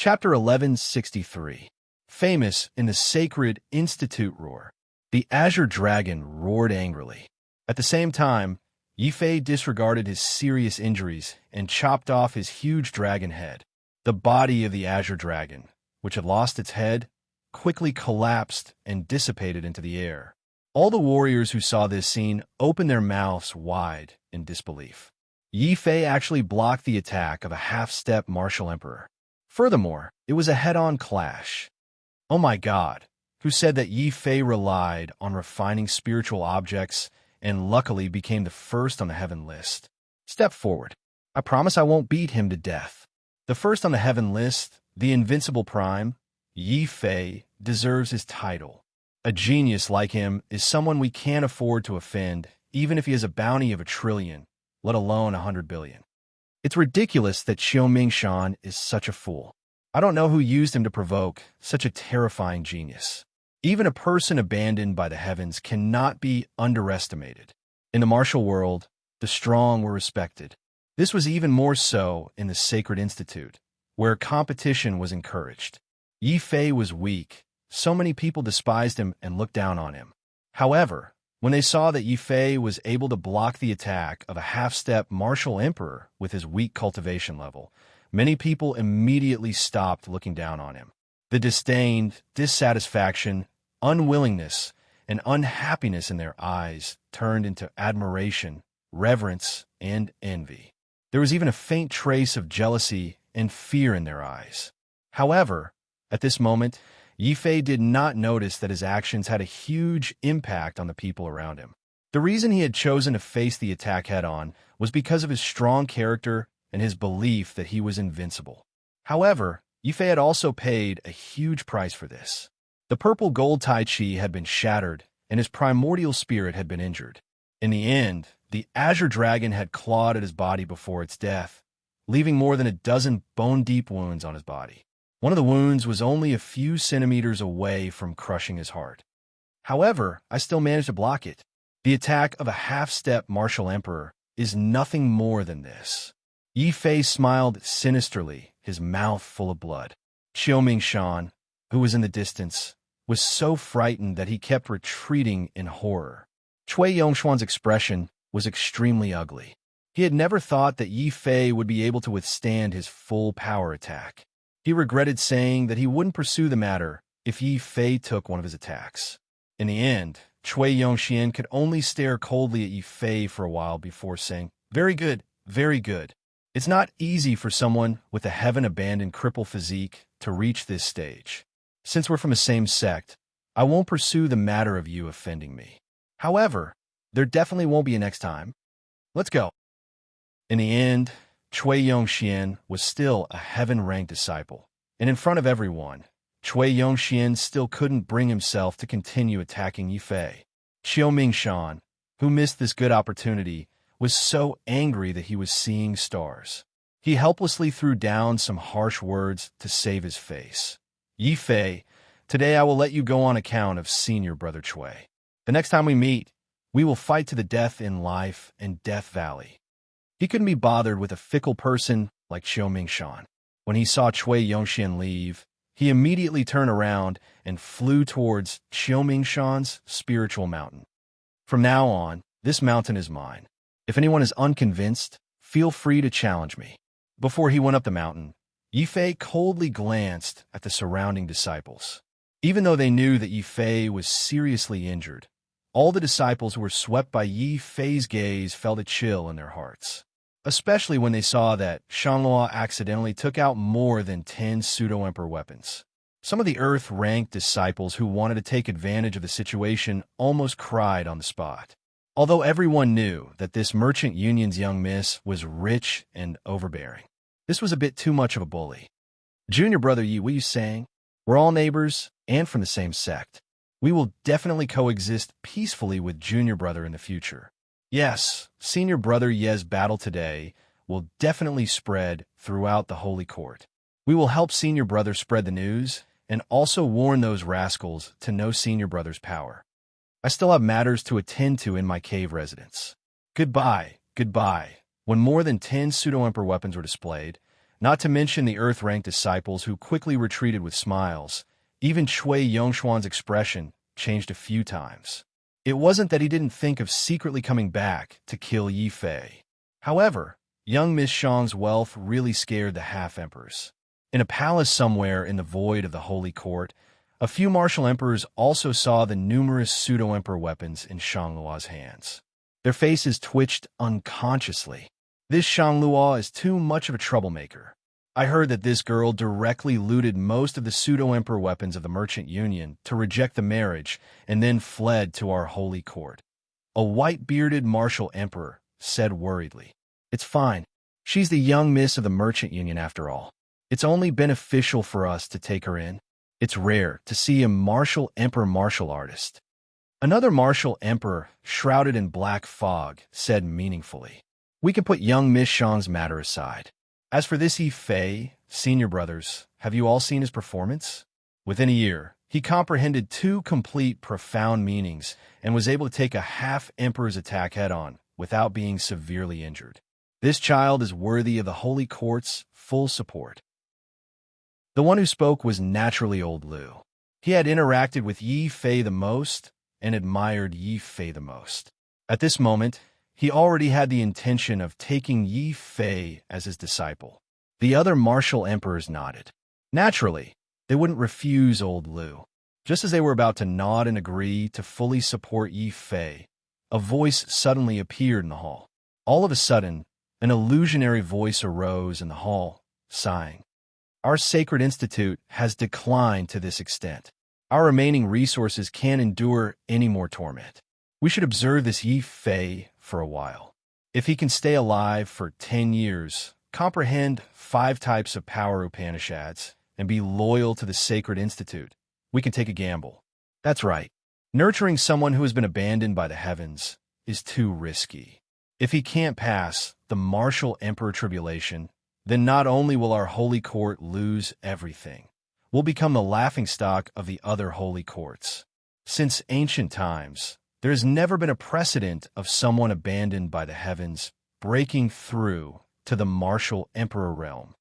Chapter 1163. Famous in the sacred institute roar. The azure dragon roared angrily. At the same time, Yi Fei disregarded his serious injuries and chopped off his huge dragon head. The body of the azure dragon, which had lost its head, quickly collapsed and dissipated into the air. All the warriors who saw this scene opened their mouths wide in disbelief. Yi Fei actually blocked the attack of a half-step martial emperor. Furthermore, it was a head-on clash. Oh my God, who said that Yi Fei relied on refining spiritual objects and luckily became the first on the heaven list? Step forward. I promise I won't beat him to death. The first on the heaven list, the invincible prime, Yi Fei, deserves his title. A genius like him is someone we can't afford to offend, even if he has a bounty of 1 trillion, let alone 100 billion. It's ridiculous that Xiao Mingshan is such a fool. I don't know who used him to provoke such a terrifying genius. Even a person abandoned by the heavens cannot be underestimated. In the martial world, the strong were respected. This was even more so in the Sacred Institute, where competition was encouraged. Yi Fei was weak. So many people despised him and looked down on him. However, when they saw that Yi Fei was able to block the attack of a half-step martial emperor with his weak cultivation level, many people immediately stopped looking down on him. The disdain, dissatisfaction, unwillingness, and unhappiness in their eyes turned into admiration, reverence, and envy. There was even a faint trace of jealousy and fear in their eyes. However, at this moment, Yi Fei did not notice that his actions had a huge impact on the people around him. The reason he had chosen to face the attack head-on was because of his strong character and his belief that he was invincible. However, Yi Fei had also paid a huge price for this. The purple gold Tai Chi had been shattered, and his primordial spirit had been injured. In the end, the azure dragon had clawed at his body before its death, leaving more than a dozen bone-deep wounds on his body. One of the wounds was only a few centimeters away from crushing his heart. However, I still managed to block it. The attack of a half-step martial emperor is nothing more than this. Yi Fei smiled sinisterly, his mouth full of blood. Xiao Mingshan, who was in the distance, was so frightened that he kept retreating in horror. Cui Yongshuan's expression was extremely ugly. He had never thought that Yi Fei would be able to withstand his full power attack. He regretted saying that he wouldn't pursue the matter if Yi Fei took one of his attacks. In the end, Cui Yongxian could only stare coldly at Yi Fei for a while before saying, "Very good, very good. It's not easy for someone with a heaven-abandoned cripple physique to reach this stage. Since we're from the same sect, I won't pursue the matter of you offending me. However, there definitely won't be a next time. Let's go." In the end, Cui Yongxian was still a heaven-ranked disciple, and in front of everyone, Cui Yongxian still couldn't bring himself to continue attacking Yi Fei. Xiao Mingshan, who missed this good opportunity, was so angry that he was seeing stars. He helplessly threw down some harsh words to save his face. "Yi Fei, today I will let you go on account of senior brother Cui. The next time we meet, we will fight to the death in life and Death Valley." He couldn't be bothered with a fickle person like Xiao Mingshan. When he saw Cui Yongxian leave, he immediately turned around and flew towards Xiao Mingshan's spiritual mountain. "From now on, this mountain is mine. If anyone is unconvinced, feel free to challenge me." Before he went up the mountain, Yi Fei coldly glanced at the surrounding disciples. Even though they knew that Yi Fei was seriously injured, all the disciples who were swept by Yi Fei's gaze felt a chill in their hearts, especially when they saw that Shanghua accidentally took out more than 10 pseudo-emperor weapons. Some of the Earth-ranked disciples who wanted to take advantage of the situation almost cried on the spot. Although everyone knew that this merchant union's young miss was rich and overbearing, this was a bit too much of a bully. "Junior brother Yi, what are you saying? We're all neighbors and from the same sect. We will definitely coexist peacefully with junior brother in the future. Yes, senior brother Ye's battle today will definitely spread throughout the Holy Court. We will help senior brother spread the news and also warn those rascals to know senior brother's power. I still have matters to attend to in my cave residence. Goodbye, goodbye." When more than 10 pseudo-emperor weapons were displayed, Not to mention the Earth-rank disciples who quickly retreated with smiles. Even Cui Yongshuan's expression changed a few times. It wasn't that he didn't think of secretly coming back to kill Yi Fei. However, young Miss Shang's wealth really scared the half-emperors. In a palace somewhere in the void of the Holy Court, a few martial emperors also saw the numerous pseudo-emperor weapons in Shanglua's hands. Their faces twitched unconsciously. This Shanglua is too much of a troublemaker. I heard that this girl directly looted most of the pseudo-emperor weapons of the Merchant Union to reject the marriage and then fled to our Holy Court. A white-bearded martial emperor said worriedly. It's fine. She's the young miss of the Merchant Union after all. It's only beneficial for us to take her in. It's rare to see a martial emperor martial artist. Another martial emperor, shrouded in black fog, said meaningfully. We can put young Miss Shang's matter aside. As for this Yi Fei, senior brothers, have you all seen his performance? Within a year, he comprehended two complete, profound meanings and was able to take a half-emperor's attack head-on without being severely injured. This child is worthy of the Holy Court's full support. The one who spoke was naturally old Liu. He had interacted with Yi Fei the most and admired Yi Fei the most. At this moment, he already had the intention of taking Yi Fei as his disciple. The other martial emperors nodded. Naturally, they wouldn't refuse old Liu. Just as they were about to nod and agree to fully support Yi Fei, a voice suddenly appeared in the hall. All of a sudden, an illusionary voice arose in the hall, sighing. Our sacred institute has declined to this extent. Our remaining resources can't endure any more torment. We should observe this Yi Fei for a while. If he can stay alive for 10 years, comprehend 5 types of power Upanishads, and be loyal to the sacred institute, we can take a gamble. That's right. Nurturing someone who has been abandoned by the heavens is too risky. If he can't pass the martial emperor tribulation, then not only will our holy court lose everything, we'll become the laughingstock of the other holy courts. Since ancient times, there has never been a precedent of someone abandoned by the heavens breaking through to the martial emperor realm.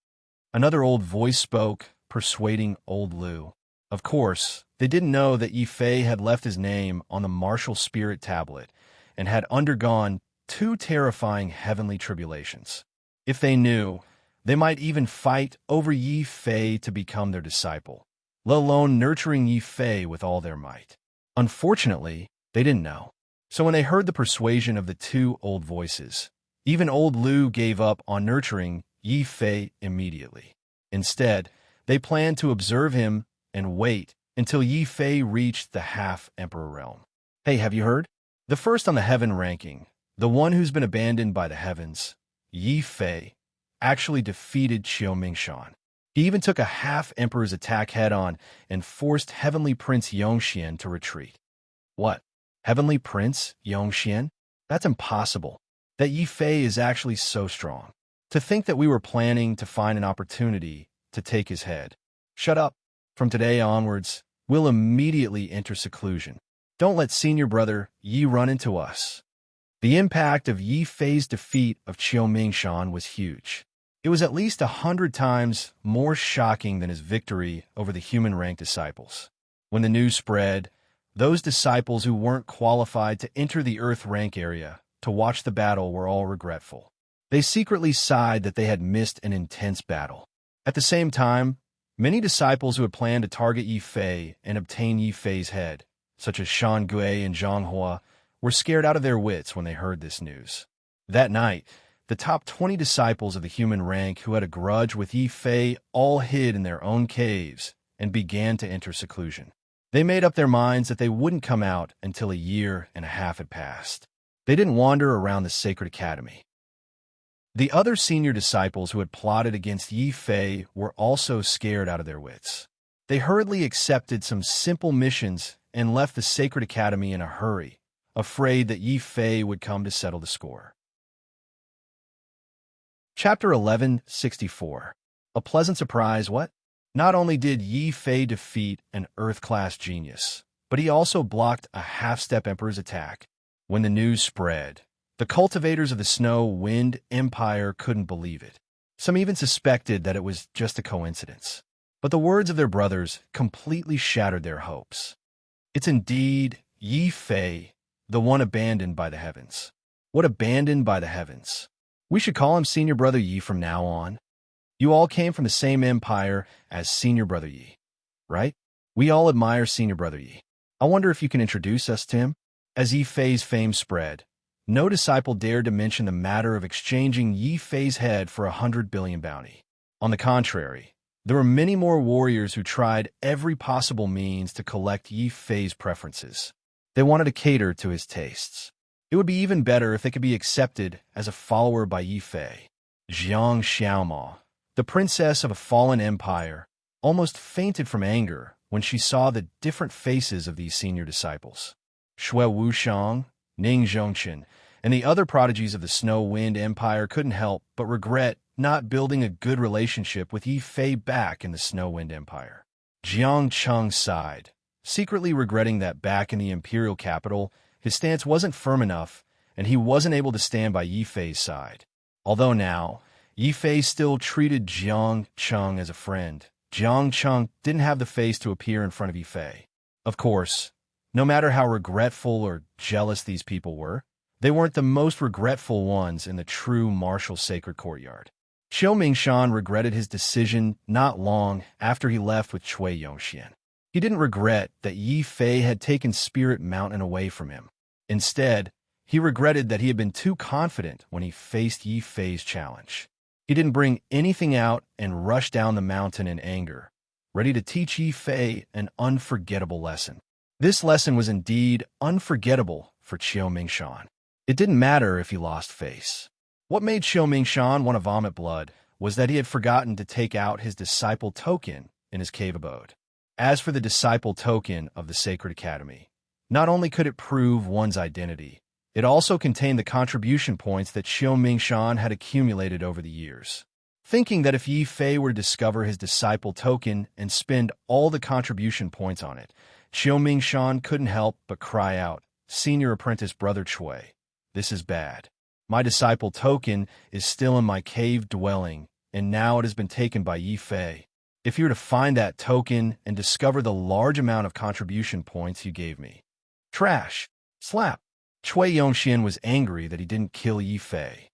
Another old voice spoke, persuading old Liu. Of course, they didn't know that Yi Fei had left his name on the martial spirit tablet and had undergone 2 terrifying heavenly tribulations. If they knew, they might even fight over Yi Fei to become their disciple, let alone nurturing Yi Fei with all their might. Unfortunately, they didn't know. So when they heard the persuasion of the 2 old voices, even old Liu gave up on nurturing Yi Fei immediately. Instead, they planned to observe him and wait until Yi Fei reached the half-emperor realm. Hey, have you heard? The first on the heaven ranking, the one who's been abandoned by the heavens, Yi Fei, actually defeated Qiu Mingshan. He even took a half-emperor's attack head-on and forced Heavenly Prince Yongxian to retreat. What? Heavenly Prince Yongxian? That's impossible. That Yi Fei is actually so strong. To think that we were planning to find an opportunity to take his head. Shut up. From today onwards, we'll immediately enter seclusion. Don't let senior brother Yi run into us. The impact of Yi Fei's defeat of Qiu Mingshan was huge. It was at least 100 times more shocking than his victory over the human rank disciples. When the news spread, those disciples who weren't qualified to enter the Earth rank area to watch the battle were all regretful. They secretly sighed that they had missed an intense battle. At the same time, many disciples who had planned to target Yi Fei and obtain Yi Fei's head, such as Shan Gui and Zhang Hua, were scared out of their wits when they heard this news. That night, the top 20 disciples of the human rank who had a grudge with Yi Fei all hid in their own caves and began to enter seclusion. They made up their minds that they wouldn't come out until a year and a half had passed. They didn't wander around the sacred academy. The other senior disciples who had plotted against Yi Fei were also scared out of their wits. They hurriedly accepted some simple missions and left the sacred academy in a hurry, afraid that Yi Fei would come to settle the score. Chapter 1164. A pleasant surprise, what? Not only did Yi Fei defeat an Earth-class genius, but he also blocked a half-step emperor's attack. When the news spread, the cultivators of the Snow Wind Empire couldn't believe it. Some even suspected that it was just a coincidence. But the words of their brothers completely shattered their hopes. It's indeed Yi Fei, the one abandoned by the heavens. What abandoned by the heavens? We should call him Senior Brother Yi from now on. You all came from the same empire as Senior Brother Yi, right? We all admire Senior Brother Yi. I wonder if you can introduce us to him? As Yi Fei's fame spread, no disciple dared to mention the matter of exchanging Yi Fei's head for 100 billion bounty. On the contrary, there were many more warriors who tried every possible means to collect Yi Fei's preferences. They wanted to cater to his tastes. It would be even better if they could be accepted as a follower by Yi Fei. Jiang Xiaomao, the princess of a fallen empire, almost fainted from anger when she saw the different faces of these senior disciples. Shui Wushang, Ning Zhongqin, and the other prodigies of the Snow Wind Empire couldn't help but regret not building a good relationship with Yi Fei back in the Snow Wind Empire. Jiang Cheng sighed, secretly regretting that back in the imperial capital, his stance wasn't firm enough, and he wasn't able to stand by Yi Fei's side. Although now, Yi Fei still treated Jiang Cheng as a friend, Jiang Cheng didn't have the face to appear in front of Yi Fei. Of course, no matter how regretful or jealous these people were, they weren't the most regretful ones in the true martial sacred courtyard. Qiu Mingshan regretted his decision not long after he left with Cui Yongxian. He didn't regret that Yi Fei had taken Spirit Mountain away from him. Instead, he regretted that he had been too confident when he faced Yi Fei's challenge. He didn't bring anything out and rushed down the mountain in anger, ready to teach Yi Fei an unforgettable lesson. This lesson was indeed unforgettable for Qiu Mingshan. It didn't matter if he lost face. What made Qiu Mingshan want to vomit blood was that he had forgotten to take out his disciple token in his cave abode. As for the disciple token of the Sacred Academy, not only could it prove one's identity, it also contained the contribution points that Qiu Mingshan had accumulated over the years. Thinking that if Yi Fei were to discover his disciple token and spend all the contribution points on it, Qiu Mingshan couldn't help but cry out, "Senior Apprentice Brother Cui, this is bad. My disciple token is still in my cave dwelling, and now it has been taken by Yi Fei. If you were to find that token and discover the large amount of contribution points you gave me." Trash. Slap. Cui Yongxian was angry that he didn't kill Yi Fei.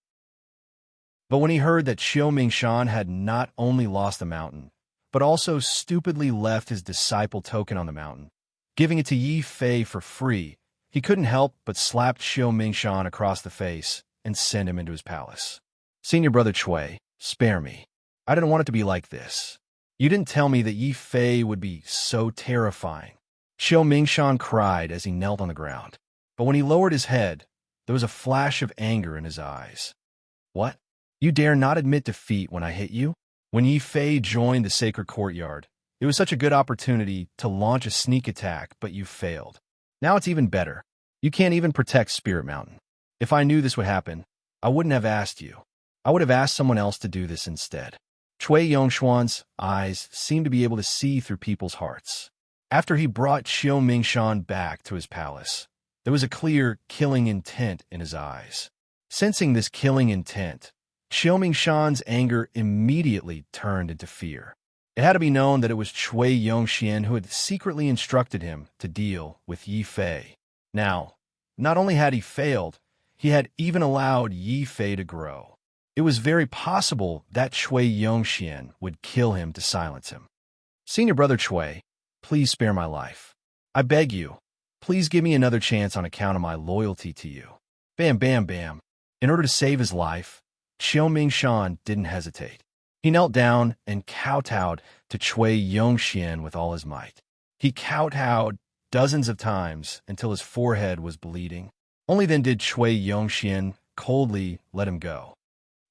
But when he heard that Qiu Mingshan had not only lost the mountain, but also stupidly left his disciple token on the mountain, giving it to Yi Fei for free, he couldn't help but slap Qiu Mingshan across the face and send him into his palace. "Senior Brother Cui, spare me. I didn't want it to be like this. You didn't tell me that Yi Fei would be so terrifying." Qiu Mingshan cried as he knelt on the ground. But when he lowered his head, there was a flash of anger in his eyes. "What? You dare not admit defeat when I hit you?" When Yi Fei joined the sacred courtyard, it was such a good opportunity to launch a sneak attack, but you failed. Now it's even better. You can't even protect Spirit Mountain. If I knew this would happen, I wouldn't have asked you. I would have asked someone else to do this instead. Cui Yongshuan's eyes seemed to be able to see through people's hearts. After he brought Qiu Mingshan back to his palace, there was a clear killing intent in his eyes. Sensing this killing intent, Qiu Mingshan's anger immediately turned into fear. It had to be known that it was Cui Yongxian who had secretly instructed him to deal with Yi Fei. Now, not only had he failed, he had even allowed Yi Fei to grow. It was very possible that Cui Yongxian would kill him to silence him. "Senior Brother Cui, please spare my life. I beg you, please give me another chance on account of my loyalty to you." Bam, bam, bam. In order to save his life, Qiu Mingshan didn't hesitate. He knelt down and kowtowed to Cui Yongxian with all his might. He kowtowed dozens of times until his forehead was bleeding. Only then did Cui Yongxian coldly let him go.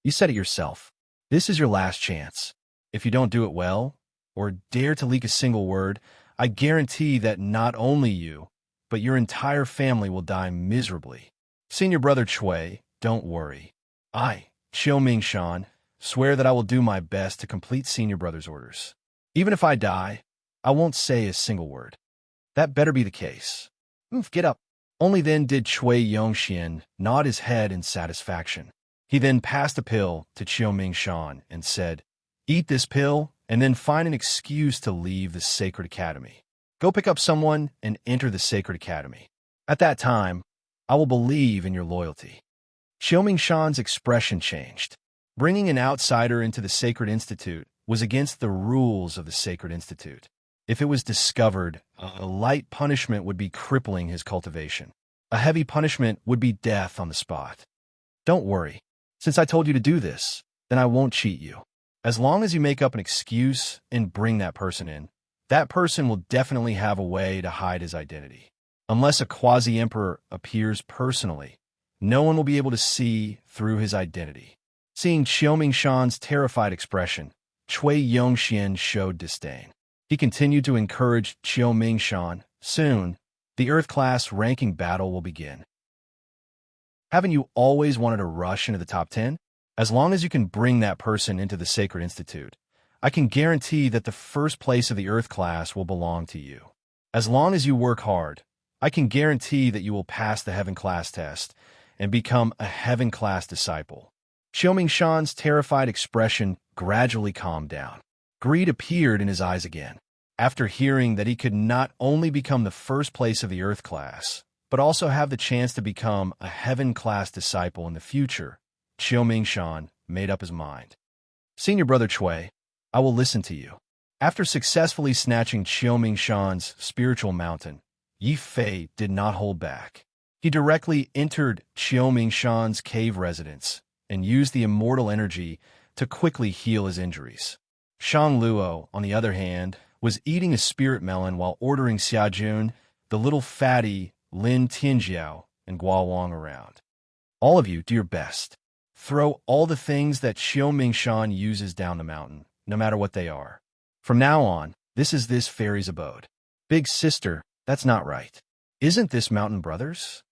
"You said it yourself. This is your last chance. If you don't do it well, or dare to leak a single word, I guarantee that not only you, but your entire family will die miserably. Senior Brother Cui, don't worry. I, Qiu Mingshan, swear that I will do my best to complete Senior Brother's orders. Even if I die, I won't say a single word. That better be the case." "Get up." Only then did Cui Yongxian nod his head in satisfaction. He then passed a pill to Qiuming Shan and said, "Eat this pill and then find an excuse to leave the Sacred Academy. Go pick up someone and enter the Sacred Academy. At that time, I will believe in your loyalty." Qiuming Shan's expression changed. Bringing an outsider into the Sacred Institute was against the rules of the Sacred Institute. If it was discovered, a light punishment would be crippling his cultivation. A heavy punishment would be death on the spot. "Don't worry. Since I told you to do this, then I won't cheat you. As long as you make up an excuse and bring that person in, that person will definitely have a way to hide his identity. Unless a quasi-emperor appears personally, no one will be able to see through his identity." Seeing Qiuming Shan's terrified expression, Cui Yongxian showed disdain. He continued to encourage Qiuming Shan. "Soon, the Earth-class ranking battle will begin. Haven't you always wanted to rush into the top 10? As long as you can bring that person into the Sacred Institute, I can guarantee that the first place of the Earth class will belong to you. As long as you work hard, I can guarantee that you will pass the Heaven class test and become a Heaven class disciple." Qiuming Shan's terrified expression gradually calmed down. Greed appeared in his eyes again. After hearing that he could not only become the first place of the Earth class, but also have the chance to become a Heaven class disciple in the future, Qiuming Shan made up his mind. "Senior brother Cui, I will listen to you." After successfully snatching Qiuming Shan's spiritual mountain, Yi Fei did not hold back. He directly entered Qiuming Shan's cave residence and used the immortal energy to quickly heal his injuries. Shang Luo, on the other hand, was eating a spirit melon while ordering Xiajun, the little fatty, Lin Tianjiao, and Guo Wang around. "All of you, do your best. Throw all the things that Qiuming Shan uses down the mountain, no matter what they are. From now on, this is this fairy's abode." "Big sister, that's not right. Isn't this Mountain Brothers?"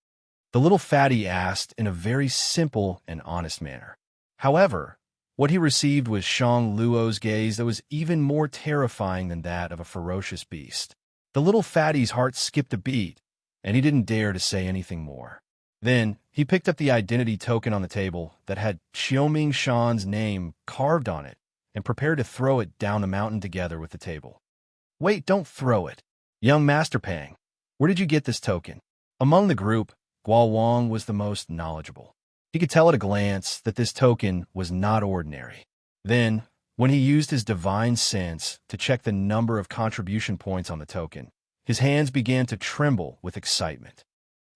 the little fatty asked in a very simple and honest manner. However, what he received was Shang Luo's gaze that was even more terrifying than that of a ferocious beast. The little fatty's heart skipped a beat, and he didn't dare to say anything more. Then, he picked up the identity token on the table that had Qiuming Shan's name carved on it and prepared to throw it down the mountain together with the table. "Wait, don't throw it. Young Master Pang, where did you get this token?" Among the group, Guo Wang was the most knowledgeable. He could tell at a glance that this token was not ordinary. Then, when he used his divine sense to check the number of contribution points on the token, his hands began to tremble with excitement.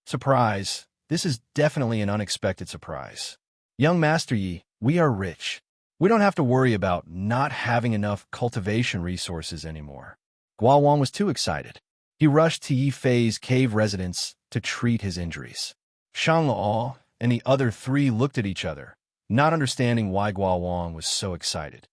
"Surprise! This is definitely an unexpected surprise. Young Master Yi, we are rich. We don't have to worry about not having enough cultivation resources anymore." Guo Wang was too excited. He rushed to Yi Fei's cave residence to treat his injuries. Shang Luo and the other three looked at each other, not understanding why Guo Wang was so excited.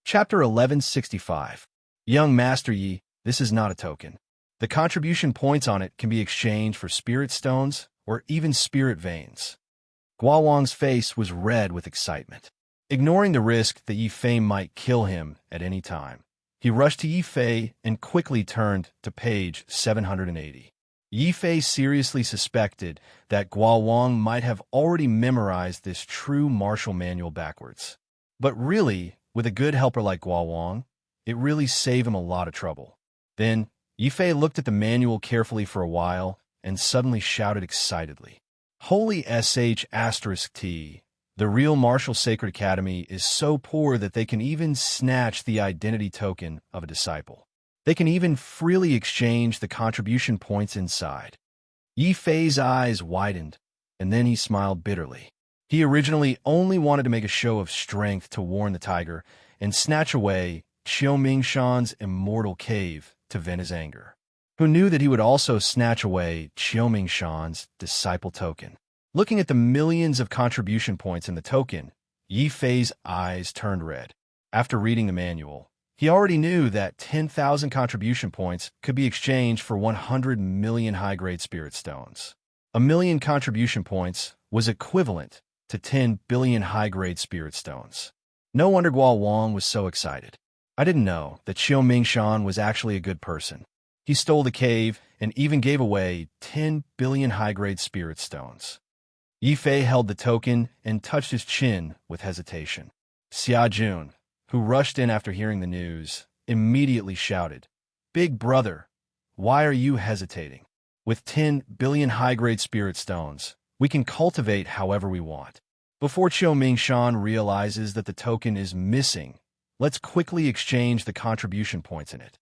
Chapter 1165. Young Master Yi, this is not a token. The contribution points on it can be exchanged for spirit stones or even spirit veins. Guo Wang's face was red with excitement. Ignoring the risk that Yi Fei might kill him at any time, he rushed to Yi Fei and quickly turned to page 780. Yi Fei seriously suspected that Guo Wang might have already memorized this true martial manual backwards. But really, with a good helper like Guo Wang, it really saved him a lot of trouble. Then, Yi Fei looked at the manual carefully for a while and suddenly shouted excitedly, "Holy **T! The real Martial Sacred Academy is so poor that they can even snatch the identity token of a disciple. They can even freely exchange the contribution points inside." Yi Fei's eyes widened, and then he smiled bitterly. He originally only wanted to make a show of strength to warn the tiger and snatch away Qiuming Shan's immortal cave to vent his anger. Who knew that he would also snatch away Qiuming Shan's disciple token? Looking at the millions of contribution points in the token, Yi Fei's eyes turned red. After reading the manual, he already knew that 10,000 contribution points could be exchanged for 100 million high-grade spirit stones. A million contribution points was equivalent to 10 billion high-grade spirit stones. No wonder Guo Wang was so excited. I didn't know that Qiuming Shan was actually a good person. He stole the cave and even gave away 10 billion high-grade spirit stones. Yi Fei held the token and touched his chin with hesitation. Xia Jun, who rushed in after hearing the news, immediately shouted, "Big brother, why are you hesitating? With 10 billion high-grade spirit stones, we can cultivate however we want." Before Qiu Mingshan realizes that the token is missing, let's quickly exchange the contribution points in it.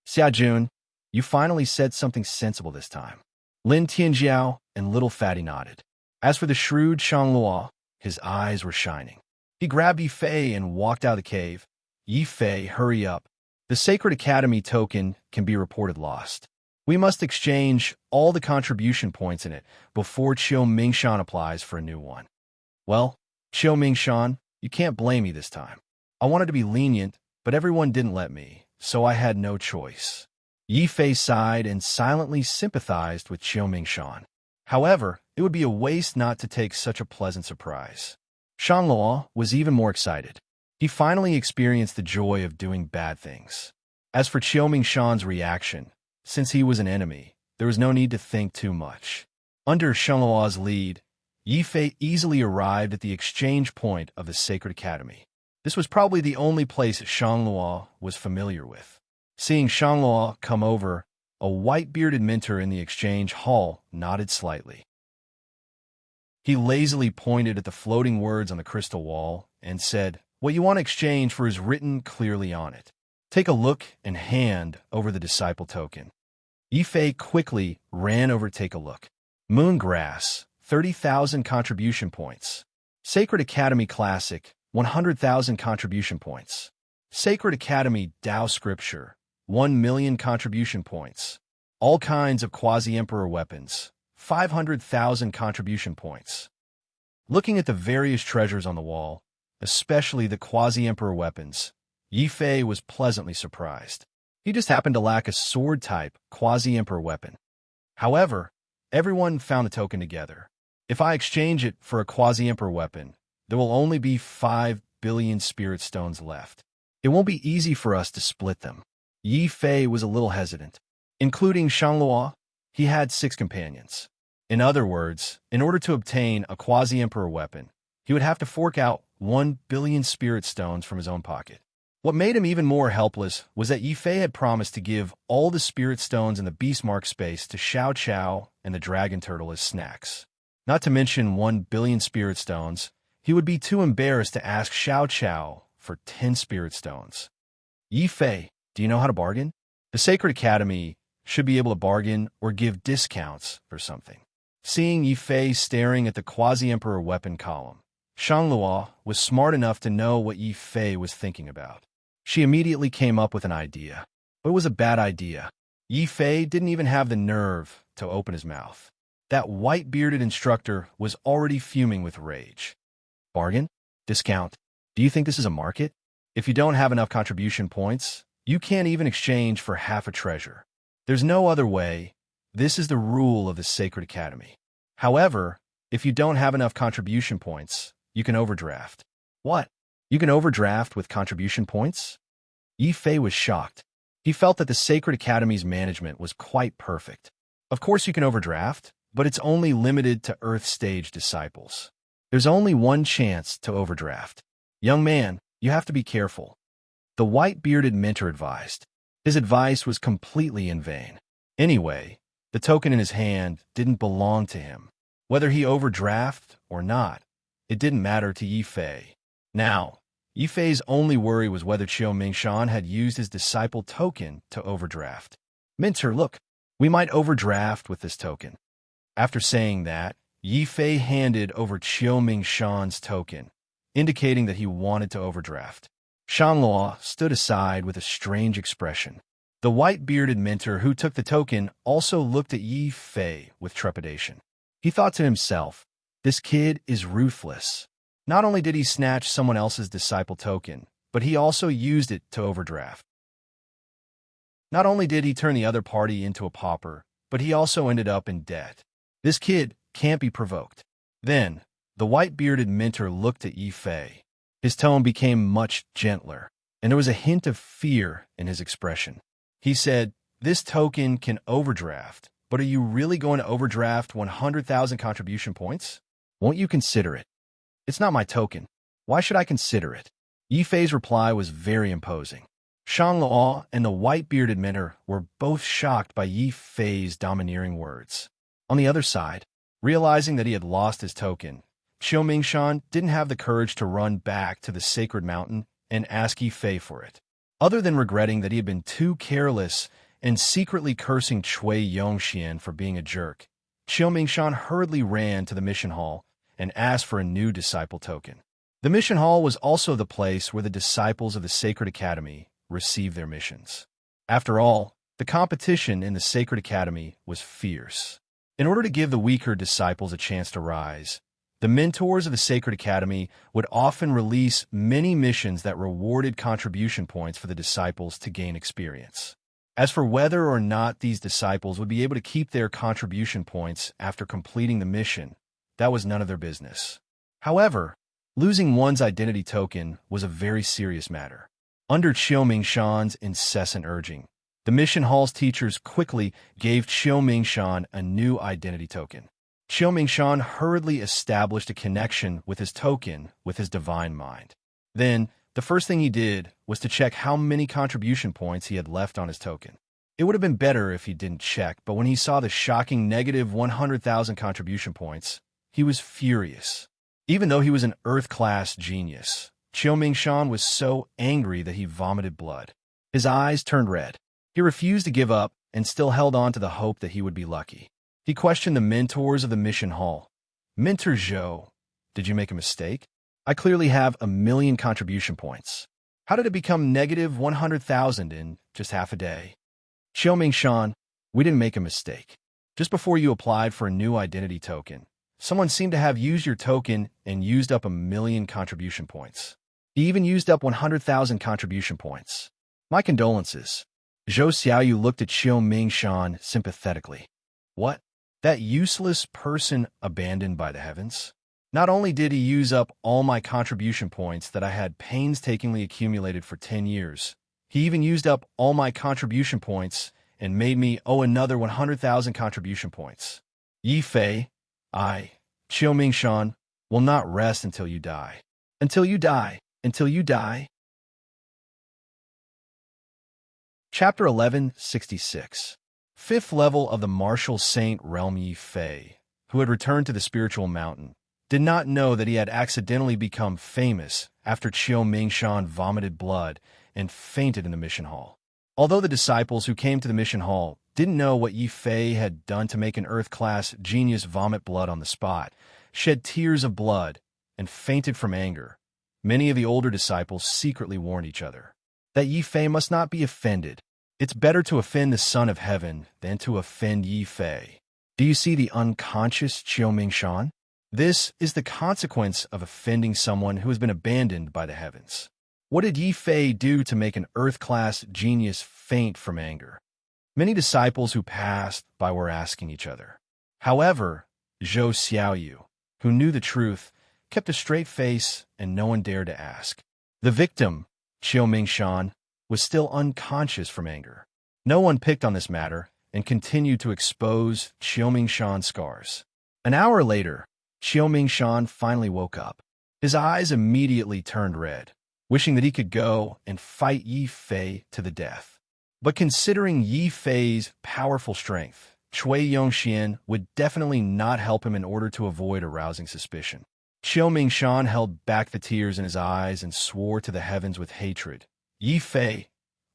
Xia Jun, you finally said something sensible this time. Lin Tianjiao and Little Fatty nodded. As for the shrewd Shangluo, his eyes were shining. He grabbed Yi Fei and walked out of the cave. Yi Fei, hurry up. The Sacred Academy token can be reported lost. We must exchange all the contribution points in it before Qiu Mingshan applies for a new one. Well, Qiu Mingshan, you can't blame me this time. I wanted to be lenient, but everyone didn't let me, so I had no choice. Yi Fei sighed and silently sympathized with Qiu Mingshan. However, it would be a waste not to take such a pleasant surprise. Shangluo was even more excited. He finally experienced the joy of doing bad things. As for Qiu Mingshan's reaction, since he was an enemy, there was no need to think too much. Under Shangluo's lead, Yi Fei easily arrived at the exchange point of the Sacred Academy. This was probably the only place Shangluo was familiar with. Seeing Shangluo come over, a white-bearded mentor in the exchange hall nodded slightly. He lazily pointed at the floating words on the crystal wall and said, "What you want to exchange for is written clearly on it. Take a look and hand over the disciple token." Yi Fei quickly ran over to take a look. Moongrass, 30,000 contribution points. Sacred Academy Classic, 100,000 contribution points. Sacred Academy Dao Scripture, 1 million contribution points. All kinds of quasi-emperor weapons, 500,000 contribution points. Looking at the various treasures on the wall, especially the quasi-emperor weapons, Yi Fei was pleasantly surprised. He just happened to lack a sword-type quasi-emperor weapon. However, everyone found the token together. If I exchange it for a quasi-emperor weapon, there will only be 5 billion spirit stones left. It won't be easy for us to split them. Yi Fei was a little hesitant. Including Shangluo, he had 6 companions. In other words, in order to obtain a quasi-emperor weapon, he would have to fork out 1 billion spirit stones from his own pocket. What made him even more helpless was that Yi Fei had promised to give all the spirit stones in the Beastmark space to Xiao Qiao and the Dragon Turtle as snacks. Not to mention 1 billion spirit stones, he would be too embarrassed to ask Xiao Qiao for 10 spirit stones. Yi Fei, do you know how to bargain? The Sacred Academy should be able to bargain or give discounts or something. Seeing Yi Fei staring at the quasi-emperor weapon column, Shangluo was smart enough to know what Yi Fei was thinking about. She immediately came up with an idea, but it was a bad idea. Yi Fei didn't even have the nerve to open his mouth. That white-bearded instructor was already fuming with rage. Bargain? Discount? Do you think this is a market? If you don't have enough contribution points, you can't even exchange for half a treasure. There's no other way. This is the rule of the Sacred Academy. However, if you don't have enough contribution points, you can overdraft. What? You can overdraft with contribution points? Yi Fei was shocked. He felt that the Sacred Academy's management was quite perfect. Of course you can overdraft, but it's only limited to Earth Stage disciples. There's only one chance to overdraft. Young man, you have to be careful. The white-bearded mentor advised. His advice was completely in vain. Anyway, the token in his hand didn't belong to him. Whether he overdraft or not, it didn't matter to Yi Fei. Now, Yi Fei's only worry was whether Qiu Mingshan had used his disciple token to overdraft. Mentor, look, we might overdraft with this token. After saying that, Yi Fei handed over Qiu Mingshan's token, indicating that he wanted to overdraft. Shangluo stood aside with a strange expression. The white-bearded mentor who took the token also looked at Yi Fei with trepidation. He thought to himself, this kid is ruthless. Not only did he snatch someone else's disciple token, but he also used it to overdraft. Not only did he turn the other party into a pauper, but he also ended up in debt. This kid can't be provoked. Then, the white-bearded mentor looked at Yi Fei. His tone became much gentler, and there was a hint of fear in his expression. He said, this token can overdraft, but are you really going to overdraft 100,000 contribution points? Won't you consider it? It's not my token. Why should I consider it? Yi Fei's reply was very imposing. Shang Luo and the white-bearded mentor were both shocked by Yi Fei's domineering words. On the other side, realizing that he had lost his token, Qiu Mingshan didn't have the courage to run back to the sacred mountain and ask Yi Fei for it. Other than regretting that he had been too careless and secretly cursing Cui Yongxian for being a jerk, Qiu Mingshan hurriedly ran to the mission hall and asked for a new disciple token. The mission hall was also the place where the disciples of the Sacred Academy received their missions. After all, the competition in the Sacred Academy was fierce. In order to give the weaker disciples a chance to rise, the mentors of the Sacred Academy would often release many missions that rewarded contribution points for the disciples to gain experience. As for whether or not these disciples would be able to keep their contribution points after completing the mission, that was none of their business. However, losing one's identity token was a very serious matter. Under Qiu Mingshan's incessant urging, the mission hall's teachers quickly gave Qiu Mingshan a new identity token. Qiu Mingshan hurriedly established a connection with his token with his divine mind. Then, the first thing he did was to check how many contribution points he had left on his token. It would have been better if he didn't check, but when he saw the shocking negative 100,000 contribution points, he was furious. Even though he was an Earth-class genius, Qiu Mingshan was so angry that he vomited blood. His eyes turned red. He refused to give up and still held on to the hope that he would be lucky. He questioned the mentors of the mission hall. Mentor Zhou, did you make a mistake? I clearly have 1,000,000 contribution points. How did it become negative 100,000 in just half a day? Qiu Mingshan, we didn't make a mistake. Just before you applied for a new identity token, someone seemed to have used your token and used up 1,000,000 contribution points. He even used up 100,000 contribution points. My condolences. Zhou Xiaoyu looked at Qiu Mingshan sympathetically. What? That useless person abandoned by the heavens? Not only did he use up all my contribution points that I had painstakingly accumulated for 10 years, he even used up all my contribution points and made me owe another 100,000 contribution points. Yi Fei, I, Qiu Mingshan, will not rest until you die. Until you die. Until you die. Chapter 1166. Fifth level of the martial saint realm. Yi Fei, who had returned to the spiritual mountain, did not know that he had accidentally become famous after Qiu Mingshan vomited blood and fainted in the mission hall. Although the disciples who came to the mission hall didn't know what Yi Fei had done to make an Earth-class genius vomit blood on the spot, shed tears of blood, and fainted from anger, many of the older disciples secretly warned each other that Yi Fei must not be offended. It's better to offend the Son of Heaven than to offend Yi Fei. Do you see the unconscious Qiu Mingshan? This is the consequence of offending someone who has been abandoned by the heavens. What did Yi Fei do to make an Earth-class genius faint from anger? Many disciples who passed by were asking each other. However, Zhou Xiaoyu, who knew the truth, kept a straight face and no one dared to ask. The victim, Qiu Mingshan, was still unconscious from anger. No one picked on this matter and continued to expose Qiu Mingshan's scars. An hour later, Qiu Mingshan finally woke up. His eyes immediately turned red, wishing that he could go and fight Yi Fei to the death. But considering Yi Fei's powerful strength, Cui Yongxian would definitely not help him in order to avoid arousing suspicion. Qiu Mingshan held back the tears in his eyes and swore to the heavens with hatred. Yi Fei,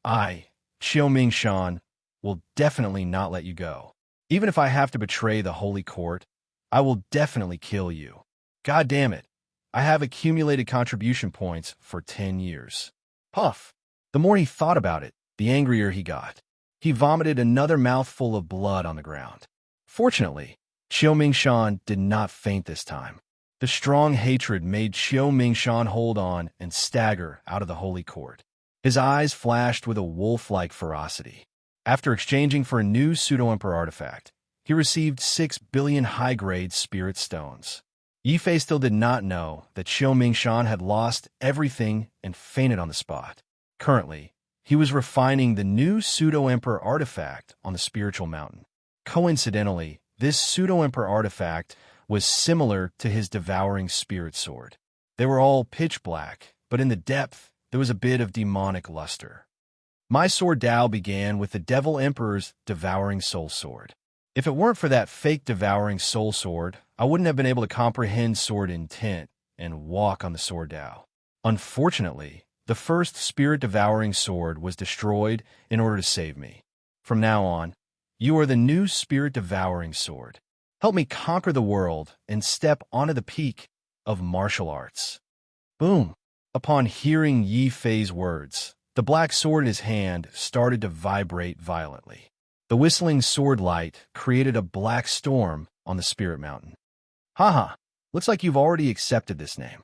I, Qiu Mingshan, will definitely not let you go. Even if I have to betray the holy court, I will definitely kill you. God damn it. I have accumulated contribution points for 10 years. Puff. The more he thought about it, the angrier he got. He vomited another mouthful of blood on the ground. Fortunately, Qiu Mingshan did not faint this time. The strong hatred made Qiu Mingshan hold on and stagger out of the holy court. His eyes flashed with a wolf-like ferocity. After exchanging for a new pseudo-emperor artifact, he received 6 billion high-grade spirit stones. Yi Fei still did not know that Qiu Mingshan had lost everything and fainted on the spot. Currently, he was refining the new pseudo-emperor artifact on the spiritual mountain. Coincidentally, this pseudo-emperor artifact was similar to his devouring spirit sword. They were all pitch black, but in the depth, there was a bit of demonic luster. My sword Tao began with the Devil Emperor's devouring soul sword. If it weren't for that fake devouring soul sword, I wouldn't have been able to comprehend sword intent and walk on the sword Tao. Unfortunately, the first spirit-devouring sword was destroyed in order to save me. From now on, you are the new spirit-devouring sword. Help me conquer the world and step onto the peak of martial arts. Boom! Upon hearing Yi Fei's words, the black sword in his hand started to vibrate violently. The whistling sword light created a black storm on the spirit mountain. Haha, looks like you've already accepted this name.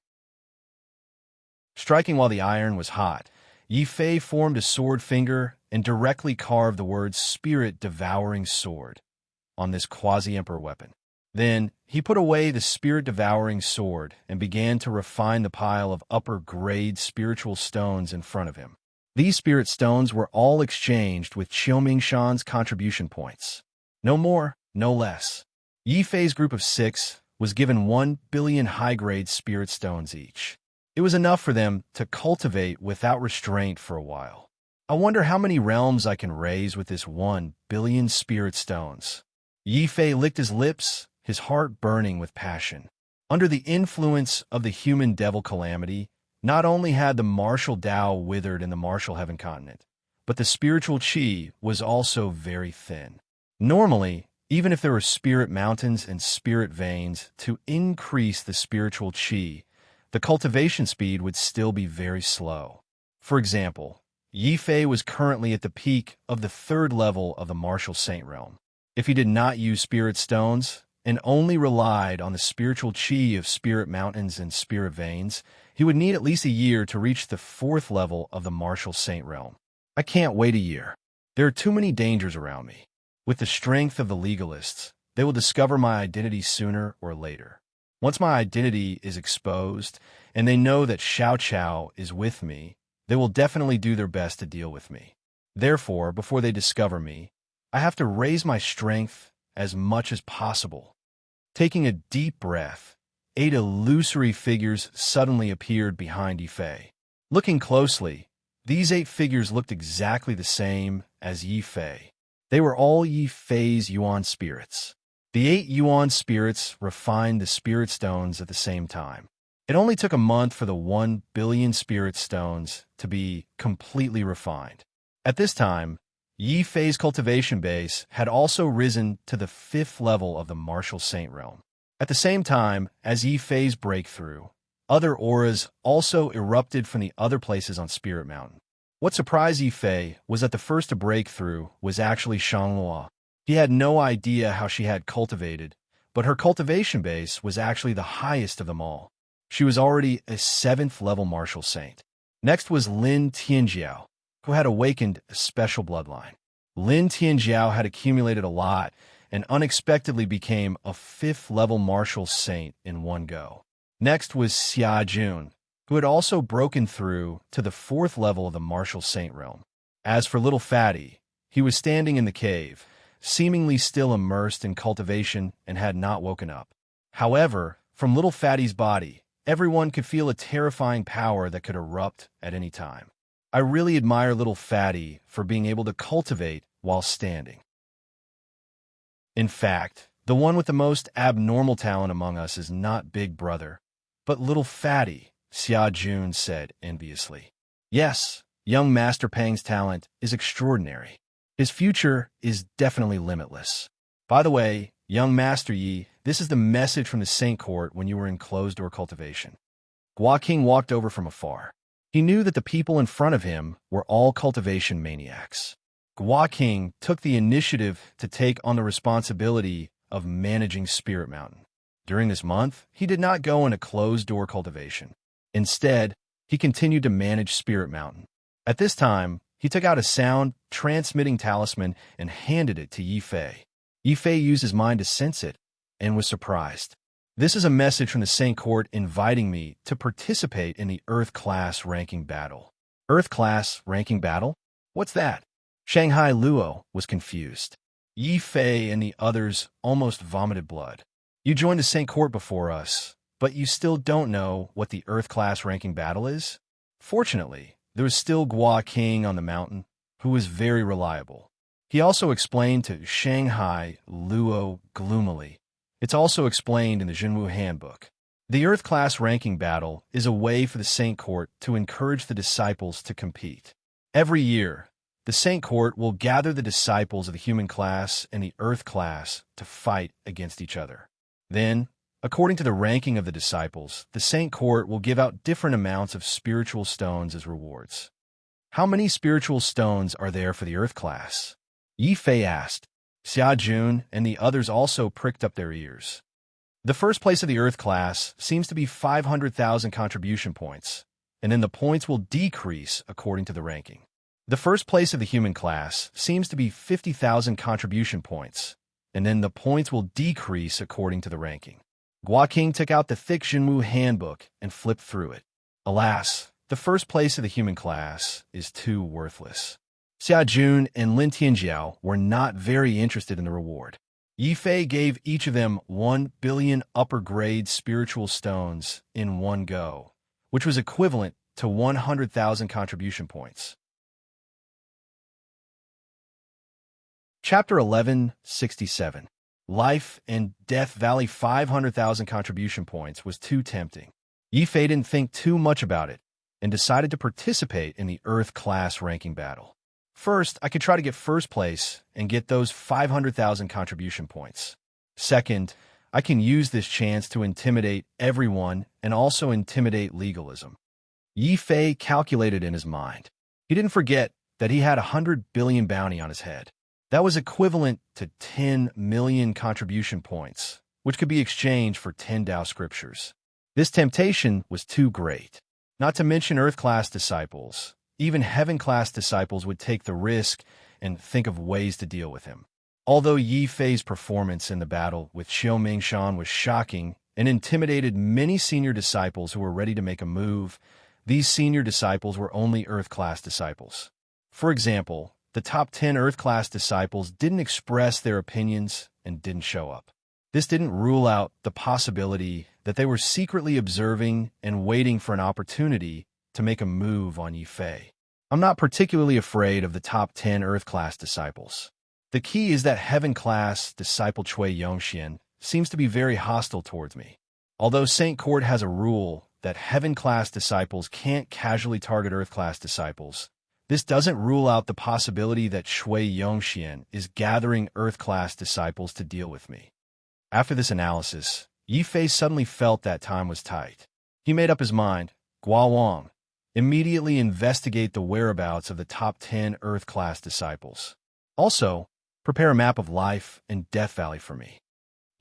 Striking while the iron was hot, Yi Fei formed a sword finger and directly carved the words Spirit-Devouring Sword on this quasi-emperor weapon. Then, he put away the spirit-devouring sword and began to refine the pile of upper-grade spiritual stones in front of him. These spirit stones were all exchanged with Qiumingshan's contribution points. No more, no less. Yi Fei's group of 6 was given 1 billion high-grade spirit stones each. It was enough for them to cultivate without restraint for a while. I wonder how many realms I can raise with this 1 billion spirit stones. Yi Fei licked his lips, his heart burning with passion. Under the influence of the human devil calamity, not only had the martial Tao withered in the martial heaven continent, but the spiritual qi was also very thin. Normally, even if there were spirit mountains and spirit veins to increase the spiritual qi, the cultivation speed would still be very slow. For example, Yi Fei was currently at the peak of the 3rd level of the martial saint realm. If he did not use spirit stones and only relied on the spiritual qi of spirit mountains and spirit veins, he would need at least a year to reach the 4th level of the martial saint realm. I can't wait a year. There are too many dangers around me. With the strength of the legalists, they will discover my identity sooner or later. Once my identity is exposed and they know that Xiao Qiao is with me, they will definitely do their best to deal with me. Therefore, before they discover me, I have to raise my strength as much as possible. Taking a deep breath, 8 illusory figures suddenly appeared behind Yi Fei. Looking closely, these 8 figures looked exactly the same as Yi Fei. They were all Yi Fei's Yuan spirits. The 8 Yuan spirits refined the spirit stones at the same time. It only took a month for the 1 billion spirit stones to be completely refined. At this time, Yi Fei's cultivation base had also risen to the 5th level of the martial saint realm. At the same time as Yi Fei's breakthrough, other auras also erupted from the other places on Spirit Mountain. What surprised Yi Fei was that the first to break through was actually Shanghua. He had no idea how she had cultivated, but her cultivation base was actually the highest of them all. She was already a 7th level martial saint. Next was Lin Tianjiao, who had awakened a special bloodline. Lin Tianjiao had accumulated a lot and unexpectedly became a 5th level martial saint in one go. Next was Xia Jun, who had also broken through to the 4th level of the martial saint realm. As for little Fatty, he was standing in the cave, seemingly still immersed in cultivation and had not woken up. However, from little Fatty's body, everyone could feel a terrifying power that could erupt at any time. I really admire little Fatty for being able to cultivate while standing. In fact, the one with the most abnormal talent among us is not Big Brother, but little Fatty, Xia Jun said enviously. Yes, young Master Pang's talent is extraordinary. His future is definitely limitless. By the way, young Master Yi, this is the message from the Saint Court when you were in closed-door cultivation. Gua King walked over from afar. He knew that the people in front of him were all cultivation maniacs. Gua King took the initiative to take on the responsibility of managing Spirit Mountain. During this month, he did not go into closed-door cultivation. Instead, he continued to manage Spirit Mountain. At this time, he took out a sound-transmitting talisman and handed it to Yi Fei. Yi Fei used his mind to sense it and was surprised. This is a message from the Saint Court inviting me to participate in the Earth Class ranking battle. Earth Class ranking battle? What's that? Shanghai Luo was confused. Yi Fei and the others almost vomited blood. You joined the St. Court before us, but you still don't know what the Earth-class ranking battle is? Fortunately, there was still Gua King on the mountain, who was very reliable. He also explained to Shanghai Luo gloomily. It's also explained in the Jinwu Handbook. The Earth-class ranking battle is a way for the Saint Court to encourage the disciples to compete. Every year, the Saint Court will gather the disciples of the human class and the Earth class to fight against each other. Then, according to the ranking of the disciples, the Saint Court will give out different amounts of spiritual stones as rewards. How many spiritual stones are there for the Earth class? Yi Fei asked. Xia Jun and the others also pricked up their ears. The first place of the Earth class seems to be 500,000 contribution points, and then the points will decrease according to the ranking. The first place of the human class seems to be 50,000 contribution points, and then the points will decrease according to the ranking. Gua King took out the thick Jinwu Handbook and flipped through it. Alas, the first place of the human class is too worthless. Xia Jun and Lin Tianjiao were not very interested in the reward. Yi Fei gave each of them 1 billion upper-grade spiritual stones in one go, which was equivalent to 100,000 contribution points. Chapter 1167. Life and Death Valley. 500,000 contribution points was too tempting. Yi Fei didn't think too much about it and decided to participate in the Earth class ranking battle. First, I could try to get first place and get those 500,000 contribution points. Second, I can use this chance to intimidate everyone and also intimidate legalism. Yi Fei calculated in his mind. He didn't forget that he had 100 billion bounty on his head. That was equivalent to 10 million contribution points, which could be exchanged for 10 Tao scriptures. This temptation was too great. Not to mention Earth-class disciples. Even Heaven-class disciples would take the risk and think of ways to deal with him. Although Yi Fei's performance in the battle with Xiao Mingshan was shocking and intimidated many senior disciples who were ready to make a move, these senior disciples were only Earth-class disciples. For example, the top 10 Earth-class disciples didn't express their opinions and didn't show up. This didn't rule out the possibility that they were secretly observing and waiting for an opportunity to make a move on Yi Fei. I'm not particularly afraid of the top 10 Earth-class disciples. The key is that Heaven-class disciple Cui Yongxian seems to be very hostile towards me. Although Saint Court has a rule that Heaven-class disciples can't casually target Earth-class disciples, this doesn't rule out the possibility that Shui Yongxian is gathering Earth-class disciples to deal with me. After this analysis, Yi Fei suddenly felt that time was tight. He made up his mind. Gua Wang, immediately investigate the whereabouts of the top 10 Earth-class disciples. Also, prepare a map of Life and Death Valley for me.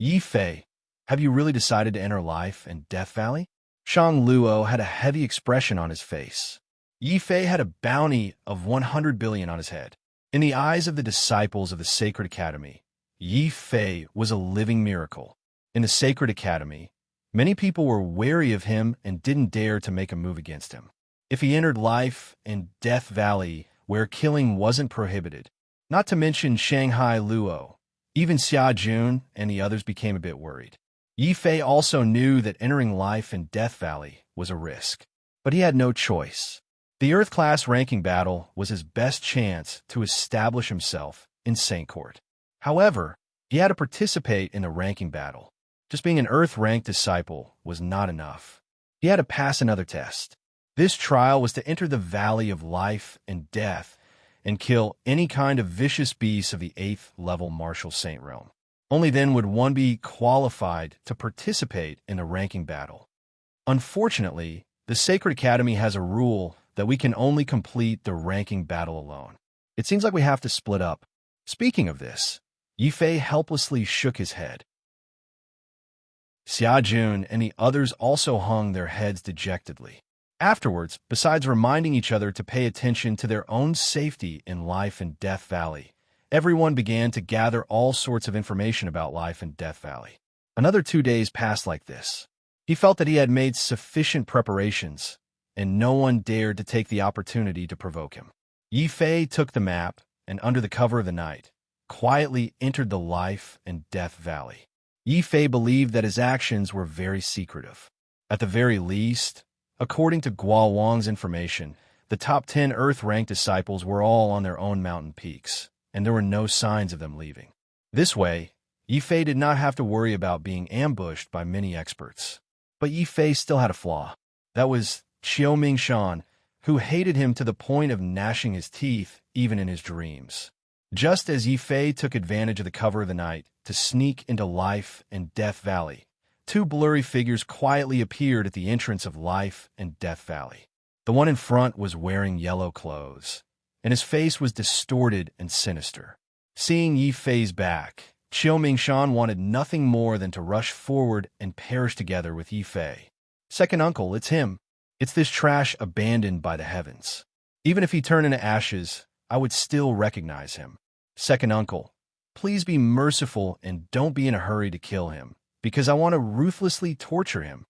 Yi Fei, have you really decided to enter Life and Death Valley? Shang Luo had a heavy expression on his face. Yi Fei had a bounty of 100 billion on his head. In the eyes of the disciples of the Sacred Academy, Yi Fei was a living miracle. In the Sacred Academy, many people were wary of him and didn't dare to make a move against him. If he entered Life and Death Valley, where killing wasn't prohibited, not to mention Shanghai Luo, even Xia Jun and the others became a bit worried. Yi Fei also knew that entering Life and Death Valley was a risk, but he had no choice. The Earth-class ranking battle was his best chance to establish himself in Saint Court. However, he had to participate in the ranking battle. Just being an Earth-ranked disciple was not enough. He had to pass another test. This trial was to enter the Valley of Life and Death and kill any kind of vicious beasts of the 8th level martial saint realm. Only then would one be qualified to participate in the ranking battle. Unfortunately, the Sacred Academy has a rule that we can only complete the ranking battle alone. It seems like we have to split up. Speaking of this, Yi Fei helplessly shook his head. Xia Jun and the others also hung their heads dejectedly. Afterwards, besides reminding each other to pay attention to their own safety in Life and Death Valley, everyone began to gather all sorts of information about Life and Death Valley. Another 2 days passed like this. He felt that he had made sufficient preparations, and no one dared to take the opportunity to provoke him. Yi Fei took the map and, under the cover of the night, quietly entered the Life and Death Valley. Yi Fei believed that his actions were very secretive. At the very least, according to Guo Wang's information, the top 10 Earth-ranked disciples were all on their own mountain peaks, and there were no signs of them leaving. This way, Yi Fei did not have to worry about being ambushed by many experts. But Yi Fei still had a flaw. That was Qiu Mingshan, who hated him to the point of gnashing his teeth even in his dreams. Just as Yi Fei took advantage of the cover of the night to sneak into Life and Death Valley, two blurry figures quietly appeared at the entrance of Life and Death Valley. The one in front was wearing yellow clothes, and his face was distorted and sinister. Seeing Yi Fei's back, Qiu Mingshan wanted nothing more than to rush forward and perish together with Yi Fei. Second uncle, it's him. It's this trash abandoned by the heavens. Even if he turned into ashes, I would still recognize him. Second uncle, please be merciful and don't be in a hurry to kill him, because I want to ruthlessly torture him.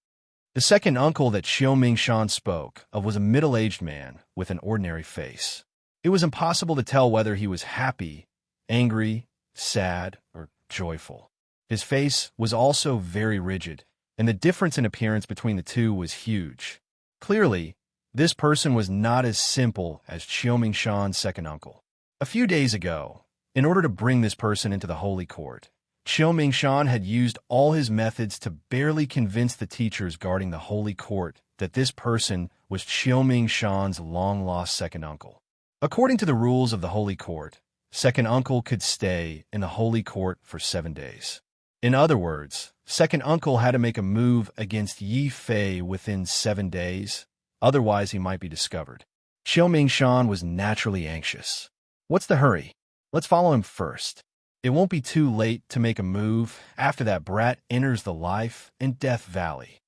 The second uncle that Qiu Mingshan spoke of was a middle-aged man with an ordinary face. It was impossible to tell whether he was happy, angry, sad, or joyful. His face was also very rigid, and the difference in appearance between the two was huge. Clearly, this person was not as simple as Qiu Mingshan's second uncle. A few days ago, in order to bring this person into the holy court, Qiu Mingshan had used all his methods to barely convince the teachers guarding the holy court that this person was Qiu Mingshan's long-lost second uncle. According to the rules of the holy court, second uncle could stay in the holy court for 7 days. In other words, second uncle had to make a move against Yi Fei within 7 days, otherwise he might be discovered. Qiu Mingshan was naturally anxious. What's the hurry? Let's follow him first. It won't be too late to make a move after that brat enters the Life and Death Valley.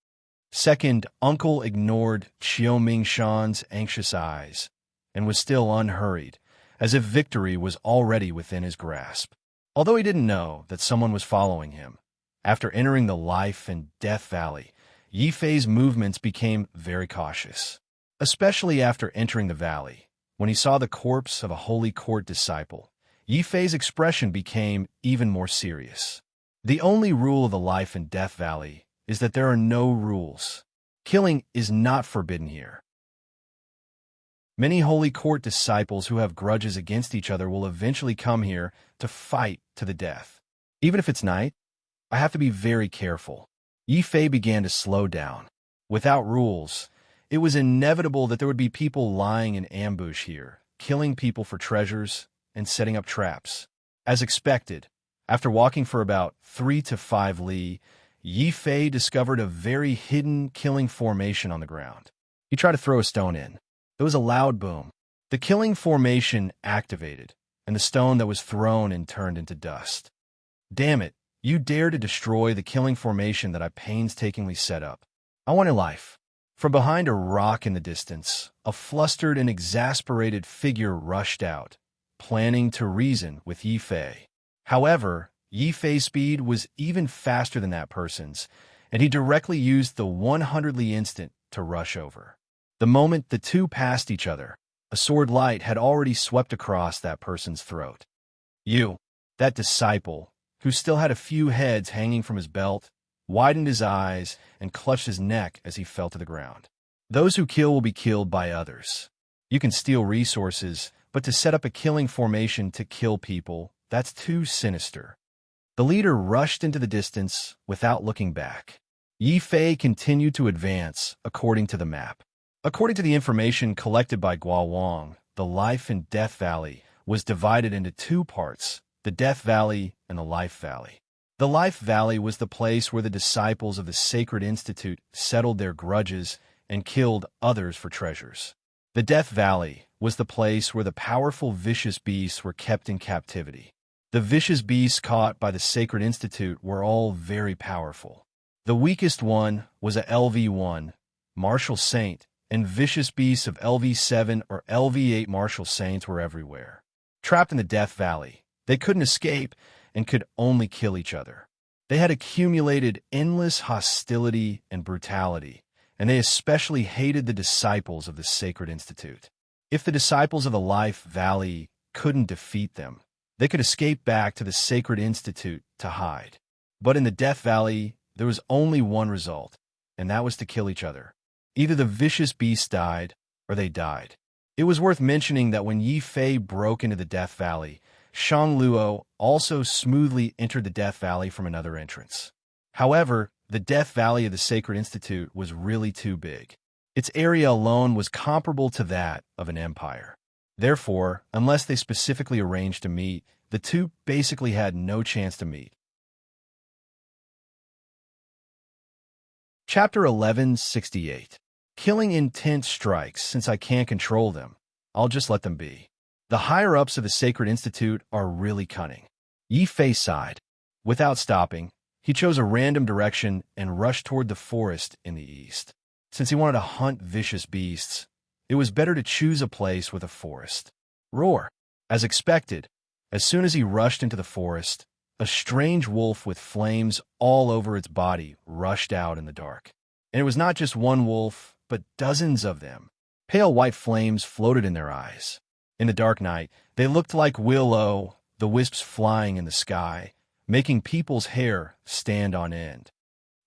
Second uncle ignored Qiu Mingshan's anxious eyes and was still unhurried, as if victory was already within his grasp. Although he didn't know that someone was following him, after entering the Life and Death Valley, Yi Fei's movements became very cautious, especially after entering the valley. When he saw the corpse of a holy court disciple, Yi Fei's expression became even more serious. The only rule of the Life and Death Valley is that there are no rules. Killing is not forbidden here. Many holy court disciples who have grudges against each other will eventually come here to fight to the death. Even if it's night, I have to be very careful. Yi Fei began to slow down. Without rules, it was inevitable that there would be people lying in ambush here, killing people for treasures and setting up traps. As expected, after walking for about 3 to 5 li, Yi Fei discovered a very hidden killing formation on the ground. He tried to throw a stone in. There was a loud boom. The killing formation activated, and the stone that was thrown in turned into dust. Damn it, you dare to destroy the killing formation that I painstakingly set up. I want a life. From behind a rock in the distance, a flustered and exasperated figure rushed out, planning to reason with Yi Fei. However, Yi Fei's speed was even faster than that person's, and he directly used the 100-li instant to rush over. The moment the two passed each other, a sword light had already swept across that person's throat. You, that disciple, who still had a few heads hanging from his belt, widened his eyes and clutched his neck as he fell to the ground. Those who kill will be killed by others. You can steal resources, but to set up a killing formation to kill people, that's too sinister. The leader rushed into the distance without looking back. Yi Fei continued to advance according to the map. According to the information collected by Guo Wang, the Life and Death Valley was divided into 2 parts, the Death Valley and the Life Valley. The Life Valley was the place where the disciples of the Sacred Institute settled their grudges and killed others for treasures. The Death Valley was the place where the powerful vicious beasts were kept in captivity. The vicious beasts caught by the Sacred Institute were all very powerful. The weakest one was a LV1, Martial Saint, and vicious beasts of LV7 or LV8 Martial Saints were everywhere. Trapped in the Death Valley, they couldn't escape and could only kill each other. They had accumulated endless hostility and brutality, and they especially hated the disciples of the Sacred Institute. If the disciples of the Life Valley couldn't defeat them, they could escape back to the Sacred Institute to hide. But in the Death Valley, there was only one result, and that was to kill each other. Either the vicious beasts died, or they died. It was worth mentioning that when Yi Fei broke into the Death Valley, Shang Luo also smoothly entered the Death Valley from another entrance. However, the Death Valley of the Sacred Institute was really too big. Its area alone was comparable to that of an empire. Therefore, unless they specifically arranged to meet, the two basically had no chance to meet. Chapter 1168. Killing intent strikes. Since I can't control them, I'll just let them be. The higher-ups of the Sacred Institute are really cunning. Yi Fei sighed. Without stopping, he chose a random direction and rushed toward the forest in the east. Since he wanted to hunt vicious beasts, it was better to choose a place with a forest. Roar! As expected, as soon as he rushed into the forest, a strange wolf with flames all over its body rushed out in the dark. And it was not just one wolf, but dozens of them. Pale white flames floated in their eyes. In the dark night, they looked like willow, the wisps flying in the sky, making people's hair stand on end.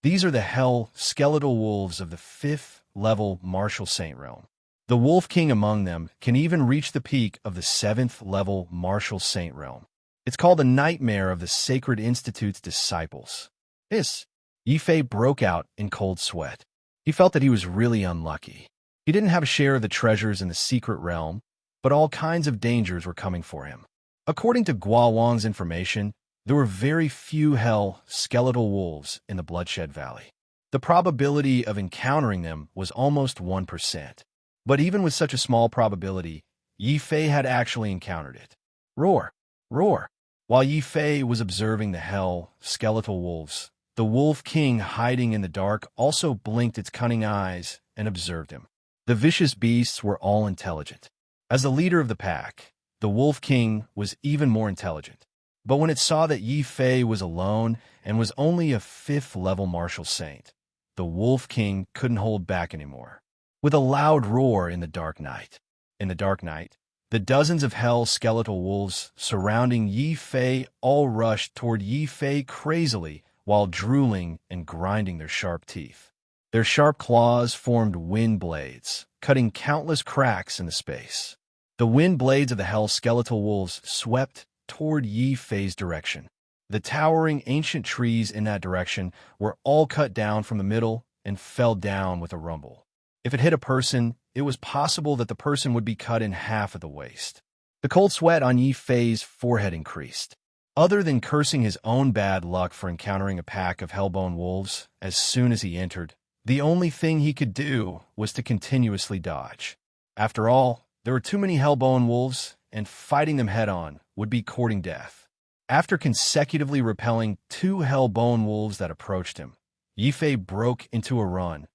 These are the hell skeletal wolves of the 5th level Martial Saint realm. The Wolf King among them can even reach the peak of the 7th level Martial Saint realm. It's called the nightmare of the Sacred Institute's disciples. Yi Fei broke out in cold sweat. He felt that he was really unlucky. He didn't have a share of the treasures in the secret realm, but all kinds of dangers were coming for him. According to Gua Wang's information, there were very few hell skeletal wolves in the Bloodshed Valley. The probability of encountering them was almost 1%. But even with such a small probability, Yi Fei had actually encountered it. Roar! Roar! While Yi Fei was observing the hell skeletal wolves, the Wolf King hiding in the dark also blinked its cunning eyes and observed him. The vicious beasts were all intelligent. As the leader of the pack, the Wolf King was even more intelligent. But when it saw that Yi Fei was alone and was only a 5th level Martial Saint, the Wolf King couldn't hold back anymore. With a loud roar in the dark night, the dozens of hell skeletal wolves surrounding Yi Fei all rushed toward Yi Fei crazily while drooling and grinding their sharp teeth. Their sharp claws formed wind blades, cutting countless cracks in the space. The wind blades of the hell skeletal wolves swept toward Yi Fei's direction. The towering ancient trees in that direction were all cut down from the middle and fell down with a rumble. If it hit a person, it was possible that the person would be cut in half at the waist. The cold sweat on Yi Fei's forehead increased. Other than cursing his own bad luck for encountering a pack of hellbone wolves as soon as he entered, the only thing he could do was to continuously dodge. After all, there were too many hellbone wolves, and fighting them head-on would be courting death. After consecutively repelling 2 hellbone wolves that approached him, Yi Fei broke into a run,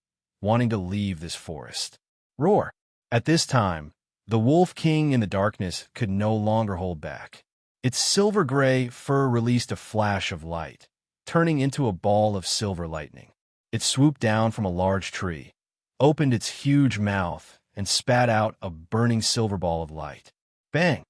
wanting to leave this forest. Roar! At this time, the Wolf King in the darkness could no longer hold back. Its silver-gray fur released a flash of light, turning into a ball of silver lightning. It swooped down from a large tree, opened its huge mouth, and spat out a burning silver ball of light. Bang!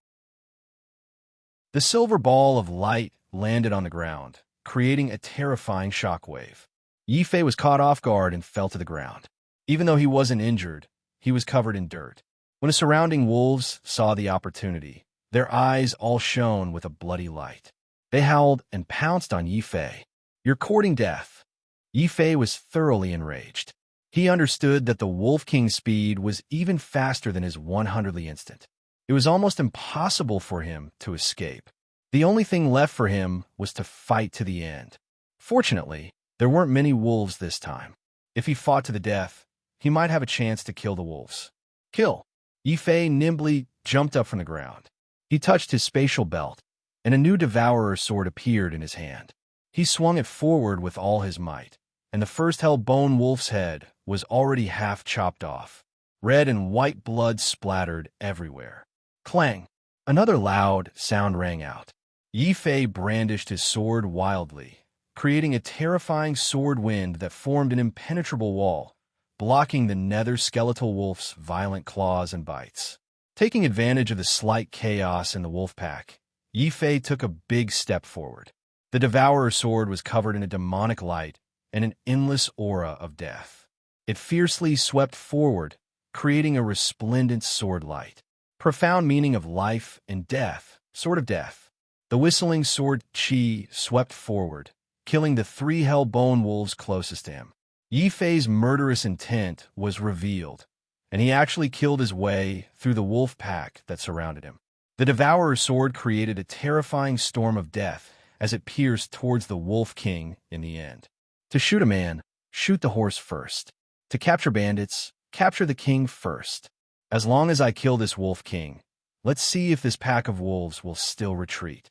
The silver ball of light landed on the ground, creating a terrifying shockwave. Yi Fei was caught off guard and fell to the ground. Even though he wasn't injured, he was covered in dirt. When the surrounding wolves saw the opportunity, their eyes all shone with a bloody light. They howled and pounced on Yi Fei. "You're courting death." Yi Fei was thoroughly enraged. He understood that the Wolf King's speed was even faster than his 100ly instant. It was almost impossible for him to escape. The only thing left for him was to fight to the end. Fortunately, there weren't many wolves this time. If he fought to the death, he might have a chance to kill the wolves. Kill! Yi Fei nimbly jumped up from the ground. He touched his spatial belt, and a new Devourer sword appeared in his hand. He swung it forward with all his might, and the first hellbone wolf's head was already half chopped off. Red and white blood splattered everywhere. Clang! Another loud sound rang out. Yi Fei brandished his sword wildly, creating a terrifying sword wind that formed an impenetrable wall, blocking the nether skeletal wolf's violent claws and bites. Taking advantage of the slight chaos in the wolf pack, Yi Fei took a big step forward. The Devourer's sword was covered in a demonic light and an endless aura of death. It fiercely swept forward, creating a resplendent sword light. Profound meaning of life and death, sword of death. The whistling sword Qi swept forward, killing the 3 hell-bone wolves closest to him. Yi Fei's murderous intent was revealed, and he actually killed his way through the wolf pack that surrounded him. The Devourer's sword created a terrifying storm of death as it pierced towards the Wolf King in the end. To shoot a man, shoot the horse first. To capture bandits, capture the king first. As long as I kill this Wolf King, let's see if this pack of wolves will still retreat.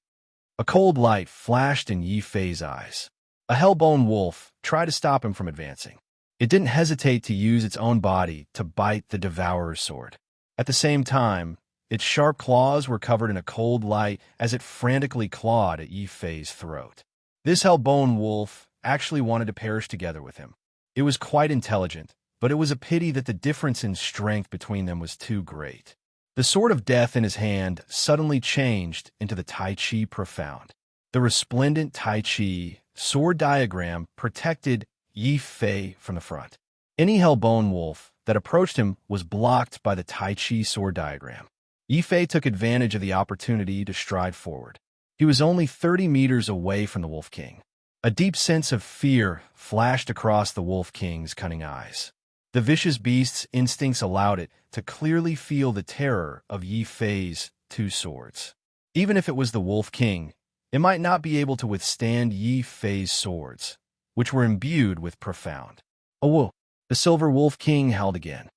A cold light flashed in Yi Fei's eyes. A hellbone wolf tried to stop him from advancing. It didn't hesitate to use its own body to bite the Devourer's sword. At the same time, its sharp claws were covered in a cold light as it frantically clawed at Yi Fei's throat. This hellbone wolf actually wanted to perish together with him. It was quite intelligent, but it was a pity that the difference in strength between them was too great. The sword of death in his hand suddenly changed into the Tai Chi Profound. The resplendent Tai Chi sword diagram protected Yi Fei from the front. Any hellbone wolf that approached him was blocked by the Tai Chi sword diagram. Yi Fei took advantage of the opportunity to stride forward. He was only 30 meters away from the Wolf King. A deep sense of fear flashed across the Wolf King's cunning eyes. The vicious beast's instincts allowed it to clearly feel the terror of Yi Fei's 2 swords. Even if it was the Wolf King, it might not be able to withstand Yi Fei's swords, which were imbued with profound. Oh, the Silver Wolf King howled again.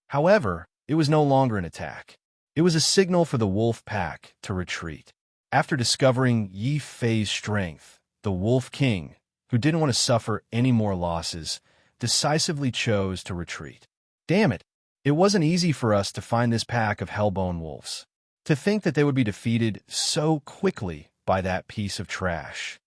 However, it was no longer an attack. It was a signal for the wolf pack to retreat. After discovering Yi Fei's strength, the Wolf King, who didn't want to suffer any more losses, decisively chose to retreat. Damn it! It wasn't easy for us to find this pack of hellbone wolves. To think that they would be defeated so quickly by that piece of trash.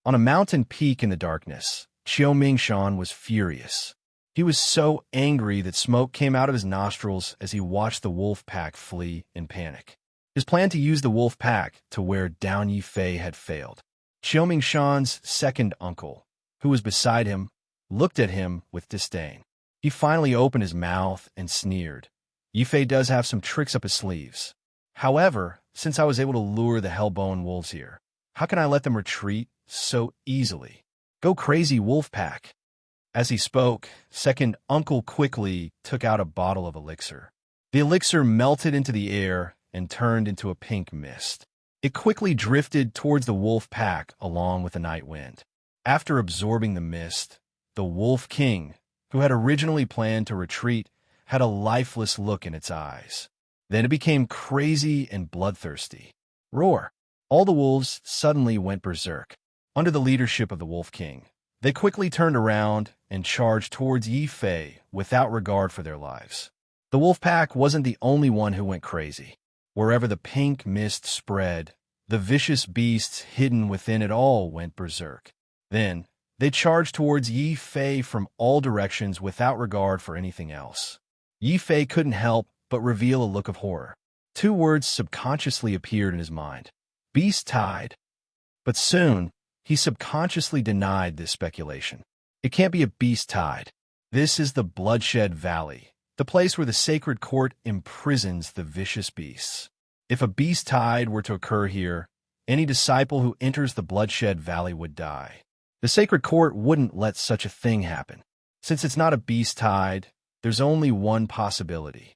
On a mountain peak in the darkness, Qiu Mingshan was furious. He was so angry that smoke came out of his nostrils as he watched the wolf pack flee in panic. His plan to use the wolf pack to wear down Yi Fei had failed. Qiu Mingshan's second uncle, who was beside him, looked at him with disdain. He finally opened his mouth and sneered. Yi Fei does have some tricks up his sleeves. However, since I was able to lure the hellbone wolves here, how can I let them retreat so easily? Go crazy, wolf pack. As he spoke, second uncle quickly took out a bottle of elixir. The elixir melted into the air and turned into a pink mist. It quickly drifted towards the wolf pack along with the night wind. After absorbing the mist, the Wolf King, who had originally planned to retreat, had a lifeless look in its eyes. Then it became crazy and bloodthirsty. Roar! All the wolves suddenly went berserk. Under the leadership of the Wolf King, they quickly turned around and charged towards Yi Fei without regard for their lives. The wolf pack wasn't the only one who went crazy. Wherever the pink mist spread, the vicious beasts hidden within it all went berserk. Then, they charged towards Yi Fei from all directions without regard for anything else. Yi Fei couldn't help but reveal a look of horror. 2 words subconsciously appeared in his mind. Beast tide. But soon, he subconsciously denied this speculation. It can't be a beast tide. This is the Bloodshed Valley, the place where the sacred court imprisons the vicious beasts. If a beast tide were to occur here, any disciple who enters the Bloodshed Valley would die. The sacred court wouldn't let such a thing happen. Since it's not a beast tide, there's only one possibility.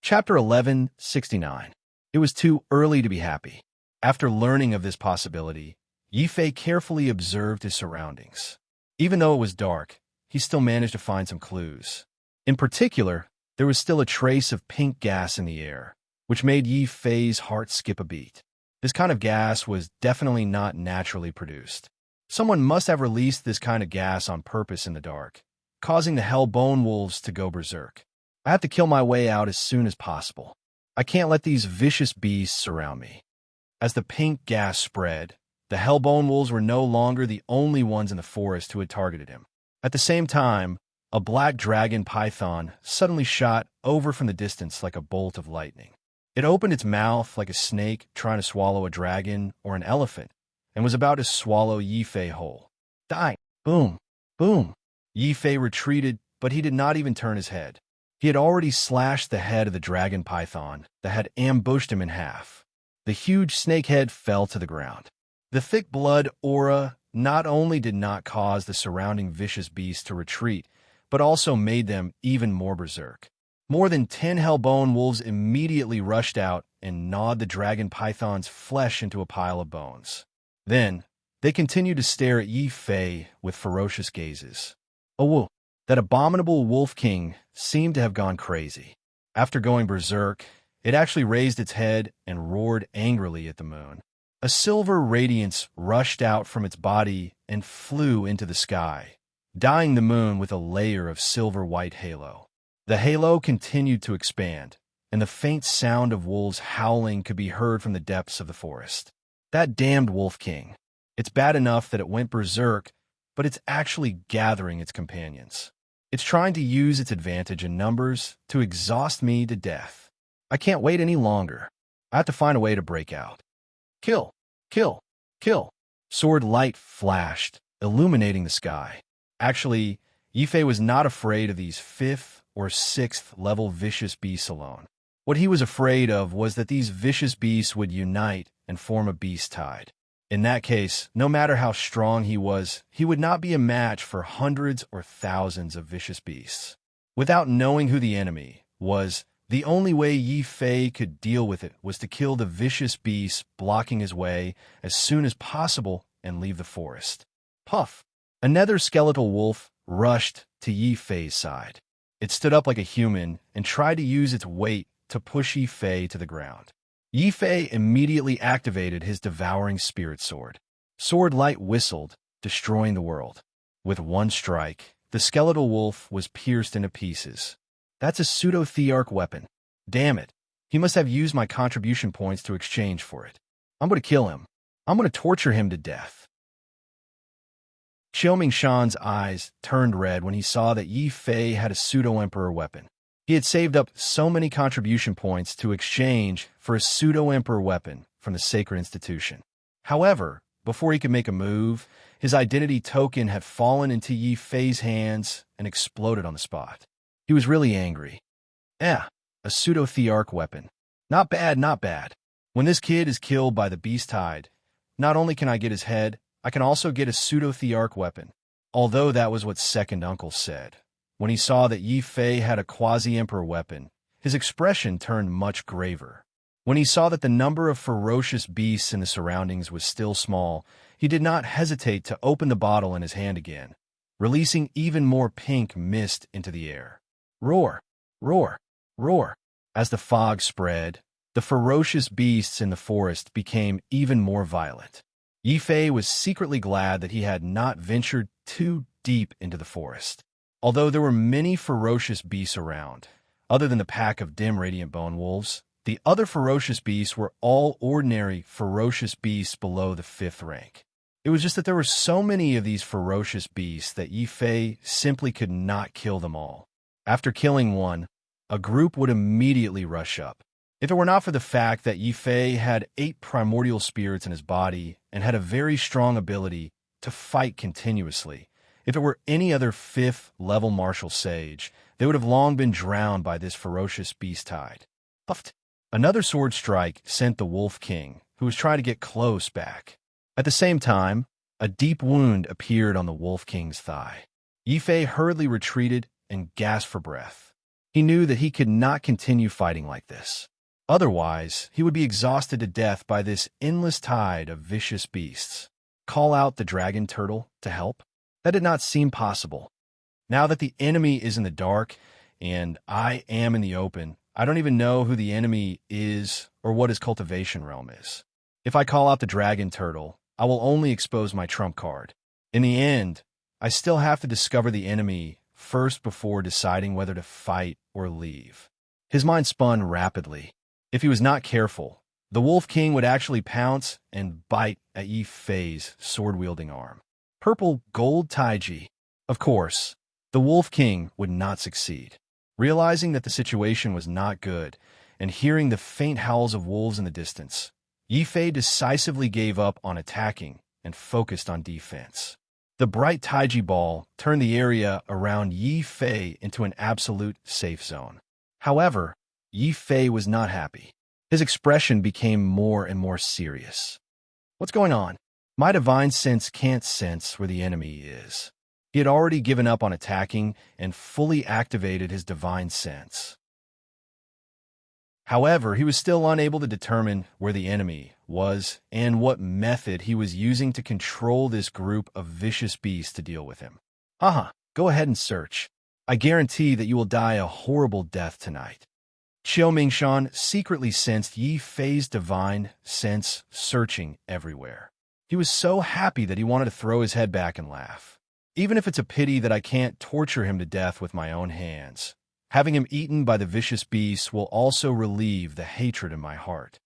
Chapter 1169. It was too early to be happy. After learning of this possibility, Yi Fei carefully observed his surroundings. Even though it was dark, he still managed to find some clues. In particular, there was still a trace of pink gas in the air, which made Yi Fei's heart skip a beat. This kind of gas was definitely not naturally produced. Someone must have released this kind of gas on purpose in the dark, causing the hellbone wolves to go berserk. I have to kill my way out as soon as possible. I can't let these vicious beasts surround me. As the pink gas spread, the hellbone wolves were no longer the only ones in the forest who had targeted him. At the same time, a black dragon python suddenly shot over from the distance like a bolt of lightning. It opened its mouth like a snake trying to swallow a dragon or an elephant, and was about to swallow Yi Fei whole. Die! Boom! Boom! Yi Fei retreated, but he did not even turn his head. He had already slashed the head of the dragon python that had ambushed him in half. The huge snake head fell to the ground. The thick blood aura not only did not cause the surrounding vicious beasts to retreat, but also made them even more berserk. More than 10 hellbone wolves immediately rushed out and gnawed the dragon python's flesh into a pile of bones. Then, they continued to stare at Yi Fei with ferocious gazes. Oh, whoa! That abominable wolf king seemed to have gone crazy. After going berserk, it actually raised its head and roared angrily at the moon. A silver radiance rushed out from its body and flew into the sky, dyeing the moon with a layer of silver-white halo. The halo continued to expand, and the faint sound of wolves howling could be heard from the depths of the forest. That damned wolf king. It's bad enough that it went berserk, but it's actually gathering its companions. It's trying to use its advantage in numbers to exhaust me to death. I can't wait any longer. I have to find a way to break out. Kill! Kill! Kill! Sword light flashed, illuminating the sky. Actually, Yi Fei was not afraid of these 5th or 6th level vicious beasts alone. What he was afraid of was that these vicious beasts would unite and form a beast tide. In that case, no matter how strong he was, he would not be a match for hundreds or thousands of vicious beasts. Without knowing who the enemy was, the only way Yi Fei could deal with it was to kill the vicious beasts blocking his way as soon as possible and leave the forest. Puff! Another skeletal wolf rushed to Yi Fei's side. It stood up like a human and tried to use its weight to push Yi Fei to the ground. Yi Fei immediately activated his devouring spirit sword. Sword light whistled, destroying the world. With one strike, the skeletal wolf was pierced into pieces. That's a pseudo-thearch weapon. Damn it. He must have used my contribution points to exchange for it. I'm going to kill him. I'm going to torture him to death. Xiao Mingshan's eyes turned red when he saw that Yi Fei had a pseudo-emperor weapon. He had saved up so many contribution points to exchange for a pseudo-emperor weapon from the sacred institution. However, before he could make a move, his identity token had fallen into Yi Fei's hands and exploded on the spot. He was really angry. A pseudo-thearch weapon. Not bad, not bad. When this kid is killed by the beast tide, not only can I get his head, I can also get a pseudo-thearch weapon. Although that was what second uncle said. When he saw that Yi Fei had a quasi-emperor weapon, his expression turned much graver. When he saw that the number of ferocious beasts in the surroundings was still small, he did not hesitate to open the bottle in his hand again, releasing even more pink mist into the air. Roar! Roar! Roar! As the fog spread, the ferocious beasts in the forest became even more violent. Yi Fei was secretly glad that he had not ventured too deep into the forest. Although there were many ferocious beasts around, other than the pack of dim radiant bone wolves, the other ferocious beasts were all ordinary ferocious beasts below the 5th rank. It was just that there were so many of these ferocious beasts that Yi Fei simply could not kill them all. After killing one, a group would immediately rush up. If it were not for the fact that Yi Fei had 8 primordial spirits in his body and had a very strong ability to fight continuously, if it were any other 5th level martial sage, they would have long been drowned by this ferocious beast tide. Puffed. Another sword strike sent the Wolf King, who was trying to get close, back. At the same time, a deep wound appeared on the Wolf King's thigh. Yi Fei hurriedly retreated and gasped for breath. He knew that he could not continue fighting like this. Otherwise, he would be exhausted to death by this endless tide of vicious beasts. Call out the dragon turtle to help? That did not seem possible. Now that the enemy is in the dark and I am in the open, I don't even know who the enemy is or what his cultivation realm is. If I call out the dragon turtle, I will only expose my trump card. In the end, I still have to discover the enemy first before deciding whether to fight or leave. His mind spun rapidly. If he was not careful, the Wolf King would actually pounce and bite at Yi Fei's sword-wielding arm. Purple gold taiji. Of course, the Wolf King would not succeed. Realizing that the situation was not good, and hearing the faint howls of wolves in the distance, Yi Fei decisively gave up on attacking and focused on defense. The bright Taiji ball turned the area around Yi Fei into an absolute safe zone. However, Yi Fei was not happy. His expression became more and more serious. "What's going on? My divine sense can't sense where the enemy is." He had already given up on attacking and fully activated his divine sense. However, he was still unable to determine where the enemy was and what method he was using to control this group of vicious beasts to deal with him. "Haha, go ahead and search. I guarantee that you will die a horrible death tonight." Qiu Mingshan secretly sensed Yi Fei's divine sense searching everywhere. He was so happy that he wanted to throw his head back and laugh. "Even if it's a pity that I can't torture him to death with my own hands, having him eaten by the vicious beasts will also relieve the hatred in my heart."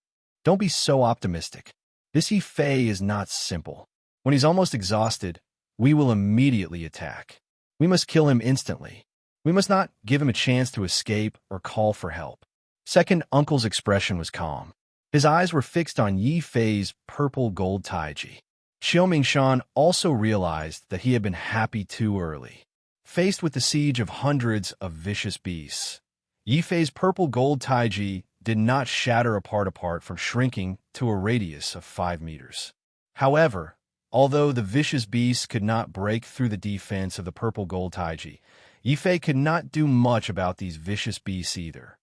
Don't be so optimistic. This Yi Fei is not simple. When he's almost exhausted, we will immediately attack. We must kill him instantly. We must not give him a chance to escape or call for help. Second Uncle's expression was calm. His eyes were fixed on Yi Fei's purple gold taiji. Qiu Mingshan also realized that he had been happy too early. Faced with the siege of hundreds of vicious beasts, Yi Fei's purple gold taiji did not shatter apart from shrinking to a radius of 5 meters. However, although the vicious beasts could not break through the defense of the purple gold taiji, Yi Fei could not do much about these vicious beasts either.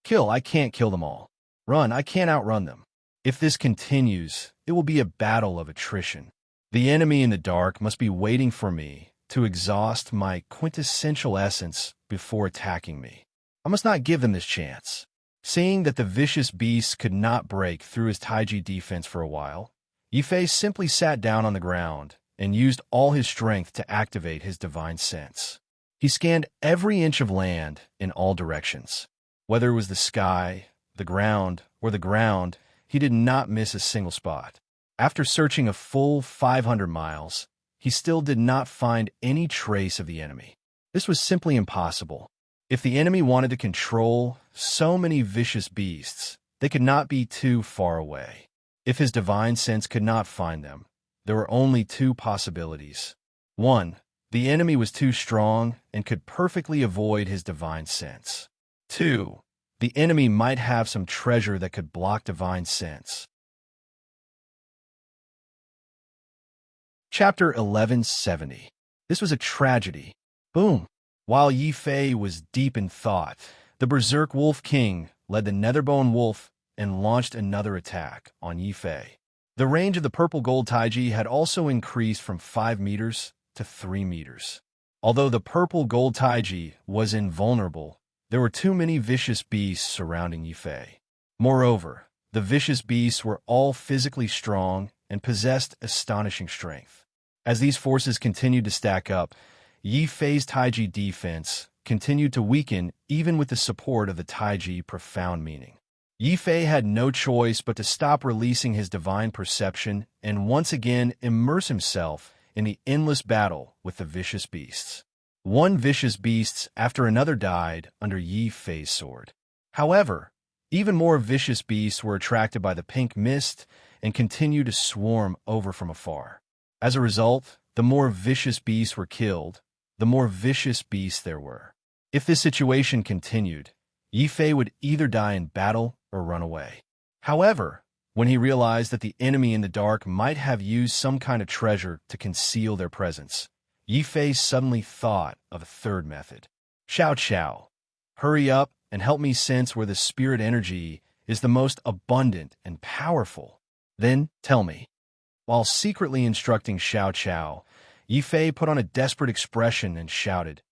"Kill, I can't kill them all. Run, I can't outrun them. If this continues, it will be a battle of attrition. The enemy in the dark must be waiting for me to exhaust my quintessential essence before attacking me. I must not give them this chance." Seeing that the vicious beasts could not break through his taiji defense for a while, Yi Fei simply sat down on the ground and used all his strength to activate his divine sense. He scanned every inch of land in all directions. Whether it was the sky, the ground, or the ground, he did not miss a single spot. After searching a full 500 miles, he still did not find any trace of the enemy. This was simply impossible. If the enemy wanted to control so many vicious beasts, they could not be too far away. If his divine sense could not find them, there were only two possibilities. 1. The enemy was too strong and could perfectly avoid his divine sense. 2. The enemy might have some treasure that could block divine sense. Chapter 1170. This was a tragedy. Boom! While Yi Fei was deep in thought, the Berserk Wolf King led the Netherbone Wolf and launched another attack on Yi Fei. The range of the purple gold taiji had also increased from 5 meters to 3 meters. Although the purple gold taiji was invulnerable, there were too many vicious beasts surrounding Yi Fei. Moreover, the vicious beasts were all physically strong and possessed astonishing strength. As these forces continued to stack up, Yi Fei's taiji defense continued to weaken even with the support of the taiji profound meaning. Yi Fei had no choice but to stop releasing his divine perception and once again immerse himself in the endless battle with the vicious beasts. One vicious beast after another died under Yi Fei's sword. However, even more vicious beasts were attracted by the pink mist and continued to swarm over from afar. As a result, the more vicious beasts were killed, the more vicious beasts there were. If this situation continued, Yi Fei would either die in battle or run away. However, when he realized that the enemy in the dark might have used some kind of treasure to conceal their presence, Yi Fei suddenly thought of a third method. "Xiao Qiao, hurry up and help me sense where the spirit energy is the most abundant and powerful. Then tell me." While secretly instructing Xiao Qiao, Yi Fei put on a desperate expression and shouted,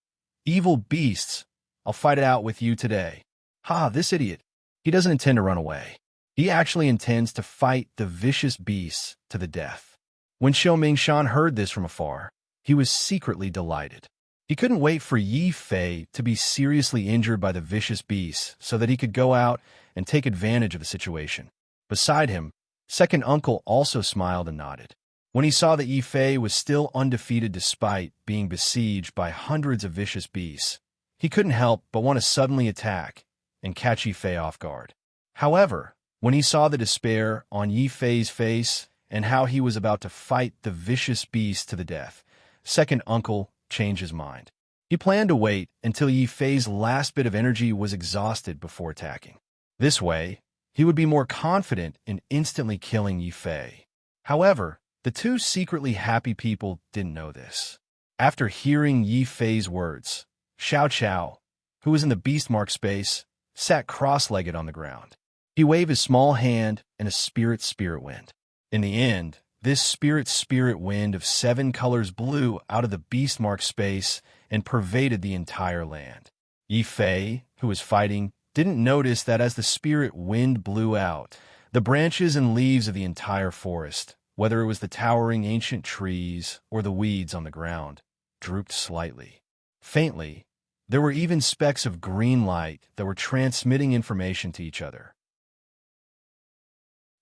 "Evil beasts, I'll fight it out with you today." Ha, this idiot. He doesn't intend to run away. He actually intends to fight the vicious beasts to the death. When Qiu Mingshan heard this from afar, he was secretly delighted. He couldn't wait for Yi Fei to be seriously injured by the vicious beasts so that he could go out and take advantage of the situation. Beside him, Second Uncle also smiled and nodded. When he saw that Yi Fei was still undefeated despite being besieged by hundreds of vicious beasts, he couldn't help but want to suddenly attack and catch Yi Fei off guard. However, when he saw the despair on Yi Fei's face and how he was about to fight the vicious beast to the death, second uncle changed his mind. He planned to wait until Yi Fei's last bit of energy was exhausted before attacking. This way, he would be more confident in instantly killing Yi Fei. However, the two secretly happy people didn't know this. After hearing Yi Fei's words, Xiao Qiao, who was in the beast mark space, sat cross-legged on the ground. He waved his small hand and a spirit wind. In the end, this spirit wind of 7 colors blew out of the beast mark space and pervaded the entire land. Yi Fei, who was fighting, didn't notice that as the spirit wind blew out, the branches and leaves of the entire forest, whether it was the towering ancient trees or the weeds on the ground, drooped slightly. Faintly, there were even specks of green light that were transmitting information to each other.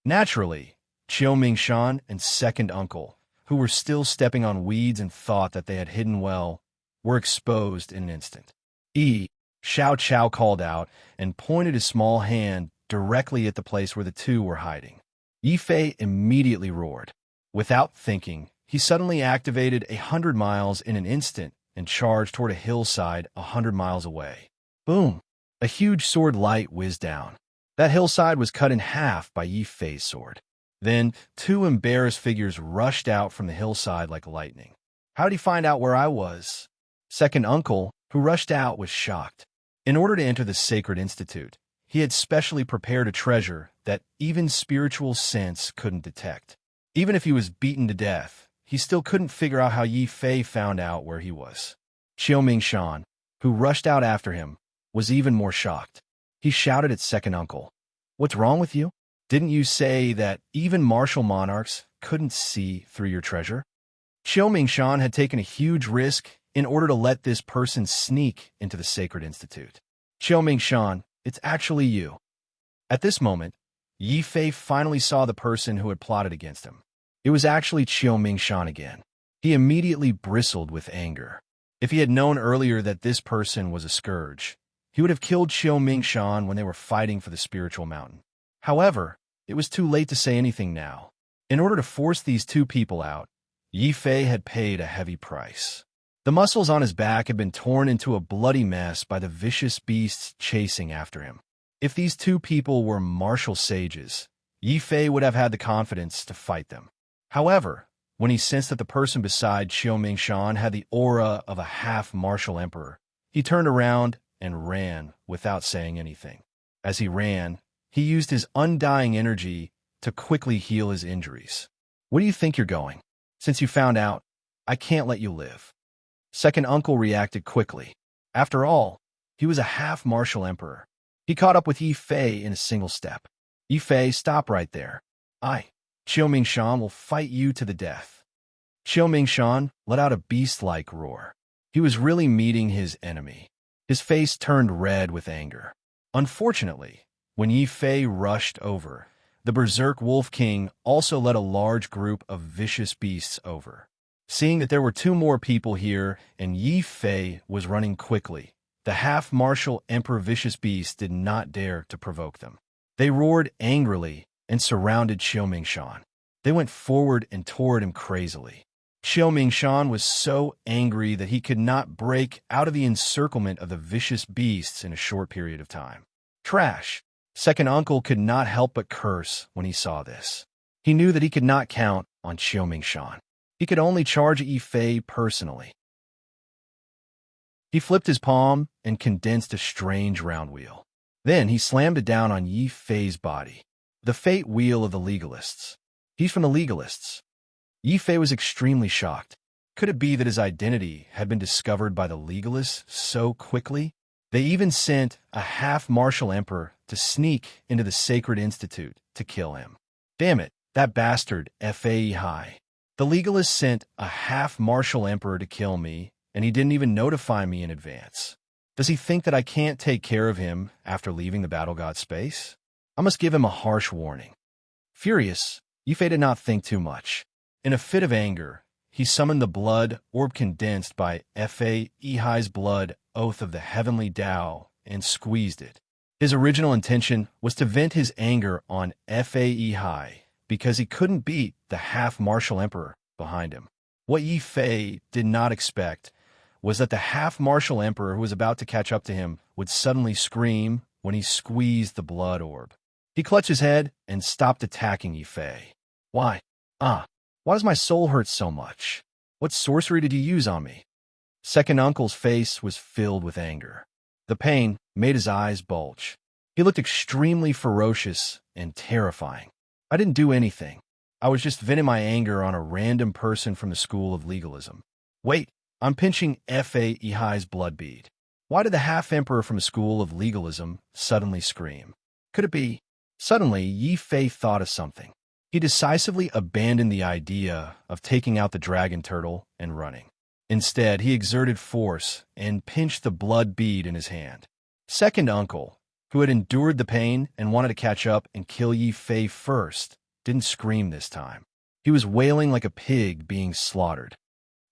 Naturally, Qiu Mingshan and second uncle, who were still stepping on weeds and thought that they had hidden well, were exposed in an instant. Xiao Qiao called out and pointed his small hand directly at the place where the two were hiding. Yi Fei immediately roared. Without thinking, he suddenly activated 100 miles in an instant and charged toward a hillside 100 miles away. Boom! A huge sword light whizzed down. That hillside was cut in half by Yi Fei's sword. Then, 2 embarrassed figures rushed out from the hillside like lightning. How did he find out where I was? Second uncle, who rushed out, was shocked. In order to enter the Sacred Institute, he had specially prepared a treasure that even spiritual sense couldn't detect. Even if he was beaten to death, he still couldn't figure out how Yi Fei found out where he was. Qiu Mingshan, who rushed out after him, was even more shocked. He shouted at second uncle, "What's wrong with you? Didn't you say that even martial monarchs couldn't see through your treasure?" Qiu Mingshan had taken a huge risk in order to let this person sneak into the Sacred Institute. "Qiu Mingshan, it's actually you." At this moment, Yi Fei finally saw the person who had plotted against him. It was actually Qiu Mingshan again. He immediately bristled with anger. If he had known earlier that this person was a scourge, he would have killed Qiu Mingshan when they were fighting for the spiritual mountain. However, it was too late to say anything now. In order to force these two people out, Yi Fei had paid a heavy price. The muscles on his back had been torn into a bloody mess by the vicious beasts chasing after him. If these two people were martial sages, Yi Fei would have had the confidence to fight them. However, when he sensed that the person beside Qiu Mingshan had the aura of a half-martial emperor, he turned around and ran without saying anything. As he ran, he used his undying energy to quickly heal his injuries. "Where do you think you're going? Since you found out, I can't let you live." Second uncle reacted quickly. After all, he was a half-martial emperor. He caught up with Yi Fei in a single step. "Yi Fei, stop right there. Qiu Mingshan, will fight you to the death." Qiu Mingshan let out a beast-like roar. He was really meeting his enemy. His face turned red with anger. Unfortunately, when Yi Fei rushed over, the Berserk Wolf King also led a large group of vicious beasts over. Seeing that there were 2 more people here and Yi Fei was running quickly, the half-martial Emperor Vicious Beast did not dare to provoke them. They roared angrily and surrounded Qiu Mingshan. They went forward and toward him crazily. Qiu Mingshan was so angry that he could not break out of the encirclement of the vicious beasts in a short period of time. Trash! Second uncle could not help but curse when he saw this. He knew that he could not count on Qiu Mingshan. He could only charge Yi Fei personally. He flipped his palm and condensed a strange round wheel. Then he slammed it down on Yi Fei's body. The fate wheel of the legalists. He's from the legalists. Yi Fei was extremely shocked. Could it be that his identity had been discovered by the legalists so quickly? They even sent a half-martial emperor to sneak into the Sacred Institute to kill him. Damn it, that bastard Fei Hai. The legalists sent a half-martial emperor to kill me, and he didn't even notify me in advance. Does he think that I can't take care of him after leaving the Battle God space? I must give him a harsh warning. Furious, Yi Fei did not think too much. In a fit of anger, he summoned the blood orb condensed by Fei Hai's blood oath of the heavenly Tao and squeezed it. His original intention was to vent his anger on Fae High because he couldn't beat the half-martial emperor behind him. What Yi Fei did not expect was that the half-martial emperor who was about to catch up to him would suddenly scream when he squeezed the blood orb. He clutched his head and stopped attacking Yi Fei. Why? Why does my soul hurt so much? What sorcery did you use on me? Second uncle's face was filled with anger. The pain made his eyes bulge. He looked extremely ferocious and terrifying. I didn't do anything. I was just venting my anger on a random person from the school of legalism. Wait, I'm pinching Fae High's blood bead. Why did the half-emperor from the school of legalism suddenly scream? Could it be? Suddenly, Yi Fei thought of something. He decisively abandoned the idea of taking out the dragon turtle and running. Instead, he exerted force and pinched the blood bead in his hand. Second uncle, who had endured the pain and wanted to catch up and kill Yi Fei first, didn't scream this time. He was wailing like a pig being slaughtered.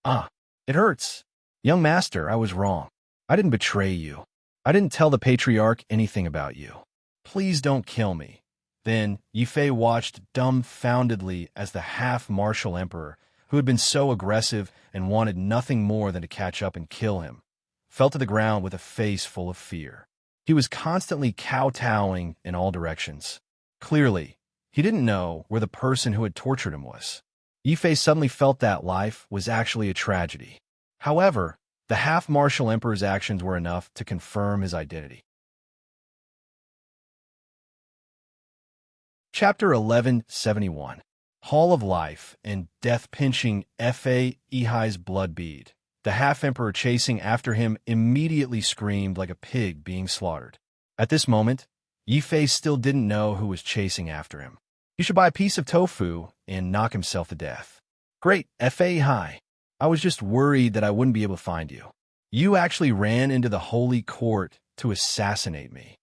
It hurts. Young master, I was wrong. I didn't betray you. I didn't tell the patriarch anything about you. Please don't kill me. Then Yi Fei watched dumbfoundedly as the half-martial emperor, who had been so aggressive and wanted nothing more than to catch up and kill him, fell to the ground with a face full of fear. He was constantly kowtowing in all directions. Clearly, he didn't know where the person who had tortured him was. Yi Fei suddenly felt that life was actually a tragedy. However, the half-martial emperor's actions were enough to confirm his identity. Chapter 1171. Hall of Life and Death Pinching Fae High's blood bead. The half-emperor chasing after him immediately screamed like a pig being slaughtered. At this moment, Yi Fei still didn't know who was chasing after him. He should buy a piece of tofu and knock himself to death. Great, Fae High. I was just worried that I wouldn't be able to find you. You actually ran into the holy court to assassinate me.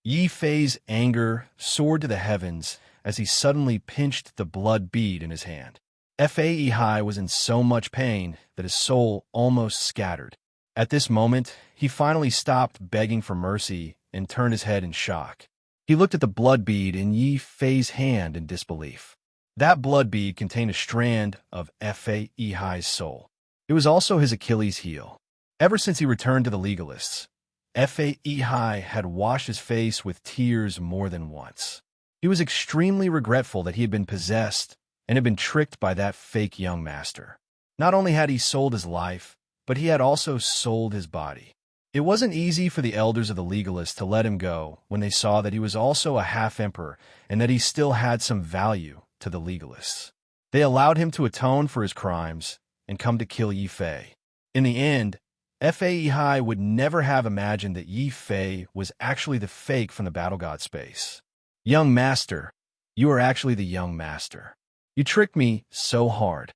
Yi Fei's anger soared to the heavens as he suddenly pinched the blood bead in his hand. Fae High was in so much pain that his soul almost scattered. At this moment, he finally stopped begging for mercy and turned his head in shock. He looked at the blood bead in Yi Fei's hand in disbelief. That blood bead contained a strand of Fae High's soul. It was also his Achilles heel. Ever since he returned to the legalists, Fae High had washed his face with tears more than once. He was extremely regretful that he had been possessed and had been tricked by that fake young master. Not only had he sold his life, but he had also sold his body. It wasn't easy for the elders of the legalists to let him go when they saw that he was also a half-emperor and that he still had some value to the legalists. They allowed him to atone for his crimes and come to kill Yi Fei. In the end, Fae High would never have imagined that Yi Fei was actually the fake from the Battle God space. Young master, you are actually the young master. You tricked me so hard.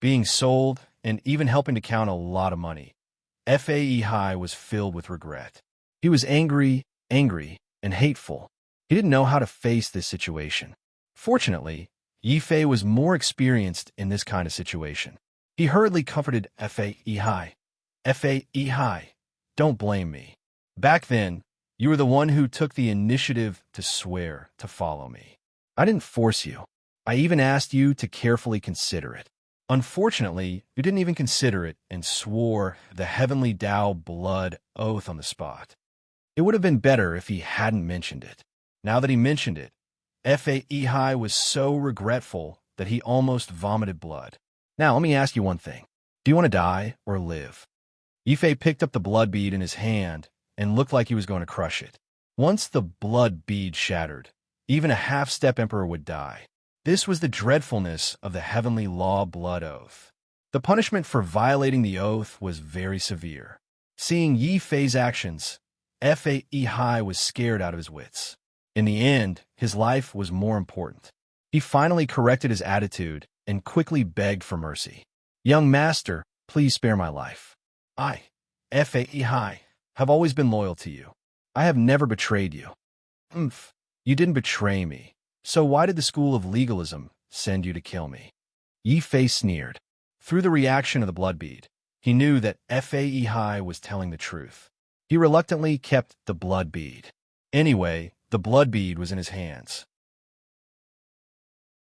Being sold and even helping to count a lot of money. Fae High was filled with regret. He was angry, and hateful. He didn't know how to face this situation. Fortunately, Yi Fei was more experienced in this kind of situation. He hurriedly comforted Fae High. Fae High, don't blame me. Back then, you were the one who took the initiative to swear to follow me. I didn't force you. I even asked you to carefully consider it. Unfortunately, you didn't even consider it and swore the heavenly Tao blood oath on the spot. It would have been better if he hadn't mentioned it. Now that he mentioned it, Fae High was so regretful that he almost vomited blood. Now, let me ask you one thing. Do you want to die or live? Yi Fei picked up the blood bead in his hand and looked like he was going to crush it. Once the blood bead shattered, even a half-step emperor would die. This was the dreadfulness of the heavenly law blood oath. The punishment for violating the oath was very severe. Seeing Yi Fei's actions, Fae High was scared out of his wits. In the end, his life was more important. He finally corrected his attitude and quickly begged for mercy. Young master, please spare my life. I, Fae High, have always been loyal to you. I have never betrayed you. You didn't betray me. So why did the school of legalism send you to kill me? Yi Fei sneered. Through the reaction of the blood bead, he knew that Fae High was telling the truth. He reluctantly kept the blood bead. Anyway, the blood bead was in his hands.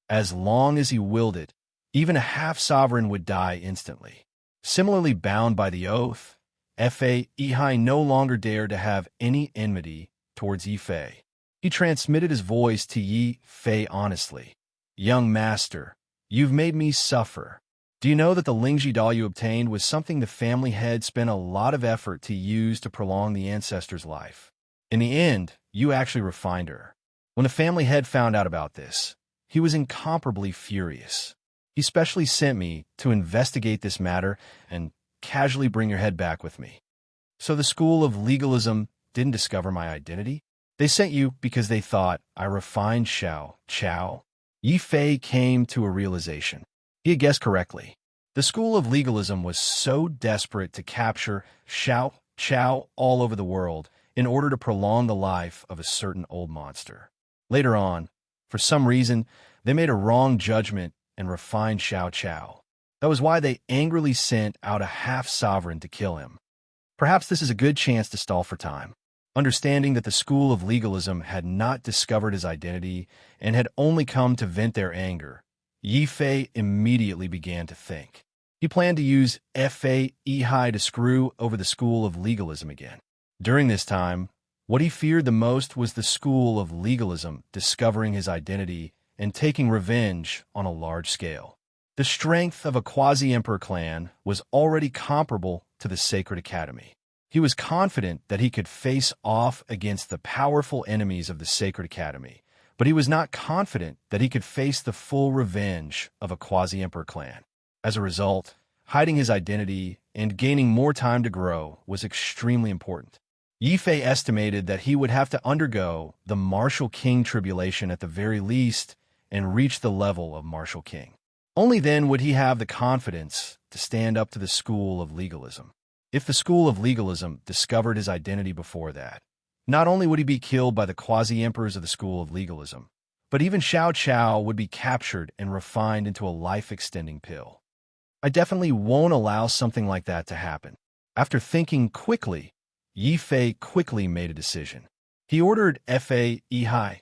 As long as he willed it, even a half-sovereign would die instantly. Similarly bound by the oath, Fa Ehai no longer dared to have any enmity towards Yi Fei. He transmitted his voice to Yi Fei honestly. Young master, you've made me suffer. Do you know that the Lingji doll you obtained was something the family head spent a lot of effort to use to prolong the ancestor's life? In the end, you actually refined her. When the family head found out about this, he was incomparably furious. He specially sent me to investigate this matter and casually bring your head back with me. So the school of legalism didn't discover my identity? They sent you because they thought I refined Xiao Chao. Yi Fei came to a realization. He had guessed correctly. The school of legalism was so desperate to capture Xiao Chao all over the world in order to prolong the life of a certain old monster. Later on, for some reason, they made a wrong judgment and refined Xiao Chao. That was why they angrily sent out a half-sovereign to kill him. Perhaps this is a good chance to stall for time. Understanding that the school of legalism had not discovered his identity and had only come to vent their anger, Yi Fei immediately began to think. He planned to use Fa Ehai to screw over the school of legalism again. During this time, what he feared the most was the school of legalism discovering his identity and taking revenge on a large scale. The strength of a quasi-emperor clan was already comparable to the Sacred Academy. He was confident that he could face off against the powerful enemies of the Sacred Academy, but he was not confident that he could face the full revenge of a quasi-emperor clan. As a result, hiding his identity and gaining more time to grow was extremely important. Yi Fei estimated that he would have to undergo the Martial King tribulation at the very least and reach the level of Martial King. Only then would he have the confidence to stand up to the school of legalism. If the school of legalism discovered his identity before that, not only would he be killed by the quasi-emperors of the school of legalism, but even Xiao Chao would be captured and refined into a life-extending pill. I definitely won't allow something like that to happen. After thinking quickly, Yi Fei quickly made a decision. He ordered Fa Ehai.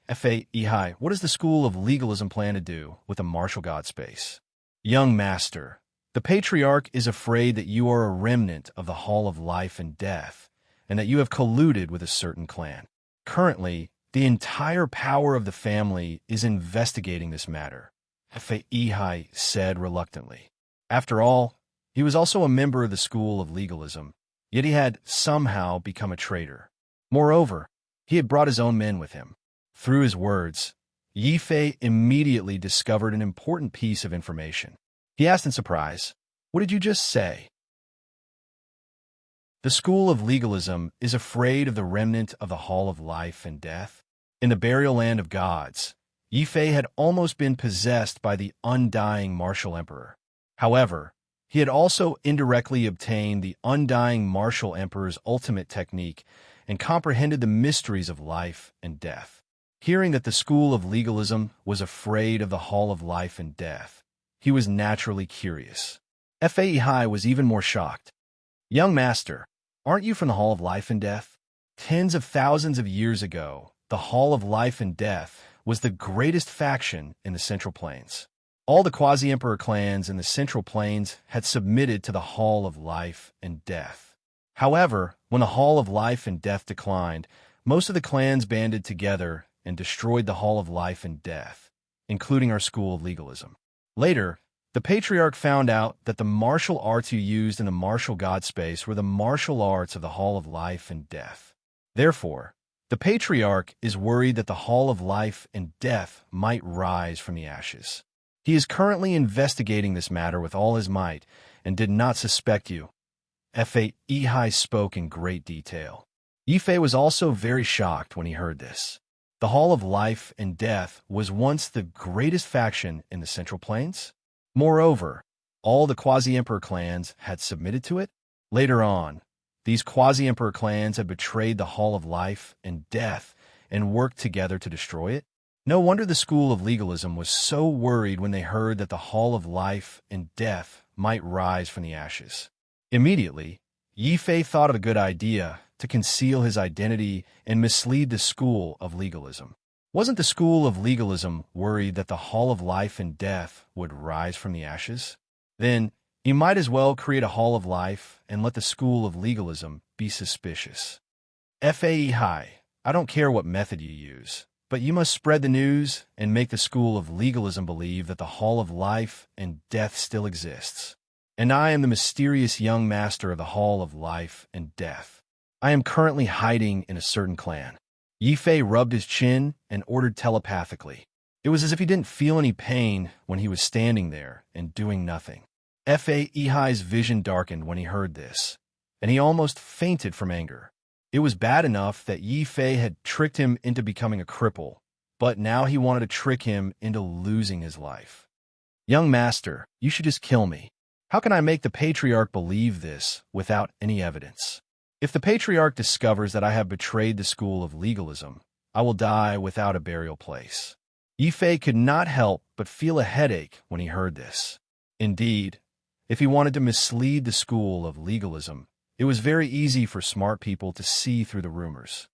Fa Ehai, what does the school of legalism plan to do with the martial god space? Young master, the patriarch is afraid that you are a remnant of the Hall of Life and Death, and that you have colluded with a certain clan. Currently, the entire power of the family is investigating this matter, Fa Ehai said reluctantly. After all, he was also a member of the school of legalism, yet he had somehow become a traitor. Moreover, he had brought his own men with him. Through his words, Yi Fei immediately discovered an important piece of information. He asked in surprise, "What did you just say?" The school of legalism is afraid of the remnant of the Hall of Life and Death. In the burial land of gods, Yi Fei had almost been possessed by the undying martial emperor. However, he had also indirectly obtained the undying martial emperor's ultimate technique and comprehended the mysteries of life and death. Hearing that the school of legalism was afraid of the Hall of Life and Death, he was naturally curious. Fa Ehai was even more shocked. "Young master, aren't you from the Hall of Life and Death? Tens of thousands of years ago, the Hall of Life and Death was the greatest faction in the Central Plains. All the quasi-emperor clans in the Central Plains had submitted to the Hall of Life and Death. However, when the Hall of Life and Death declined, most of the clans banded together and destroyed the Hall of Life and Death, including our school of legalism. Later, the patriarch found out that the martial arts you used in the martial god space were the martial arts of the Hall of Life and Death. Therefore, the patriarch is worried that the Hall of Life and Death might rise from the ashes. He is currently investigating this matter with all his might and did not suspect you." Fa Ehai spoke in great detail. Yi Fei was also very shocked when he heard this. The Hall of Life and Death was once the greatest faction in the Central Plains. Moreover, all the quasi-emperor clans had submitted to it. Later on, these quasi-emperor clans had betrayed the Hall of Life and Death and worked together to destroy it. No wonder the school of legalism was so worried when they heard that the Hall of Life and Death might rise from the ashes. Immediately, Yi Fei thought of a good idea to conceal his identity and mislead the school of legalism. Wasn't the school of legalism worried that the Hall of Life and Death would rise from the ashes? Then, you might as well create a Hall of Life and let the school of legalism be suspicious. FAE High, I don't care what method you use, but you must spread the news and make the school of legalism believe that the Hall of Life and Death still exists. And I am the mysterious young master of the Hall of Life and Death. I am currently hiding in a certain clan. Yifei rubbed his chin and ordered telepathically. It was as if he didn't feel any pain when he was standing there and doing nothing. Ehai's vision darkened when he heard this, and he almost fainted from anger. It was bad enough that Yifei had tricked him into becoming a cripple, but now he wanted to trick him into losing his life. Young master, you should just kill me. How can I make the Patriarch believe this without any evidence? If the Patriarch discovers that I have betrayed the school of legalism, I will die without a burial place. Yifei could not help but feel a headache when he heard this. Indeed, if he wanted to mislead the school of legalism, it was very easy for smart people to see through the rumors.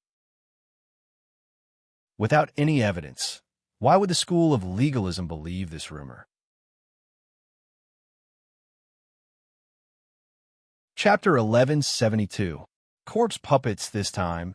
Without any evidence, why would the school of legalism believe this rumor? Chapter 1172. Corpse Puppets this time.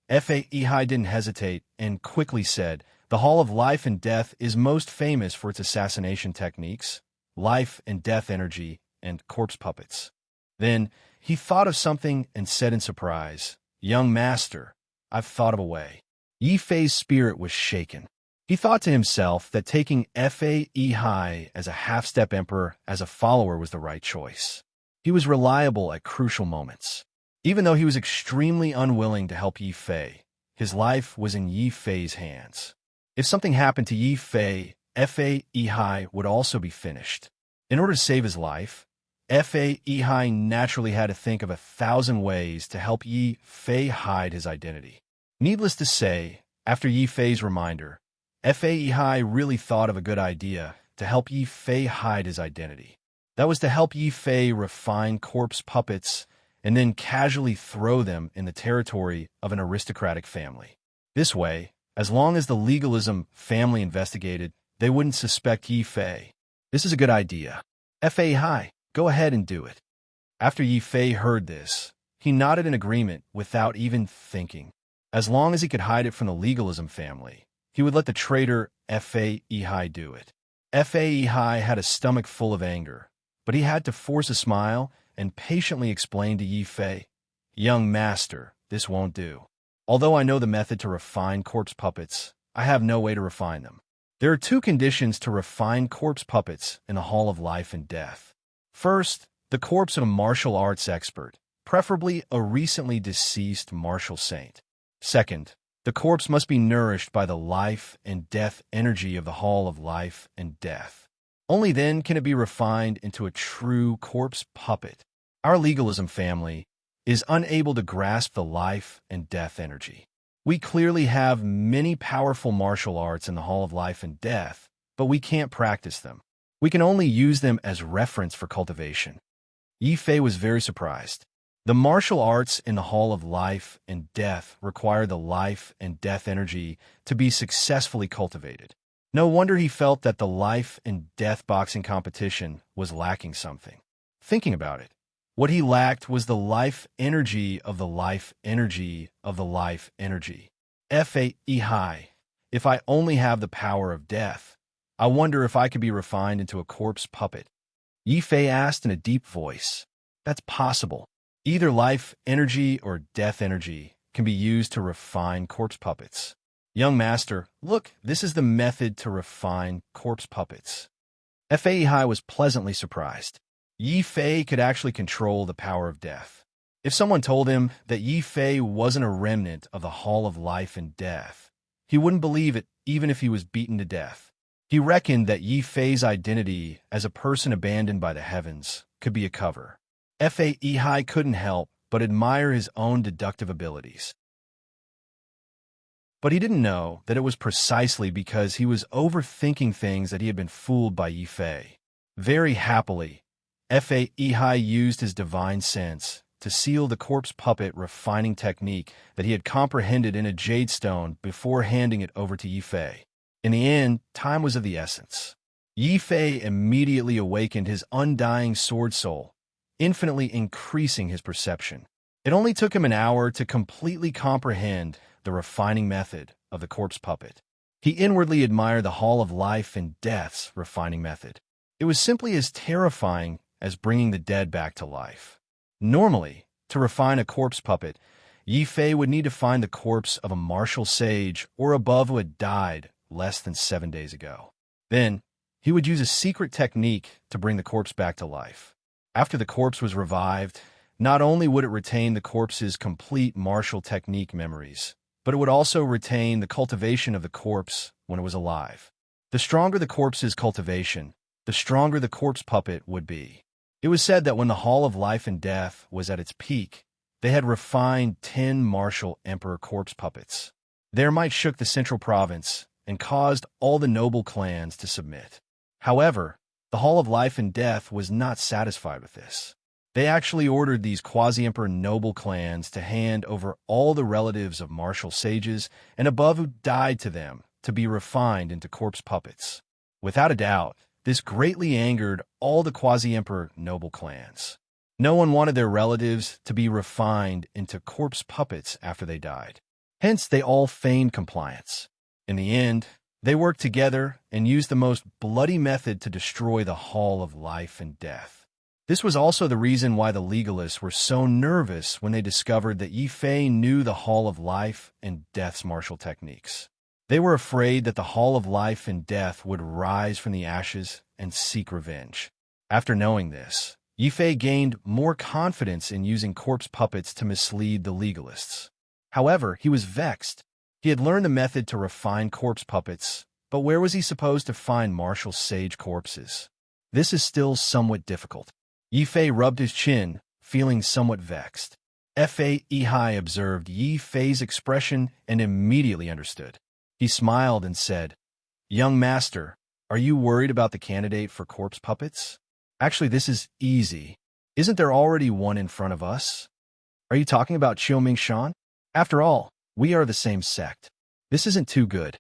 Ehai didn't hesitate and quickly said, "The Hall of Life and Death is most famous for its assassination techniques, life and death energy, and corpse puppets." Then he thought of something and said in surprise, "Young master, I've thought of a way." Yifei's spirit was shaken. He thought to himself that taking Ehai as a half-step emperor as a follower was the right choice. He was reliable at crucial moments. Even though he was extremely unwilling to help Yifei, his life was in Yifei's hands. If something happened to Yifei, Ehai would also be finished. In order to save his life, Ehai naturally had to think of 1,000 ways to help Yifei hide his identity. Needless to say, after Yifei's reminder, Ehai really thought of a good idea to help Yifei hide his identity. That was to help Yifei refine corpse puppets and then casually throw them in the territory of an aristocratic family. This way, as long as the legalism family investigated, they wouldn't suspect Yifei. This is a good idea. Ehai, go ahead and do it. After Yifei heard this, he nodded in agreement without even thinking. As long as he could hide it from the legalism family, he would let the traitor Ehai do it. Ehai had a stomach full of anger, but he had to force a smile and patiently explain to Yifei, "Young master, this won't do. Although I know the method to refine corpse puppets, I have no way to refine them. There are 2 conditions to refine corpse puppets in the Hall of Life and Death. First, the corpse of a martial arts expert, preferably a recently deceased martial saint. Second, the corpse must be nourished by the life and death energy of the Hall of Life and Death. Only then can it be refined into a true corpse puppet. Our legalism family is unable to grasp the life and death energy. We clearly have many powerful martial arts in the Hall of Life and Death, but we can't practice them. We can only use them as reference for cultivation." Yifei was very surprised. The martial arts in the Hall of Life and Death require the life and death energy to be successfully cultivated. No wonder he felt that the life and death boxing competition was lacking something. Thinking about it, what he lacked was the life energy of the life energy of the life energy. Ehai, if I only have the power of death, I wonder if I could be refined into a corpse puppet. Yifei asked in a deep voice. That's possible. Either life energy or death energy can be used to refine corpse puppets. Young master, look, this is the method to refine corpse puppets. Ehai was pleasantly surprised. Yifei could actually control the power of death. If someone told him that Yifei wasn't a remnant of the Hall of Life and Death, he wouldn't believe it even if he was beaten to death. He reckoned that Yifei's identity as a person abandoned by the heavens could be a cover. Ehai couldn't help but admire his own deductive abilities. But he didn't know that it was precisely because he was overthinking things that he had been fooled by Yifei. Very happily, Ehai used his divine sense to seal the corpse puppet refining technique that he had comprehended in a jade stone before handing it over to Yi Fei. In the end, time was of the essence. Yi Fei immediately awakened his undying sword soul, infinitely increasing his perception. It only took him an hour to completely comprehend the refining method of the corpse puppet. He inwardly admired the Hall of Life and Death's refining method. It was simply as terrifying as bringing the dead back to life. Normally, to refine a corpse puppet, Yi Fei would need to find the corpse of a martial sage or above who had died less than 7 days ago. Then, he would use a secret technique to bring the corpse back to life. After the corpse was revived, not only would it retain the corpse's complete martial technique memories, but it would also retain the cultivation of the corpse when it was alive. The stronger the corpse's cultivation, the stronger the corpse puppet would be. It was said that when the Hall of Life and Death was at its peak, they had refined 10 martial emperor corpse puppets. Their might shook the central province and caused all the noble clans to submit. However, the Hall of Life and Death was not satisfied with this. They actually ordered these quasi-emperor noble clans to hand over all the relatives of martial sages and above who died to them to be refined into corpse puppets. Without a doubt, this greatly angered all the quasi-emperor noble clans. No one wanted their relatives to be refined into corpse puppets after they died. Hence, they all feigned compliance. In the end, they worked together and used the most bloody method to destroy the Hall of Life and Death. This was also the reason why the legalists were so nervous when they discovered that Yi Fei knew the Hall of Life and Death's martial techniques. They were afraid that the Hall of Life and Death would rise from the ashes and seek revenge. After knowing this, Yi Fei gained more confidence in using corpse puppets to mislead the legalists. However, he was vexed. He had learned the method to refine corpse puppets, but where was he supposed to find martial sage corpses? This is still somewhat difficult. Yi Fei rubbed his chin, feeling somewhat vexed. Fa Yihai observed Yi Fei's expression and immediately understood. He smiled and said, "Young master, are you worried about the candidate for corpse puppets? Actually, this is easy. Isn't there already one in front of us? Are you talking about Qiu Mingshan? After all, we are the same sect. This isn't too good.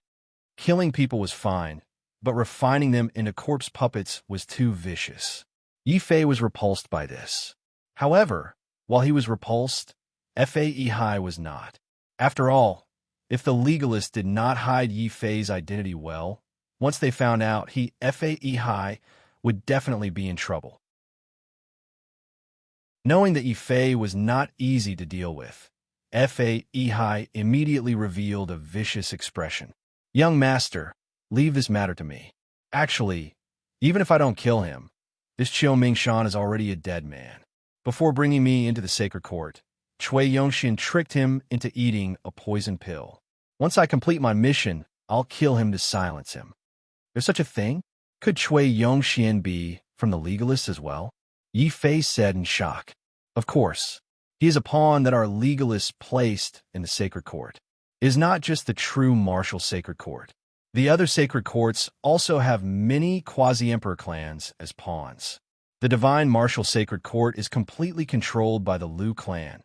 Killing people was fine, but refining them into corpse puppets was too vicious." Yi Fei was repulsed by this. However, while he was repulsed, Fa Yihai was not. After all, if the legalists did not hide Yi Fei's identity well, once they found out, Fa Yihai would definitely be in trouble. Knowing that Yi Fei was not easy to deal with, Fa Yihai immediately revealed a vicious expression. "Young master, leave this matter to me. Actually, even if I don't kill him, this Qiu Mingshan is already a dead man. Before bringing me into the sacred court, Cui Yongxian tricked him into eating a poison pill. Once I complete my mission, I'll kill him to silence him." There's such a thing? Could Cui Yongxian be from the legalists as well? Yi Fei said in shock. Of course. He is a pawn that our legalists placed in the sacred court. It is not just the true martial sacred court. The other sacred courts also have many quasi-emperor clans as pawns. The divine martial sacred court is completely controlled by the Liu clan.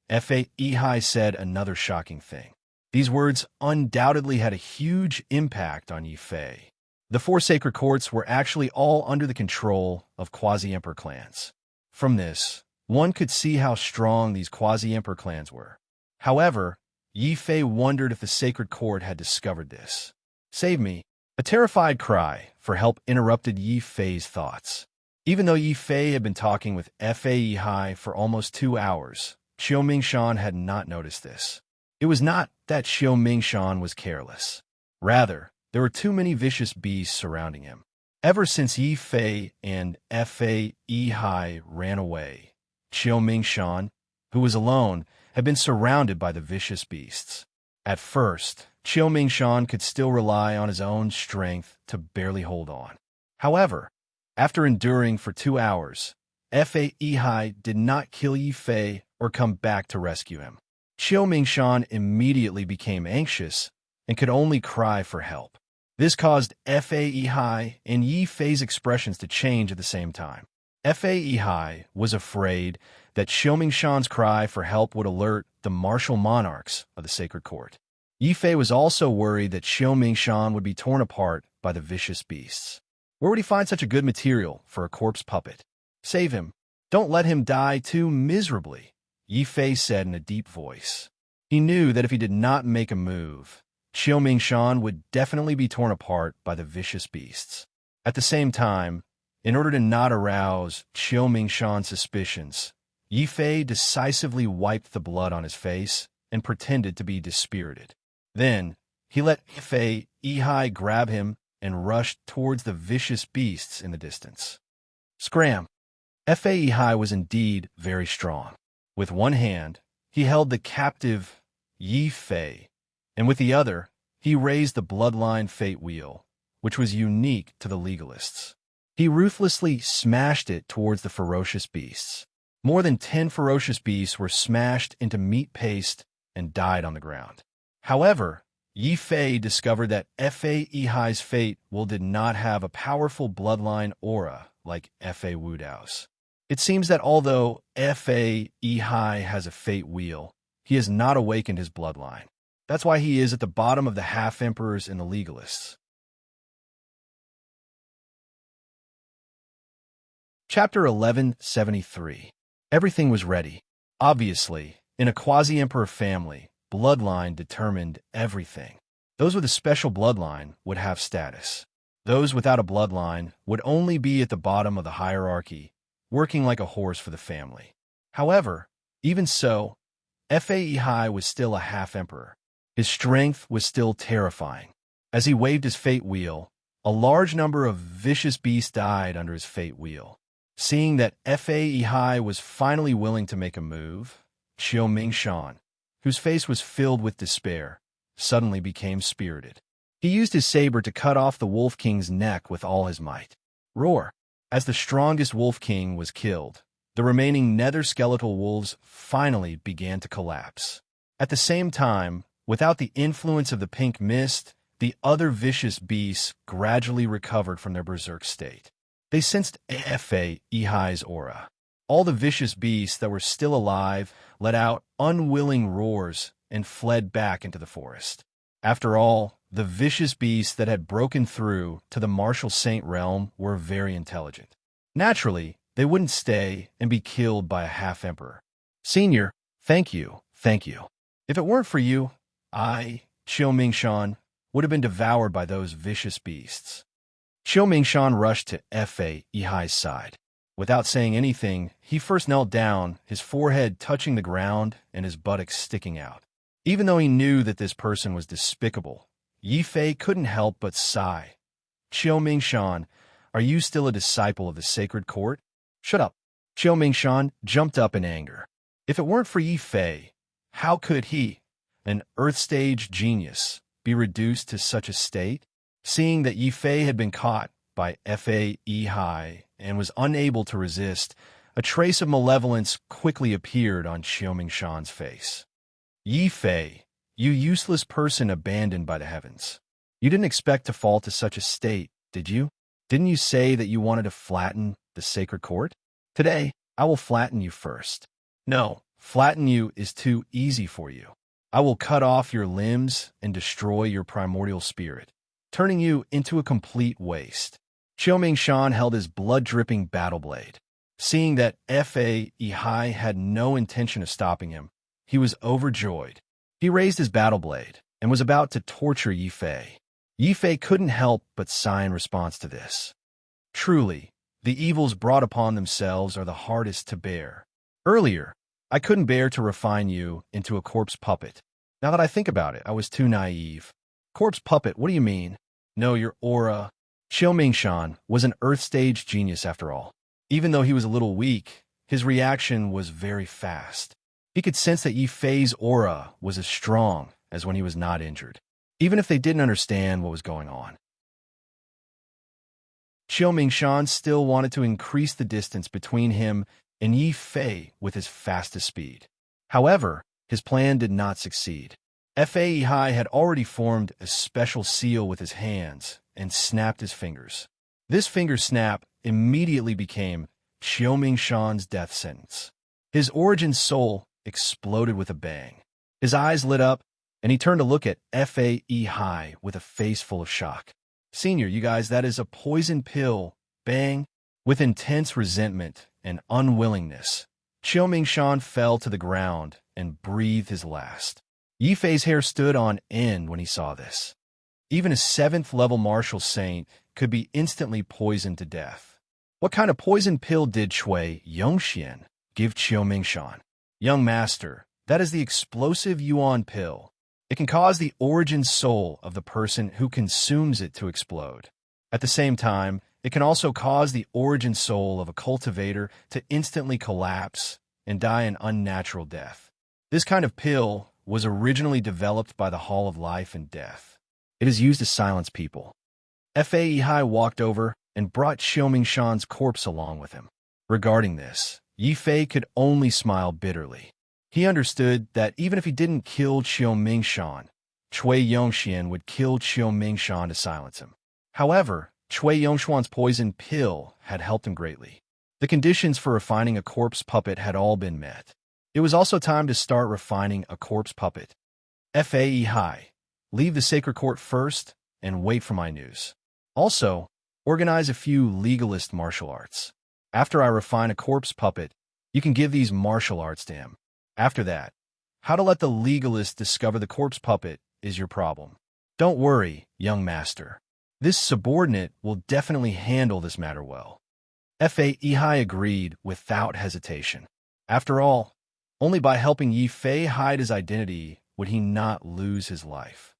Fa Yihai said another shocking thing. These words undoubtedly had a huge impact on Yi Fei. The 4 sacred courts were actually all under the control of quasi-emperor clans. From this, one could see how strong these quasi-emperor clans were. However, Yi Fei wondered if the sacred court had discovered this. "Save me." A terrified cry for help interrupted Yi Fei's thoughts. Even though Yi Fei had been talking with Fa Yihai for almost 2 hours, Qiu Mingshan had not noticed this. It was not that Qiu Mingshan was careless. Rather, there were too many vicious beasts surrounding him. Ever since Yi Fei and Fa Yihai ran away, Qiu Mingshan, who was alone, had been surrounded by the vicious beasts. At first, Qiu Mingshan could still rely on his own strength to barely hold on. However, after enduring for 2 hours, Fa Yihai did not kill Yi Fei or come back to rescue him. Qiu Mingshan immediately became anxious and could only cry for help. This caused Fa Yihai and Yi Fei's expressions to change at the same time. Fa Yihai was afraid that Xiaomingshan's cry for help would alert the martial monarchs of the sacred court. Yi Fei was also worried that Xiaomingshan would be torn apart by the vicious beasts. Where would he find such a good material for a corpse puppet? Save him. Don't let him die too miserably, Yi Fei said in a deep voice. He knew that if he did not make a move, Xiaomingshan would definitely be torn apart by the vicious beasts. At the same time, in order to not arouse Xiaomingshan's suspicions, Yi Fei decisively wiped the blood on his face and pretended to be dispirited. Then, he let Yi-Hai grab him and rushed towards the vicious beasts in the distance. Scram! Yi-Hai was indeed very strong. With one hand, he held the captive Yi Fei, and with the other, he raised the bloodline fate wheel, which was unique to the legalists. He ruthlessly smashed it towards the ferocious beasts. More than 10 ferocious beasts were smashed into meat paste and died on the ground. However, Yi Fei discovered that Yi-Hai's fate will did not have a powerful bloodline aura like Wu Dao's. It seems that although Yi-Hai has a fate wheel, he has not awakened his bloodline. That's why he is at the bottom of the half-emperors and the legalists. Chapter 1173. Everything was ready. Obviously, in a quasi-emperor family, bloodline determined everything. Those with a special bloodline would have status. Those without a bloodline would only be at the bottom of the hierarchy, working like a horse for the family. However, even so, Yi-Hai was still a half-emperor. His strength was still terrifying. As he waved his fate wheel, a large number of vicious beasts died under his fate wheel. Seeing that Yi-Hai was finally willing to make a move, Xiaomingshan, whose face was filled with despair, suddenly became spirited. He used his saber to cut off the Wolf King's neck with all his might. Roar! As the strongest Wolf King was killed, the remaining nether skeletal wolves finally began to collapse. At the same time, without the influence of the pink mist, the other vicious beasts gradually recovered from their berserk state. They sensed Yi-Hai's aura. All the vicious beasts that were still alive let out unwilling roars and fled back into the forest. After all, the vicious beasts that had broken through to the martial saint realm were very intelligent. Naturally, they wouldn't stay and be killed by a half-emperor. Senior, thank you. If it weren't for you, Xiaomingshan, would have been devoured by those vicious beasts. Xiaomingshan rushed to Yi-Hai's side. Without saying anything, he first knelt down, his forehead touching the ground and his buttocks sticking out. Even though he knew that this person was despicable, Yi Fei couldn't help but sigh. Xiaomingshan, are you still a disciple of the sacred court? Shut up. Xiaomingshan jumped up in anger. If it weren't for Yi Fei, how could he, an Earth-stage genius, be reduced to such a state? Seeing that Yi Fei had been caught by Yi-Hai and was unable to resist, a trace of malevolence quickly appeared on Xiaomingshan's face. Yi Fei, you useless person abandoned by the heavens. You didn't expect to fall to such a state, did you? Didn't you say that you wanted to flatten the sacred court? Today, I will flatten you first. No, flatten you is too easy for you. I will cut off your limbs and destroy your primordial spirit, turning you into a complete waste. Xiaomingshan held his blood-dripping battle blade. Seeing that Yi-Hai had no intention of stopping him, he was overjoyed. He raised his battle blade and was about to torture Yi Fei. Yi Fei couldn't help but sigh in response to this. Truly, the evils brought upon themselves are the hardest to bear. Earlier, I couldn't bear to refine you into a corpse puppet. Now that I think about it, I was too naive. Corpse puppet, what do you mean? No, your aura. Xiaomingshan was an Earth-stage genius after all. Even though he was a little weak, his reaction was very fast. He could sense that Yi Fei's aura was as strong as when he was not injured, even if they didn't understand what was going on. Xiaomingshan still wanted to increase the distance between him and Yi Fei with his fastest speed. However, his plan did not succeed. Yi-Hai had already formed a special seal with his hands and snapped his fingers. This finger snap immediately became Xiaomingshan's death sentence. His origin soul exploded with a bang. His eyes lit up, and he turned to look at Fae High with a face full of shock. Senior, you guys, that is a poison pill. Bang. With intense resentment and unwillingness, Qiu Mingshan fell to the ground and breathed his last. Yi Fei's hair stood on end when he saw this. Even a 7th-level martial saint could be instantly poisoned to death. What kind of poison pill did Cui Yongxian give Qiu Mingshan? Young master, that is the explosive Yuan pill. It can cause the origin soul of the person who consumes it to explode. At the same time, it can also cause the origin soul of a cultivator to instantly collapse and die an unnatural death. This kind of pill was originally developed by the Hall of Life and Death. It is used to silence people. Fae Hai walked over and brought Qiu Mingshan's corpse along with him. Regarding this, Yi Fei could only smile bitterly. He understood that even if he didn't kill Qiu Mingshan, Cui Yongxian would kill Qiu Mingshan to silence him. However, Cui Yongxuan's poison pill had helped him greatly. The conditions for refining a corpse puppet had all been met. It was also time to start refining a corpse puppet. Fae Hai, leave the sacred court first and wait for my news. Also, organize a few legalist martial arts. After I refine a corpse puppet, you can give these martial arts to him. After that, how to let the legalist discover the corpse puppet is your problem. Don't worry, young master. This subordinate will definitely handle this matter well. Fae Hai agreed without hesitation. After all, only by helping Yi Fei hide his identity would he not lose his life.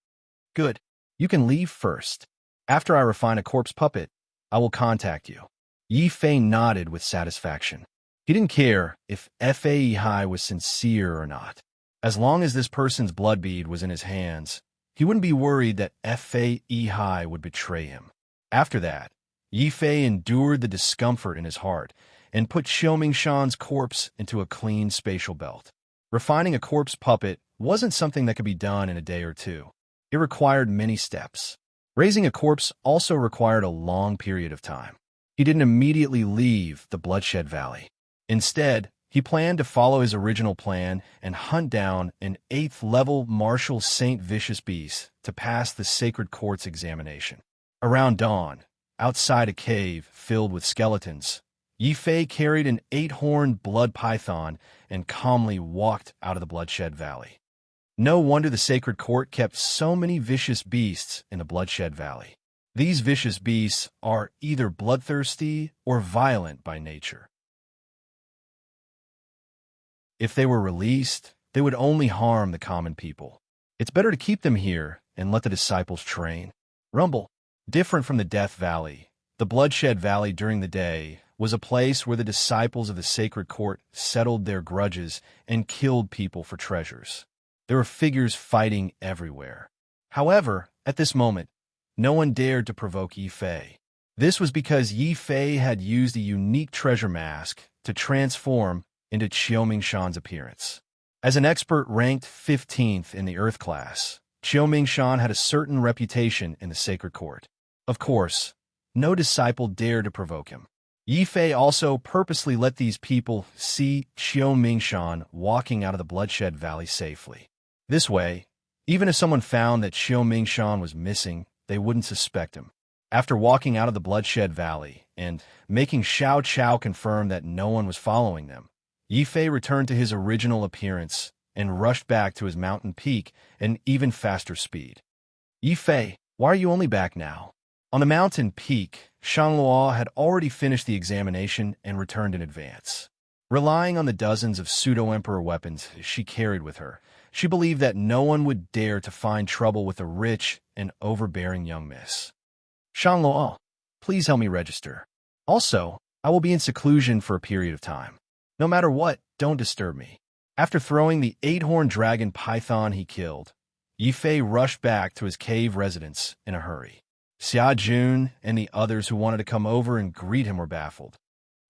Good. You can leave first. After I refine a corpse puppet, I will contact you. Yi Fei nodded with satisfaction. He didn't care if Fae Hai was sincere or not. As long as this person's blood bead was in his hands, he wouldn't be worried that Fae Hai would betray him. After that, Yi Fei endured the discomfort in his heart and put Qiu Mingshan's corpse into a clean spatial belt. Refining a corpse puppet wasn't something that could be done in a day or two. It required many steps. Raising a corpse also required a long period of time. He didn't immediately leave the Bloodshed Valley. Instead, he planned to follow his original plan and hunt down an 8th-level martial Saint Vicious Beast to pass the Sacred Court's examination. Around dawn, outside a cave filled with skeletons, Yi Fei carried an 8-horned blood python and calmly walked out of the Bloodshed Valley. No wonder the Sacred Court kept so many vicious beasts in the Bloodshed Valley. These vicious beasts are either bloodthirsty or violent by nature. If they were released, they would only harm the common people. It's better to keep them here and let the disciples train. Rumble. Different from the Death Valley, the Bloodshed Valley during the day was a place where the disciples of the Sacred Court settled their grudges and killed people for treasures. There were figures fighting everywhere. However, at this moment, no one dared to provoke Yi Fei. This was because Yi Fei had used a unique treasure mask to transform into Qiu Mingshan's appearance. As an expert ranked 15th in the Earth class, Qiu Mingshan had a certain reputation in the Sacred Court. Of course, no disciple dared to provoke him. Yi Fei also purposely let these people see Qiu Mingshan walking out of the Bloodshed Valley safely. This way, even if someone found that Qiu Mingshan was missing, they wouldn't suspect him. After walking out of the Bloodshed Valley and making Xiao Chao confirm that no one was following them, Yi Fei returned to his original appearance and rushed back to his mountain peak at an even faster speed. Yi Fei, why are you only back now? On the mountain peak, Shangluo had already finished the examination and returned in advance. Relying on the dozens of pseudo-emperor weapons she carried with her, she believed that no one would dare to find trouble with a rich and overbearing young miss. Shangluo, please help me register. Also, I will be in seclusion for a period of time. No matter what, don't disturb me. After throwing the 8-horned dragon python he killed, Yi Fei rushed back to his cave residence in a hurry. Xia Jun and the others who wanted to come over and greet him were baffled.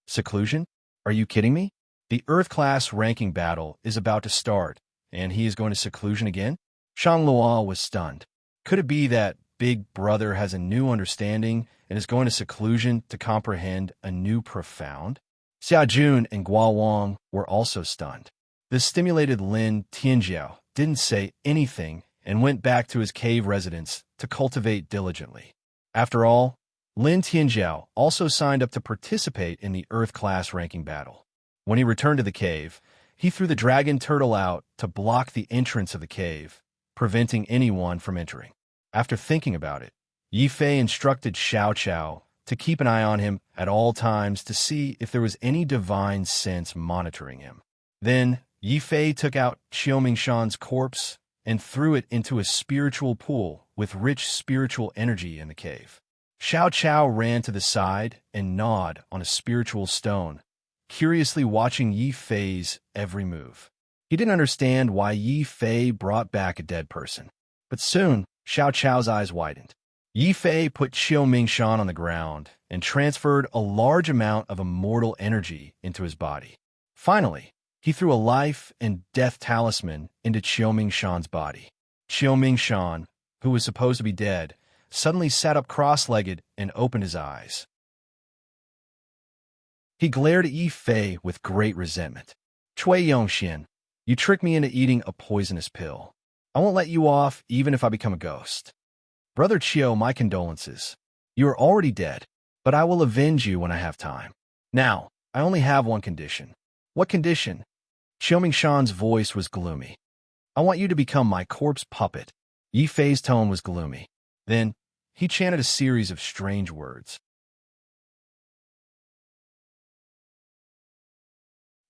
Seclusion? Are you kidding me? The Earth-class ranking battle is about to start, and he is going to seclusion again? Shangluo was stunned. Could it be that Big Brother has a new understanding and is going to seclusion to comprehend a new profound? Xiaojun and Guo Wang were also stunned. The stimulated Lin Tianjiao didn't say anything and went back to his cave residence to cultivate diligently. After all, Lin Tianjiao also signed up to participate in the Earth class ranking battle. When he returned to the cave, he threw the dragon turtle out to block the entrance of the cave, preventing anyone from entering. After thinking about it, Yi Fei instructed Xiao Chao to keep an eye on him at all times to see if there was any divine sense monitoring him. Then, Yi Fei took out Qiu Mingshan's corpse and threw it into a spiritual pool with rich spiritual energy in the cave. Xiao Chao ran to the side and gnawed on a spiritual stone, curiously watching Yi Fei's every move. He didn't understand why Yi Fei brought back a dead person. But soon, Xiao Chao's eyes widened. Yi Fei put Qiu Mingshan on the ground and transferred a large amount of immortal energy into his body. Finally, he threw a life and death talisman into Qiu Mingshan's body. Qiu Mingshan, who was supposed to be dead, suddenly sat up cross-legged and opened his eyes. He glared at Yi Fei with great resentment. Cui Yongxian, you tricked me into eating a poisonous pill. I won't let you off even if I become a ghost. Brother Qiu, my condolences. You are already dead, but I will avenge you when I have time. Now, I only have one condition. What condition? Qiu Mingshan's voice was gloomy. I want you to become my corpse puppet. Yi Fei's tone was gloomy. Then, he chanted a series of strange words.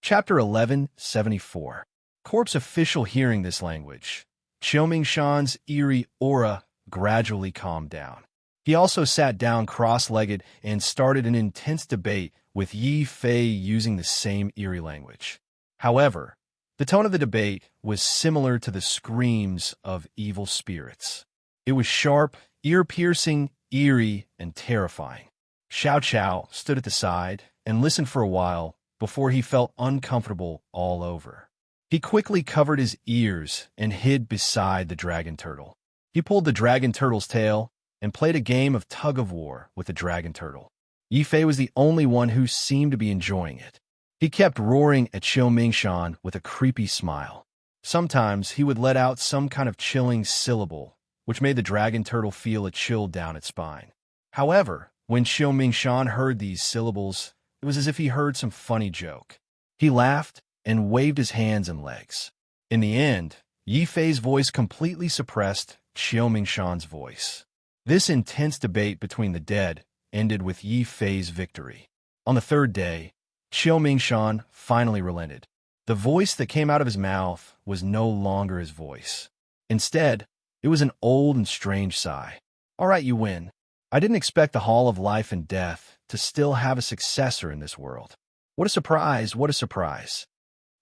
Chapter 1174. Corpse official hearing this language. Qiu Mingshan's eerie aura gradually calmed down. He also sat down cross-legged and started an intense debate with Yi Fei using the same eerie language. However, the tone of the debate was similar to the screams of evil spirits. It was sharp, ear-piercing, eerie, and terrifying. Xiao Chao stood at the side and listened for a while before he felt uncomfortable all over. He quickly covered his ears and hid beside the dragon turtle. He pulled the dragon turtle's tail and played a game of tug-of-war with the dragon turtle. Yi Fei was the only one who seemed to be enjoying it. He kept roaring at Qiu Mingshan with a creepy smile. Sometimes he would let out some kind of chilling syllable, which made the dragon turtle feel a chill down its spine. However, when Qiu Mingshan heard these syllables, it was as if he heard some funny joke. He laughed and waved his hands and legs. In the end, Yi Fei's voice completely suppressed Qiu Mingshan's voice. This intense debate between the dead ended with Yi Fei's victory. On the third day, Qiu Mingshan finally relented. The voice that came out of his mouth was no longer his voice. Instead, it was an old and strange sigh. All right, you win. I didn't expect the Hall of Life and Death to still have a successor in this world. What a surprise, what a surprise.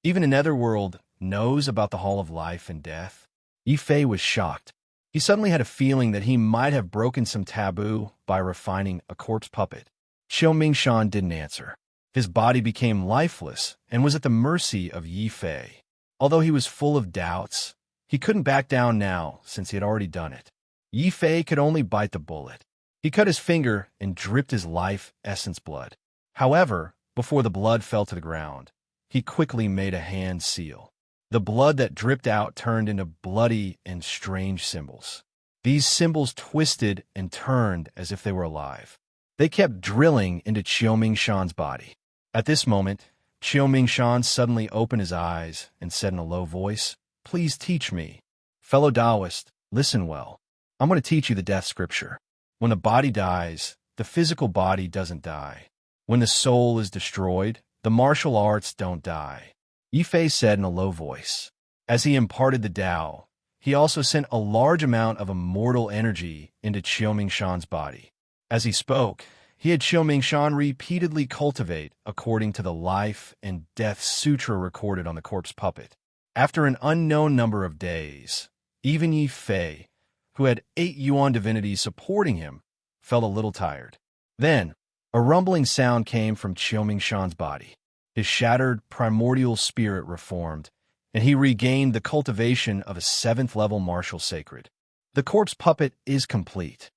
Even the Netherworld knows about the Hall of Life and Death. Yi Fei was shocked. He suddenly had a feeling that he might have broken some taboo by refining a corpse puppet. Qiu Mingshan didn't answer. His body became lifeless and was at the mercy of Yi Fei. Although he was full of doubts, he couldn't back down now since he had already done it. Yi Fei could only bite the bullet. He cut his finger and dripped his life essence blood. However, before the blood fell to the ground, he quickly made a hand seal. The blood that dripped out turned into bloody and strange symbols. These symbols twisted and turned as if they were alive. They kept drilling into Qiu Mingshan's body. At this moment, Qiu Mingshan suddenly opened his eyes and said in a low voice, "Please teach me. Fellow Taoist, listen well. I'm going to teach you the death scripture. When the body dies, the physical body doesn't die. When the soul is destroyed, the martial arts don't die." Yi Fei said in a low voice. As he imparted the Tao, he also sent a large amount of immortal energy into Qiu Mingshan's body. As he spoke, he had Qiu Mingshan repeatedly cultivate according to the life and death sutra recorded on the corpse puppet. After an unknown number of days, even Yi Fei, who had 8 Yuan divinities supporting him, felt a little tired. Then, a rumbling sound came from Qiu Mingshan's body. His shattered primordial spirit reformed, and he regained the cultivation of a 7th-level martial sacred. The corpse puppet is complete.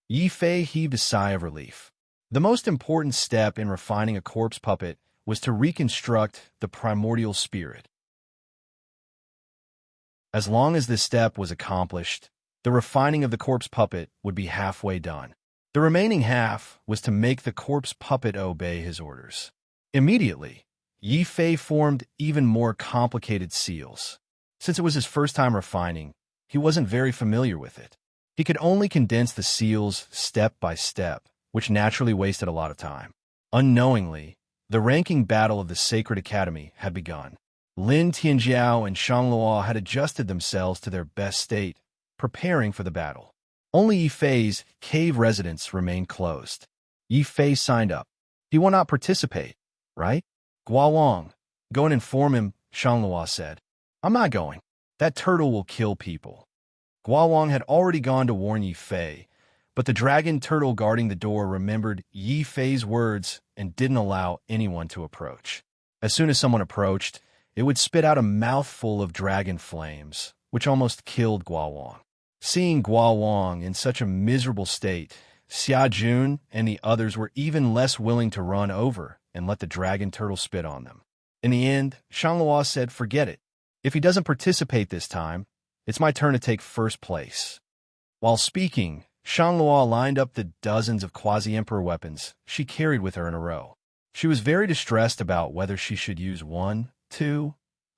Yi Fei heaved a sigh of relief. The most important step in refining a corpse puppet was to reconstruct the primordial spirit. As long as this step was accomplished, the refining of the corpse puppet would be halfway done. The remaining half was to make the corpse puppet obey his orders. Immediately, Yi Fei formed even more complicated seals. Since it was his first time refining, he wasn't very familiar with it. He could only condense the seals step by step, which naturally wasted a lot of time. Unknowingly, the ranking battle of the Sacred Academy had begun. Lin Tianjiao and Shang Luo had adjusted themselves to their best state, preparing for the battle. Only Yi Fei's cave residence remained closed. Yi Fei signed up. He will not participate, right? Guowang, go and inform him, Shang Luo said. I'm not going. That turtle will kill people. Guowang had already gone to warn Yi Fei, but the dragon turtle guarding the door remembered Yi Fei's words and didn't allow anyone to approach. As soon as someone approached, it would spit out a mouthful of dragon flames, which almost killed Guowang. Seeing Guowang in such a miserable state, Xia Jun and the others were even less willing to run over and let the dragon turtle spit on them. In the end, Shang Luo said, forget it. If he doesn't participate this time, it's my turn to take first place. While speaking, Shang Luo lined up the dozens of quasi-emperor weapons she carried with her in a row. She was very distressed about whether she should use 1, 2,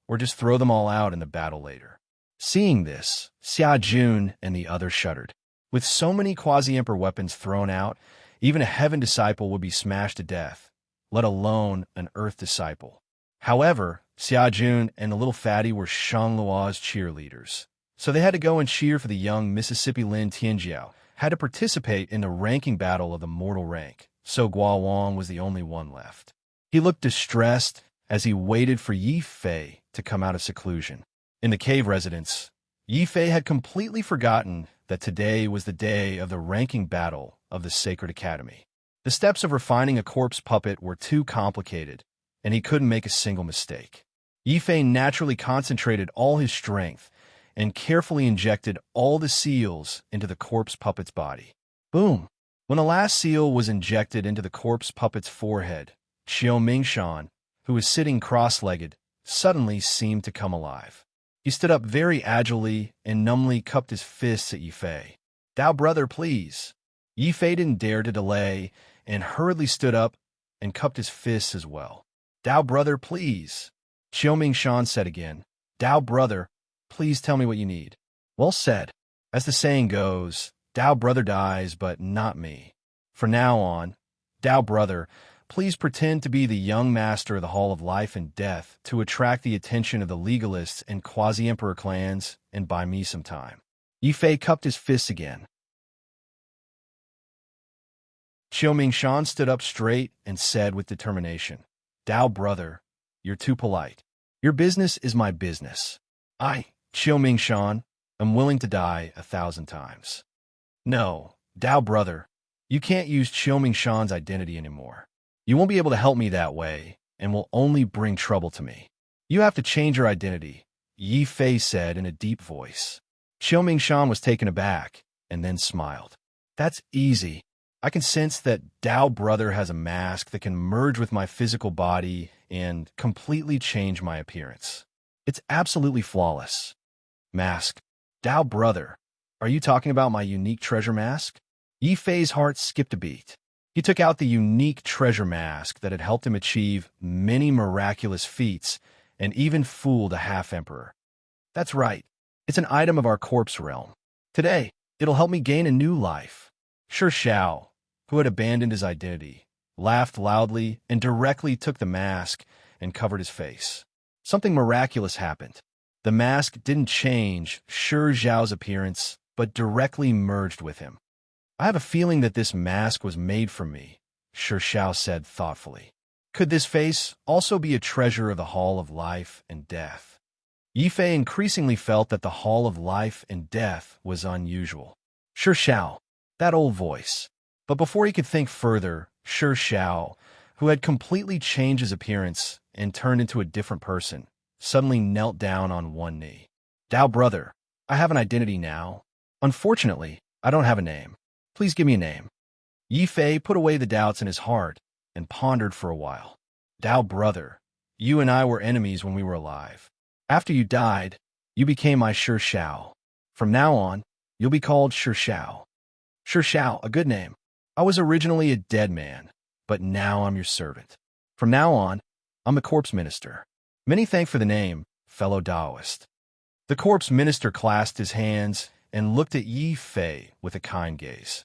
or just throw them all out in the battle later. Seeing this, Xia Jun and the others shuddered. With so many quasi-emperor weapons thrown out, even a heaven disciple would be smashed to death, let alone an earth disciple. However, Xia Jun and the little fatty were Shang Luo's cheerleaders, so they had to go and cheer for the young Mississippi Lin Tianjiao, had to participate in the ranking battle of the mortal rank, so Guowang was the only one left. He looked distressed as he waited for Yi Fei to come out of seclusion. In the cave residence, Yi Fei had completely forgotten that today was the day of the ranking battle of the Sacred Academy. The steps of refining a corpse puppet were too complicated, and he couldn't make a single mistake. Yi Fei naturally concentrated all his strength and carefully injected all the seals into the corpse puppet's body. Boom! When the last seal was injected into the corpse puppet's forehead, Qiu Mingshan, who was sitting cross-legged, suddenly seemed to come alive. He stood up very agilely and numbly cupped his fists at Yi Fei. Dao brother, please. Yi Fei didn't dare to delay and hurriedly stood up and cupped his fists as well. Dao brother, please. Qiu Mingshan said again. Dao brother, please tell me what you need. Well said. As the saying goes, Dao brother dies, but not me. From now on, Dao brother, please pretend to be the young master of the Hall of Life and Death to attract the attention of the legalists and quasi-emperor clans and buy me some time. Yi Fei cupped his fists again. Qiu Mingshan stood up straight and said with determination, Dao brother, you're too polite. Your business is my business. I, Qiu Mingshan, am willing to die 1,000 times. No, Dao brother, you can't use Qiu Mingshan's identity anymore. You won't be able to help me that way, and will only bring trouble to me. You have to change your identity, Yi Fei said in a deep voice. Qiu Mingshan was taken aback, and then smiled. That's easy. I can sense that Dao brother has a mask that can merge with my physical body and completely change my appearance. It's absolutely flawless. Mask. Dao brother, are you talking about my unique treasure mask? Yi Fei's heart skipped a beat. He took out the unique treasure mask that had helped him achieve many miraculous feats and even fooled a half-emperor. That's right. It's an item of our corpse realm. Today, it'll help me gain a new life. Shi Xiao, who had abandoned his identity, laughed loudly and directly took the mask and covered his face. Something miraculous happened. The mask didn't change Shi Xiao's appearance, but directly merged with him. I have a feeling that this mask was made for me, Shi Xiao said thoughtfully. Could this face also be a treasure of the Hall of Life and Death? Yi Fei increasingly felt that the Hall of Life and Death was unusual. Shi Xiao, that old voice. But before he could think further, Shi Xiao, who had completely changed his appearance and turned into a different person, suddenly knelt down on one knee. Dao brother, I have an identity now. Unfortunately, I don't have a name. Please give me a name. Yi Fei put away the doubts in his heart and pondered for a while. Dao brother, you and I were enemies when we were alive. After you died, you became my Shi Shao. From now on, you'll be called Shi Shao. Shi Shao, a good name. I was originally a dead man, but now I'm your servant. From now on, I'm the corpse minister. Many thank for the name, fellow Taoist. The corpse minister clasped his hands and looked at Yi Fei with a kind gaze.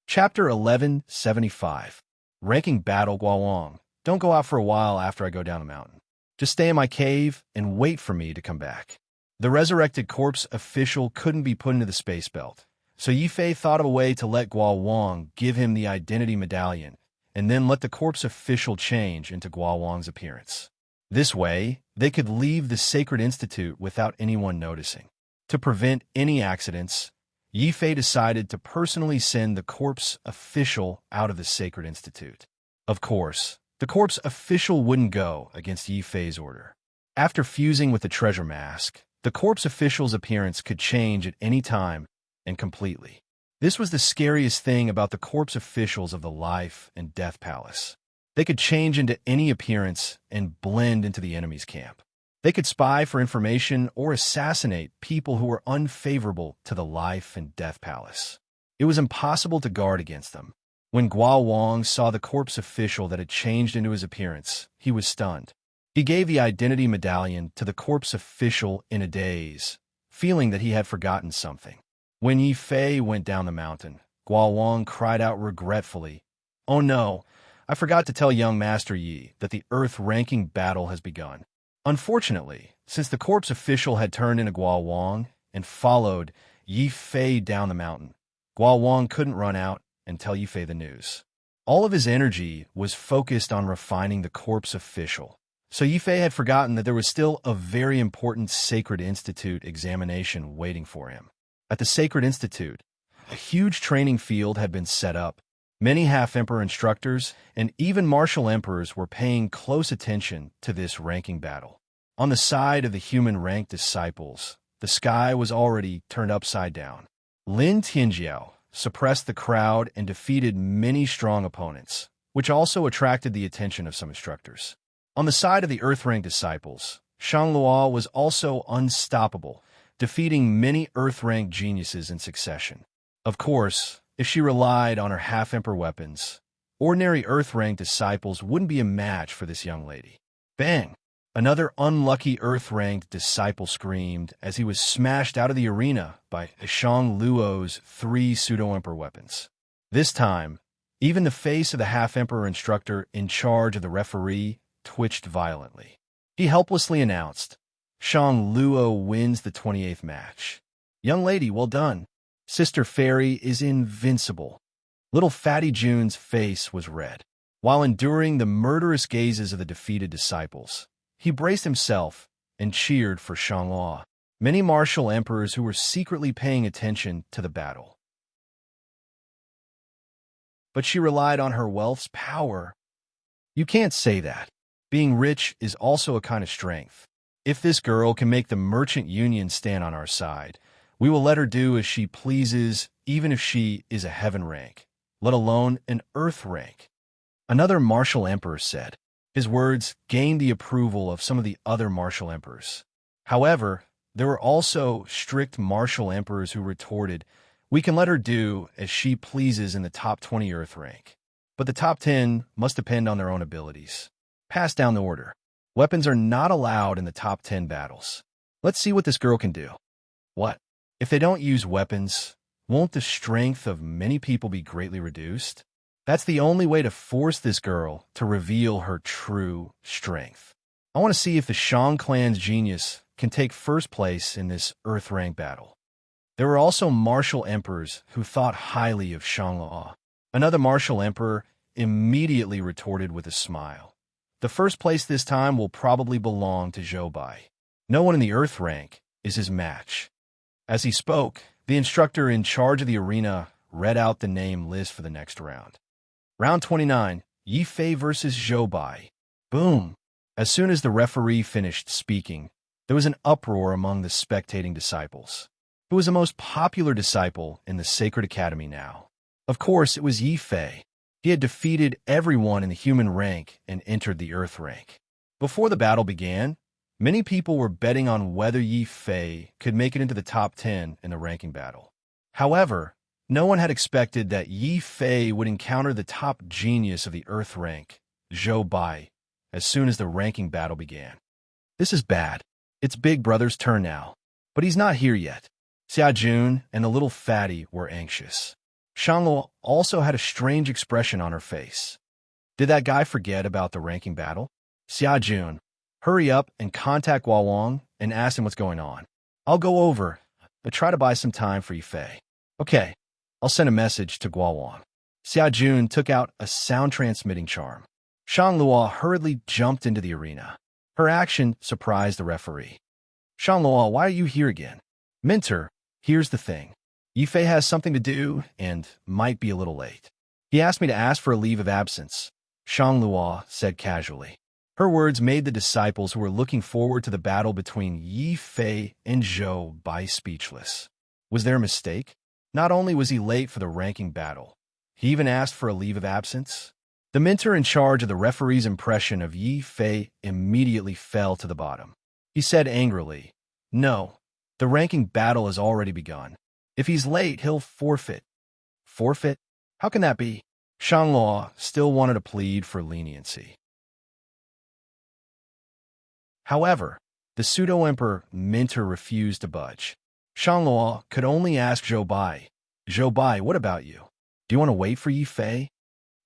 Chapter 1175. Ranking Battle Guawang. Don't go out for a while after I go down the mountain. Just stay in my cave and wait for me to come back. The resurrected corpse official couldn't be put into the space belt, so Yi Fei thought of a way to let Guawang give him the identity medallion and then let the corpse official change into Guawang's appearance. This way, they could leave the Sacred Institute without anyone noticing. To prevent any accidents, Yi Fei decided to personally send the corpse official out of the Sacred Institute. Of course, the corpse official wouldn't go against Yi Fei's order. After fusing with the treasure mask, the corpse official's appearance could change at any time and completely. This was the scariest thing about the corpse officials of the Life and Death Palace. They could change into any appearance and blend into the enemy's camp. They could spy for information or assassinate people who were unfavorable to the Life and Death Palace. It was impossible to guard against them. When Guawang saw the corpse official that had changed into his appearance, he was stunned. He gave the identity medallion to the corpse official in a daze, feeling that he had forgotten something. When Yi Fei went down the mountain, Guawang cried out regretfully, "Oh no, I forgot to tell young Master Yi that the Earth-ranking battle has begun." Unfortunately, since the corpse official had turned into Guawang and followed Yi Fei down the mountain, Guawang couldn't run out and tell Yi Fei the news. All of his energy was focused on refining the corpse official, so Yi Fei had forgotten that there was still a very important Sacred Institute examination waiting for him. At the Sacred Institute, a huge training field had been set up. Many half-emperor instructors and even martial emperors were paying close attention to this ranking battle. On the side of the human-ranked disciples, the sky was already turned upside down. Lin Tianjiao suppressed the crowd and defeated many strong opponents, which also attracted the attention of some instructors. On the side of the Earth-ranked disciples, Shang Luo was also unstoppable, defeating many Earth-ranked geniuses in succession. Of course, if she relied on her half-emperor weapons, ordinary Earth-ranked disciples wouldn't be a match for this young lady. Bang! Another unlucky Earth-ranked disciple screamed as he was smashed out of the arena by Shang Luo's 3 pseudo-emperor weapons. This time, even the face of the half-emperor instructor in charge of the referee twitched violently. He helplessly announced, "Shang Luo wins the 28th match. Young lady, well done. Sister Fairy is invincible." Little Fatty June's face was red. While enduring the murderous gazes of the defeated disciples, he braced himself and cheered for Shang Luo. Many martial emperors who were secretly paying attention to the battle. But she relied on her wealth's power. You can't say that. Being rich is also a kind of strength. If this girl can make the merchant union stand on our side, we will let her do as she pleases, even if she is a heaven rank, let alone an earth rank. Another martial emperor said. His words gained the approval of some of the other martial emperors. However, there were also strict martial emperors who retorted, "We can let her do as she pleases in the top 20 earth rank, but the top 10 must depend on their own abilities. Pass down the order. Weapons are not allowed in the top 10 battles. Let's see what this girl can do." What? If they don't use weapons, won't the strength of many people be greatly reduced? That's the only way to force this girl to reveal her true strength. I want to see if the Shang clan's genius can take first place in this earth rank battle. There were also martial emperors who thought highly of Shang Luo. Another martial emperor immediately retorted with a smile. The first place this time will probably belong to Zhou Bai. No one in the earth rank is his match. As he spoke, the instructor in charge of the arena read out the name list for the next round. Round 29, Yi Fei versus Zhou Bai. Boom! As soon as the referee finished speaking, there was an uproar among the spectating disciples. Who was the most popular disciple in the Sacred Academy now? Of course, it was Yi Fei. He had defeated everyone in the human rank and entered the earth rank. Before the battle began, many people were betting on whether Yi Fei could make it into the top 10 in the ranking battle. However, no one had expected that Yi Fei would encounter the top genius of the earth rank, Zhou Bai, as soon as the ranking battle began. This is bad. It's Big Brother's turn now. But he's not here yet. Xia Jun and the little fatty were anxious. Shangluo also had a strange expression on her face. Did that guy forget about the ranking battle? Xia Jun, hurry up and contact Guowang and ask him what's going on. I'll go over, but try to buy some time for Yi Fei. Okay, I'll send a message to Guowang. Xia Jun took out a sound-transmitting charm. Shangluo hurriedly jumped into the arena. Her action surprised the referee. Shangluo, why are you here again? Minter, here's the thing. Yi Fei has something to do and might be a little late. He asked me to ask for a leave of absence, Shangluo said casually. Her words made the disciples who were looking forward to the battle between Yi Fei and Zhou Bai speechless. Was there a mistake? Not only was he late for the ranking battle, he even asked for a leave of absence. The mentor in charge of the referee's impression of Yi Fei immediately fell to the bottom. He said angrily, "No, the ranking battle has already begun. If he's late, he'll forfeit." Forfeit? How can that be? Shangluo still wanted to plead for leniency. However, the pseudo-emperor Minter refused to budge. Shangluo could only ask Zhou Bai, "Zhou Bai, what about you? Do you want to wait for Yi Fei?"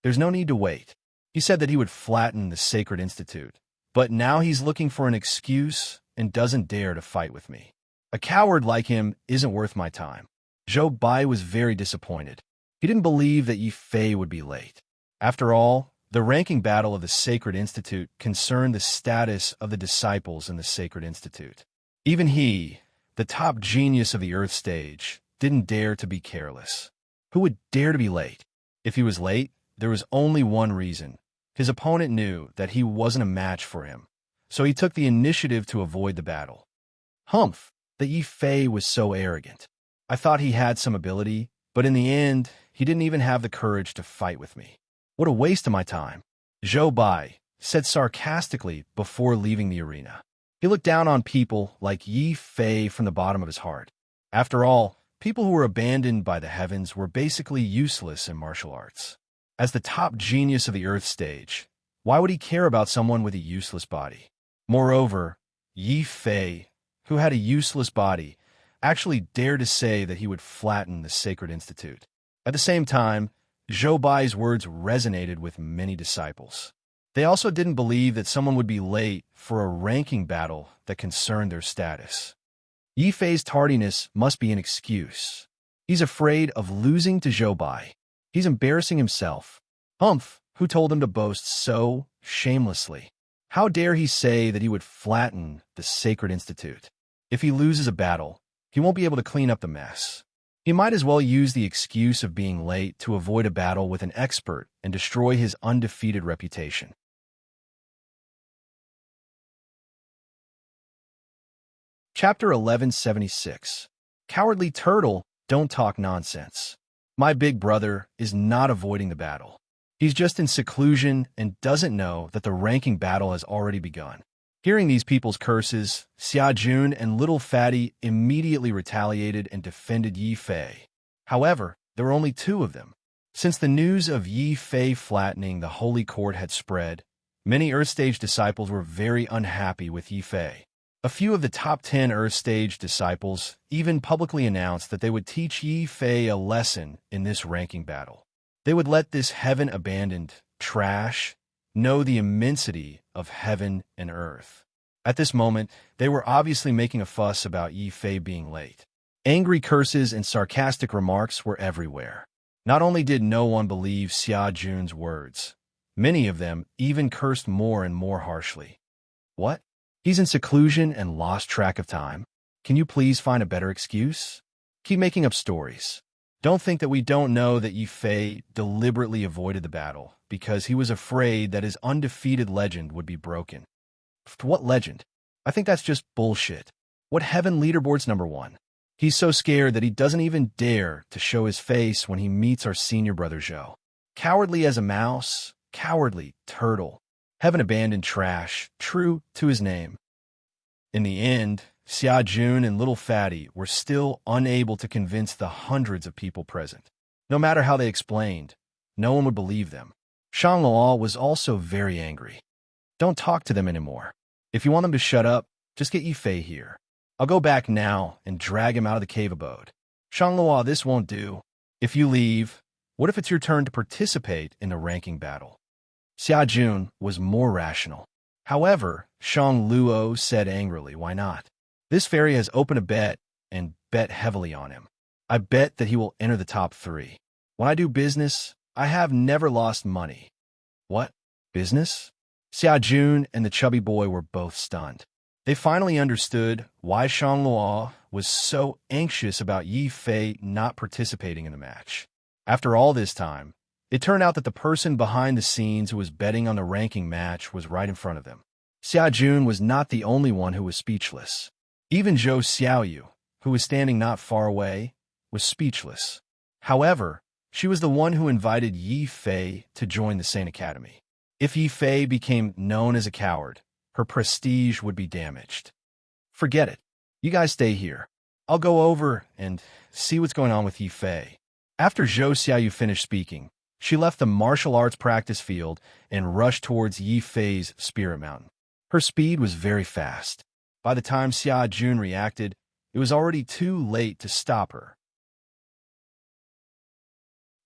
There's no need to wait. He said that he would flatten the Sacred Institute, but now he's looking for an excuse and doesn't dare to fight with me. A coward like him isn't worth my time. Zhou Bai was very disappointed. He didn't believe that Yi Fei would be late. After all, the ranking battle of the Sacred Institute concerned the status of the disciples in the Sacred Institute. Even he, the top genius of the Earth stage, didn't dare to be careless. Who would dare to be late? If he was late, there was only one reason. His opponent knew that he wasn't a match for him, so he took the initiative to avoid the battle. Humph, that Yi Fei was so arrogant. I thought he had some ability, but in the end, he didn't even have the courage to fight with me. What a waste of my time. Zhou Bai said sarcastically before leaving the arena. He looked down on people like Yi Fei from the bottom of his heart. After all, people who were abandoned by the heavens were basically useless in martial arts. As the top genius of the Earth stage, why would he care about someone with a useless body? Moreover, Yi Fei, who had a useless body, actually dared to say that he would flatten the Sacred Institute. At the same time, Zhou Bai's words resonated with many disciples. They also didn't believe that someone would be late for a ranking battle that concerned their status. Yi Fei's tardiness must be an excuse. He's afraid of losing to Zhou Bai. He's embarrassing himself. Humph, who told him to boast so shamelessly? How dare he say that he would flatten the Sacred Institute? If he loses a battle, he won't be able to clean up the mess. He might as well use the excuse of being late to avoid a battle with an expert and destroy his undefeated reputation. Chapter 1176. Cowardly Turtle, Don't Talk Nonsense. My big brother is not avoiding the battle. He's just in seclusion and doesn't know that the ranking battle has already begun. Hearing these people's curses, Xia Jun and Little Fatty immediately retaliated and defended Yi Fei. However, there were only two of them. Since the news of Yi Fei flattening the Holy Court had spread, many Earth Stage disciples were very unhappy with Yi Fei. A few of the top 10 Earth Stage disciples even publicly announced that they would teach Yi Fei a lesson in this ranking battle. They would let this heaven-abandoned trash know the immensity of heaven and earth. At this moment, they were obviously making a fuss about Yi Fei being late. Angry curses and sarcastic remarks were everywhere. Not only did no one believe Xia Jun's words, many of them even cursed more and more harshly. What? He's in seclusion and lost track of time? Can you please find a better excuse? Keep making up stories. Don't think that we don't know that Yi Fei deliberately avoided the battle because he was afraid that his undefeated legend would be broken. What legend? I think that's just bullshit. What heaven leaderboard's number one? He's so scared that he doesn't even dare to show his face when he meets our senior brother Zhou. Cowardly as a mouse, cowardly turtle, heaven-abandoned trash, true to his name. In the end, Xia Jun and Little Fatty were still unable to convince the hundreds of people present. No matter how they explained, no one would believe them. Shang Luo was also very angry. Don't talk to them anymore. If you want them to shut up, just get Yi Fei here. I'll go back now and drag him out of the cave abode. Shang Luo, this won't do. If you leave, what if it's your turn to participate in the ranking battle? Xia Jun was more rational. However, Shang Luo said angrily, why not? This fairy has opened a bet and bet heavily on him. I bet that he will enter the top 3. When I do business, I have never lost money. What? Business? Xia Jun and the chubby boy were both stunned. They finally understood why Shang Luo was so anxious about Yi Fei not participating in the match. After all this time, it turned out that the person behind the scenes who was betting on the ranking match was right in front of them. Xia Jun was not the only one who was speechless. Even Zhou Xiaoyu, who was standing not far away, was speechless. However, she was the one who invited Yi Fei to join the Saint Academy. If Yi Fei became known as a coward, her prestige would be damaged. Forget it. You guys stay here. I'll go over and see what's going on with Yi Fei. After Zhou Xiaoyu finished speaking, she left the martial arts practice field and rushed towards Yi Fei's spirit mountain. Her speed was very fast. By the time Xia Jun reacted, it was already too late to stop her.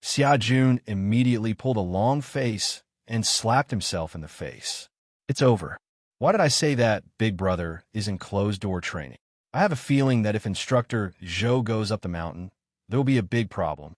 Xia Jun immediately pulled a long face and slapped himself in the face. It's over. Why did I say that Big Brother is in closed-door training? I have a feeling that if instructor Zhou goes up the mountain, there will be a big problem.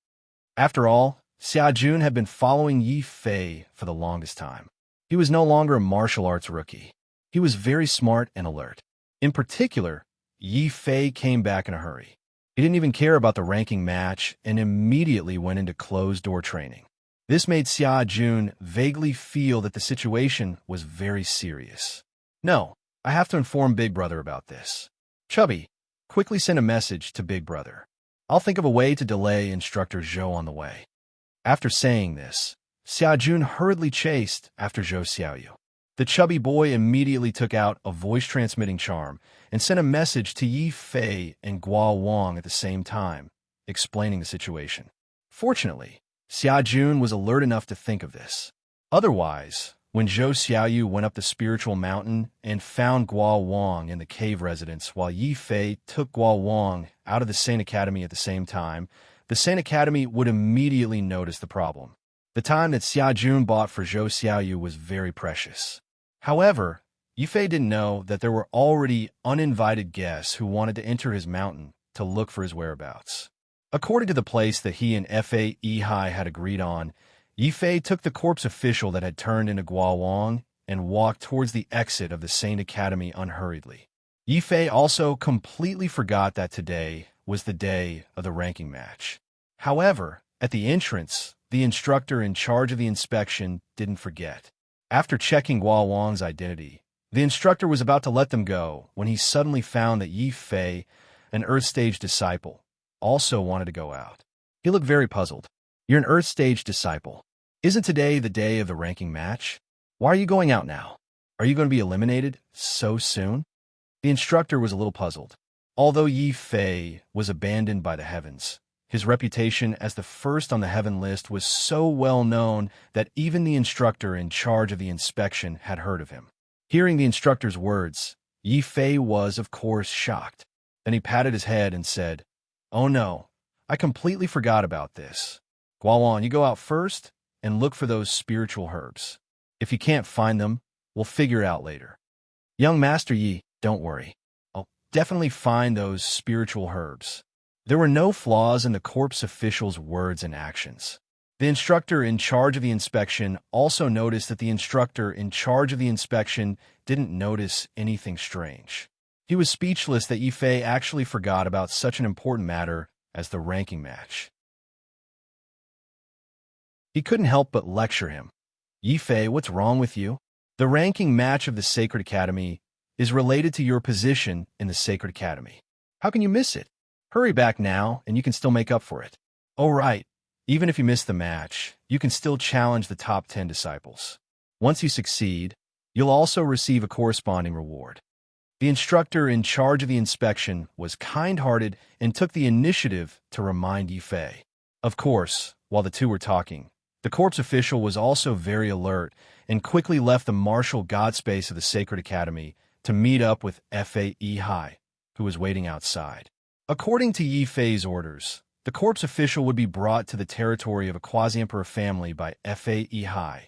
After all, Xia Jun had been following Yi Fei for the longest time. He was no longer a martial arts rookie. He was very smart and alert. In particular, Yi Fei came back in a hurry. He didn't even care about the ranking match and immediately went into closed-door training. This made Xia Jun vaguely feel that the situation was very serious. No, I have to inform Big Brother about this. Chubby, quickly send a message to Big Brother. I'll think of a way to delay Instructor Zhou on the way. After saying this, Xia Jun hurriedly chased after Zhou Xiaoyu. The chubby boy immediately took out a voice-transmitting charm and sent a message to Yi Fei and Guo Wang at the same time, explaining the situation. Fortunately, Xia Jun was alert enough to think of this. Otherwise, when Zhou Xiaoyu went up the spiritual mountain and found Guo Wang in the cave residence while Yi Fei took Guo Wang out of the Saint Academy at the same time, the Saint Academy would immediately notice the problem. The time that Xia Jun bought for Zhou Xiaoyu was very precious. However, Yi Fei didn't know that there were already uninvited guests who wanted to enter his mountain to look for his whereabouts. According to the place that he and F.A. Ehai had agreed on, Yi Fei took the corpse official that had turned into Guo Wang and walked towards the exit of the Saint Academy unhurriedly. Yi Fei also completely forgot that today was the day of the ranking match. However, at the entrance, the instructor in charge of the inspection didn't forget. After checking Guo Wang's identity, the instructor was about to let them go when he suddenly found that Yi Fei, an Earth Stage disciple, also wanted to go out. He looked very puzzled. You're an Earth Stage disciple. Isn't today the day of the ranking match? Why are you going out now? Are you going to be eliminated so soon? The instructor was a little puzzled. Although Yi Fei was abandoned by the heavens, his reputation as the first on the heaven list was so well known that even the instructor in charge of the inspection had heard of him. Hearing the instructor's words, Yi Fei was, of course, shocked. Then he patted his head and said, "Oh no, I completely forgot about this. Guowan, you go out first and look for those spiritual herbs. If you can't find them, we'll figure it out later. Young Master Yi, don't worry. I'll definitely find those spiritual herbs." There were no flaws in the corpse official's words and actions. The instructor in charge of the inspection also noticed that the instructor in charge of the inspection didn't notice anything strange. He was speechless that Yi Fei actually forgot about such an important matter as the ranking match. He couldn't help but lecture him. "Yi Fei, what's wrong with you? The ranking match of the Sacred Academy is related to your position in the Sacred Academy. How can you miss it? Hurry back now, and you can still make up for it. Oh, right. Even if you miss the match, you can still challenge the top 10 disciples. Once you succeed, you'll also receive a corresponding reward. The instructor in charge of the inspection was kind-hearted and took the initiative to remind Yifei. Of course, while the two were talking, the corpse official was also very alert and quickly left the martial god space of the Sacred Academy to meet up with Fa Yihai, who was waiting outside. According to Yifei's orders, the corpse official would be brought to the territory of a quasi-emperor family by Fa Yihai,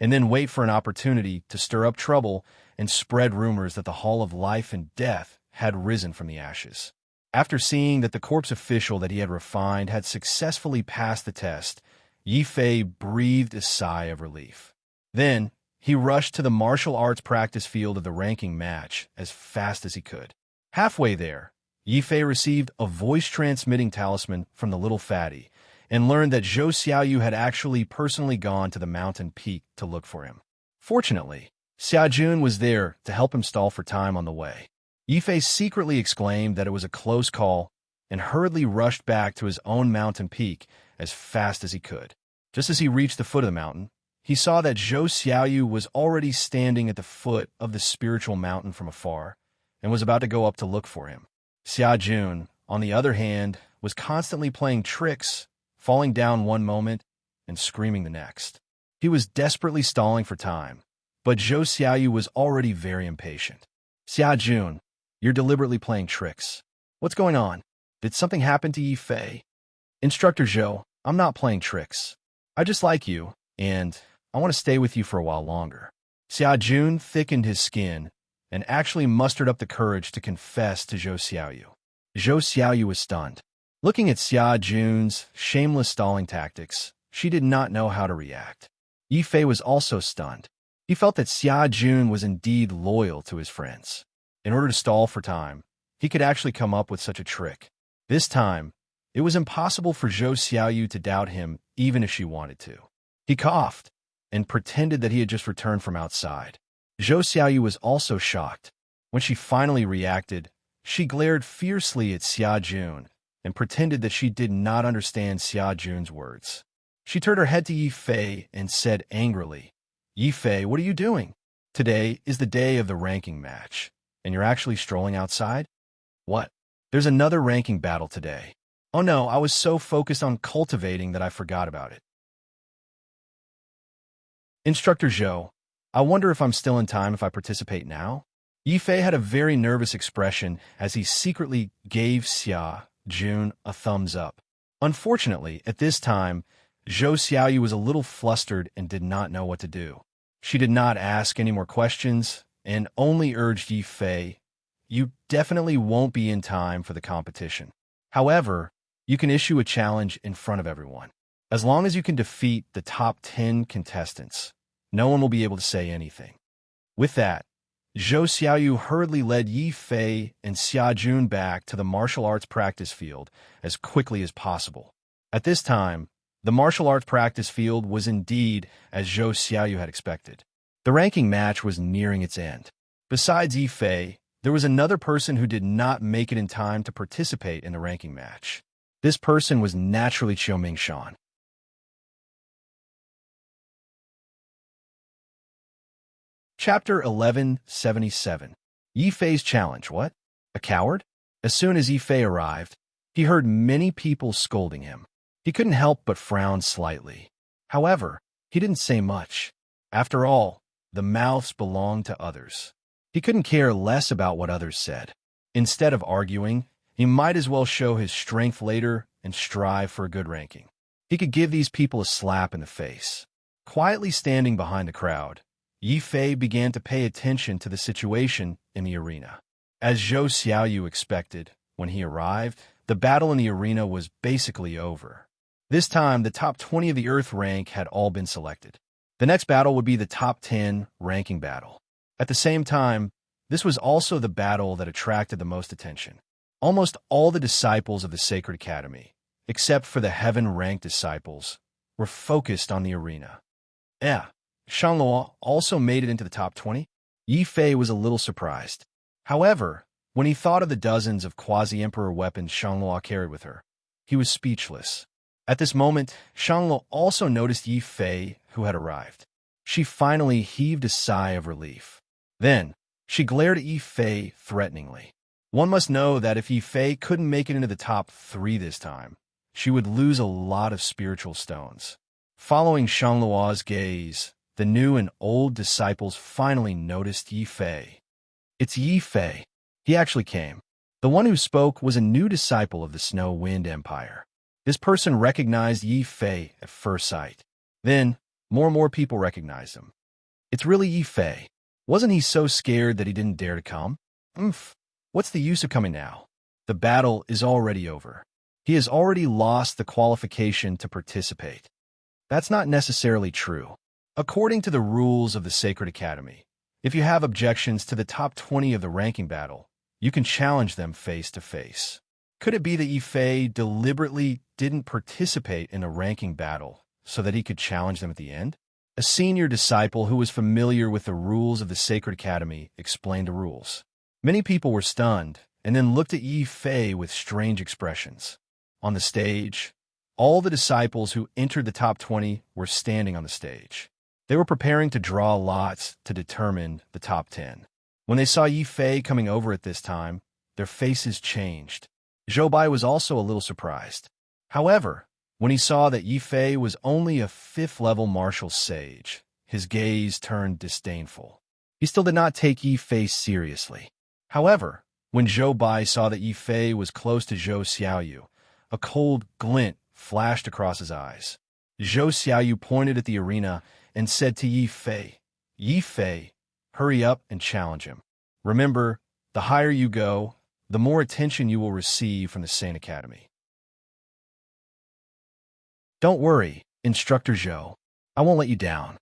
and then wait for an opportunity to stir up trouble and spread rumors that the Hall of Life and Death had risen from the ashes. After seeing that the corpse official that he had refined had successfully passed the test, Yifei breathed a sigh of relief. Then, he rushed to the martial arts practice field of the ranking match as fast as he could. Halfway there, Yifei received a voice-transmitting talisman from the little fatty and learned that Zhou Xiaoyu had actually personally gone to the mountain peak to look for him. Fortunately, Xiaojun was there to help him stall for time on the way. Yifei secretly exclaimed that it was a close call and hurriedly rushed back to his own mountain peak as fast as he could. Just as he reached the foot of the mountain, he saw that Zhou Xiaoyu was already standing at the foot of the spiritual mountain from afar and was about to go up to look for him. Xiaojun, on the other hand, was constantly playing tricks, falling down one moment and screaming the next. He was desperately stalling for time, but Zhou Xiaoyu was already very impatient. Xiaojun, you're deliberately playing tricks. What's going on? Did something happen to Yifei? Instructor Zhou, I'm not playing tricks. I just like you, and I want to stay with you for a while longer. Xiaojun thickened his skin and actually mustered up the courage to confess to Zhou Xiaoyu. Zhou Xiaoyu was stunned. Looking at Xiaojun's shameless stalling tactics, she did not know how to react. Yifei was also stunned. He felt that Xiaojun was indeed loyal to his friends. In order to stall for time, he could actually come up with such a trick. This time, it was impossible for Zhou Xiaoyu to doubt him even if she wanted to. He coughed and pretended that he had just returned from outside. Zhou Xiaoyu was also shocked. When she finally reacted, she glared fiercely at Xiaojun and pretended that she did not understand Xiaojun's words. She turned her head to Yifei and said angrily, Yifei, what are you doing? Today is the day of the ranking match, and you're actually strolling outside? What? There's another ranking battle today. Oh no, I was so focused on cultivating that I forgot about it. Instructor Zhou, I wonder if I'm still in time if I participate now? Yifei had a very nervous expression as he secretly gave Xiaojun a thumbs up. Unfortunately, at this time, Zhou Xiaoyu was a little flustered and did not know what to do. She did not ask any more questions and only urged Yifei, you definitely won't be in time for the competition. However, you can issue a challenge in front of everyone. As long as you can defeat the top 10 contestants, no one will be able to say anything. With that, Zhou Xiaoyu hurriedly led Yifei and Xiaojun back to the martial arts practice field as quickly as possible. At this time, the martial arts practice field was indeed as Zhou Xiaoyu had expected. The ranking match was nearing its end. Besides Yifei, there was another person who did not make it in time to participate in the ranking match. This person was naturally Qiuming Shan. Chapter 1177. Yifei's challenge. What? A coward? As soon as Yifei arrived, he heard many people scolding him. He couldn't help but frown slightly. However, he didn't say much. After all, the mouths belonged to others. He couldn't care less about what others said. Instead of arguing, he might as well show his strength later and strive for a good ranking. He could give these people a slap in the face. Quietly standing behind the crowd, Yifei began to pay attention to the situation in the arena. As Zhou Xiaoyu expected, when he arrived, the battle in the arena was basically over. This time, the top 20 of the Earth rank had all been selected. The next battle would be the top 10 ranking battle. At the same time, this was also the battle that attracted the most attention. Almost all the disciples of the Sacred Academy, except for the heaven-ranked disciples, were focused on the arena. Shanluo also made it into the top 20. Yifei was a little surprised. However, When he thought of the dozens of quasi-emperor weapons Shangluo carried with her, he was speechless. At this moment, Shangluo also noticed Yi Fei, who had arrived. She finally heaved a sigh of relief. Then, she glared at Yi Fei threateningly. One must know that if Yi Fei couldn't make it into the top 3 this time, she would lose a lot of spiritual stones. Following Shangluo's gaze, the new and old disciples finally noticed Yi Fei. It's Yi Fei. He actually came. The one who spoke was a new disciple of the Snow Wind Empire. This person recognized Yi Fei at first sight. Then, more and more people recognized him. It's really Yi Fei. Wasn't he so scared that he didn't dare to come? What's the use of coming now? The battle is already over. He has already lost the qualification to participate. That's not necessarily true. According to the rules of the Sacred Academy, if you have objections to the top 20 of the ranking battle, you can challenge them face to face. Could it be that Yi Fei deliberately didn't participate in a ranking battle so that he could challenge them at the end? A senior disciple who was familiar with the rules of the Sacred Academy explained the rules. Many people were stunned and then looked at Yi Fei with strange expressions. On the stage, all the disciples who entered the top 20 were standing on the stage. They were preparing to draw lots to determine the top 10. When they saw Yi Fei coming over at this time, their faces changed. Zhou Bai was also a little surprised. However, when he saw that Yi Fei was only a 5th-level martial sage, his gaze turned disdainful. He still did not take Yi Fei seriously. However, when Zhou Bai saw that Yi Fei was close to Zhou Xiaoyu, a cold glint flashed across his eyes. Zhou Xiaoyu pointed at the arena and said to Yi Fei, hurry up and challenge him. Remember, the higher you go, the more attention you will receive from the Saint Academy. Don't worry, Instructor Zhou. I won't let you down.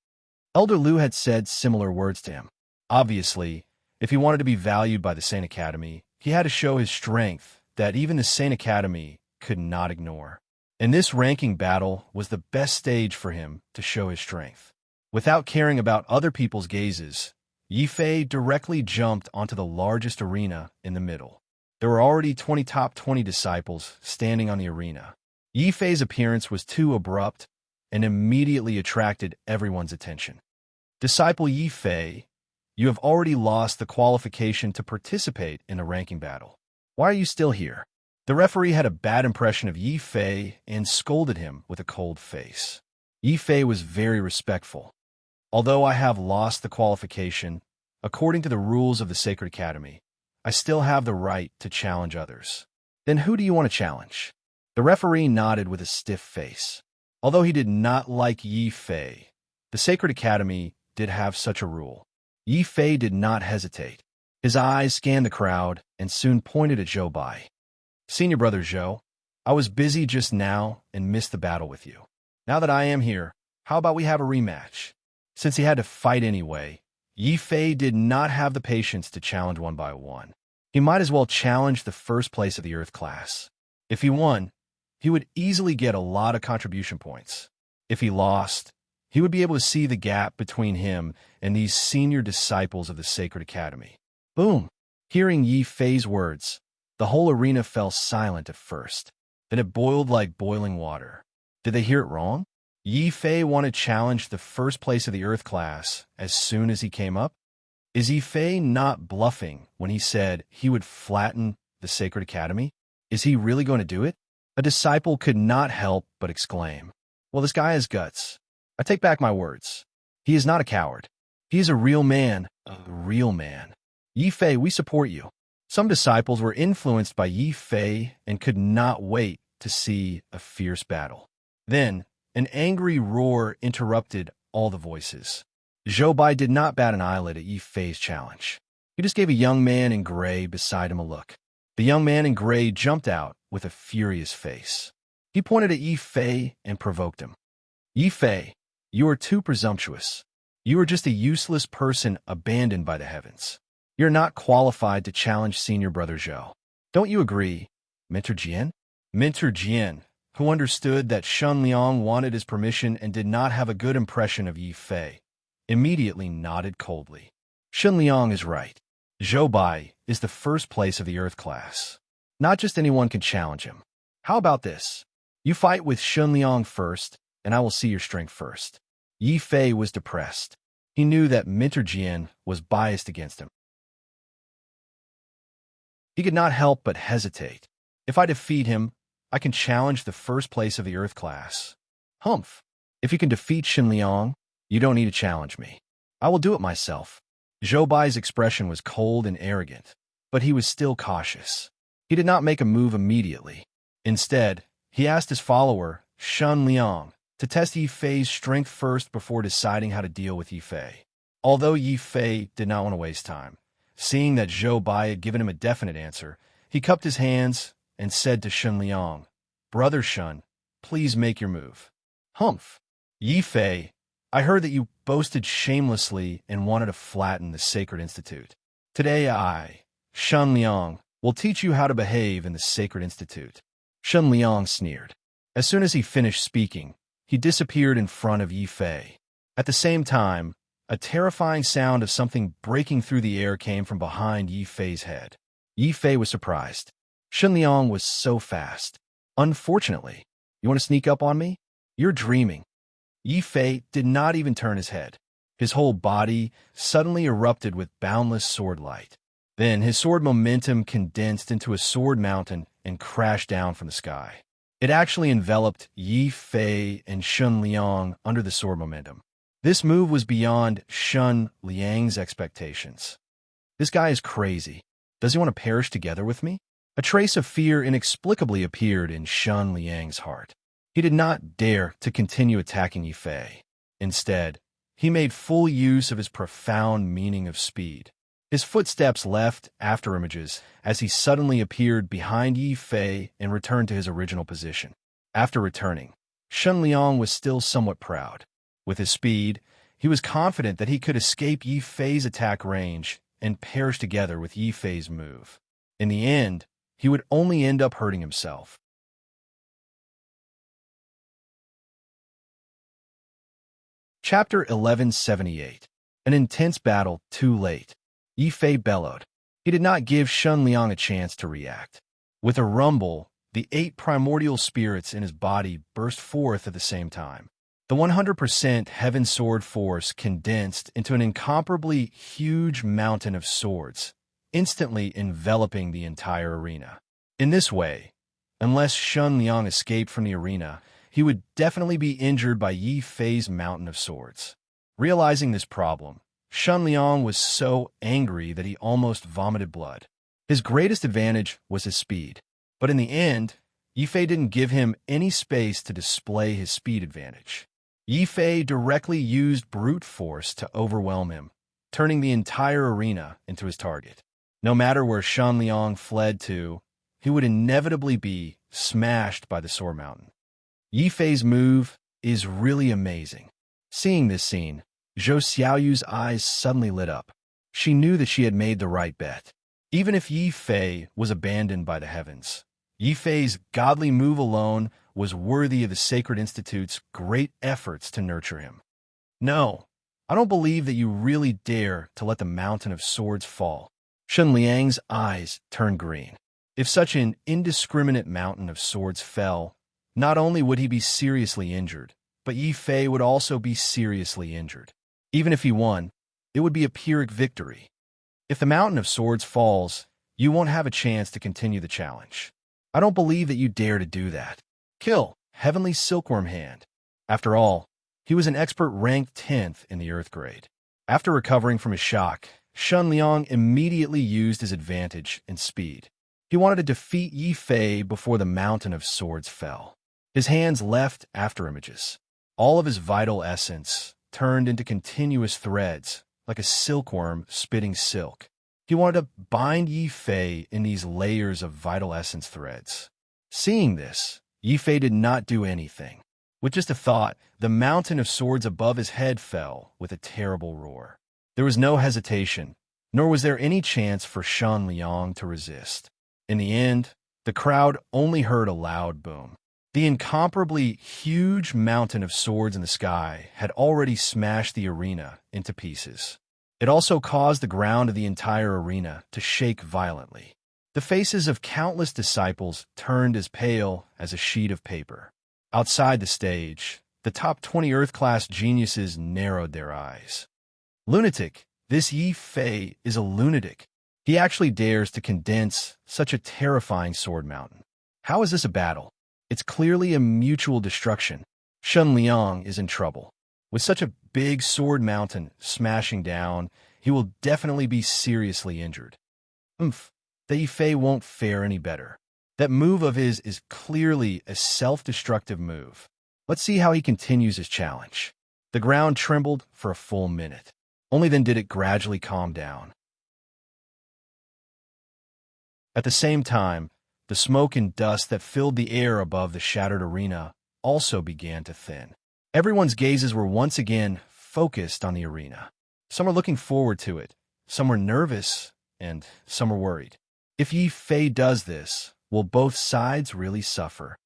Elder Liu had said similar words to him. Obviously, if he wanted to be valued by the Saint Academy, he had to show his strength that even the Saint Academy could not ignore. And this ranking battle was the best stage for him to show his strength. Without caring about other people's gazes, Yi Fei directly jumped onto the largest arena in the middle. There were already 20 top 20 disciples standing on the arena. Yi Fei's appearance was too abrupt and immediately attracted everyone's attention. Disciple Yi Fei, you have already lost the qualification to participate in a ranking battle. Why are you still here? The referee had a bad impression of Yi Fei and scolded him with a cold face. Yi Fei was very respectful. Although I have lost the qualification, according to the rules of the Sacred Academy, I still have the right to challenge others. Then who do you want to challenge? The referee nodded with a stiff face. Although he did not like Yi Fei, the Sacred Academy did have such a rule. Yi Fei did not hesitate. His eyes scanned the crowd and soon pointed at Zhou Bai. Senior brother Zhou, I was busy just now and missed the battle with you. Now that I am here, how about we have a rematch? Since he had to fight anyway, Yi Fei did not have the patience to challenge one by one. He might as well challenge the first place of the Earth class. If he won, he would easily get a lot of contribution points. If he lost, he would be able to see the gap between him and these senior disciples of the Sacred Academy. Boom! Hearing Yi Fei's words, the whole arena fell silent at first. Then it boiled like boiling water. Did they hear it wrong? Yi Fei wanted to challenge the first place of the Earth class as soon as he came up? Is Yi Fei not bluffing when he said he would flatten the Sacred Academy? Is he really going to do it? A disciple could not help but exclaim, well, this guy has guts. I take back my words. He is not a coward. He is a real man, a real man. Yi Fei, we support you. Some disciples were influenced by Yi Fei and could not wait to see a fierce battle. Then, an angry roar interrupted all the voices. Zhou Bai did not bat an eyelid at Yi Fei's challenge. He just gave a young man in gray beside him a look. The young man in gray jumped out with a furious face. He pointed at Yi Fei and provoked him. Yi Fei, you are too presumptuous. You are just a useless person abandoned by the heavens. You're not qualified to challenge senior brother Zhou. Don't you agree, Mentor Jian? Mentor Jian, who understood that Shun Liang wanted his permission and did not have a good impression of Yi Fei, immediately nodded coldly. Shun Liang is right. Zhou Bai is the first place of the Earth class. Not just anyone can challenge him. How about this? You fight with Shun Liang first, and I will see your strength first. Yi Fei was depressed. He knew that Minter Jian was biased against him. He could not help but hesitate. If I defeat him, I can challenge the first place of the Earth class. Humph. If you can defeat Shun Liang, you don't need to challenge me. I will do it myself. Zhou Bai's expression was cold and arrogant, but he was still cautious. He did not make a move immediately. Instead, he asked his follower, Shun Liang, to test Yi Fei's strength first before deciding how to deal with Yi Fei. Although Yi Fei did not want to waste time, seeing that Zhou Bai had given him a definite answer, he cupped his hands and said to Shun Liang, Brother Shun, please make your move. Humph. Yi Fei, I heard that you boasted shamelessly and wanted to flatten the Sacred Institute. Today I, Shun Liang, will teach you how to behave in the Sacred Institute. Shun Liang sneered. As soon as he finished speaking, he disappeared in front of Yi Fei. At the same time, a terrifying sound of something breaking through the air came from behind Yi Fei's head. Yi Fei was surprised. Shun Liang was so fast. Unfortunately, you want to sneak up on me? You're dreaming. Yi Fei did not even turn his head. His whole body suddenly erupted with boundless sword light. Then his sword momentum condensed into a sword mountain and crashed down from the sky. It actually enveloped Yi Fei and Shun Liang under the sword momentum. This move was beyond Shun Liang's expectations. This guy is crazy. Does he want to perish together with me? A trace of fear inexplicably appeared in Shun Liang's heart. He did not dare to continue attacking Yi Fei. Instead, he made full use of his profound meaning of speed. His footsteps left afterimages as he suddenly appeared behind Yi Fei and returned to his original position. After returning, Shun Liang was still somewhat proud. With his speed, he was confident that he could escape Yi Fei's attack range and perish together with Yi Fei's move. In the end, he would only end up hurting himself. Chapter 1178. An intense battle too late. Yi Fei bellowed. He did not give Shun Liang a chance to react. With a rumble, the 8 primordial spirits in his body burst forth at the same time. The 100% Heaven Sword force condensed into an incomparably huge mountain of swords, instantly enveloping the entire arena. In this way, unless Shun Liang escaped from the arena, he would definitely be injured by Yi Fei's mountain of swords. Realizing this problem, Shun Liang was so angry that he almost vomited blood. His greatest advantage was his speed, but in the end, Yi Fei didn't give him any space to display his speed advantage. Yi Fei directly used brute force to overwhelm him, turning the entire arena into his target. No matter where Shun Liang fled to, he would inevitably be smashed by the sword mountain. Yi Fei's move is really amazing. Seeing this scene, Zhou Xiaoyu's eyes suddenly lit up. She knew that she had made the right bet. Even if Yi Fei was abandoned by the heavens, Yi Fei's godly move alone was worthy of the Sacred Institute's great efforts to nurture him. No, I don't believe that you really dare to let the mountain of swords fall. Shun Liang's eyes turned green. If such an indiscriminate mountain of swords fell, not only would he be seriously injured, but Yi Fei would also be seriously injured. Even if he won, it would be a Pyrrhic victory. If the mountain of swords falls, you won't have a chance to continue the challenge. I don't believe that you dare to do that. Kill Heavenly Silkworm Hand. After all, he was an expert ranked 10th in the Earth grade. After recovering from his shock, Shun Liang immediately used his advantage in speed. He wanted to defeat Yi Fei before the mountain of swords fell. His hands left afterimages. All of his vital essence turned into continuous threads, like a silkworm spitting silk. He wanted to bind Yi Fei in these layers of vital essence threads. Seeing this, Yi Fei did not do anything. With just a thought, the mountain of swords above his head fell with a terrible roar. There was no hesitation, nor was there any chance for Shun Liang to resist. In the end, the crowd only heard a loud boom. The incomparably huge mountain of swords in the sky had already smashed the arena into pieces. It also caused the ground of the entire arena to shake violently. The faces of countless disciples turned as pale as a sheet of paper. Outside the stage, the top 20 Earth-class geniuses narrowed their eyes. Lunatic! This Yi Fei is a lunatic. He actually dares to condense such a terrifying sword mountain. How is this a battle? It's clearly a mutual destruction. Shen Liang is in trouble. With such a big sword mountain smashing down, he will definitely be seriously injured. The Yi Fei won't fare any better. That move of his is clearly a self-destructive move. Let's see how he continues his challenge. The ground trembled for a full minute. Only then did it gradually calm down. At the same time, the smoke and dust that filled the air above the shattered arena also began to thin. Everyone's gazes were once again focused on the arena. Some were looking forward to it, some were nervous, and some were worried. If Yi Fei does this, will both sides really suffer?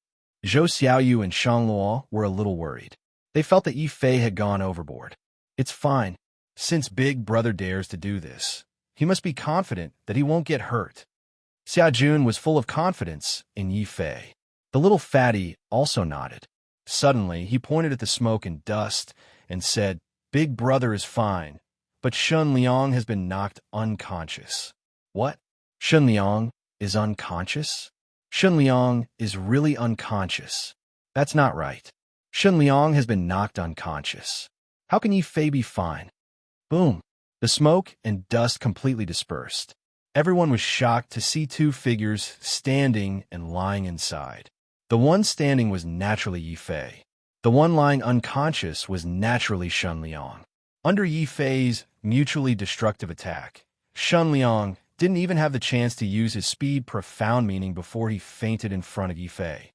Zhou Xiaoyu and Shang Luo were a little worried. They felt that Yi Fei had gone overboard. It's fine. Since Big Brother dares to do this, he must be confident that he won't get hurt. Xia Jun was full of confidence in Yi Fei. The little fatty also nodded. Suddenly, he pointed at the smoke and dust and said, "Big Brother is fine, but Shen Liang has been knocked unconscious." What? Shen Liang is unconscious? Shen Liang is really unconscious. That's not right. Shen Liang has been knocked unconscious. How can Yi Fei be fine? Boom! The smoke and dust completely dispersed. Everyone was shocked to see two figures standing and lying inside. The one standing was naturally Yi Fei. The one lying unconscious was naturally Shen Liang. Under Yi Fei's mutually destructive attack, Shen Liang didn't even have the chance to use his speed profound meaning before he fainted in front of Yi Fei.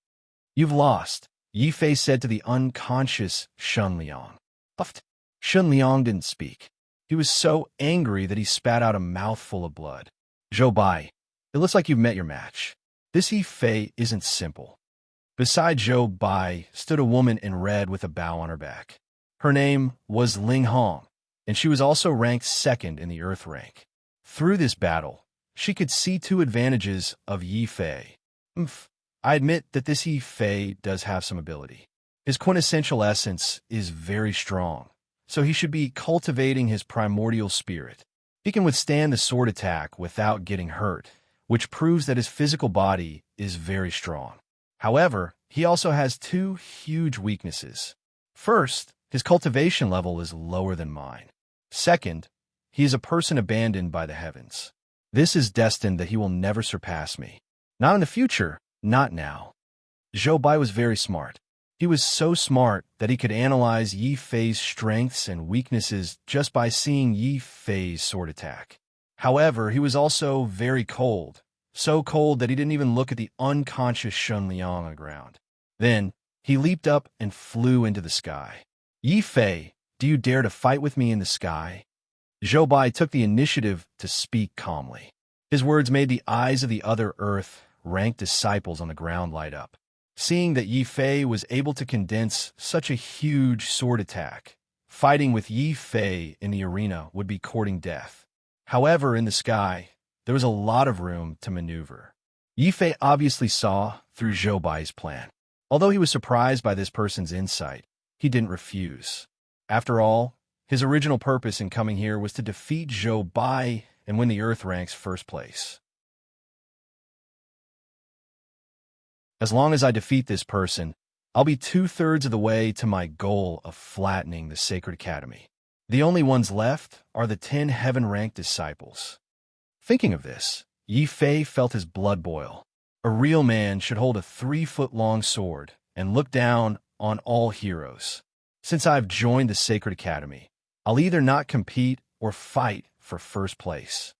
"You've lost," Yi Fei said to the unconscious Shen Liang. Puffed. Shen Liang didn't speak. He was so angry that he spat out a mouthful of blood. "Zhou Bai, it looks like you've met your match. This Yi Fei isn't simple." Beside Zhou Bai stood a woman in red with a bow on her back. Her name was Ling Hong, and she was also ranked second in the Earth rank. Through this battle, she could see two advantages of Yi Fei. I admit that this Yi Fei does have some ability. His quintessential essence is very strong, so he should be cultivating his primordial spirit. He can withstand the sword attack without getting hurt, which proves that his physical body is very strong. However, he also has two huge weaknesses. First, his cultivation level is lower than mine. Second, he is a person abandoned by the heavens. This is destined that he will never surpass me. Not in the future, not now. Zhou Bai was very smart. He was so smart that he could analyze Yi Fei's strengths and weaknesses just by seeing Yi Fei's sword attack. However, he was also very cold, so cold that he didn't even look at the unconscious Shen Liang on the ground. Then, he leaped up and flew into the sky. "Yi Fei, do you dare to fight with me in the sky?" Zhou Bai took the initiative to speak calmly. His words made the eyes of the other Earth-ranked disciples on the ground light up. Seeing that Yi Fei was able to condense such a huge sword attack, fighting with Yi Fei in the arena would be courting death. However, in the sky, there was a lot of room to maneuver. Yi Fei obviously saw through Zhou Bai's plan. Although he was surprised by this person's insight, he didn't refuse. After all, his original purpose in coming here was to defeat Zhou Bai and win the Earth rank's first place. As long as I defeat this person, I'll be 2/3 of the way to my goal of flattening the Sacred Academy. The only ones left are the 10 heaven-ranked disciples. Thinking of this, Yi Fei felt his blood boil. A real man should hold a 3-foot-long sword and look down on all heroes. Since I've joined the Sacred Academy, I'll either not compete or fight for first place.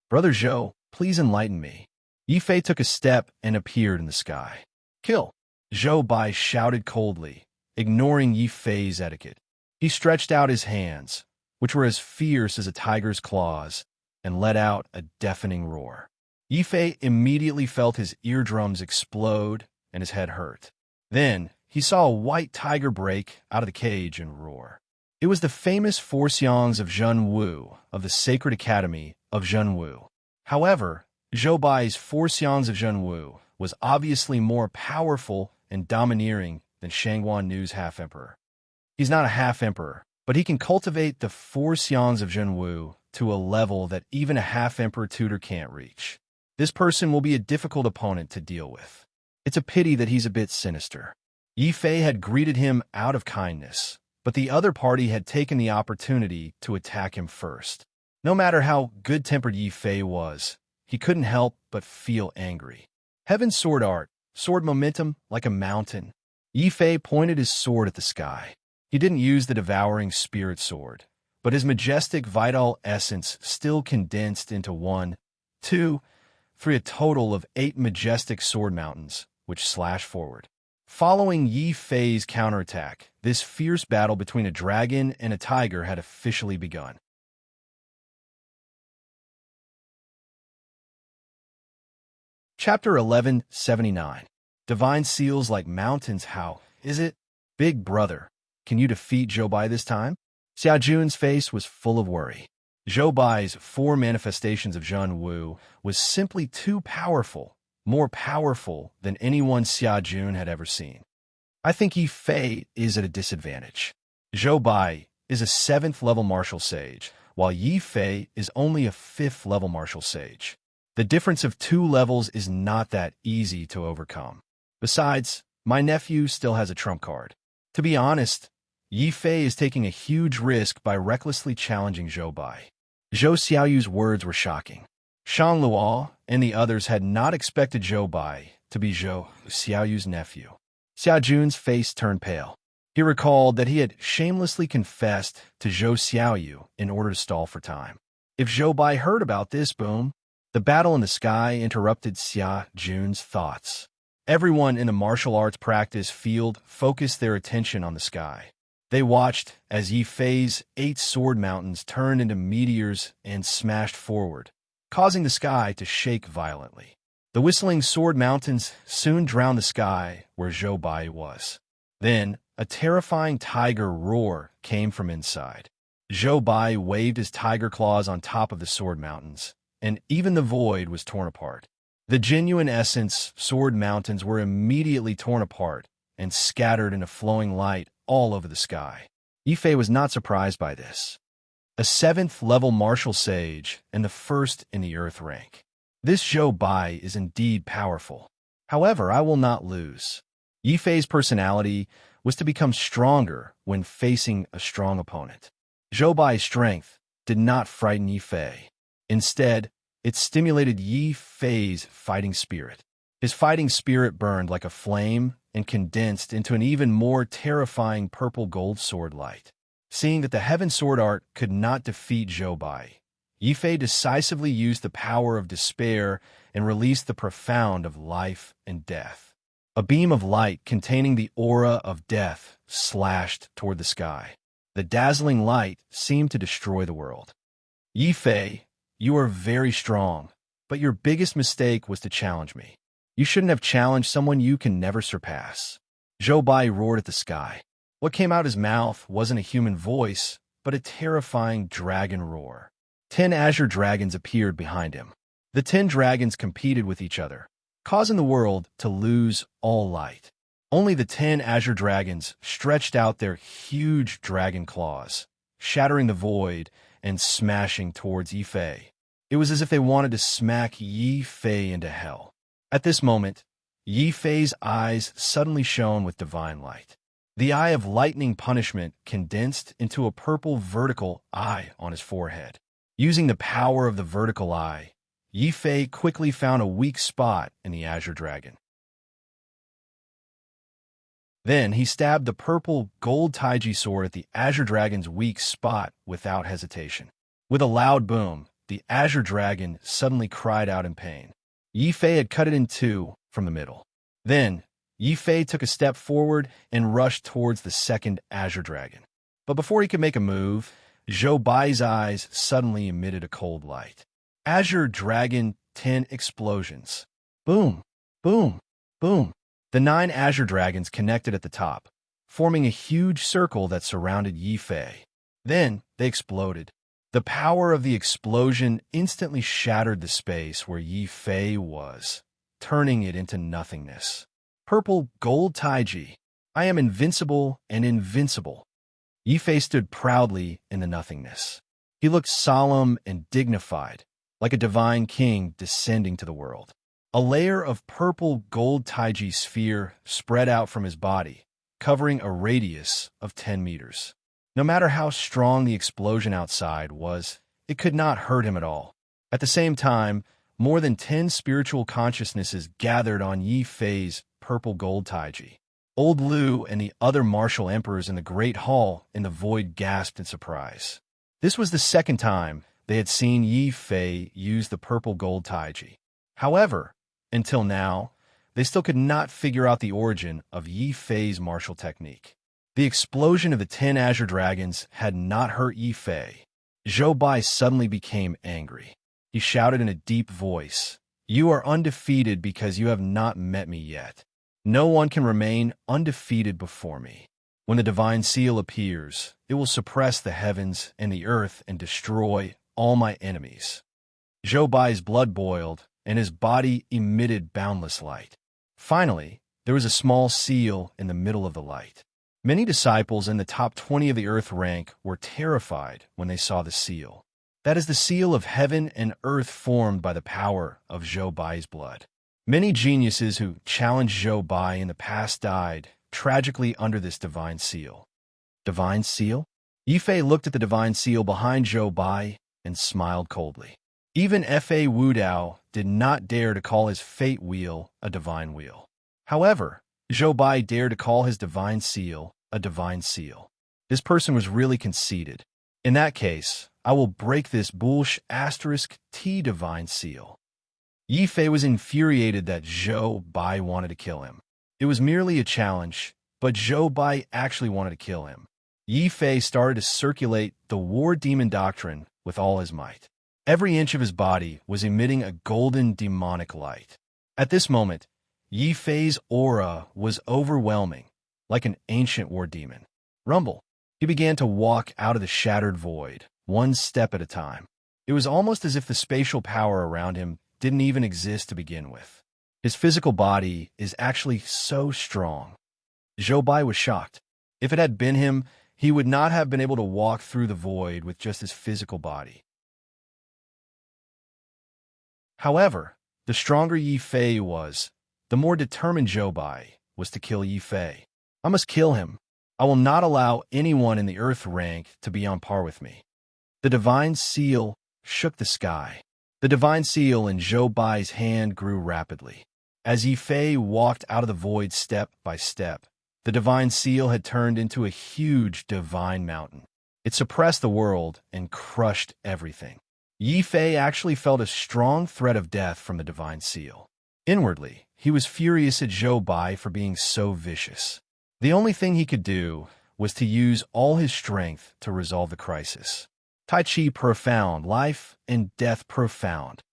Brother Zhou, please enlighten me. Yi Fei took a step and appeared in the sky. "Kill!" Zhou Bai shouted coldly, ignoring Yi Fei's etiquette. He stretched out his hands, which were as fierce as a tiger's claws, and let out a deafening roar. Yi Fei immediately felt his eardrums explode and his head hurt. Then, he saw a white tiger break out of the cage and roar. It was the famous Four Xiangs of Zhenwu of the Sacred Academy of Zhenwu. However, Zhou Bai's Four Xiangs of Zhenwu was obviously more powerful and domineering than Shangguan Nu's half-emperor. He's not a half-emperor, but he can cultivate the Four Xiangs of Zhenwu to a level that even a half-emperor tutor can't reach. This person will be a difficult opponent to deal with. It's a pity that he's a bit sinister. Yi Fei had greeted him out of kindness, but the other party had taken the opportunity to attack him first. No matter how good-tempered Yi Fei was, he couldn't help but feel angry. Heaven's sword art, sword momentum like a mountain. Yi Fei pointed his sword at the sky. He didn't use the devouring spirit sword, but his majestic vital essence still condensed into 1, 2, 3, a total of 8 majestic sword mountains, which slashed forward. Following Yi Fei's counterattack, this fierce battle between a dragon and a tiger had officially begun. Chapter 1179. Divine seals like mountains. How is it? Big brother, can you defeat Zhou Bai this time? Xia Jun's face was full of worry. Zhou Bai's 4 manifestations of Zhenwu was simply too powerful, more powerful than anyone Xia Jun had ever seen. I think Yi Fei is at a disadvantage. Zhou Bai is a 7th-level martial sage, while Yi Fei is only a 5th-level martial sage. The difference of 2 levels is not that easy to overcome. Besides, my nephew still has a trump card. To be honest, Yi Fei is taking a huge risk by recklessly challenging Zhou Bai. Zhou Xiaoyu's words were shocking. Shang Luo and the others had not expected Zhou Bai to be Zhou Xiaoyu's nephew. Xia Jun's face turned pale. He recalled that he had shamelessly confessed to Zhou Xiaoyu in order to stall for time. If Zhou Bai heard about this, boom, the battle in the sky interrupted Xia Jun's thoughts. Everyone in the martial arts practice field focused their attention on the sky. They watched as Yi Fei's 8 sword mountains turned into meteors and smashed forward, causing the sky to shake violently. The whistling sword mountains soon drowned the sky where Zhou Bai was. Then, a terrifying tiger roar came from inside. Zhou Bai waved his tiger claws on top of the sword mountains, and even the void was torn apart. The genuine essence sword mountains were immediately torn apart and scattered in a flowing light all over the sky. Yi Fei was not surprised by this. A 7th-level martial sage and the 1st in the earth rank. This Zhou Bai is indeed powerful. However, I will not lose. Yi Fei's personality was to become stronger when facing a strong opponent. Zhou Bai's strength did not frighten Yi Fei. Instead, it stimulated Yi Fei's fighting spirit. His fighting spirit burned like a flame and condensed into an even more terrifying purple-gold sword light. Seeing that the Heaven Sword Art could not defeat Zhou Bai, Yi Fei decisively used the power of despair and released the profound of life and death. A beam of light containing the aura of death slashed toward the sky. The dazzling light seemed to destroy the world. Yi Fei, you are very strong, but your biggest mistake was to challenge me. You shouldn't have challenged someone you can never surpass. Zhou Bai roared at the sky. What came out his mouth wasn't a human voice, but a terrifying dragon roar. 10 azure dragons appeared behind him. The 10 dragons competed with each other, causing the world to lose all light. Only the 10 azure dragons stretched out their huge dragon claws, shattering the void and smashing towards Yi Fei. It was as if they wanted to smack Yi Fei into hell. At this moment, Yi Fei's eyes suddenly shone with divine light. The eye of lightning punishment condensed into a purple vertical eye on his forehead. Using the power of the vertical eye, Yi Fei quickly found a weak spot in the azure dragon. Then he stabbed the purple gold taiji sword at the azure dragon's weak spot without hesitation. With a loud boom, the azure dragon suddenly cried out in pain. Yi Fei had cut it in 2 from the middle. Then, Yi Fei took a step forward and rushed towards the second azure dragon. But before he could make a move, Zhou Bai's eyes suddenly emitted a cold light. Azure Dragon 10 explosions. Boom, boom, boom. The 9 azure dragons connected at the top, forming a huge circle that surrounded Yi Fei. Then they exploded. The power of the explosion instantly shattered the space where Yi Fei was, turning it into nothingness. Purple gold taiji. I am invincible and invincible. Yi Fei stood proudly in the nothingness. He looked solemn and dignified, like a divine king descending to the world. A layer of purple gold taiji sphere spread out from his body, covering a radius of 10 meters. No matter how strong the explosion outside was, it could not hurt him at all. At the same time, more than 10 spiritual consciousnesses gathered on Yi Fei's purple gold taiji. Old Liu and the other martial emperors in the Great Hall in the void gasped in surprise. This was the second time they had seen Yi Fei use the purple gold taiji. However, until now, they still could not figure out the origin of Yi Fei's martial technique. The explosion of the 10 azure dragons had not hurt Yi Fei. Zhou Bai suddenly became angry. He shouted in a deep voice, "You are undefeated because you have not met me yet. No one can remain undefeated before me. When the divine seal appears, it will suppress the heavens and the earth and destroy all my enemies." Zhou Bai's blood boiled, and his body emitted boundless light. Finally, there was a small seal in the middle of the light. Many disciples in the top 20 of the earth rank were terrified when they saw the seal. That is the seal of heaven and earth formed by the power of Zhou Bai's blood. Many geniuses who challenged Zhou Bai in the past died tragically under this divine seal. Divine seal? Yi Fei looked at the divine seal behind Zhou Bai and smiled coldly. Even F.A. Wu Dao did not dare to call his fate wheel a divine wheel. However, Zhou Bai dared to call his divine seal a divine seal. This person was really conceited. In that case, I will break this *T divine seal. Yi Fei was infuriated that Zhou Bai wanted to kill him. It was merely a challenge, but Zhou Bai actually wanted to kill him. Yi Fei started to circulate the war demon doctrine with all his might. Every inch of his body was emitting a golden demonic light. At this moment, Yi Fei's aura was overwhelming, like an ancient war demon. Rumble. He began to walk out of the shattered void, one step at a time. It was almost as if the spatial power around him didn't even exist to begin with. His physical body is actually so strong. Zhou Bai was shocked. If it had been him, he would not have been able to walk through the void with just his physical body. However, the stronger Yi Fei was, the more determined Zhou Bai was to kill Yi Fei. I must kill him. I will not allow anyone in the earth rank to be on par with me. The divine seal shook the sky. The divine seal in Zhou Bai's hand grew rapidly. As Yi Fei walked out of the void step by step, the divine seal had turned into a huge divine mountain. It suppressed the world and crushed everything. Yi Fei actually felt a strong threat of death from the divine seal. Inwardly, he was furious at Zhou Bai for being so vicious. The only thing he could do was to use all his strength to resolve the crisis. Tai Chi profound, life and death profound.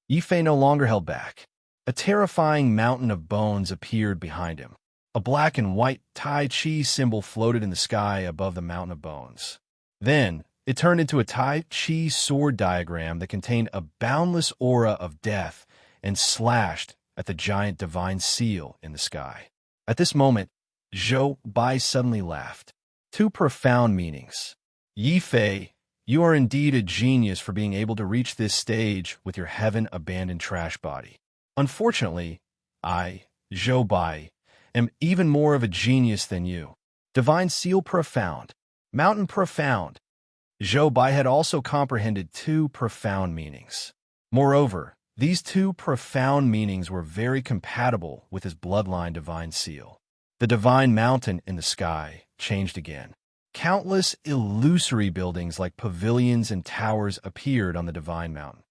Yi Fei no longer held back. A terrifying mountain of bones appeared behind him. A black and white Tai Chi symbol floated in the sky above the mountain of bones. Then, it turned into a Tai Chi sword diagram that contained a boundless aura of death and slashed at the giant divine seal in the sky. At this moment, Zhou Bai suddenly laughed. Two profound meanings. Yi Fei, you are indeed a genius for being able to reach this stage with your heaven-abandoned trash body. Unfortunately, I, Zhou Bai, am even more of a genius than you. Divine seal profound. Mountain profound. Zhou Bai had also comprehended two profound meanings. Moreover, these two profound meanings were very compatible with his bloodline divine seal. The divine mountain in the sky changed again. Countless illusory buildings like pavilions and towers appeared on the divine mountain.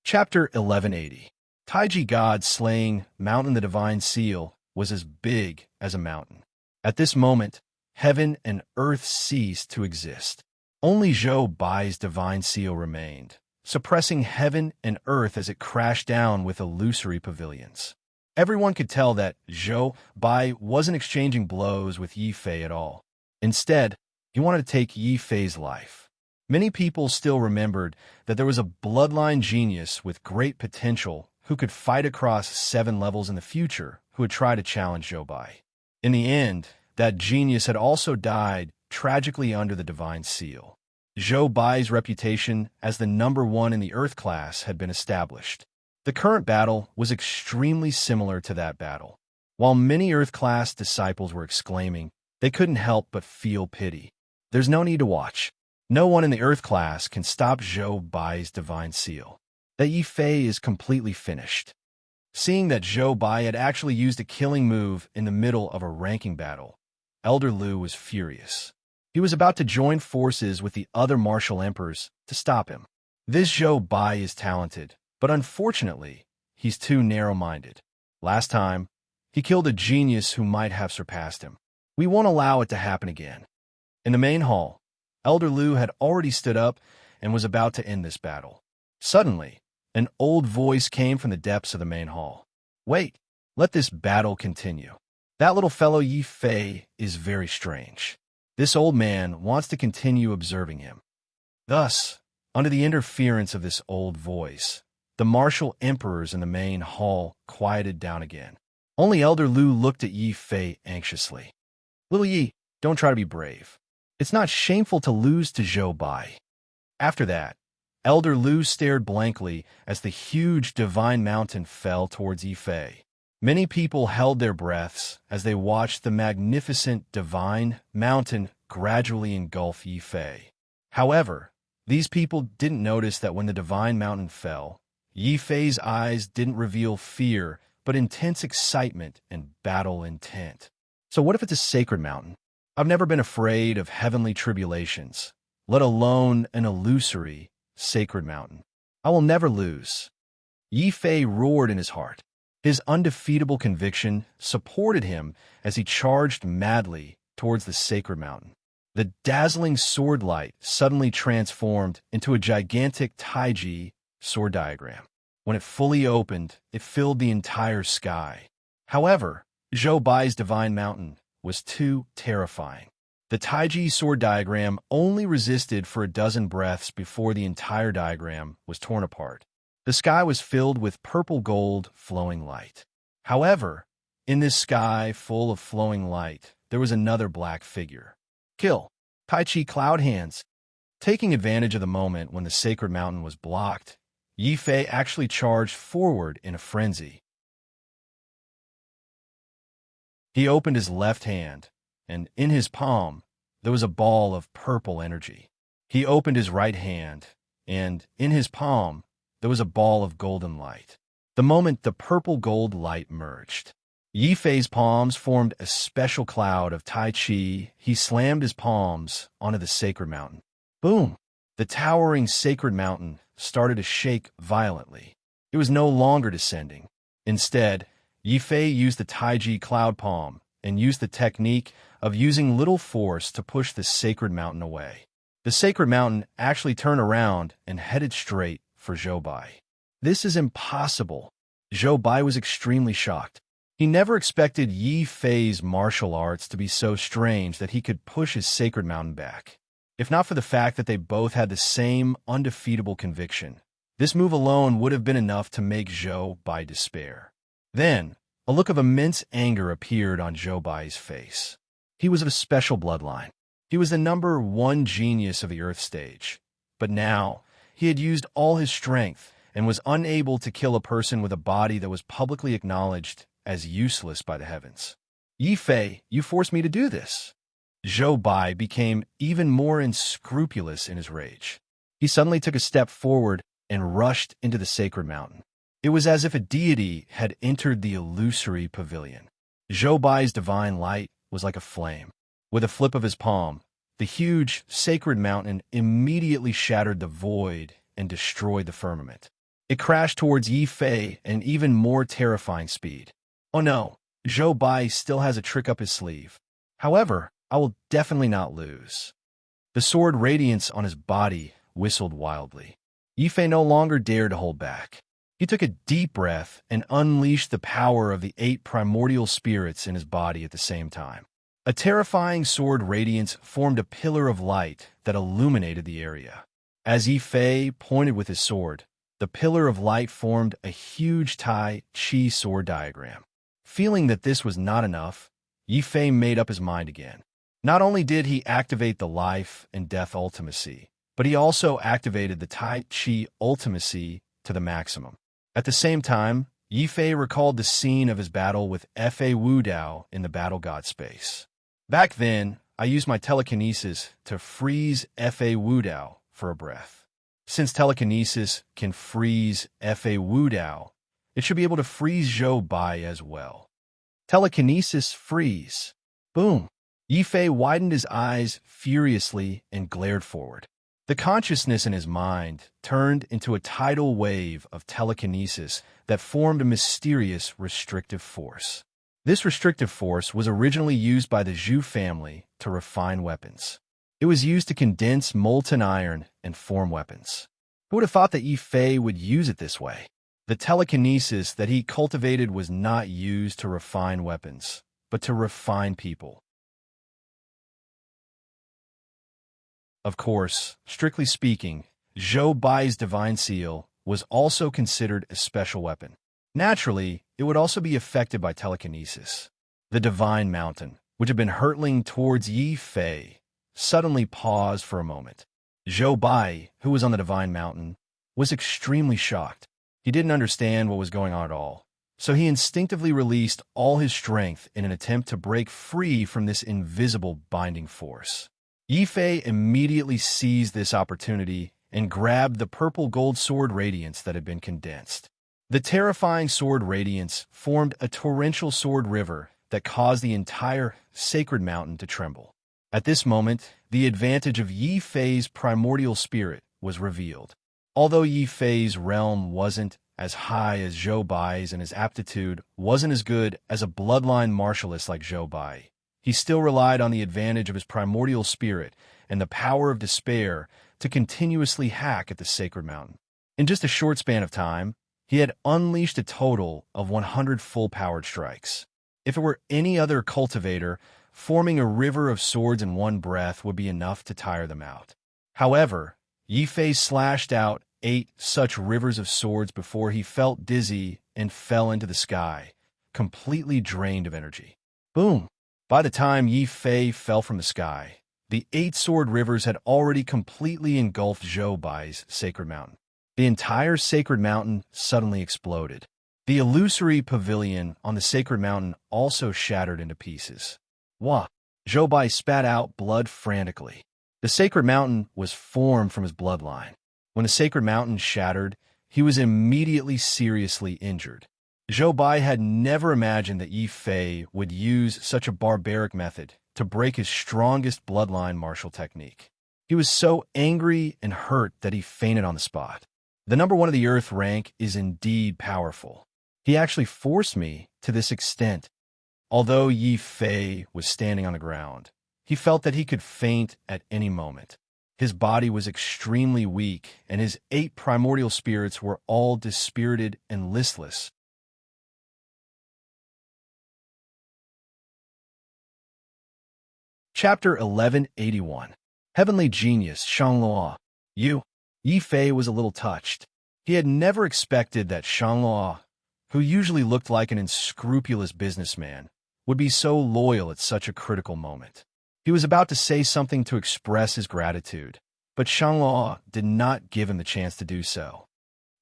Chapter 1180. Taiji God slaying Mountain the Divine Seal was as big as a mountain. At this moment, heaven and earth ceased to exist. Only Zhou Bai's divine seal remained, suppressing heaven and earth as it crashed down with illusory pavilions. Everyone could tell that Zhou Bai wasn't exchanging blows with Yi Fei at all. Instead, he wanted to take Yi Fei's life. Many people still remembered that there was a bloodline genius with great potential who could fight across 7 levels in the future who would try to challenge Zhou Bai. In the end, that genius had also died tragically under the divine seal. Zhou Bai's reputation as the #1 in the Earth class had been established. The current battle was extremely similar to that battle. While many Earth class disciples were exclaiming, they couldn't help but feel pity. There's no need to watch. No one in the Earth class can stop Zhou Bai's divine seal. That Yi Fei is completely finished. Seeing that Zhou Bai had actually used a killing move in the middle of a ranking battle, Elder Lu was furious. He was about to join forces with the other martial emperors to stop him. This Zhou Bai is talented, but unfortunately, he's too narrow-minded. Last time, he killed a genius who might have surpassed him. We won't allow it to happen again. In the main hall, Elder Lu had already stood up and was about to end this battle. Suddenly, an old voice came from the depths of the main hall. Wait, let this battle continue. That little fellow Yi Fei is very strange. This old man wants to continue observing him. Thus, under the interference of this old voice, the martial emperors in the main hall quieted down again. Only Elder Lu looked at Yi Fei anxiously. Little Yi, don't try to be brave. It's not shameful to lose to Zhou Bai. After that, Elder Lu stared blankly as the huge divine mountain fell towards Yi Fei. Many people held their breaths as they watched the magnificent divine mountain gradually engulf Yi Fei. However, these people didn't notice that when the divine mountain fell, Yi Fei's eyes didn't reveal fear, but intense excitement and battle intent. So what if it's a sacred mountain? I've never been afraid of heavenly tribulations, let alone an illusory, sacred mountain. I will never lose. Yi Fei roared in his heart. His undefeatable conviction supported him as he charged madly towards the sacred mountain. The dazzling sword light suddenly transformed into a gigantic Taiji sword diagram. When it fully opened, it filled the entire sky. However, Zhou Bai's divine mountain was too terrifying. The Taiji sword diagram only resisted for a dozen breaths before the entire diagram was torn apart. The sky was filled with purple gold flowing light. However, in this sky full of flowing light, there was another black figure. Kill. Tai Chi Cloud Hands. Taking advantage of the moment when the sacred mountain was blocked, Yi Fei actually charged forward in a frenzy. He opened his left hand, and in his palm, there was a ball of purple energy. He opened his right hand, and in his palm, there was a ball of golden light. The moment the purple-gold light merged, Yi Fei's palms formed a special cloud of Tai Chi. He slammed his palms onto the sacred mountain. Boom! The towering sacred mountain started to shake violently. It was no longer descending. Instead, Yi Fei used the Taiji cloud palm and used the technique of using little force to push the sacred mountain away. The sacred mountain actually turned around and headed straight for Zhou Bai. This is impossible. Zhou Bai was extremely shocked. He never expected Yi Fei's martial arts to be so strange that he could push his sacred mountain back. If not for the fact that they both had the same undefeatable conviction, this move alone would have been enough to make Zhou Bai despair. Then, a look of immense anger appeared on Zhou Bai's face. He was of a special bloodline. He was the #1 genius of the Earth stage. But now, he had used all his strength and was unable to kill a person with a body that was publicly acknowledged as useless by the heavens. Yi Fei, you forced me to do this. Zhou Bai became even more unscrupulous in his rage. He suddenly took a step forward and rushed into the sacred mountain. It was as if a deity had entered the illusory pavilion. Zhou Bai's divine light was like a flame. With a flip of his palm, the huge, sacred mountain immediately shattered the void and destroyed the firmament. It crashed towards Yi Fei at an even more terrifying speed. Oh no, Zhou Bai still has a trick up his sleeve. However, I will definitely not lose. The sword radiance on his body whistled wildly. Yi Fei no longer dared to hold back. He took a deep breath and unleashed the power of the 8 primordial spirits in his body at the same time. A terrifying sword radiance formed a pillar of light that illuminated the area. As Yi Fei pointed with his sword, the pillar of light formed a huge Tai Chi sword diagram. Feeling that this was not enough, Yi Fei made up his mind again. Not only did he activate the life and death ultimacy, but he also activated the Tai Chi ultimacy to the maximum. At the same time, Yi Fei recalled the scene of his battle with Fa Wu Dao in the battle god space. Back then, I used my telekinesis to freeze Fa Wu Dao for a breath. Since telekinesis can freeze Fa Wu Dao, it should be able to freeze Zhou Bai as well. Telekinesis freeze. Boom. Yi Fei widened his eyes furiously and glared forward. The consciousness in his mind turned into a tidal wave of telekinesis that formed a mysterious restrictive force. This restrictive force was originally used by the Zhu family to refine weapons. It was used to condense molten iron and form weapons. Who would have thought that Yi Fei would use it this way? The telekinesis that he cultivated was not used to refine weapons, but to refine people. Of course, strictly speaking, Zhou Bai's divine seal was also considered a special weapon. Naturally, it would also be affected by telekinesis. The divine mountain, which had been hurtling towards Yi Fei, suddenly paused for a moment. Zhou Bai, who was on the divine mountain, was extremely shocked. He didn't understand what was going on at all, so he instinctively released all his strength in an attempt to break free from this invisible binding force. Yi Fei immediately seized this opportunity and grabbed the purple gold sword radiance that had been condensed. The terrifying sword radiance formed a torrential sword river that caused the entire sacred mountain to tremble. At this moment, the advantage of Yi Fei's primordial spirit was revealed. Although Yi Fei's realm wasn't as high as Zhou Bai's and his aptitude wasn't as good as a bloodline martialist like Zhou Bai, he still relied on the advantage of his primordial spirit and the power of despair to continuously hack at the sacred mountain. In just a short span of time, he had unleashed a total of 100 full-powered strikes. If it were any other cultivator, forming a river of swords in one breath would be enough to tire them out. However, Yi Fei slashed out 8 such rivers of swords before he felt dizzy and fell into the sky, completely drained of energy. Boom! By the time Yi Fei fell from the sky, the 8 sword rivers had already completely engulfed Zhou Bai's sacred mountain. The entire sacred mountain suddenly exploded. The illusory pavilion on the sacred mountain also shattered into pieces. Wah! Zhou Bai spat out blood frantically. The sacred mountain was formed from his bloodline. When the sacred mountain shattered, he was immediately seriously injured. Zhou Bai had never imagined that Yi Fei would use such a barbaric method to break his strongest bloodline martial technique. He was so angry and hurt that he fainted on the spot. The number 1 of the Earth rank is indeed powerful. He actually forced me to this extent. Although Yi Fei was standing on the ground, he felt that he could faint at any moment. His body was extremely weak, and his 8 primordial spirits were all dispirited and listless. Chapter 1181. Heavenly Genius Shangluo. Yi Fei was a little touched. He had never expected that Shangluo, who usually looked like an unscrupulous businessman, would be so loyal at such a critical moment. He was about to say something to express his gratitude, but Shangluo did not give him the chance to do so.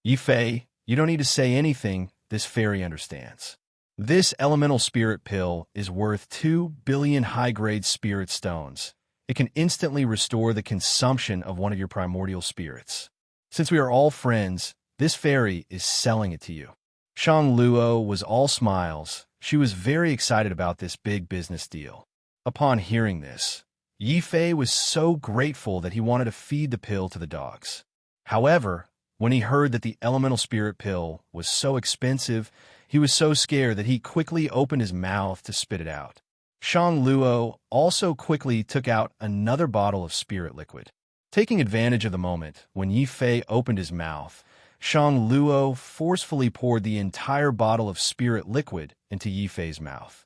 Yi Fei, you don't need to say anything, this fairy understands. This elemental spirit pill is worth 2 billion high-grade spirit stones. It can instantly restore the consumption of one of your primordial spirits. Since we are all friends, this fairy is selling it to you. Shang Luo was all smiles. She was very excited about this big business deal. Upon hearing this, Yi Fei was so grateful that he wanted to feed the pill to the dogs. However, when he heard that the elemental spirit pill was so expensive, he was so scared that he quickly opened his mouth to spit it out. Shang Luo also quickly took out another bottle of spirit liquid. Taking advantage of the moment when Yi Fei opened his mouth, Shang Luo forcefully poured the entire bottle of spirit liquid into Yifei's mouth.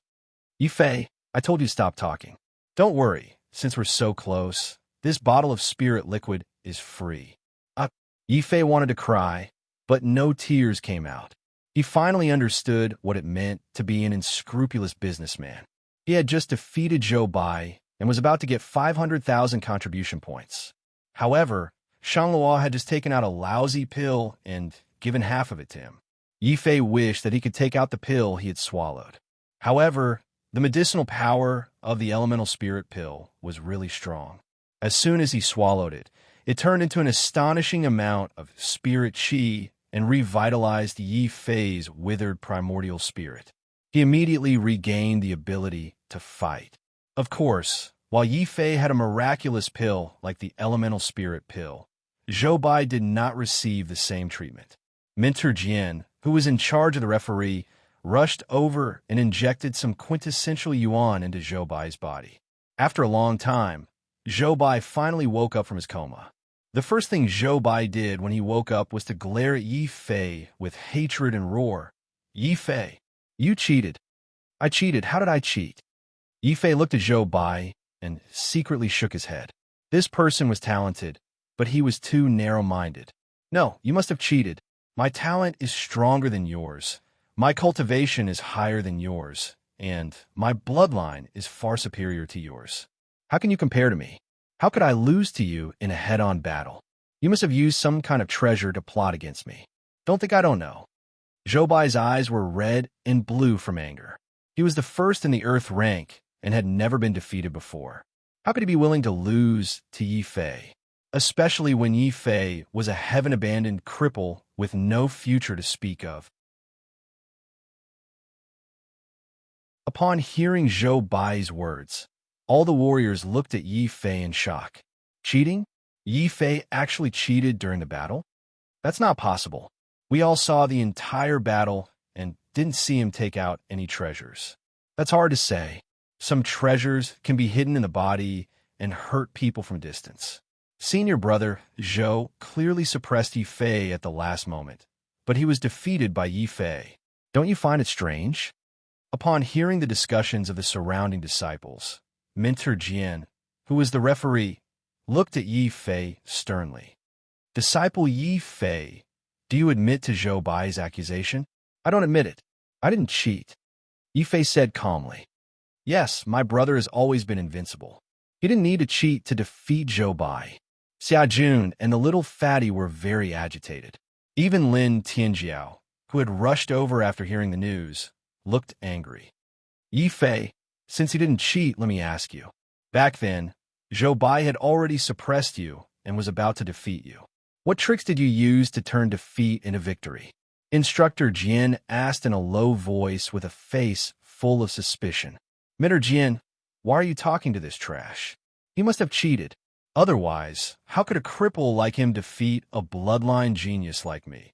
Yifei, I told you to stop talking. Don't worry, since we're so close, this bottle of spirit liquid is free. Yifei wanted to cry, but no tears came out. He finally understood what it meant to be an unscrupulous businessman. He had just defeated Zhou Bai and was about to get 500,000 contribution points. However, Shang Luo had just taken out a lousy pill and given half of it to him. Yifei wished that he could take out the pill he had swallowed. However, the medicinal power of the elemental spirit pill was really strong. As soon as he swallowed it, it turned into an astonishing amount of spirit qi and revitalized Yifei's withered primordial spirit. He immediately regained the ability to fight. Of course, while Yifei had a miraculous pill like the elemental spirit pill, Zhou Bai did not receive the same treatment. Mentor Jian, who was in charge of the referee, rushed over and injected some quintessential yuan into Zhou Bai's body. After a long time, Zhou Bai finally woke up from his coma. The first thing Zhou Bai did when he woke up was to glare at Yifei with hatred and roar. Yifei, you cheated. I cheated. How did I cheat? Yifei looked at Zhou Bai and secretly shook his head. This person was talented, but he was too narrow-minded. No, you must have cheated. My talent is stronger than yours. My cultivation is higher than yours, and my bloodline is far superior to yours. How can you compare to me? How could I lose to you in a head-on battle? You must have used some kind of treasure to plot against me. Don't think I don't know. Zhou Bai's eyes were red and blue from anger. He was the first in the Earth rank and had never been defeated before. How could he be willing to lose to Yifei? Especially when Yifei was a heaven-abandoned cripple with no future to speak of. Upon hearing Zhou Bai's words, all the warriors looked at Yifei in shock. Cheating? Yifei actually cheated during the battle? That's not possible. We all saw the entire battle and didn't see him take out any treasures. That's hard to say. Some treasures can be hidden in the body and hurt people from distance. Senior brother Zhou clearly suppressed Yifei at the last moment, but he was defeated by Yifei. Don't you find it strange? Upon hearing the discussions of the surrounding disciples, Mentor Jian, who was the referee, looked at Yifei sternly. Disciple Yifei, do you admit to Zhou Bai's accusation? I don't admit it. I didn't cheat. Yifei said calmly. Yes, my brother has always been invincible. He didn't need to cheat to defeat Zhou Bai. Xiajun and the little fatty were very agitated. Even Lin Tianjiao, who had rushed over after hearing the news, looked angry. Yifei, since he didn't cheat, let me ask you. Back then, Zhou Bai had already suppressed you and was about to defeat you. What tricks did you use to turn defeat into victory? Instructor Jian asked in a low voice with a face full of suspicion. Mentor Jian, why are you talking to this trash? He must have cheated. Otherwise, how could a cripple like him defeat a bloodline genius like me,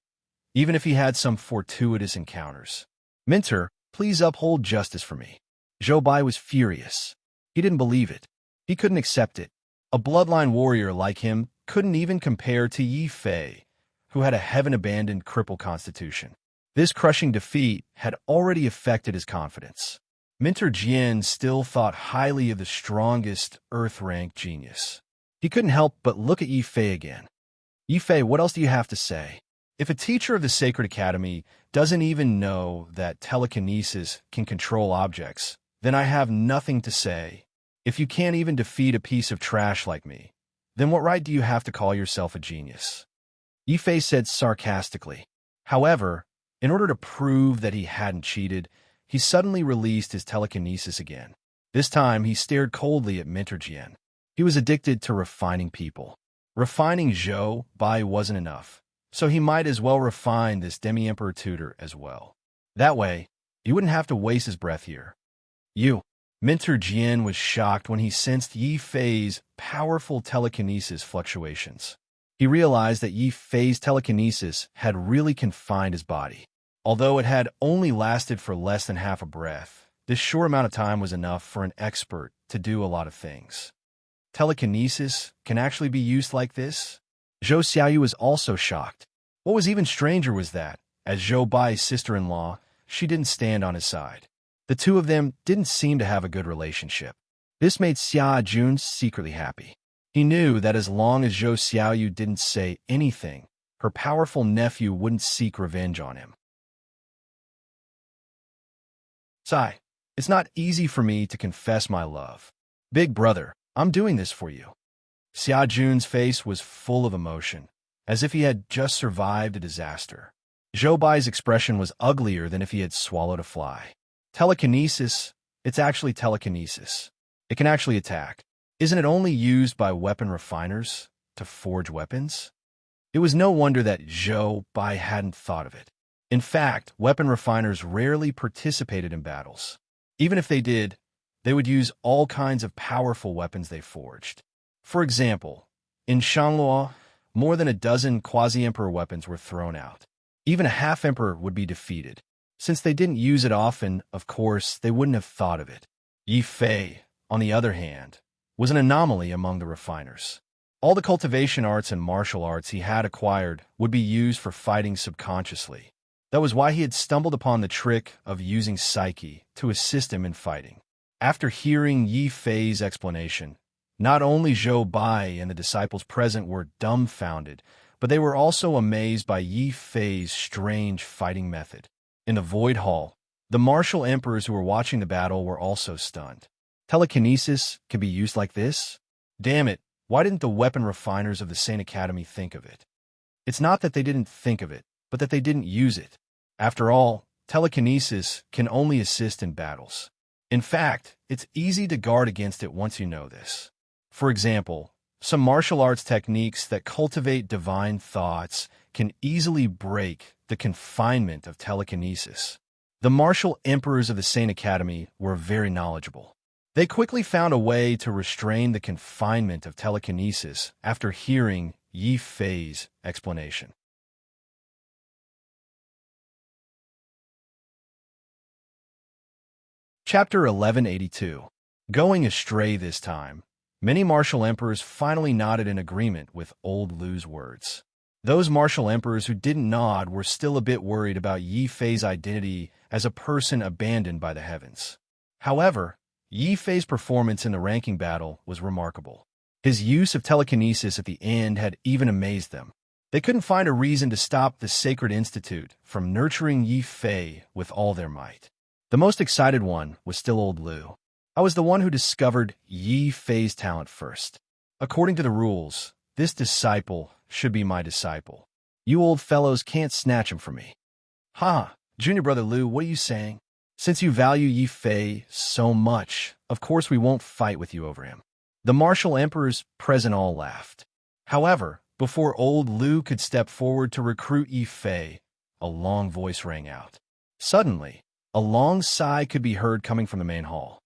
even if he had some fortuitous encounters? Mentor, please uphold justice for me. Zhou Bai was furious. He didn't believe it. He couldn't accept it. A bloodline warrior like him couldn't even compare to Yifei, who had a heaven-abandoned cripple constitution. This crushing defeat had already affected his confidence. Mentor Jian still thought highly of the strongest Earth-rank genius. He couldn't help but look at Yifei again. Yifei, what else do you have to say? If a teacher of the Sacred Academy doesn't even know that telekinesis can control objects, then I have nothing to say. If you can't even defeat a piece of trash like me, then what right do you have to call yourself a genius? Yifei said sarcastically. However, in order to prove that he hadn't cheated, he suddenly released his telekinesis again. This time, he stared coldly at Mentor Jian. He was addicted to refining people. Refining Zhou Bai wasn't enough, so he might as well refine this demi-emperor tutor as well. That way, he wouldn't have to waste his breath here. Mentor Jian was shocked when he sensed Yifei's powerful telekinesis fluctuations. He realized that Yifei's telekinesis had really confined his body. Although it had only lasted for less than half a breath, this short amount of time was enough for an expert to do a lot of things. Telekinesis can actually be used like this? Zhou Xiaoyu was also shocked. What was even stranger was that, as Zhou Bai's sister-in-law, she didn't stand on his side. The two of them didn't seem to have a good relationship. This made Xia Jun secretly happy. He knew that as long as Zhou Xiaoyu didn't say anything, her powerful nephew wouldn't seek revenge on him. Sai, it's not easy for me to confess my love. Big brother, I'm doing this for you. Xia Jun's face was full of emotion, as if he had just survived a disaster. Zhou Bai's expression was uglier than if he had swallowed a fly. Telekinesis, it's actually telekinesis. It can actually attack. Isn't it only used by weapon refiners to forge weapons? It was no wonder that Zhou Bai hadn't thought of it. In fact, weapon refiners rarely participated in battles. Even if they did, they would use all kinds of powerful weapons they forged. For example, in Shanluo, more than a dozen quasi-emperor weapons were thrown out. Even a half-emperor would be defeated. Since they didn't use it often, of course, they wouldn't have thought of it. Yi Fei, on the other hand, was an anomaly among the refiners. All the cultivation arts and martial arts he had acquired would be used for fighting subconsciously. That was why he had stumbled upon the trick of using psyche to assist him in fighting. After hearing Yi Fei's explanation, not only Zhou Bai and the disciples present were dumbfounded, but they were also amazed by Yi Fei's strange fighting method. In the Void Hall, the martial emperors who were watching the battle were also stunned. Telekinesis can be used like this? Damn it, why didn't the weapon refiners of the Saint Academy think of it? It's not that they didn't think of it, but that they didn't use it. After all, telekinesis can only assist in battles. In fact, it's easy to guard against it once you know this. For example, some martial arts techniques that cultivate divine thoughts can easily break the confinement of telekinesis. The martial emperors of the Saint Academy were very knowledgeable. They quickly found a way to restrain the confinement of telekinesis after hearing Yi Fei's explanation. Chapter 1182. Going astray this time, many martial emperors finally nodded in agreement with old Lu's words. Those martial emperors who didn't nod were still a bit worried about Yi Fei's identity as a person abandoned by the heavens. However, Yi Fei's performance in the ranking battle was remarkable. His use of telekinesis at the end had even amazed them. They couldn't find a reason to stop the Sacred Institute from nurturing Yi Fei with all their might. The most excited one was still old Lu. I was the one who discovered Yi Fei's talent first. According to the rules, this disciple should be my disciple. You old fellows can't snatch him from me. Ha! Junior brother Lu, what are you saying? Since you value Yi Fei so much, of course we won't fight with you over him. The martial emperors present all laughed. However, before old Lu could step forward to recruit Yi Fei, a long voice rang out. Suddenly, a long sigh could be heard coming from the main hall.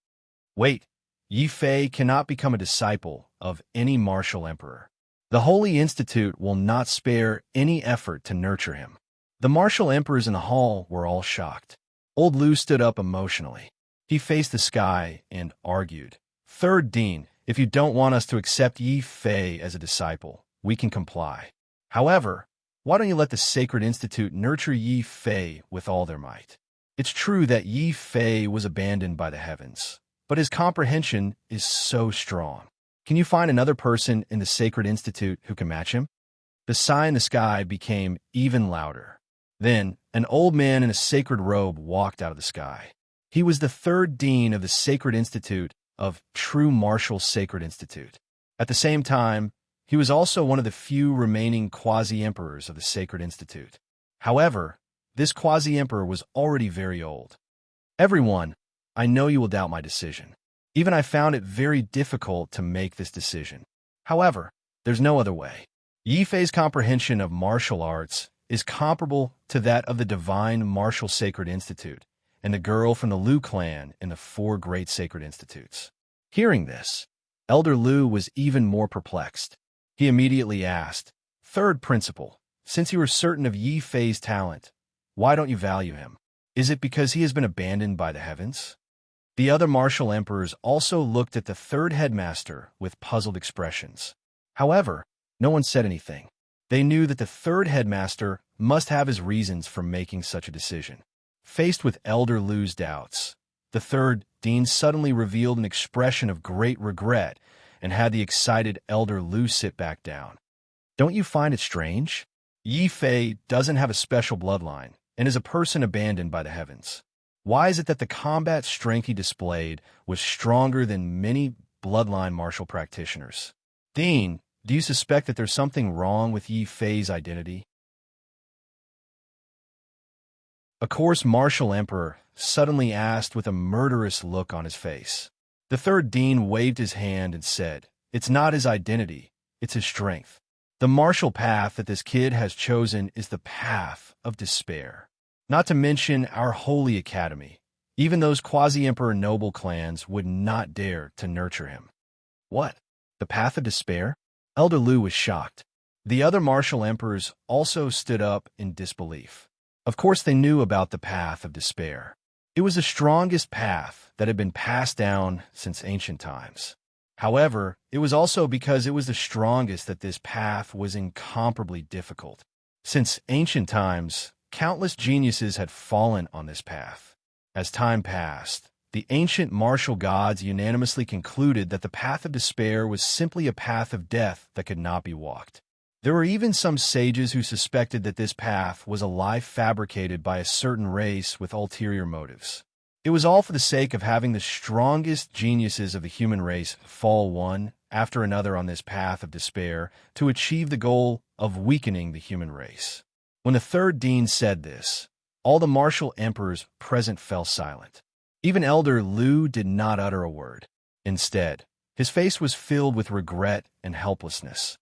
Wait, Yi Fei cannot become a disciple of any martial emperor. The Holy Institute will not spare any effort to nurture him. The martial emperors in the hall were all shocked. Old Lu stood up emotionally. He faced the sky and argued, Third Dean, if you don't want us to accept Yi Fei as a disciple, we can comply. However, why don't you let the Sacred Institute nurture Yi Fei with all their might? It's true that Yi Fei was abandoned by the heavens, but his comprehension is so strong. Can you find another person in the Sacred Institute who can match him? The sigh in the sky became even louder. Then, an old man in a sacred robe walked out of the sky. He was the third dean of the Sacred Institute of True Martial Sacred Institute. At the same time, he was also one of the few remaining quasi-emperors of the Sacred Institute. However, this quasi-emperor was already very old. Everyone, I know you will doubt my decision. Even I found it very difficult to make this decision. However, there's no other way. Yi Fei's comprehension of martial arts is comparable to that of the Divine Martial Sacred Institute and the girl from the Lu clan in the four great sacred institutes. Hearing this, Elder Lu was even more perplexed. He immediately asked, Third principal, since you are certain of Yi Fei's talent, why don't you value him? Is it because he has been abandoned by the heavens? The other martial emperors also looked at the third headmaster with puzzled expressions. However, no one said anything. They knew that the third headmaster must have his reasons for making such a decision. Faced with Elder Lu's doubts, the third dean suddenly revealed an expression of great regret and had the excited Elder Lu sit back down. Don't you find it strange? Yi Fei doesn't have a special bloodline and is a person abandoned by the heavens. Why is it that the combat strength he displayed was stronger than many bloodline martial practitioners? Dean, do you suspect that there's something wrong with Yi Fei's identity? A coarse martial emperor suddenly asked with a murderous look on his face. The third dean waved his hand and said, "It's not his identity, it's his strength. The martial path that this kid has chosen is the path of despair. Not to mention our holy academy. Even those quasi-emperor noble clans would not dare to nurture him." What? The path of despair? Elder Lu was shocked. The other martial emperors also stood up in disbelief. Of course they knew about the path of despair. It was the strongest path that had been passed down since ancient times. However, it was also because it was the strongest that this path was incomparably difficult. Since ancient times, countless geniuses had fallen on this path. As time passed, the ancient martial gods unanimously concluded that the path of despair was simply a path of death that could not be walked. There were even some sages who suspected that this path was a lie fabricated by a certain race with ulterior motives. It was all for the sake of having the strongest geniuses of the human race fall one after another on this path of despair to achieve the goal of weakening the human race. When the third dean said this, all the martial emperors present fell silent. Even Elder Lu did not utter a word. Instead, his face was filled with regret and helplessness.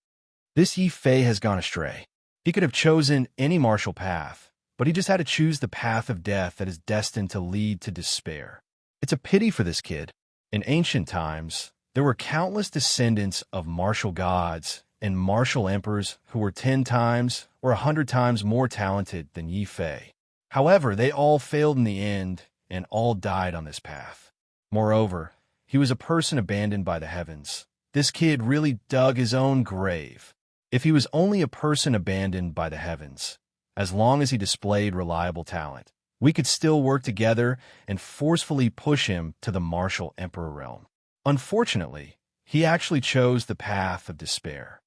This Yi Fei has gone astray. He could have chosen any martial path, but he just had to choose the path of death that is destined to lead to despair. It's a pity for this kid. In ancient times, there were countless descendants of martial gods and martial emperors who were 10 times or 100 times more talented than Yi Fei. However, they all failed in the end and all died on this path. Moreover, he was a person abandoned by the heavens. This kid really dug his own grave. If he was only a person abandoned by the heavens, as long as he displayed reliable talent, we could still work together and forcefully push him to the martial emperor realm. Unfortunately, he actually chose the path of despair.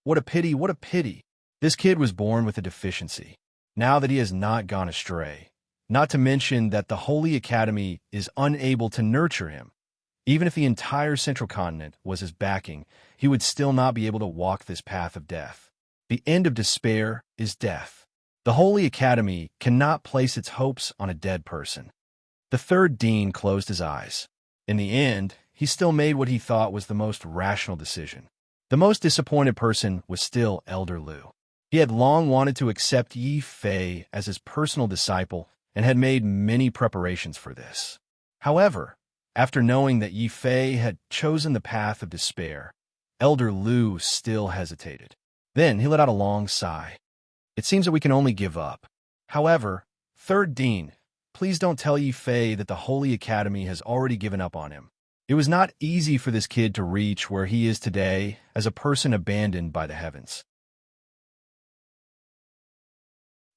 What a pity, what a pity. This kid was born with a deficiency. Now that he has not gone astray, not to mention that the Holy Academy is unable to nurture him. Even if the entire central continent was his backing, he would still not be able to walk this path of death. The end of despair is death. The Holy Academy cannot place its hopes on a dead person. The third dean closed his eyes. In the end, he still made what he thought was the most rational decision. The most disappointed person was still Elder Lu. He had long wanted to accept Yi Fei as his personal disciple and had made many preparations for this. However, after knowing that Yi Fei had chosen the path of despair, Elder Lu still hesitated. Then he let out a long sigh. It seems that we can only give up. However, third dean, please don't tell Yi Fei that the Holy Academy has already given up on him. It was not easy for this kid to reach where he is today as a person abandoned by the heavens.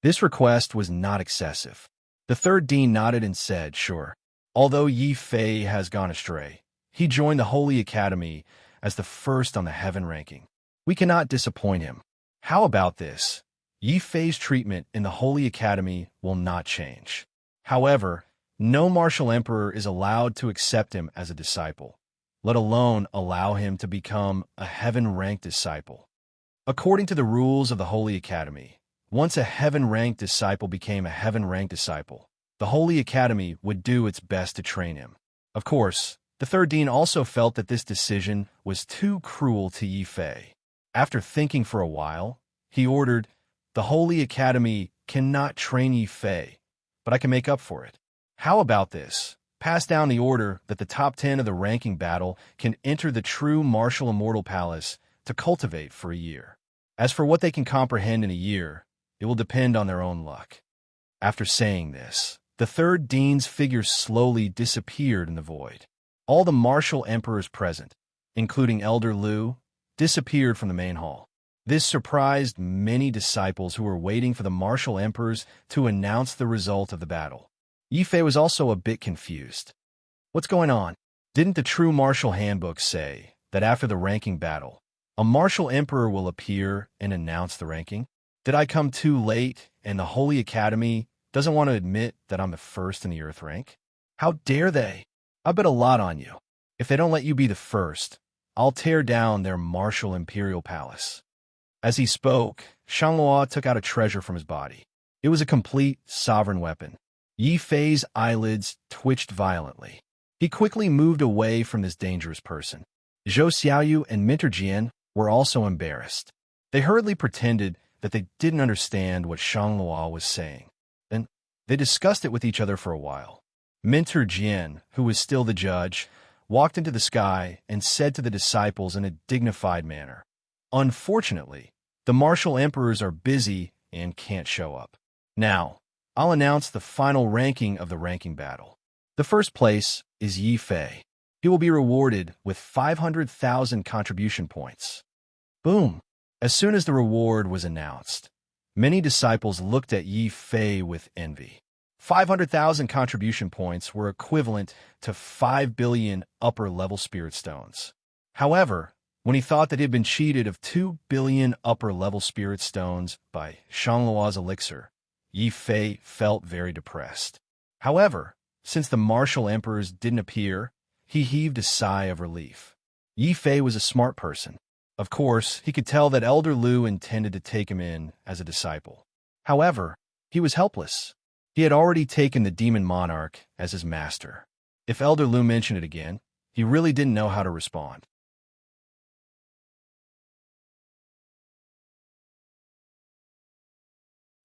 This request was not excessive. The third dean nodded and said, "Sure." Although Yi Fei has gone astray, he joined the Holy Academy as the first on the heaven ranking. We cannot disappoint him. How about this? Yi Fei's treatment in the Holy Academy will not change. However, no martial emperor is allowed to accept him as a disciple, let alone allow him to become a heaven-ranked disciple. According to the rules of the Holy Academy, once a heaven-ranked disciple became a heaven-ranked disciple, the Holy Academy would do its best to train him. Of course, the third dean also felt that this decision was too cruel to Yi Fei. After thinking for a while, he ordered, "The Holy Academy cannot train Yi Fei, but I can make up for it. How about this? Pass down the order that the top 10 of the ranking battle can enter the true martial immortal palace to cultivate for a year. As for what they can comprehend in a year, it will depend on their own luck." After saying this, the third dean's figure slowly disappeared in the void. All the martial emperors present, including Elder Lu, disappeared from the main hall. This surprised many disciples who were waiting for the martial emperors to announce the result of the battle. Yi Fei was also a bit confused. What's going on? Didn't the true martial handbook say that after the ranking battle, a martial emperor will appear and announce the ranking? Did I come too late and the Holy Academy doesn't want to admit that I'm the first in the Earth rank? How dare they? I bet a lot on you. If they don't let you be the first, I'll tear down their martial imperial palace. As he spoke, Shanghua took out a treasure from his body. It was a complete sovereign weapon. Yi Fei's eyelids twitched violently. He quickly moved away from this dangerous person. Zhou Xiaoyu and Minter Jian were also embarrassed. They hurriedly pretended that they didn't understand what Shanghua was saying. Then they discussed it with each other for a while. Minter Jian, who was still the judge, walked into the sky and said to the disciples in a dignified manner, "Unfortunately, the martial emperors are busy and can't show up. Now, I'll announce the final ranking of the ranking battle. The first place is Yi Fei. He will be rewarded with 500,000 contribution points." Boom! As soon as the reward was announced, many disciples looked at Yi Fei with envy. 500,000 contribution points were equivalent to 5 billion upper-level spirit stones. However, when he thought that he had been cheated of 2 billion upper-level spirit stones by Shanglua's elixir, Yi Fei felt very depressed. However, since the martial emperors didn't appear, he heaved a sigh of relief. Yi Fei was a smart person. Of course, he could tell that Elder Lu intended to take him in as a disciple. However, he was helpless. He had already taken the demon monarch as his master. If Elder Lu mentioned it again, he really didn't know how to respond.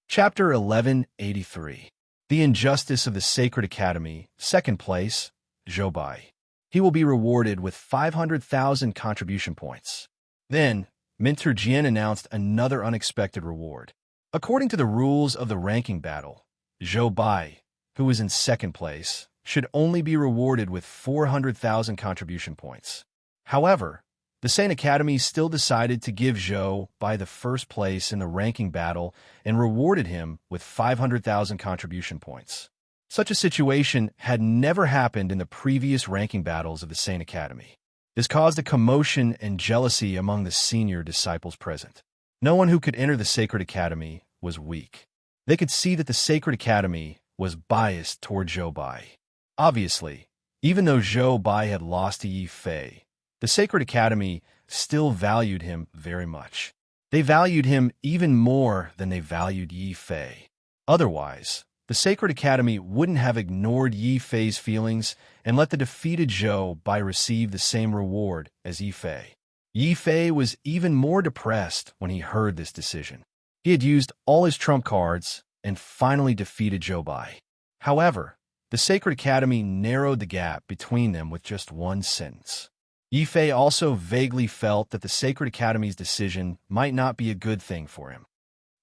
Chapter 1183. The Injustice of the Sacred Academy, second place, Zhou Bai. He will be rewarded with 500,000 contribution points. Then, Minter Jian announced another unexpected reward. According to the rules of the ranking battle, Zhou Bai, who was in second place, should only be rewarded with 400,000 contribution points. However, the Saint Academy still decided to give Zhou Bai the first place in the ranking battle and rewarded him with 500,000 contribution points. Such a situation had never happened in the previous ranking battles of the Saint Academy. This caused a commotion and jealousy among the senior disciples present. No one who could enter the Sacred Academy was weak. They could see that the Sacred Academy was biased toward Zhou Bai. Obviously, even though Zhou Bai had lost to Yi Fei, the Sacred Academy still valued him very much. They valued him even more than they valued Yi Fei. Otherwise, the Sacred Academy wouldn't have ignored Yi Fei's feelings and let the defeated Zhou Bai receive the same reward as Yi Fei. Yi Fei was even more depressed when he heard this decision. He had used all his trump cards and finally defeated Zhou Bai. However, the Sacred Academy narrowed the gap between them with just one sentence. Yi Fei also vaguely felt that the Sacred Academy's decision might not be a good thing for him.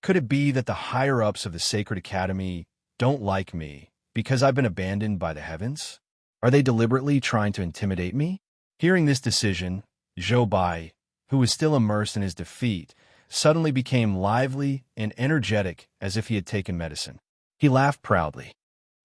Could it be that the higher-ups of the Sacred Academy don't like me because I've been abandoned by the heavens? Are they deliberately trying to intimidate me? Hearing this decision, Zhou Bai, who was still immersed in his defeat, suddenly became lively and energetic as if he had taken medicine. He laughed proudly.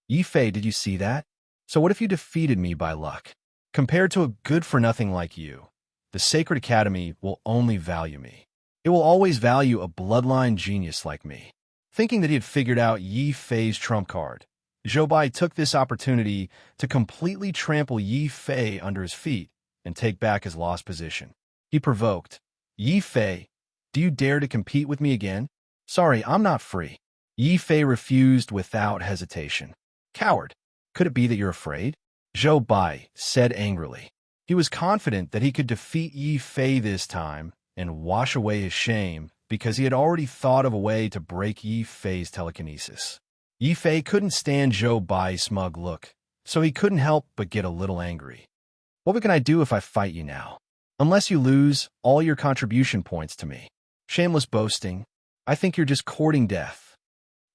"Yi Fei, did you see that? So what if you defeated me by luck? Compared to a good-for-nothing like you, the Sacred Academy will only value me. It will always value a bloodline genius like me." Thinking that he had figured out Yi Fei's trump card, Zhou Bai took this opportunity to completely trample Yi Fei under his feet and take back his lost position. He provoked, "Yi Fei, do you dare to compete with me again? Sorry, I'm not free." Yi Fei refused without hesitation. "Coward, could it be that you're afraid?" Zhou Bai said angrily. He was confident that he could defeat Yi Fei this time and wash away his shame because he had already thought of a way to break Yi Fei's telekinesis. Yi Fei couldn't stand Zhou Bai's smug look, so he couldn't help but get a little angry. "What can I do if I fight you now? Unless you lose all your contribution points to me. Shameless boasting. I think you're just courting death."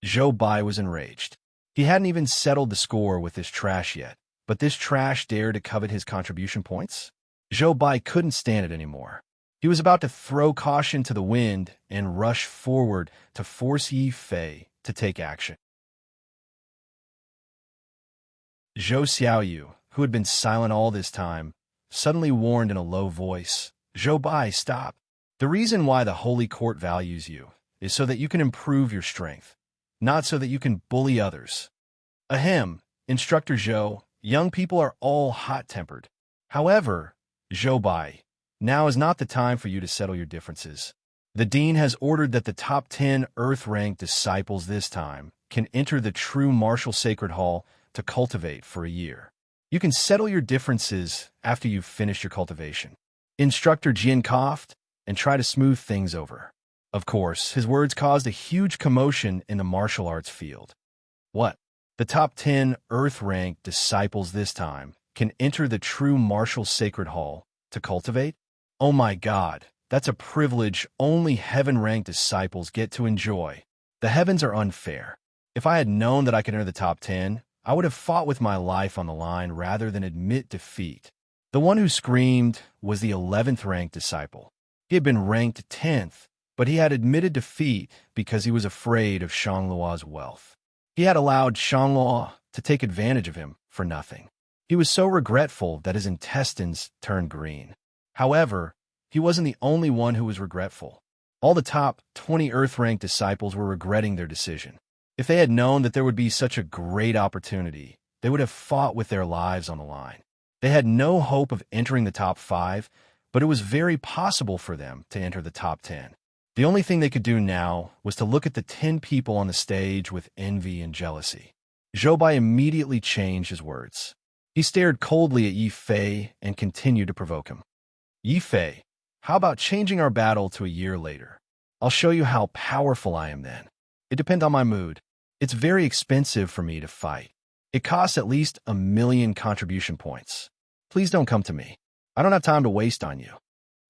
Zhou Bai was enraged. He hadn't even settled the score with this trash yet, but this trash dared to covet his contribution points? Zhou Bai couldn't stand it anymore. He was about to throw caution to the wind and rush forward to force Yi Fei to take action. Zhou Xiaoyu, who had been silent all this time, suddenly warned in a low voice, "Zhou Bai, stop. The reason why the Holy Court values you is so that you can improve your strength, not so that you can bully others." Ahem, Instructor Zhou, young people are all hot-tempered. However, Zhou Bai, now is not the time for you to settle your differences. The Dean has ordered that the top 10 Earth-ranked disciples this time can enter the true martial sacred hall to cultivate for a year. You can settle your differences after you've finished your cultivation. Instructor Jian coughed and tried to smooth things over. Of course, his words caused a huge commotion in the martial arts field. What? The top 10 Earth-ranked disciples this time can enter the true martial sacred hall to cultivate? Oh my God, that's a privilege only heaven-ranked disciples get to enjoy. The heavens are unfair. If I had known that I could enter the top 10, I would have fought with my life on the line rather than admit defeat. The one who screamed was the 11th-ranked disciple. He had been ranked 10th, but he had admitted defeat because he was afraid of Shangluo's wealth. He had allowed Shangluo to take advantage of him for nothing. He was so regretful that his intestines turned green. However, he wasn't the only one who was regretful. All the top 20 Earth-ranked disciples were regretting their decision. If they had known that there would be such a great opportunity, they would have fought with their lives on the line. They had no hope of entering the top 5, but it was very possible for them to enter the top 10. The only thing they could do now was to look at the 10 people on the stage with envy and jealousy. Zhou Bai immediately changed his words. He stared coldly at Yi Fei and continued to provoke him. "Yi Fei, how about changing our battle to a year later? I'll show you how powerful I am then. It depends on my mood. It's very expensive for me to fight. It costs at least 1,000,000 contribution points. Please don't come to me. I don't have time to waste on you."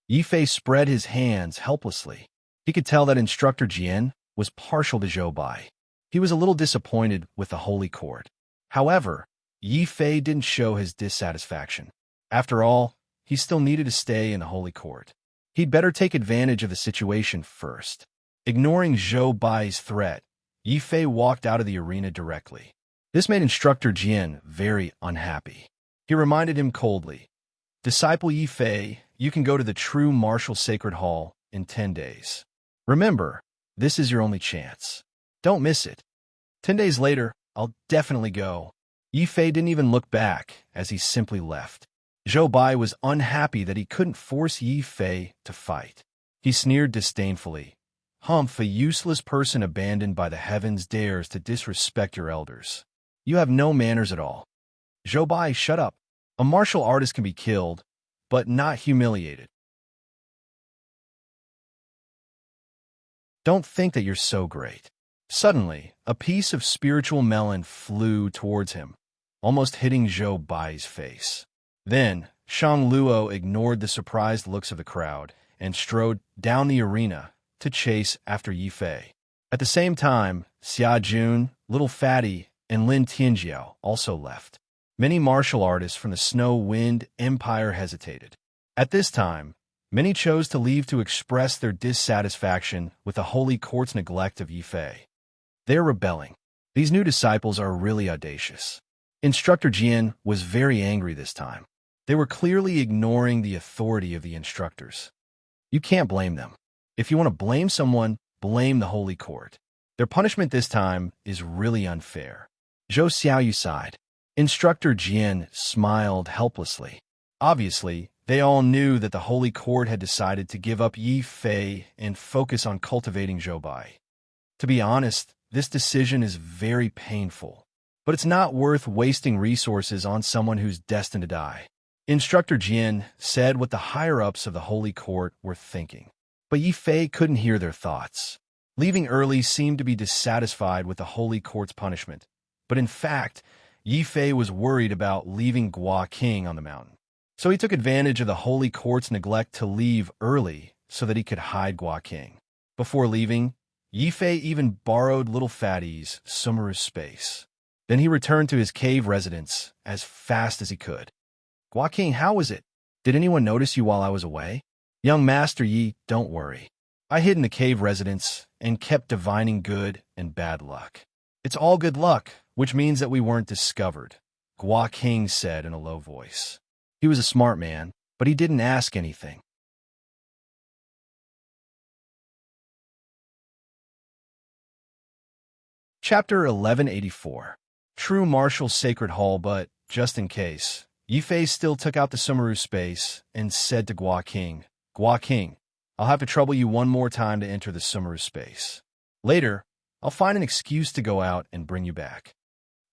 Yi Fei spread his hands helplessly. He could tell that Instructor Jian was partial to Zhou Bai. He was a little disappointed with the Holy Court. However, Yi Fei didn't show his dissatisfaction. After all, he still needed to stay in the Holy Court. He'd better take advantage of the situation first. Ignoring Zhou Bai's threat, Yi Fei walked out of the arena directly. This made Instructor Jian very unhappy. He reminded him coldly, "Disciple Yi Fei, you can go to the true martial sacred hall in 10 days. Remember, this is your only chance. Don't miss it." 10 days later, "I'll definitely go." Yi Fei didn't even look back as he simply left. Zhou Bai was unhappy that he couldn't force Yi Fei to fight. He sneered disdainfully. "Humph, a useless person abandoned by the heavens dares to disrespect your elders. You have no manners at all." "Zhou Bai, shut up. A martial artist can be killed, but not humiliated. Don't think that you're so great." Suddenly, a piece of spiritual melon flew towards him, almost hitting Zhou Bai's face. Then, Shang Luo ignored the surprised looks of the crowd and strode down the arena to chase after Yi Fei. At the same time, Xia Jun, Little Fatty, and Lin Tianjiao also left. Many martial artists from the Snow Wind Empire hesitated. At this time, many chose to leave to express their dissatisfaction with the Holy Court's neglect of Yi Fei. They're rebelling. These new disciples are really audacious. Instructor Jian was very angry this time. They were clearly ignoring the authority of the instructors. You can't blame them. If you want to blame someone, blame the Holy Court. Their punishment this time is really unfair. Zhou Xiaoyu sighed. Instructor Jian smiled helplessly. Obviously, they all knew that the Holy Court had decided to give up Yi Fei and focus on cultivating Zhou Bai. To be honest, this decision is very painful, but it's not worth wasting resources on someone who's destined to die. Instructor Jian said what the higher-ups of the Holy Court were thinking, but Yi Fei couldn't hear their thoughts. Leaving early seemed to be dissatisfied with the Holy Court's punishment, but in fact, Yi Fei was worried about leaving Gua King on the mountain. So he took advantage of the Holy Court's neglect to leave early so that he could hide Gua King. Before leaving, Yi Fei even borrowed Little Fatty's Sumeru's space. Then he returned to his cave residence as fast as he could. "Gua King, how was it? Did anyone notice you while I was away?" Young Master Yi, don't worry. I hid in the cave residence and kept divining good and bad luck. It's all good luck, which means that we weren't discovered, Gua King said in a low voice. He was a smart man, but he didn't ask anything. Chapter 1184. True Martial Sacred Hall, but, just in case, Yifei still took out the Sumeru space and said to Gua King, I'll have to trouble you one more time to enter the Sumeru space. Later, I'll find an excuse to go out and bring you back.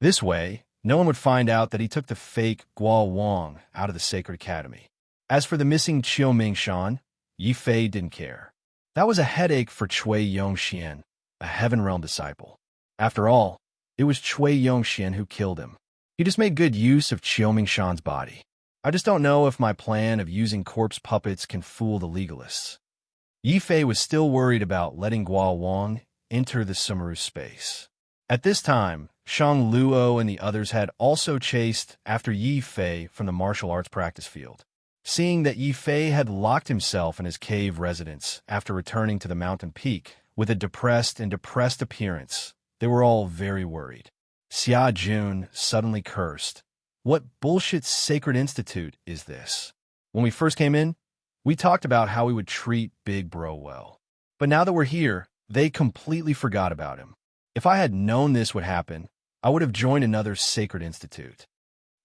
This way, no one would find out that he took the fake Guo Wang out of the Sacred Academy. As for the missing Qiu Mingshan, Yifei didn't care. That was a headache for Cui Yongxian, a Heaven Realm disciple. After all, it was Cui Yongxian who killed him. He just made good use of Qiu Mingshan's body. I just don't know if my plan of using corpse puppets can fool the legalists. Yifei was still worried about letting Guo Wang enter the Sumeru space. At this time, Shang Luo and the others had also chased after Yifei from the martial arts practice field. Seeing that Yifei had locked himself in his cave residence after returning to the mountain peak with a depressed appearance, they were all very worried. Xia Jun suddenly cursed. What bullshit sacred institute is this? When we first came in, we talked about how we would treat Big Bro well. But now that we're here, they completely forgot about him. If I had known this would happen, I would have joined another sacred institute.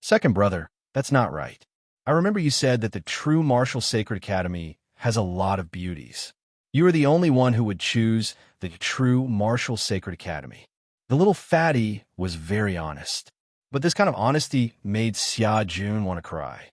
Second brother, that's not right. I remember you said that the true Martial Sacred Academy has a lot of beauties. You are the only one who would choose the true Martial Sacred Academy. The little fatty was very honest. But this kind of honesty made Xia Jun want to cry.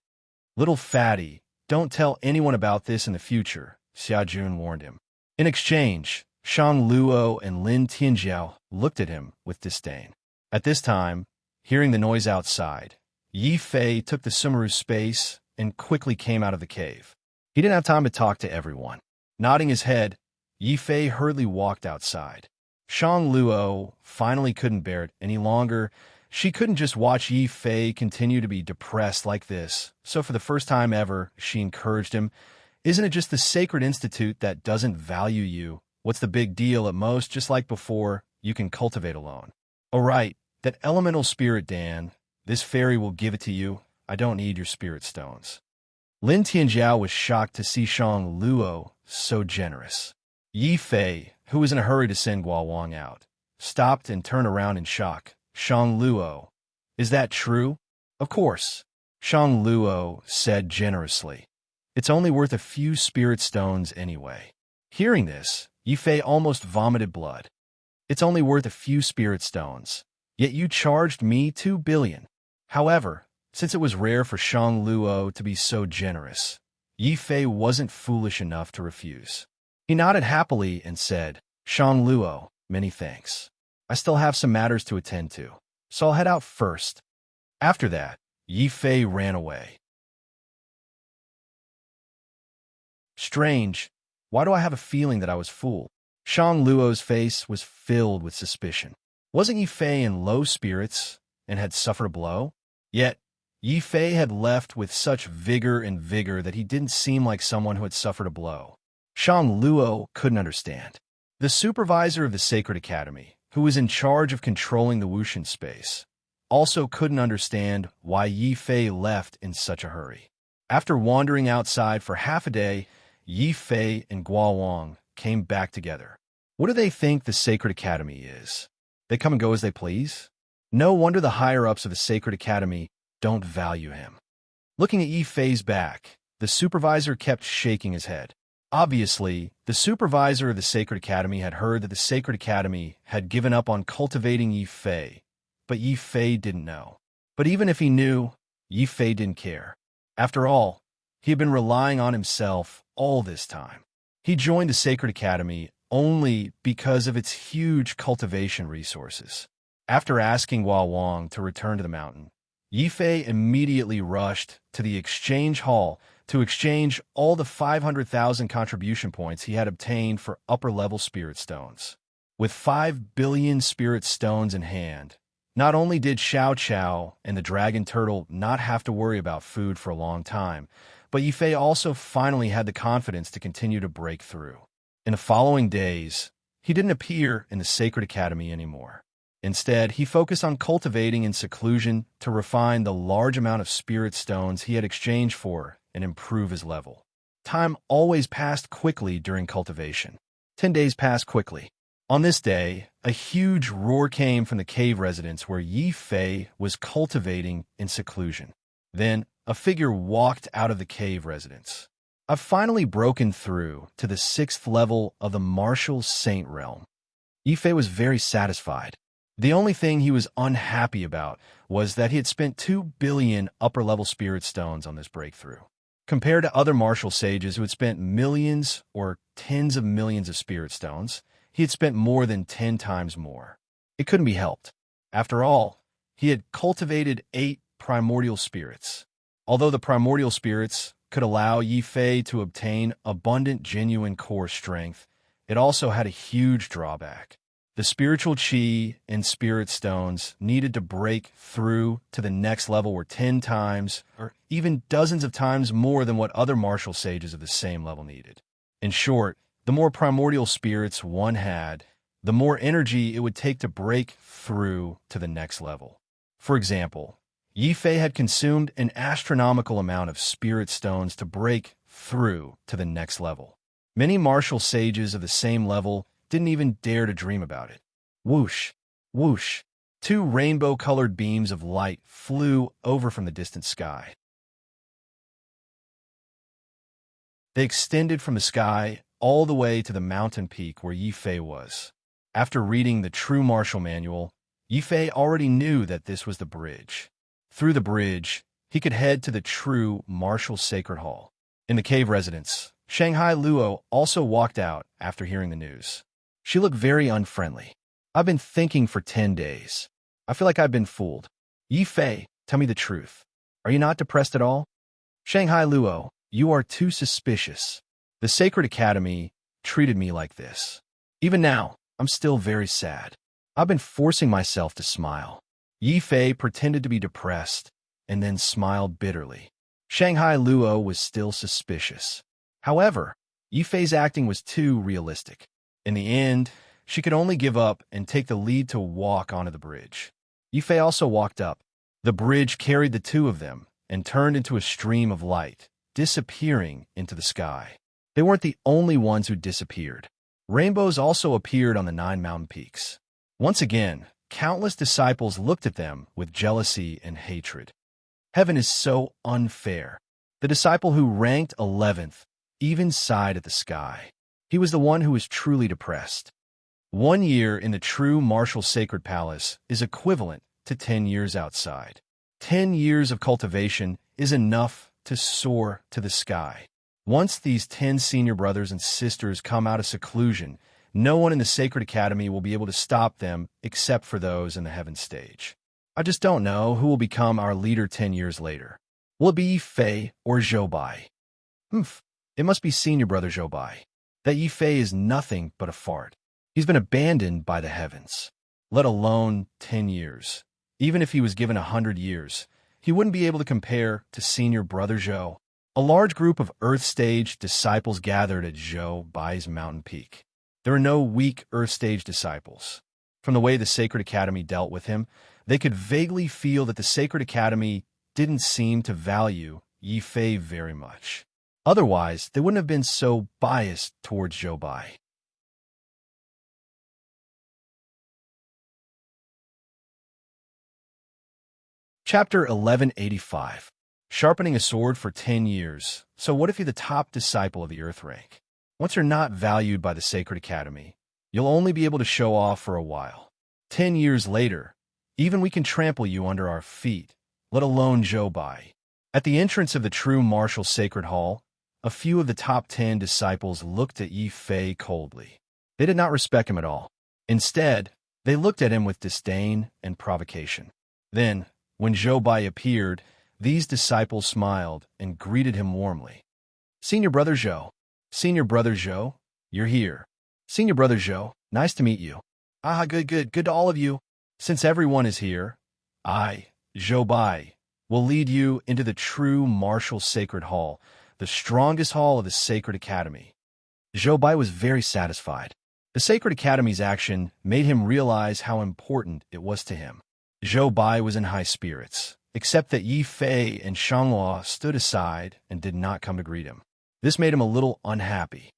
Little fatty, don't tell anyone about this in the future, Xia Jun warned him. In exchange, Shang Luo and Lin Tianjiao looked at him with disdain. At this time, hearing the noise outside, Yifei took the Sumeru space and quickly came out of the cave. He didn't have time to talk to everyone. Nodding his head, Yifei hurriedly walked outside. Shang Luo finally couldn't bear it any longer. She couldn't just watch Yifei continue to be depressed like this, so for the first time ever, she encouraged him. Isn't it just the Sacred Institute that doesn't value you? What's the big deal? At most, just like before, you can cultivate alone. Oh right, that elemental spirit, Dan. This fairy will give it to you. I don't need your spirit stones. Lin Tianjiao was shocked to see Shang Luo so generous. Yifei, who was in a hurry to send Guo Wang out, stopped and turned around in shock. Shang Luo, is that true? Of course, Shang Luo said generously. It's only worth a few spirit stones anyway. Hearing this, Yifei almost vomited blood. It's only worth a few spirit stones, yet you charged me 2 billion. However, since it was rare for Shang Luo to be so generous, Yifei wasn't foolish enough to refuse. He nodded happily and said, Shang Luo, many thanks. I still have some matters to attend to, so I'll head out first. After that, Yifei ran away. Strange. Why do I have a feeling that I was fooled? Shang Luo's face was filled with suspicion. Wasn't Yifei in low spirits and had suffered a blow? Yet, Yifei had left with such vigor that he didn't seem like someone who had suffered a blow. Shang Luo couldn't understand. The supervisor of the Sacred Academy, who was in charge of controlling the Wuxian space, also couldn't understand why Yifei left in such a hurry. After wandering outside for half a day, Yifei and Guo Wang came back together. What do they think the Sacred Academy is? They come and go as they please? No wonder the higher-ups of the Sacred Academy don't value him. Looking at Yifei's back, the supervisor kept shaking his head. Obviously, the supervisor of the Sacred Academy had heard that the Sacred Academy had given up on cultivating Yifei, but Yifei didn't know. But even if he knew, Yifei didn't care. After all, he had been relying on himself all this time. He joined the Sacred Academy only because of its huge cultivation resources. After asking Guo Wang to return to the mountain, Yifei immediately rushed to the exchange hall to exchange all the 500,000 contribution points he had obtained for upper-level spirit stones. With 5 billion spirit stones in hand, not only did Xiao Qiao and the dragon turtle not have to worry about food for a long time, But Yifei also finally had the confidence to continue to break through. In the following days, he didn't appear in the Sacred Academy anymore. Instead, he focused on cultivating in seclusion to refine the large amount of spirit stones he had exchanged for and improve his level. Time always passed quickly during cultivation. 10 days passed quickly. On this day, a huge roar came from the cave residence where Yifei was cultivating in seclusion. Then, a figure walked out of the cave residence. I've finally broken through to the 6th level of the Martial Saint realm. Yifei was very satisfied. The only thing he was unhappy about was that he had spent 2 billion upper-level spirit stones on this breakthrough. Compared to other martial sages who had spent millions or tens of millions of spirit stones, he had spent more than 10 times more. It couldn't be helped. After all, he had cultivated 8 primordial spirits. Although the primordial spirits could allow Yifei to obtain abundant genuine core strength, it also had a huge drawback. The spiritual chi and spirit stones needed to break through to the next level were 10 times or even dozens of times more than what other martial sages of the same level needed. In short, the more primordial spirits one had, the more energy it would take to break through to the next level. For example, Yifei had consumed an astronomical amount of spirit stones to break through to the next level. Many martial sages of the same level didn't even dare to dream about it. Whoosh, whoosh, 2 rainbow-colored beams of light flew over from the distant sky. They extended from the sky all the way to the mountain peak where Yifei was. After reading the true martial manual, Yifei already knew that this was the bridge. Through the bridge, he could head to the true martial sacred hall. In the cave residence, Shanghai Luo also walked out after hearing the news. She looked very unfriendly. I've been thinking for 10 days. I feel like I've been fooled. Yifei, tell me the truth. Are you not depressed at all? Shanghai Luo, you are too suspicious. The Sacred Academy treated me like this. Even now, I'm still very sad. I've been forcing myself to smile. Yifei pretended to be depressed and then smiled bitterly. Shanghai Luo was still suspicious. However, Yifei's acting was too realistic. In the end, she could only give up and take the lead to walk onto the bridge. Yifei also walked up. The bridge carried the 2 of them and turned into a stream of light, disappearing into the sky. They weren't the only ones who disappeared. Rainbows also appeared on the 9 mountain peaks. Once again, countless disciples looked at them with jealousy and hatred. Heaven is so unfair. The disciple who ranked 11th even sighed at the sky. He was the one who was truly depressed. 1 year in the true martial sacred palace is equivalent to 10 years outside. 10 years of cultivation is enough to soar to the sky. Once these 10 senior brothers and sisters come out of seclusion, no one in the Sacred Academy will be able to stop them except for those in the heaven stage. I just don't know who will become our leader 10 years later. Will it be Yifei or Zhoubai? It must be senior brother Zhoubai. That Yifei is nothing but a fart. He's been abandoned by the heavens. Let alone 10 years. Even if he was given 100 years, he wouldn't be able to compare to senior brother Zhou. A large group of Earth Stage disciples gathered at Zhoubai's mountain peak. There were no weak Earth Stage disciples. From the way the Sacred Academy dealt with him, they could vaguely feel that the Sacred Academy didn't seem to value Yifei very much. Otherwise, they wouldn't have been so biased towards Zhoubai. Chapter 1185. Sharpening a sword for 10 years. So what if you're the top disciple of the Earth rank? Once you're not valued by the Sacred Academy, you'll only be able to show off for a while. 10 years later, even we can trample you under our feet, let alone Zhoubai. At the entrance of the true martial sacred hall, a few of the top 10 disciples looked at Yifei coldly. They did not respect him at all. Instead, they looked at him with disdain and provocation. Then, when Zhoubai appeared, these disciples smiled and greeted him warmly. Senior Brother Zhou. Senior Brother Zhou, you're here. Senior Brother Zhou, nice to meet you. Good to all of you. Since everyone is here, I, Zhoubai, will lead you into the true martial sacred hall, the strongest hall of the Sacred Academy. Zhou Bai was very satisfied. The Sacred Academy's action made him realize how important it was to him. Zhou Bai was in high spirits, except that Yi Fei and Shangluo stood aside and did not come to greet him. This made him a little unhappy.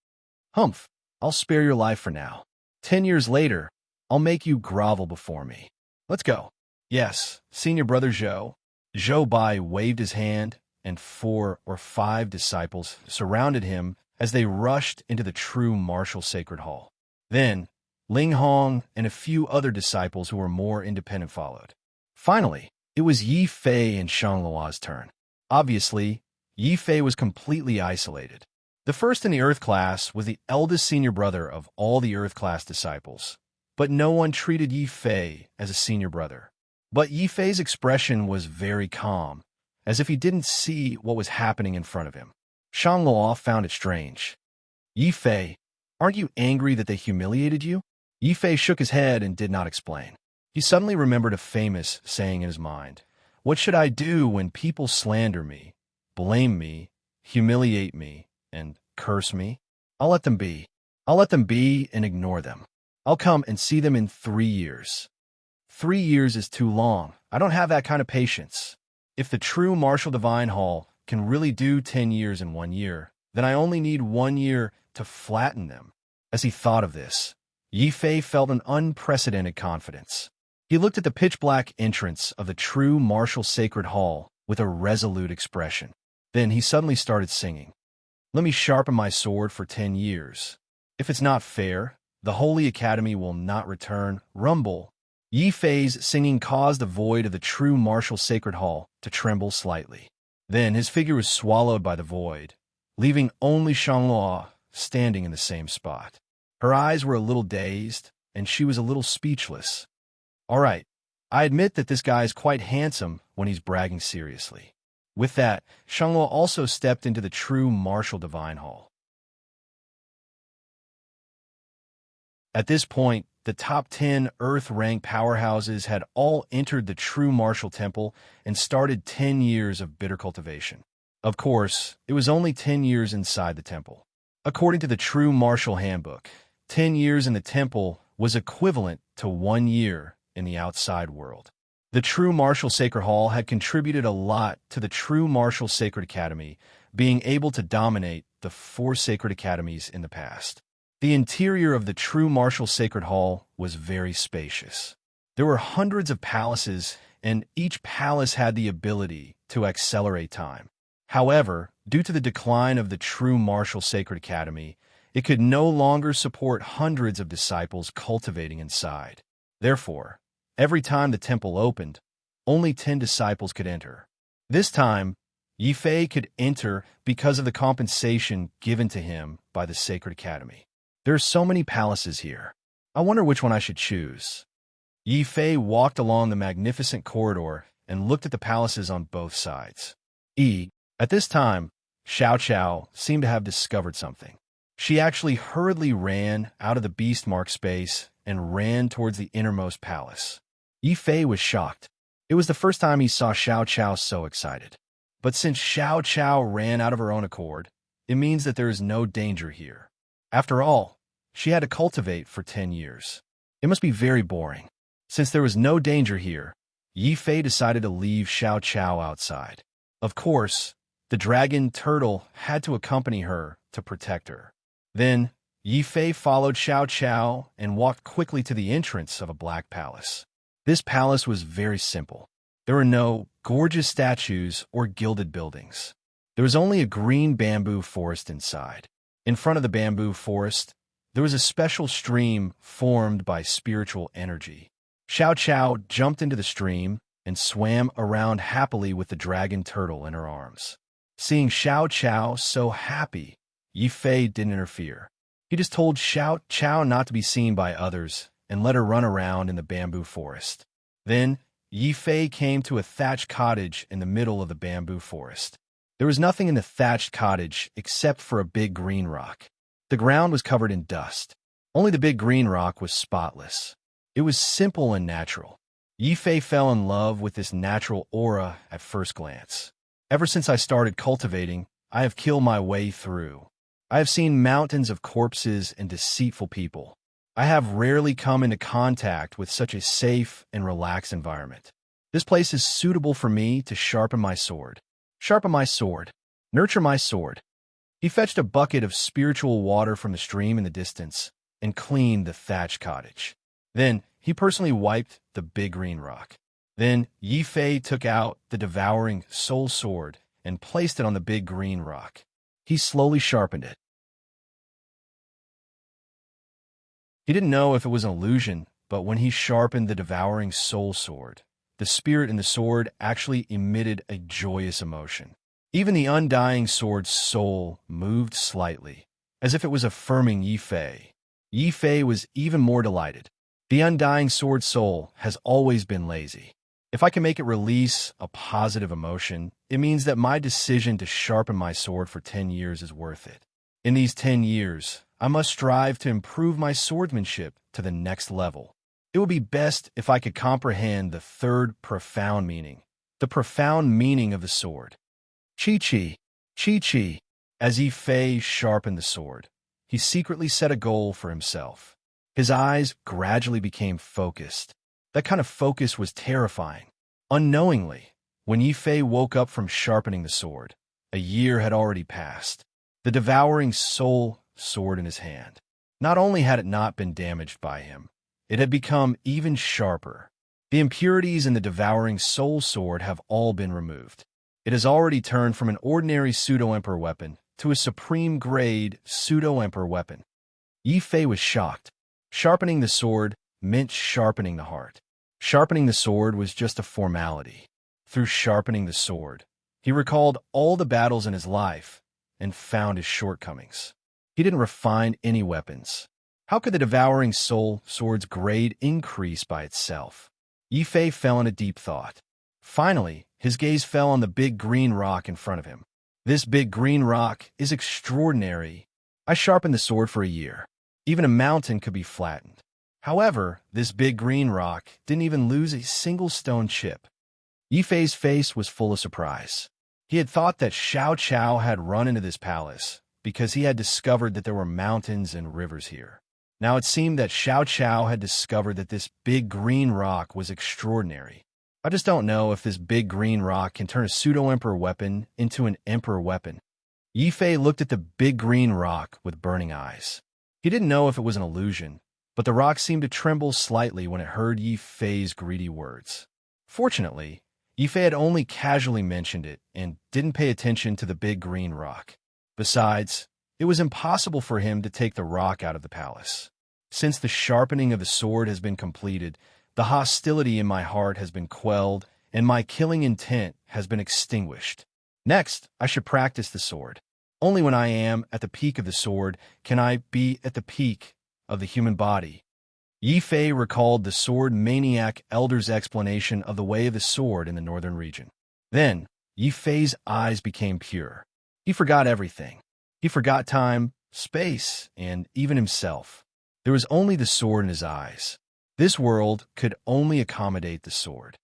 Humph, I'll spare your life for now. 10 years later, I'll make you grovel before me. Let's go. Yes, senior brother Zhou. Zhou Bai waved his hand, and 4 or 5 disciples surrounded him as they rushed into the true martial sacred hall. Then, Ling Hong and a few other disciples who were more independent followed. Finally, it was Yi Fei and Shangluo's turn. Obviously, Yi Fei was completely isolated. The first in the Earth class was the eldest senior brother of all the Earth class disciples, but no one treated Yi Fei as a senior brother. But Yi Fei's expression was very calm, as if he didn't see what was happening in front of him. Shangluo found it strange. Yi Fei, aren't you angry that they humiliated you? Yi Fei shook his head and did not explain. He suddenly remembered a famous saying in his mind. What should I do when people slander me, blame me, humiliate me, and curse me? I'll let them be. I'll let them be and ignore them. I'll come and see them in 3 years. 3 years is too long. I don't have that kind of patience. If the true martial divine hall can really do 10 years in 1 year, then I only need 1 year to flatten them. As he thought of this, Yi Fei felt an unprecedented confidence. He looked at the pitch-black entrance of the true martial sacred hall with a resolute expression. Then he suddenly started singing. Let me sharpen my sword for 10 years. If it's not fair, the Holy Academy will not return. Rumble. Yi Fei's singing caused the void of the true martial sacred hall to tremble slightly. Then his figure was swallowed by the void, leaving only Shangluo standing in the same spot. Her eyes were a little dazed, and she was a little speechless. All right, I admit that this guy is quite handsome when he's bragging seriously. With that, Shangluo also stepped into the true martial divine hall. At this point, the top 10 Earth-rank powerhouses had all entered the true martial temple and started 10 years of bitter cultivation. Of course, it was only 10 years inside the temple. According to the true martial handbook, 10 years in the temple was equivalent to 1 year in the outside world. The true martial sacred hall had contributed a lot to the true martial sacred academy being able to dominate the 4 sacred academies in the past. The interior of the true martial sacred hall was very spacious. There were hundreds of palaces, and each palace had the ability to accelerate time. However, due to the decline of the true martial sacred academy, it could no longer support hundreds of disciples cultivating inside. Therefore, every time the temple opened, only 10 disciples could enter. This time, Yi Fei could enter because of the compensation given to him by the Sacred Academy. There are so many palaces here. I wonder which one I should choose. Yi Fei walked along the magnificent corridor and looked at the palaces on both sides. At this time, Xiao Qiao seemed to have discovered something. She actually hurriedly ran out of the beast mark space and ran towards the innermost palace. Yi Fei was shocked. It was the first time he saw Xiao Qiao so excited. But since Xiao Qiao ran out of her own accord, it means that there is no danger here. After all, she had to cultivate for 10 years. It must be very boring. Since there was no danger here, Yi Fei decided to leave Xiao Qiao outside. Of course, the dragon turtle had to accompany her to protect her. Then, Yi Fei followed Xiao Qiao and walked quickly to the entrance of a black palace. This palace was very simple. There were no gorgeous statues or gilded buildings. There was only a green bamboo forest inside. In front of the bamboo forest, there was a special stream formed by spiritual energy. Xiao Qiao jumped into the stream and swam around happily with the dragon turtle in her arms. Seeing Xiao Qiao so happy, Yi Fei didn't interfere. He just told Xiao Qiao not to be seen by others and let her run around in the bamboo forest. Then, Yi Fei came to a thatched cottage in the middle of the bamboo forest. There was nothing in the thatched cottage except for a big green rock. The ground was covered in dust. Only the big green rock was spotless. It was simple and natural. Yi Fei fell in love with this natural aura at first glance. Ever since I started cultivating, I have killed my way through. I have seen mountains of corpses and deceitful people. I have rarely come into contact with such a safe and relaxed environment. This place is suitable for me to sharpen my sword. Sharpen my sword. Nurture my sword. He fetched a bucket of spiritual water from the stream in the distance and cleaned the thatched cottage. Then he personally wiped the big green rock. Then Yi Fei took out the devouring soul sword and placed it on the big green rock. He slowly sharpened it. He didn't know if it was an illusion, but when he sharpened the devouring soul sword, the spirit in the sword actually emitted a joyous emotion. Even the undying sword's soul moved slightly, as if it was affirming Yi Fei. Yi Fei was even more delighted. The undying sword soul has always been lazy. If I can make it release a positive emotion, it means that my decision to sharpen my sword for 10 years is worth it. In these 10 years, I must strive to improve my swordsmanship to the next level. It would be best if I could comprehend the third profound meaning, the profound meaning of the sword. Chi-chi, chi-chi. As Yi Fei sharpened the sword, he secretly set a goal for himself. His eyes gradually became focused. That kind of focus was terrifying. Unknowingly, when Yi Fei woke up from sharpening the sword, a year had already passed. The devouring soul sword in his hand. Not only had it not been damaged by him, it had become even sharper. The impurities in the devouring soul sword have all been removed. It has already turned from an ordinary pseudo-emperor weapon to a supreme-grade pseudo-emperor weapon. Yi Fei was shocked. Sharpening the sword meant sharpening the heart. Sharpening the sword was just a formality. Through sharpening the sword, he recalled all the battles in his life and found his shortcomings. He didn't refine any weapons. How could the devouring soul sword's grade increase by itself? Yi Fei fell into deep thought. Finally, his gaze fell on the big green rock in front of him. This big green rock is extraordinary. I sharpened the sword for a year. Even a mountain could be flattened. However, this big green rock didn't even lose a single stone chip. Yi Fei's face was full of surprise. He had thought that Xiao Chao had run into this palace because he had discovered that there were mountains and rivers here. Now it seemed that Xiao Chao had discovered that this big green rock was extraordinary. I just don't know if this big green rock can turn a pseudo-emperor weapon into an emperor weapon. Yi Fei looked at the big green rock with burning eyes. He didn't know if it was an illusion, but the rock seemed to tremble slightly when it heard Yi Fei's greedy words. Fortunately, Yi Fei had only casually mentioned it and didn't pay attention to the big green rock. Besides, it was impossible for him to take the rock out of the palace. Since the sharpening of the sword has been completed, the hostility in my heart has been quelled, and my killing intent has been extinguished. Next, I should practice the sword. Only when I am at the peak of the sword can I be at the peak of the human body. Yi Fei recalled the sword maniac elder's explanation of the way of the sword in the northern region. Then, Yi Fei's eyes became pure. He forgot everything. He forgot time, space, and even himself. There was only the sword in his eyes. This world could only accommodate the sword.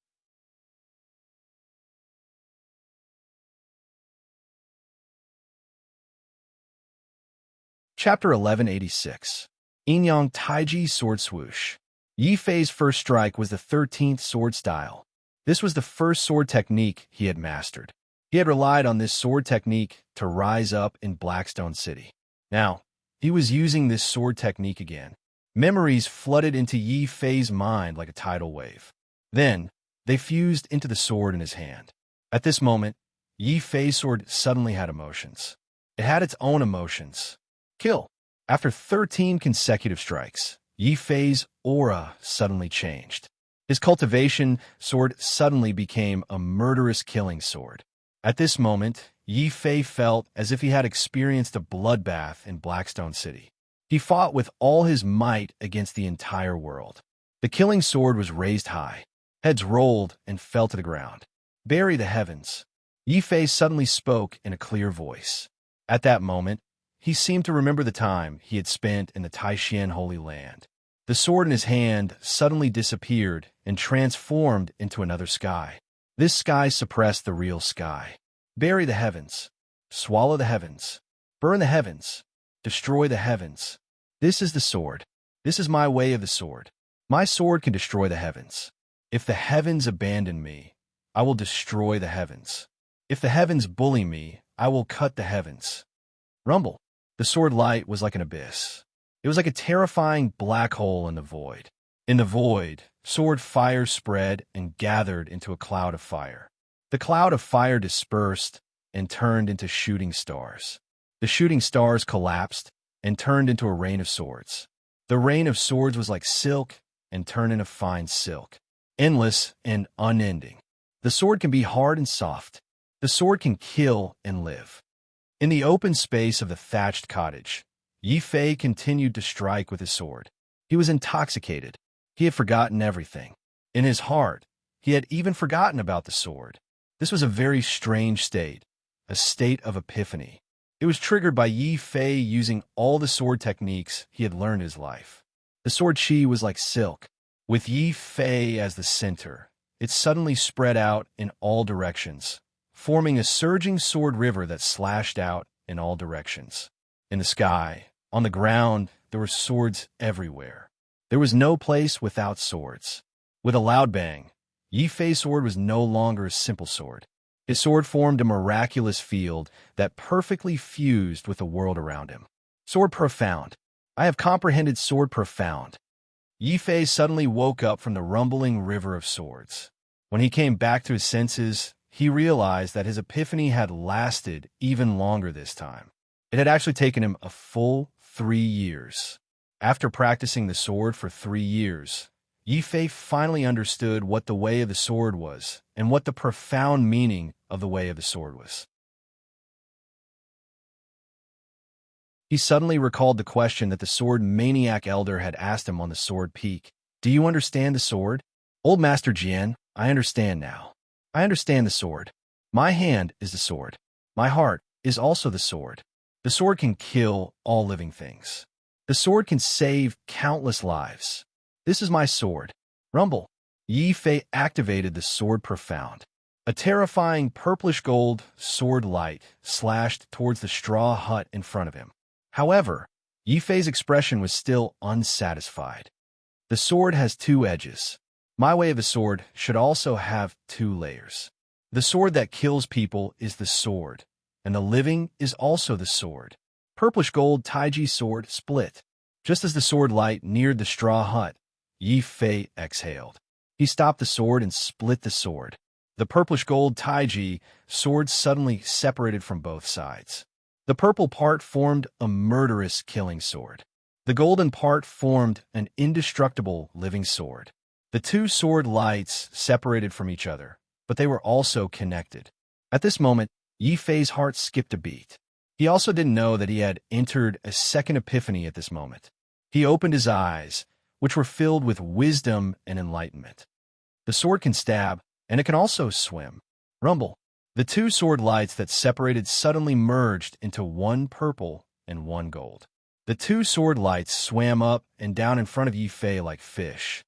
Chapter 1186. Inyang Taiji Sword Swoosh. Yi Fei's first strike was the 13th sword style. This was the first sword technique he had mastered. He had relied on this sword technique to rise up in Blackstone City. Now, he was using this sword technique again. Memories flooded into Yi Fei's mind like a tidal wave. Then, they fused into the sword in his hand. At this moment, Yi Fei's sword suddenly had emotions. It had its own emotions. Kill. After 13 consecutive strikes, Yi Fei's aura suddenly changed. His cultivation sword suddenly became a murderous killing sword. At this moment, Yi Fei felt as if he had experienced a bloodbath in Blackstone City. He fought with all his might against the entire world. The killing sword was raised high. Heads rolled and fell to the ground. Bury the heavens. Yi Fei suddenly spoke in a clear voice. At that moment, he seemed to remember the time he had spent in the Taishan Holy Land. The sword in his hand suddenly disappeared and transformed into another sky. This sky suppressed the real sky. Bury the heavens. swallow the heavens, burn the heavens, destroy the heavens. This is the sword. This is my way of the sword. My sword can destroy the heavens. If the heavens abandon me, I will destroy the heavens. If the heavens bully me, I will cut the heavens. Rumble. The sword light was like an abyss. It was like a terrifying black hole in the void. In the void, sword fire spread and gathered into a cloud of fire. The cloud of fire dispersed and turned into shooting stars. The shooting stars collapsed and turned into a rain of swords. The rain of swords was like silk and turned into fine silk, endless and unending. The sword can be hard and soft. The sword can kill and live. In the open space of the thatched cottage, Yi Fei continued to strike with his sword. He was intoxicated. He had forgotten everything. In his heart, he had even forgotten about the sword. This was a very strange state, a state of epiphany. It was triggered by Yi Fei using all the sword techniques he had learned in his life. The sword chi was like silk. With Yi Fei as the center, it suddenly spread out in all directions, forming a surging sword river that slashed out in all directions. In the sky, on the ground, there were swords everywhere. There was no place without swords. With a loud bang, Yi Fei's sword was no longer a simple sword. His sword formed a miraculous field that perfectly fused with the world around him. Sword profound. I have comprehended sword profound. Yi Fei suddenly woke up from the rumbling river of swords. When he came back to his senses, he realized that his epiphany had lasted even longer this time. It had actually taken him a full 3 years. After practicing the sword for 3 years, Yi Fei finally understood what the way of the sword was and what the profound meaning of the way of the sword was. He suddenly recalled the question that the sword maniac elder had asked him on the sword peak. Do you understand the sword? Old Master Jian, I understand now. I understand the sword. My hand is the sword. My heart is also the sword. The sword can kill all living things. The sword can save countless lives. This is my sword. Rumble. Yi Fei activated the sword profound. A terrifying purplish gold sword light slashed towards the straw hut in front of him. However, Yi Fei's expression was still unsatisfied. The sword has 2 edges. My way of the sword should also have 2 layers. The sword that kills people is the sword, and the living is also the sword. Purplish gold Taiji sword split. Just as the sword light neared the straw hut, Yi Fei exhaled. He stopped the sword and split the sword. The purplish gold Taiji sword suddenly separated from both sides. The purple part formed a murderous killing sword. The golden part formed an indestructible living sword. The 2 sword lights separated from each other, but they were also connected. At this moment, Yi Fei's heart skipped a beat. He also didn't know that he had entered a second epiphany at this moment. He opened his eyes, which were filled with wisdom and enlightenment. The sword can stab, and it can also swim. Rumble. The 2 sword lights that separated suddenly merged into 1 purple and 1 gold. The 2 sword lights swam up and down in front of Yi Fei like fish.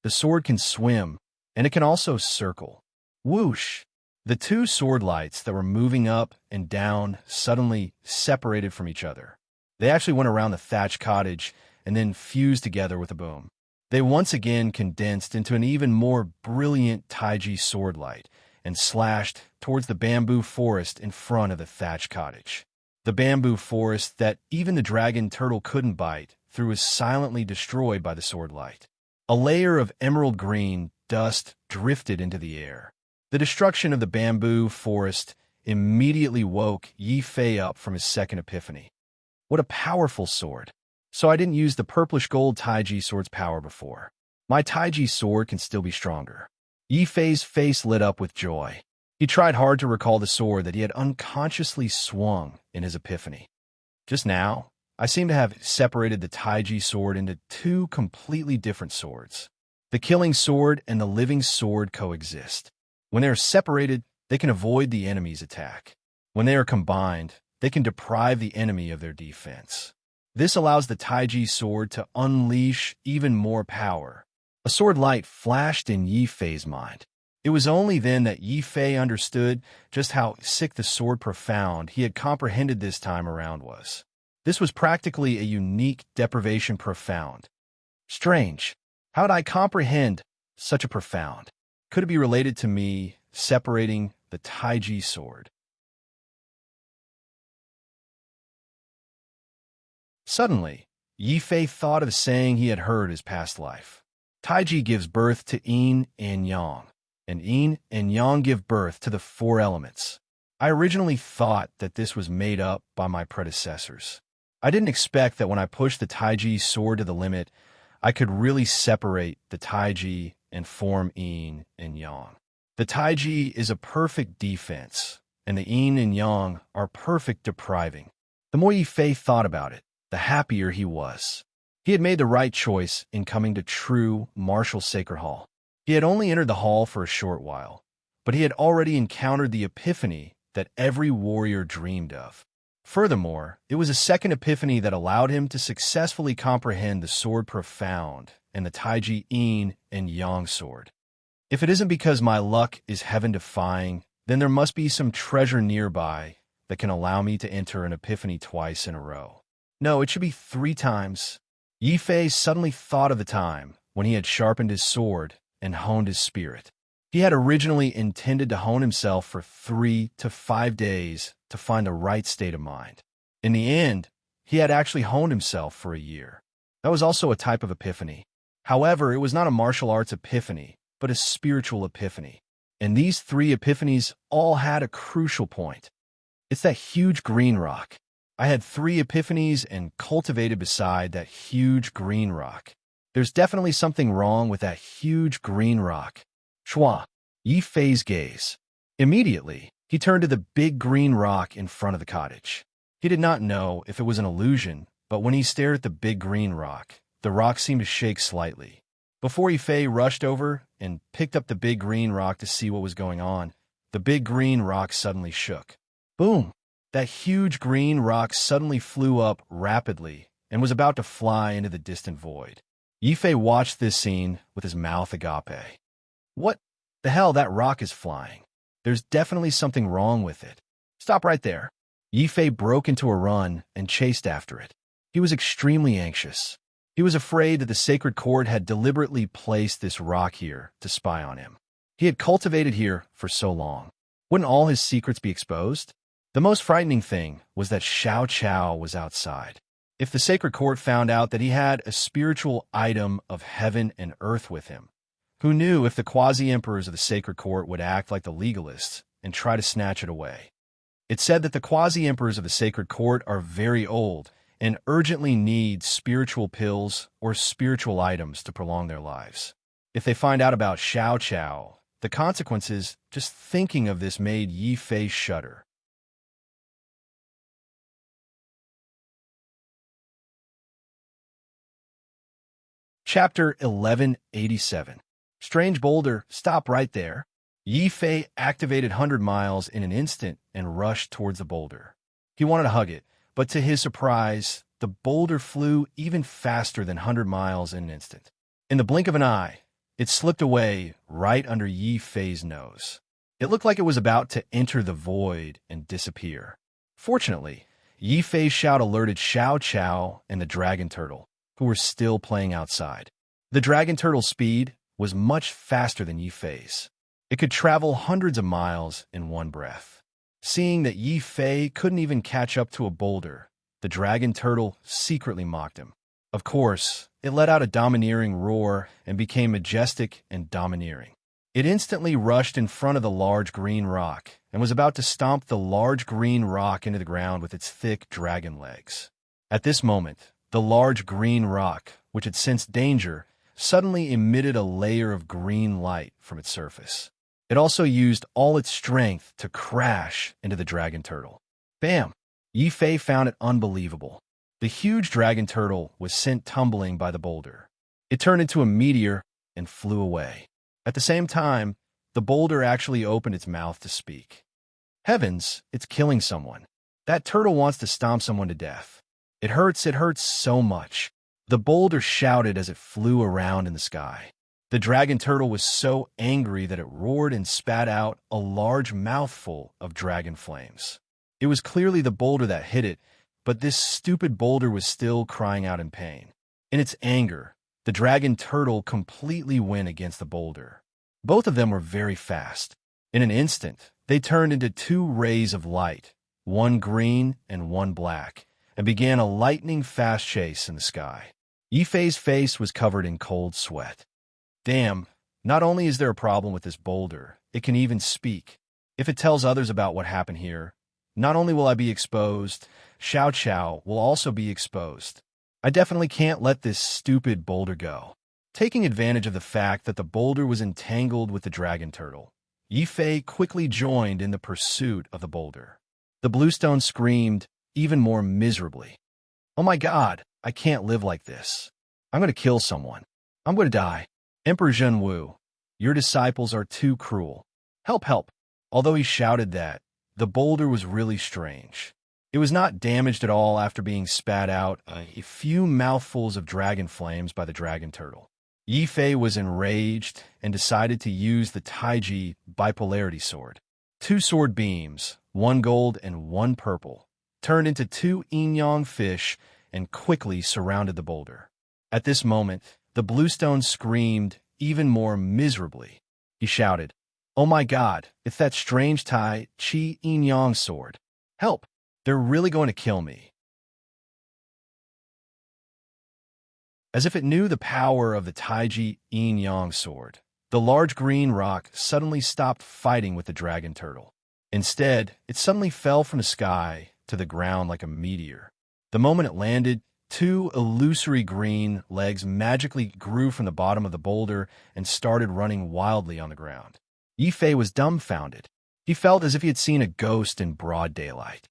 The sword can swim, and it can also circle. Whoosh! The 2 sword lights that were moving up and down suddenly separated from each other. They actually went around the thatched cottage and then fused together with a boom. They once again condensed into an even more brilliant Taiji sword light and slashed towards the bamboo forest in front of the thatched cottage. The bamboo forest that even the dragon turtle couldn't bite through was silently destroyed by the sword light. A layer of emerald green dust drifted into the air. The destruction of the bamboo forest immediately woke Yi Fei up from his second epiphany. What a powerful sword! So I didn't use the purplish gold Taiji sword's power before. My Taiji sword can still be stronger. Yi Fei's face lit up with joy. He tried hard to recall the sword that he had unconsciously swung in his epiphany. Just now, I seem to have separated the Taiji sword into 2 completely different swords. The killing sword and the living sword coexist. When they are separated, they can avoid the enemy's attack. When they are combined, they can deprive the enemy of their defense. This allows the Taiji sword to unleash even more power. A sword light flashed in Yi Fei's mind. It was only then that Yi Fei understood just how sick the sword profound he had comprehended this time around was. This was practically a unique deprivation profound. Strange. How did I comprehend such a profound? Could it be related to me separating the Taiji sword? Suddenly, Yi Fei thought of the saying he had heard his past life. Taiji gives birth to yin and yang, and yin and yang give birth to the four elements. I originally thought that this was made up by my predecessors. I didn't expect that when I pushed the Taiji sword to the limit, I could really separate the Taiji and form yin and yang. The Taiji is a perfect defense, and the yin and yang are perfect depriving. The more Yi Fei thought about it, the happier he was. He had made the right choice in coming to true martial sacred hall. He had only entered the hall for a short while, but he had already encountered the epiphany that every warrior dreamed of. Furthermore, it was a second epiphany that allowed him to successfully comprehend the sword profound and the Taiji yin and yang sword. If it isn't because my luck is heaven-defying, then there must be some treasure nearby that can allow me to enter an epiphany twice in a row. No, it should be 3 times. Yi Fei suddenly thought of the time when he had sharpened his sword and honed his spirit. He had originally intended to hone himself for 3 to 5 days to find the right state of mind. In the end, he had actually honed himself for a year. That was also a type of epiphany. However, it was not a martial arts epiphany, but a spiritual epiphany. And these 3 epiphanies all had a crucial point. It's that huge green rock. I had 3 epiphanies and cultivated beside that huge green rock. There's definitely something wrong with that huge green rock. Shua, Yi Fei's gaze. Immediately, he turned to the big green rock in front of the cottage. He did not know if it was an illusion, but when he stared at the big green rock, the rock seemed to shake slightly. Before Yi Fei rushed over and picked up the big green rock to see what was going on, the big green rock suddenly shook. Boom! That huge green rock suddenly flew up rapidly and was about to fly into the distant void. Yi Fei watched this scene with his mouth agape. What the hell, that rock is flying? There's definitely something wrong with it. Stop right there. Yi Fei broke into a run and chased after it. He was extremely anxious. He was afraid that the sacred court had deliberately placed this rock here to spy on him. He had cultivated here for so long. Wouldn't all his secrets be exposed? The most frightening thing was that Xiao Chao was outside. If the sacred court found out that he had a spiritual item of heaven and earth with him, who knew if the quasi-emperors of the sacred court would act like the legalists and try to snatch it away? It said that the quasi-emperors of the sacred court are very old and urgently need spiritual pills or spiritual items to prolong their lives. If they find out about Xiao Chao, the consequences, just thinking of this made Yi Fei shudder. Chapter 1187. Strange boulder, stop right there. Yi Fei activated 100 miles in an instant and rushed towards the boulder. He wanted to hug it, but to his surprise, the boulder flew even faster than 100 miles in an instant. In the blink of an eye, it slipped away right under Yi Fei's nose. It looked like it was about to enter the void and disappear. Fortunately, Yi Fei's shout alerted Xiao Chao and the dragon turtle, who were still playing outside. The dragon turtle's speed was much faster than Yi Fei's. It could travel hundreds of miles in one breath. Seeing that Yi Fei couldn't even catch up to a boulder, the dragon turtle secretly mocked him. Of course, it let out a domineering roar and became majestic and domineering. It instantly rushed in front of the large green rock and was about to stomp the large green rock into the ground with its thick dragon legs. At this moment, the large green rock, which had sensed danger, suddenly emitted a layer of green light from its surface. It also used all its strength to crash into the dragon turtle. Bam! Yi Fei found it unbelievable. The huge dragon turtle was sent tumbling by the boulder. It turned into a meteor and flew away. At the same time, the boulder actually opened its mouth to speak. Heavens, it's killing someone. That turtle wants to stomp someone to death. It hurts so much. The boulder shouted as it flew around in the sky. The dragon turtle was so angry that it roared and spat out a large mouthful of dragon flames. It was clearly the boulder that hit it, but this stupid boulder was still crying out in pain. In its anger, the dragon turtle completely went against the boulder. Both of them were very fast. In an instant, they turned into two rays of light, one green and one black, and began a lightning-fast chase in the sky. Yifei's face was covered in cold sweat. Damn, not only is there a problem with this boulder, it can even speak. If it tells others about what happened here, not only will I be exposed, Xiao Qiao will also be exposed. I definitely can't let this stupid boulder go. Taking advantage of the fact that the boulder was entangled with the dragon turtle, Yifei quickly joined in the pursuit of the boulder. The bluestone screamed even more miserably. Oh my God, I can't live like this. I'm going to kill someone. I'm going to die. Emperor Zhenwu, your disciples are too cruel. Help, help. Although he shouted that, the boulder was really strange. It was not damaged at all after being spat out a few mouthfuls of dragon flames by the dragon turtle. Yifei was enraged and decided to use the Taiji bipolarity sword. Two sword beams, one gold and one purple, turned into two yin-yang fish and quickly surrounded the boulder. At this moment, the bluestone screamed even more miserably. He shouted, "Oh my God, it's that strange Tai Chi yin-yang sword. Help! They're really going to kill me." As if it knew the power of the Taiji yin-yang sword, the large green rock suddenly stopped fighting with the dragon turtle. Instead, it suddenly fell from the sky to the ground like a meteor. The moment it landed, two illusory green legs magically grew from the bottom of the boulder and started running wildly on the ground. Yifei was dumbfounded. He felt as if he had seen a ghost in broad daylight.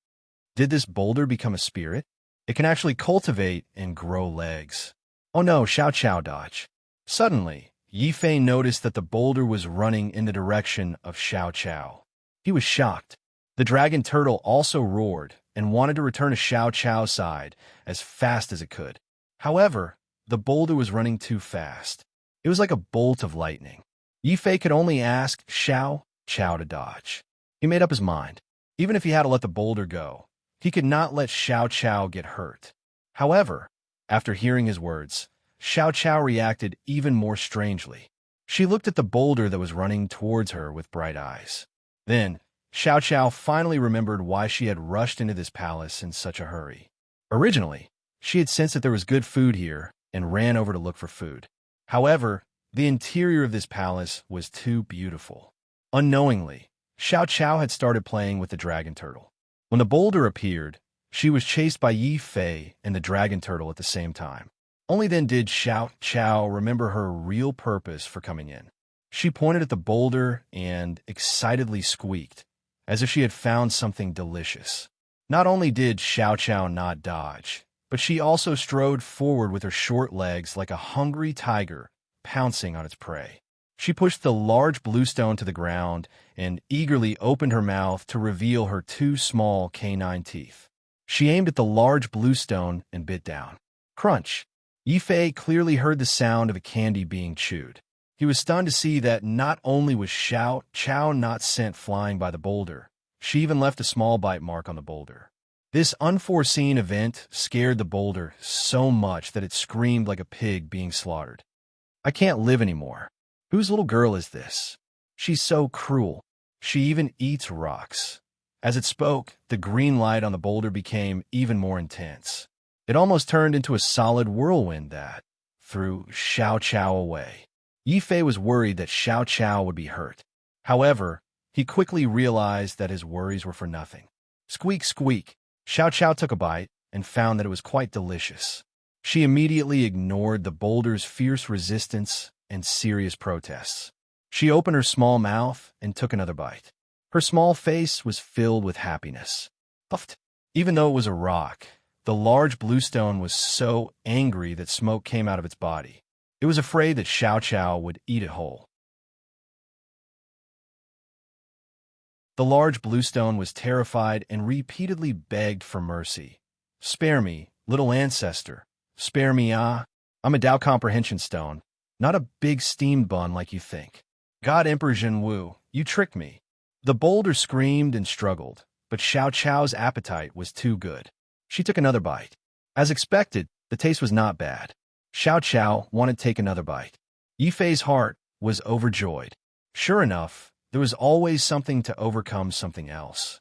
Did this boulder become a spirit? It can actually cultivate and grow legs. Oh no, Xiao Qiao dodge. Suddenly, Yifei noticed that the boulder was running in the direction of Xiao Qiao. He was shocked. The dragon turtle also roared and wanted to return to Xiao Qiao's side as fast as it could. However, the boulder was running too fast. It was like a bolt of lightning. Yifei could only ask Xiao Qiao to dodge. He made up his mind. Even if he had to let the boulder go, he could not let Xiao Qiao get hurt. However, after hearing his words, Xiao Qiao reacted even more strangely. She looked at the boulder that was running towards her with bright eyes. Then, Xiao Qiao finally remembered why she had rushed into this palace in such a hurry. Originally, she had sensed that there was good food here and ran over to look for food. However, the interior of this palace was too beautiful. Unknowingly, Xiao Qiao had started playing with the dragon turtle. When the boulder appeared, she was chased by Yifei and the dragon turtle at the same time. Only then did Xiao Qiao remember her real purpose for coming in. She pointed at the boulder and excitedly squeaked, as if she had found something delicious. Not only did Xiao Qiao not dodge, but she also strode forward with her short legs like a hungry tiger pouncing on its prey. She pushed the large bluestone to the ground and eagerly opened her mouth to reveal her two small canine teeth. She aimed at the large bluestone and bit down. Crunch! Yifei clearly heard the sound of a candy being chewed. He was stunned to see that not only was Xiao Qiao not sent flying by the boulder, she even left a small bite mark on the boulder. This unforeseen event scared the boulder so much that it screamed like a pig being slaughtered. "I can't live anymore. Whose little girl is this? She's so cruel. She even eats rocks." As it spoke, the green light on the boulder became even more intense. It almost turned into a solid whirlwind that threw Xiao Qiao away. Yifei was worried that Xiao Qiao would be hurt. However, he quickly realized that his worries were for nothing. Squeak, squeak. Xiao Qiao took a bite and found that it was quite delicious. She immediately ignored the boulder's fierce resistance and serious protests. She opened her small mouth and took another bite. Her small face was filled with happiness. Puffed. Even though it was a rock, the large bluestone was so angry that smoke came out of its body. It was afraid that Xiao Qiao would eat it whole. The large bluestone was terrified and repeatedly begged for mercy. "Spare me, little ancestor. Spare me, ah. I'm a Tao comprehension stone. not a big steamed bun like you think. God Emperor Zhenwu, you tricked me. The boulder screamed and struggled, but Xiao Chao's appetite was too good. She took another bite. As expected, the taste was not bad. Xiao Chao wanted to take another bite. Yi Fei's heart was overjoyed. Sure enough, there was always something to overcome something else.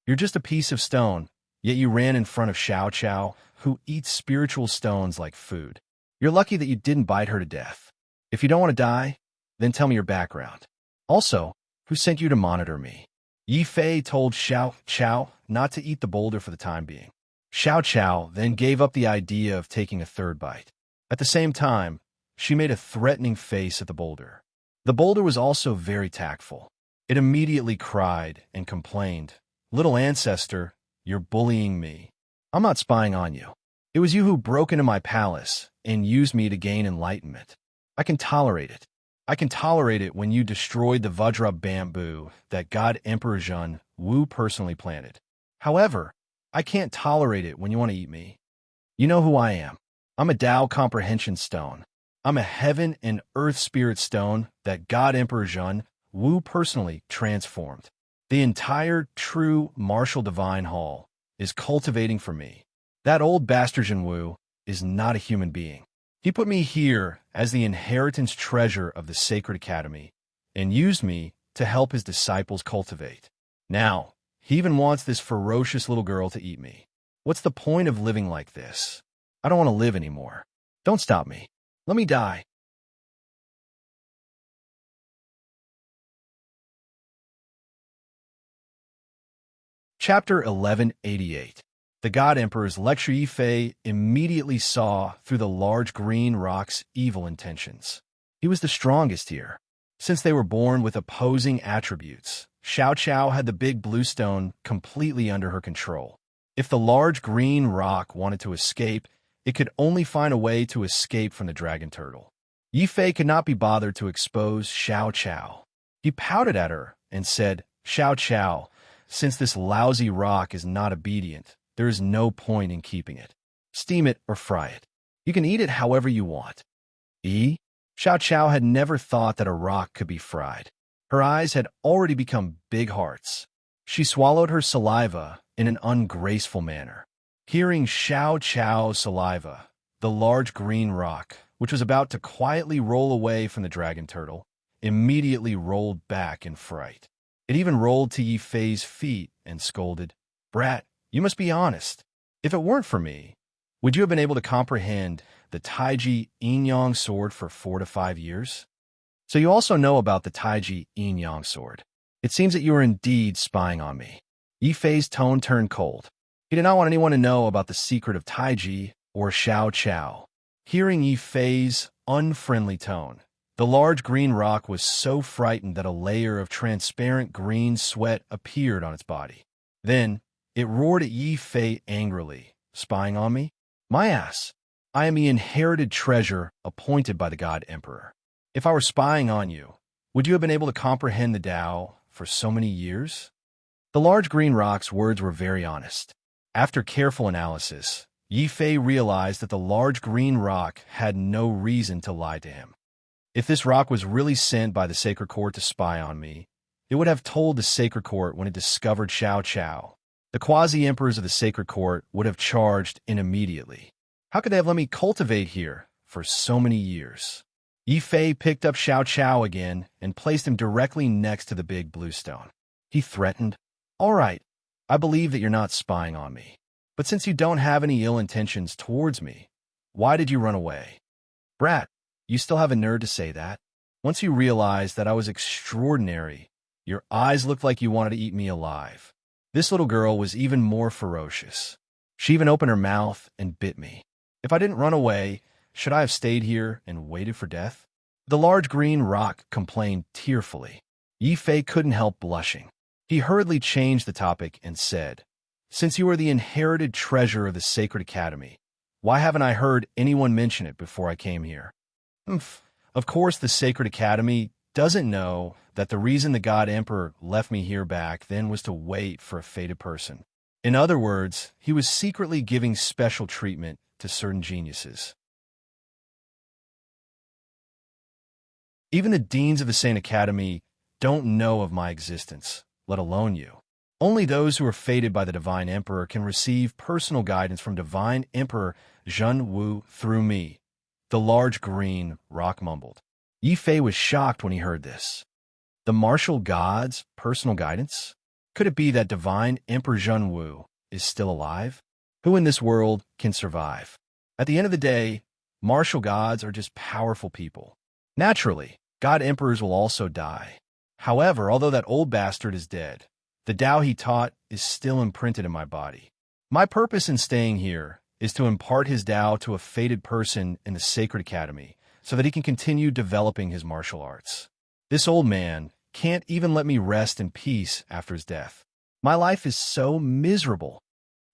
You're just a piece of stone, yet you ran in front of Xiao Chao, who eats spiritual stones like food. You're lucky that you didn't bite her to death. If you don't want to die, then tell me your background. Also, who sent you to monitor me? Yi Fei told Xiao Chao not to eat the boulder for the time being. Xiao Chao then gave up the idea of taking a third bite. At the same time, she made a threatening face at the boulder. The boulder was also very tactful. It immediately cried and complained, "Little ancestor, you're bullying me. I'm not spying on you. It was you who broke into my palace and used me to gain enlightenment. I can tolerate it. I can tolerate it when you destroyed the Vajra bamboo that God Emperor Zhen Wu personally planted. However, I can't tolerate it when you want to eat me. You know who I am. I'm a Tao comprehension stone. I'm a heaven and earth spirit stone that God Emperor Zhen Wu personally transformed. The entire true martial divine hall is cultivating for me. That old bastard Zhen Wu is not a human being. He put me here as the inheritance treasure of the Sacred Academy and used me to help his disciples cultivate. Now, he even wants this ferocious little girl to eat me. What's the point of living like this? I don't want to live anymore. Don't stop me. Let me die." Chapter 1188. The God Emperor's lecture. Yi Fei immediately saw through the large green rock's evil intentions. He was the strongest here. Since they were born with opposing attributes, Xiao Chao had the big blue stone completely under her control. If the large green rock wanted to escape, it could only find a way to escape from the dragon turtle. Yi Fei could not be bothered to expose Xiao Chao. He pouted at her and said, "Xiao Chao, since this lousy rock is not obedient, there is no point in keeping it. Steam it or fry it. You can eat it however you want." Xiao Chao had never thought that a rock could be fried. Her eyes had already become big hearts. She swallowed her saliva in an ungraceful manner. Hearing Xiao Chao's saliva, the large green rock, which was about to quietly roll away from the dragon turtle, immediately rolled back in fright. It even rolled to Yi Fei's feet and scolded, "Brat, you must be honest. If it weren't for me, would you have been able to comprehend the Taiji Yin-Yang sword for 4 to 5 years? So you also know about the Taiji Yin-Yang sword. It seems that you are indeed spying on me." Yi Fei's tone turned cold. He did not want anyone to know about the secret of Taiji or Xiao Chao. Hearing Yi Fei's unfriendly tone, the large green rock was so frightened that a layer of transparent green sweat appeared on its body. Then, it roared at Yi Fei angrily, "Spying on me? My ass! I am the inherited treasure appointed by the God Emperor. If I were spying on you, would you have been able to comprehend the Tao for so many years?" The large green rock's words were very honest. After careful analysis, Yi Fei realized that the large green rock had no reason to lie to him. If this rock was really sent by the Sacred Court to spy on me, it would have told the Sacred Court when it discovered Xiao Chao. The quasi-emperors of the Sacred Court would have charged in immediately. How could they have let me cultivate here for so many years? Yi Fei picked up Xiao Chao again and placed him directly next to the big blue stone. He threatened, "All right, I believe that you're not spying on me. But since you don't have any ill intentions towards me, why did you run away? Brat, you still have a nerve to say that? Once you realized that I was extraordinary, your eyes looked like you wanted to eat me alive." This little girl was even more ferocious. She even opened her mouth and bit me. If I didn't run away, should I have stayed here and waited for death? The large green rock complained tearfully. Yi Fei couldn't help blushing. He hurriedly changed the topic and said, "Since you are the inherited treasure of the Sacred Academy, why haven't I heard anyone mention it before I came here?" Of course, the Sacred Academy doesn't know that the reason the God Emperor left me here back then was to wait for a fated person. In other words, he was secretly giving special treatment to certain geniuses. Even the deans of the same academy don't know of my existence, let alone you. Only those who are fated by the Divine Emperor can receive personal guidance from Divine Emperor Zhen Wu through me, the large green rock mumbled. Yi Fei was shocked when he heard this. The martial god's personal guidance? Could it be that Divine Emperor Zhen Wu is still alive? Who in this world can survive? At the end of the day, martial gods are just powerful people. Naturally, god emperors will also die. However, although that old bastard is dead, the Tao he taught is still imprinted in my body. My purpose in staying here is to impart his Tao to a fated person in the Sacred Academy so that he can continue developing his martial arts. This old man can't even let me rest in peace after his death. My life is so miserable.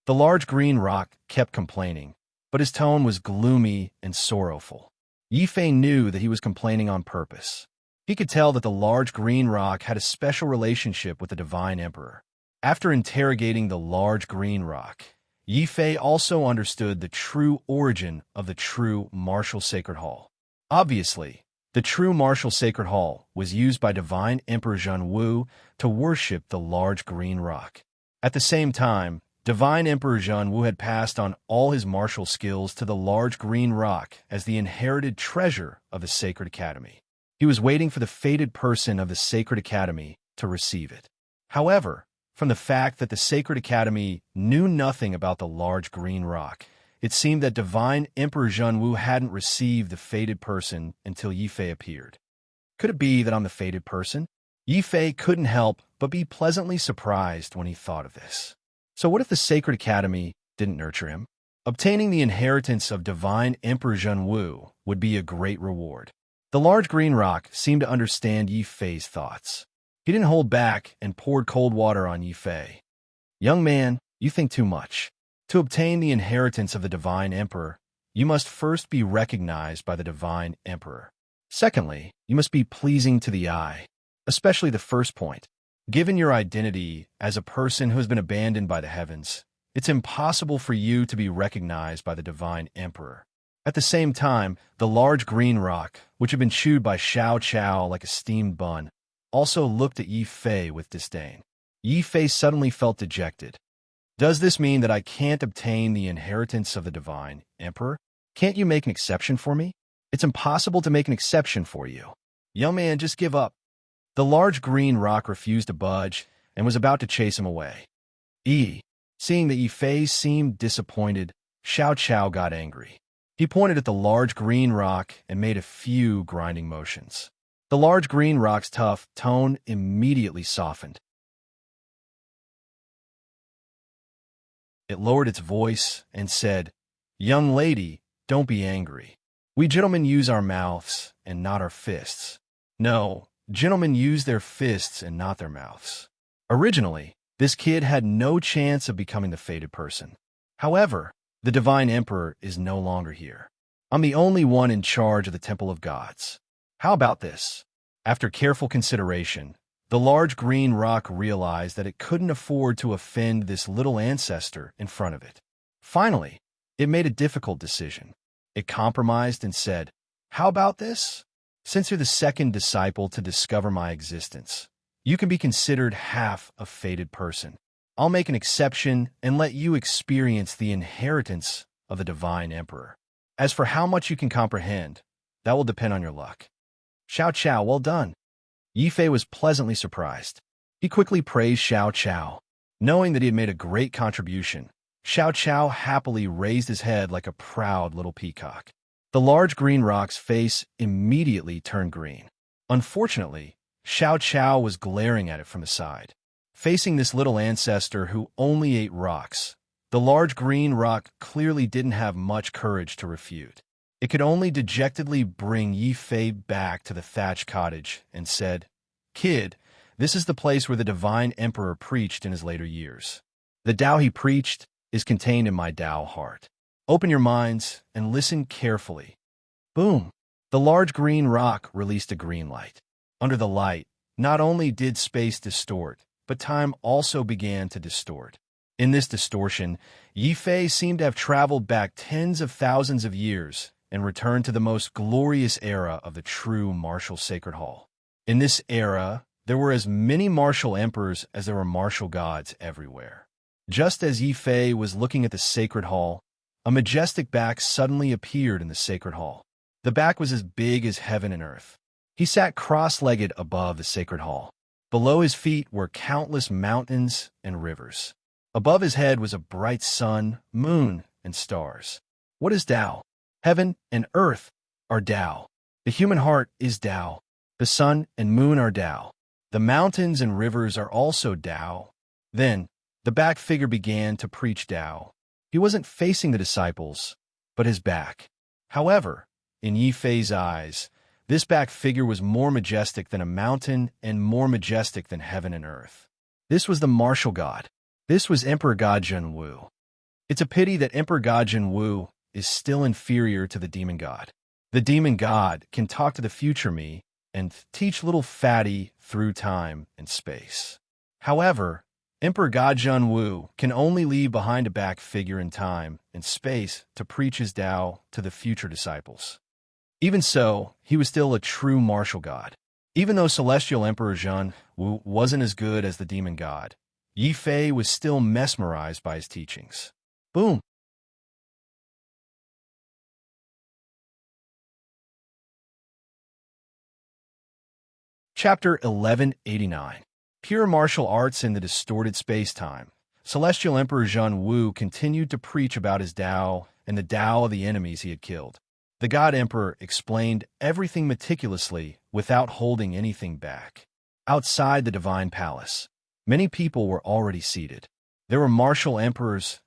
The large green rock kept complaining, but his tone was gloomy and sorrowful. Yi Fei knew that he was complaining on purpose. He could tell that the large green rock had a special relationship with the Divine Emperor. After interrogating the large green rock, Yi Fei also understood the true origin of the true martial sacred hall. Obviously, the true martial sacred hall was used by Divine Emperor Zhen Wu to worship the large green rock. At the same time, Divine Emperor Zhen Wu had passed on all his martial skills to the large green rock as the inherited treasure of the Sacred Academy. He was waiting for the fated person of the Sacred Academy to receive it. However, from the fact that the Sacred Academy knew nothing about the large green rock, it seemed that Divine Emperor Zhen Wu hadn't received the fated person until Yi Fei appeared. Could it be that I'm the fated person? Yi Fei couldn't help but be pleasantly surprised when he thought of this. So what if the Sacred Academy didn't nurture him? Obtaining the inheritance of Divine Emperor Zhen Wu would be a great reward. The large green rock seemed to understand Yi Fei's thoughts. He didn't hold back and poured cold water on Yi Fei. Young man, you think too much. To obtain the inheritance of the Divine Emperor, you must first be recognized by the Divine Emperor. Secondly, you must be pleasing to the eye, especially the first point. Given your identity as a person who has been abandoned by the heavens, it's impossible for you to be recognized by the Divine Emperor. At the same time, the large green rock, which had been chewed by Xiao Chao like a steamed bun, also looked at Yi Fei with disdain. Yi Fei suddenly felt dejected. Does this mean that I can't obtain the inheritance of the Divine Emperor? Can't you make an exception for me? It's impossible to make an exception for you. Young man, just give up. The large green rock refused to budge and was about to chase him away. Seeing that Yi Fei seemed disappointed, Xiao Chao got angry. He pointed at the large green rock and made a few grinding motions. The large green rock's tough tone immediately softened. It lowered its voice and said, "Young lady, don't be angry. We gentlemen use our mouths and not our fists. No, gentlemen use their fists and not their mouths." Originally, this kid had no chance of becoming the fated person. However, the Divine Emperor is no longer here. I'm the only one in charge of the Temple of Gods. How about this? After careful consideration, the large green rock realized that it couldn't afford to offend this little ancestor in front of it. Finally, it made a difficult decision. It compromised and said, "How about this? Since you're the second disciple to discover my existence, you can be considered half a fated person. I'll make an exception and let you experience the inheritance of the Divine Emperor. As for how much you can comprehend, that will depend on your luck." Xiao Chao, well done. Yi Fei was pleasantly surprised. He quickly praised Xiao Chao. Knowing that he had made a great contribution, Xiao Chao happily raised his head like a proud little peacock. The large green rock's face immediately turned green. Unfortunately, Xiao Chao was glaring at it from the side. Facing this little ancestor who only ate rocks, the large green rock clearly didn't have much courage to refute. It could only dejectedly bring Yi Fei back to the thatched cottage and said, "Kid, this is the place where the Divine Emperor preached in his later years. The Tao he preached is contained in my Tao heart. Open your minds and listen carefully." Boom! The large green rock released a green light. Under the light, not only did space distort, but time also began to distort. In this distortion, Yi Fei seemed to have traveled back tens of thousands of years and returned to the most glorious era of the true martial sacred hall. In this era, there were as many martial emperors as there were martial gods everywhere. Just as Yi Fei was looking at the sacred hall, a majestic back suddenly appeared in the sacred hall. The back was as big as heaven and earth. He sat cross-legged above the sacred hall. Below his feet were countless mountains and rivers. Above his head was a bright sun, moon, and stars. What is Tao? Heaven and earth are Tao. The human heart is Tao. The sun and moon are Tao. The mountains and rivers are also Tao. Then, the back figure began to preach Tao. He wasn't facing the disciples, but his back. However, in Yi Fei's eyes, this back figure was more majestic than a mountain and more majestic than heaven and earth. This was the martial god. This was Emperor God Zhenwu. It's a pity that Emperor God Zhenwu is still inferior to the demon god. The demon god can talk to the future me and teach little fatty through time and space. However, Emperor God Zhenwu can only leave behind a back figure in time and space to preach his Tao to the future disciples. Even so, he was still a true martial god. Even though Celestial Emperor Zhenwu wasn't as good as the demon god, Yi Fei was still mesmerized by his teachings. Boom! Chapter 1189. Pure Martial Arts in the Distorted Space-Time. Celestial Emperor Zhenwu continued to preach about his Tao and the Tao of the enemies he had killed. The God Emperor explained everything meticulously without holding anything back. Outside the Divine Palace, many people were already seated. There were martial emperors,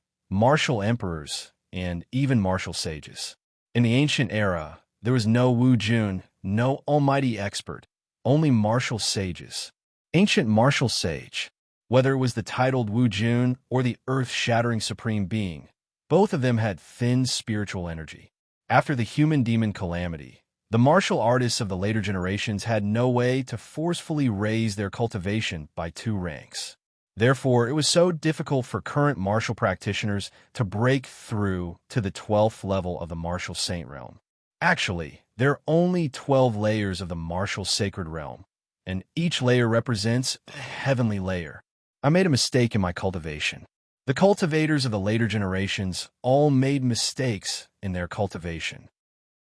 and even martial sages. In the ancient era, there was no Wu Jun, no almighty expert, only martial sages. Ancient martial sage, whether it was the titled Wu Jun or the earth-shattering supreme being, both of them had thin spiritual energy. After the human-demon calamity, the martial artists of the later generations had no way to forcefully raise their cultivation by 2 ranks. Therefore, it was so difficult for current martial practitioners to break through to the 12th level of the martial saint realm. Actually, there are only 12 layers of the martial sacred realm, and each layer represents a heavenly layer. I made a mistake in my cultivation. The cultivators of the later generations all made mistakes in their cultivation.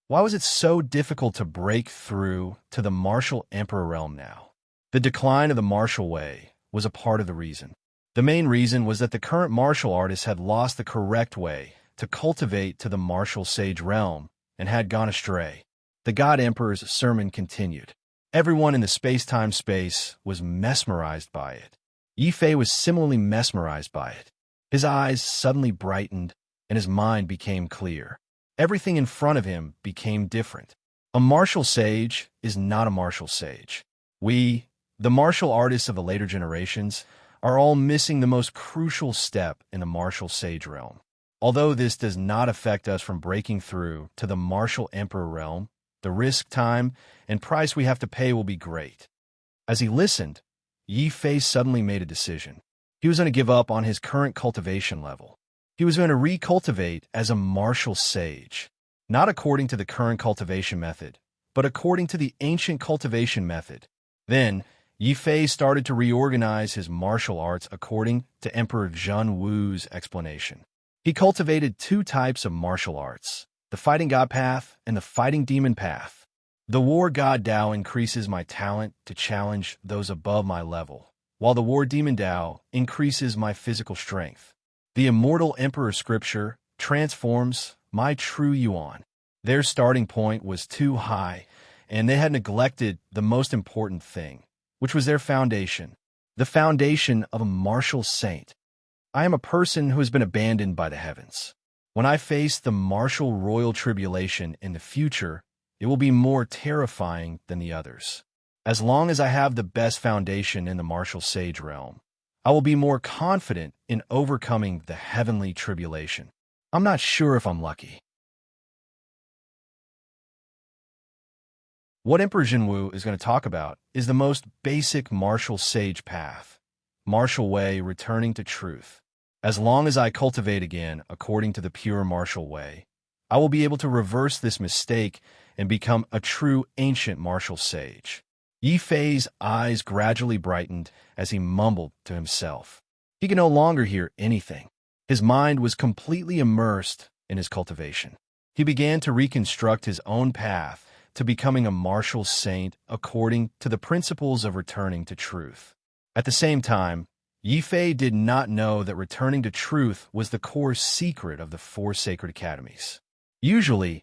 Why was it so difficult to break through to the martial emperor realm now? The decline of the martial way was a part of the reason. The main reason was that the current martial artists had lost the correct way to cultivate to the martial sage realm and had gone astray. The God Emperor's sermon continued. Everyone in the space-time space was mesmerized by it. Yi Fei was similarly mesmerized by it. His eyes suddenly brightened, and his mind became clear. Everything in front of him became different. A martial sage is not a martial sage. We, the martial artists of the later generations, are all missing the most crucial step in the martial sage realm. Although this does not affect us from breaking through to the martial emperor realm, the risk, time, and price we have to pay will be great. As he listened, Yi Fei suddenly made a decision. He was going to give up on his current cultivation level. He was going to recultivate as a martial sage, not according to the current cultivation method, but according to the ancient cultivation method. Then, Yi Fei started to reorganize his martial arts according to Emperor Zhenwu's explanation. He cultivated 2 types of martial arts, the fighting god path and the fighting demon path. The war god Tao increases my talent to challenge those above my level, while the war demon Tao increases my physical strength. The immortal emperor scripture transforms my true yuan. Their starting point was too high, and they had neglected the most important thing, which was their foundation, the foundation of a martial saint. I am a person who has been abandoned by the heavens. When I face the martial royal tribulation in the future, it will be more terrifying than the others. As long as I have the best foundation in the martial sage realm, I will be more confident in overcoming the heavenly tribulation. I'm not sure if I'm lucky. What Emperor Zhenwu is going to talk about is the most basic martial sage path, martial way returning to truth. As long as I cultivate again according to the pure martial way, I will be able to reverse this mistake and become a true ancient martial sage. Yi Fei's eyes gradually brightened as he mumbled to himself. He could no longer hear anything. His mind was completely immersed in his cultivation. He began to reconstruct his own path to becoming a martial saint according to the principles of returning to truth. At the same time, Yi Fei did not know that returning to truth was the core secret of the four sacred academies. Usually,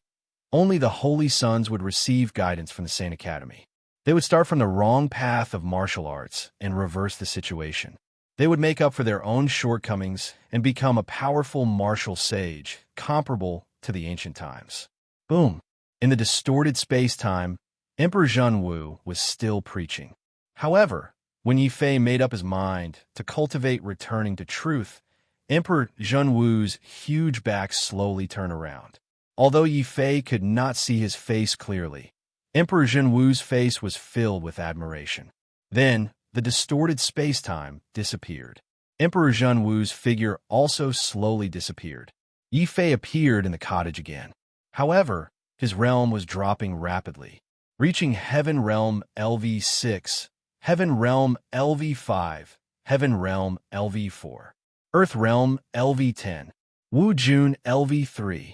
only the holy sons would receive guidance from the Saint Academy. They would start from the wrong path of martial arts and reverse the situation. They would make up for their own shortcomings and become a powerful martial sage, comparable to the ancient times. Boom! In the distorted space-time, Emperor Zhenwu was still preaching. However, when Yi Fei made up his mind to cultivate returning to truth, Emperor Zhenwu's huge back slowly turned around. Although Yi Fei could not see his face clearly, Emperor Zhenwu's face was filled with admiration. Then, the distorted space-time disappeared. Emperor Zhenwu's figure also slowly disappeared. Yi Fei appeared in the cottage again. However, his realm was dropping rapidly, reaching Heaven Realm LV6, Heaven Realm LV5, Heaven Realm LV4, Earth Realm LV10, Wu Jun LV3.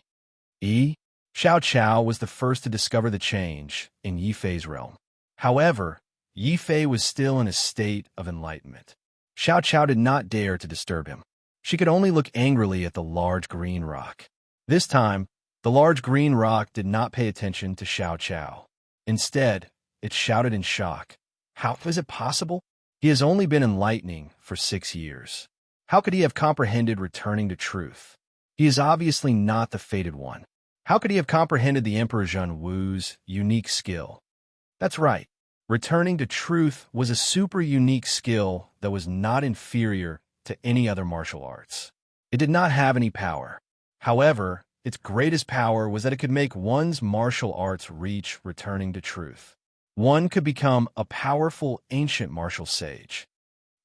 Xiao Chao was the first to discover the change in Yi Fei's realm. However, Yi Fei was still in a state of enlightenment. Xiao Chao did not dare to disturb him. She could only look angrily at the large green rock. This time, the large green rock did not pay attention to Xiao Chao. Instead, it shouted in shock. How is it possible? He has only been enlightening for 6 years. How could he have comprehended returning to truth? He is obviously not the fated one. How could he have comprehended the Emperor Zhenwu's unique skill? That's right. Returning to truth was a super unique skill that was not inferior to any other martial arts. It did not have any power. However, its greatest power was that it could make one's martial arts reach returning to truth. One could become a powerful ancient martial sage.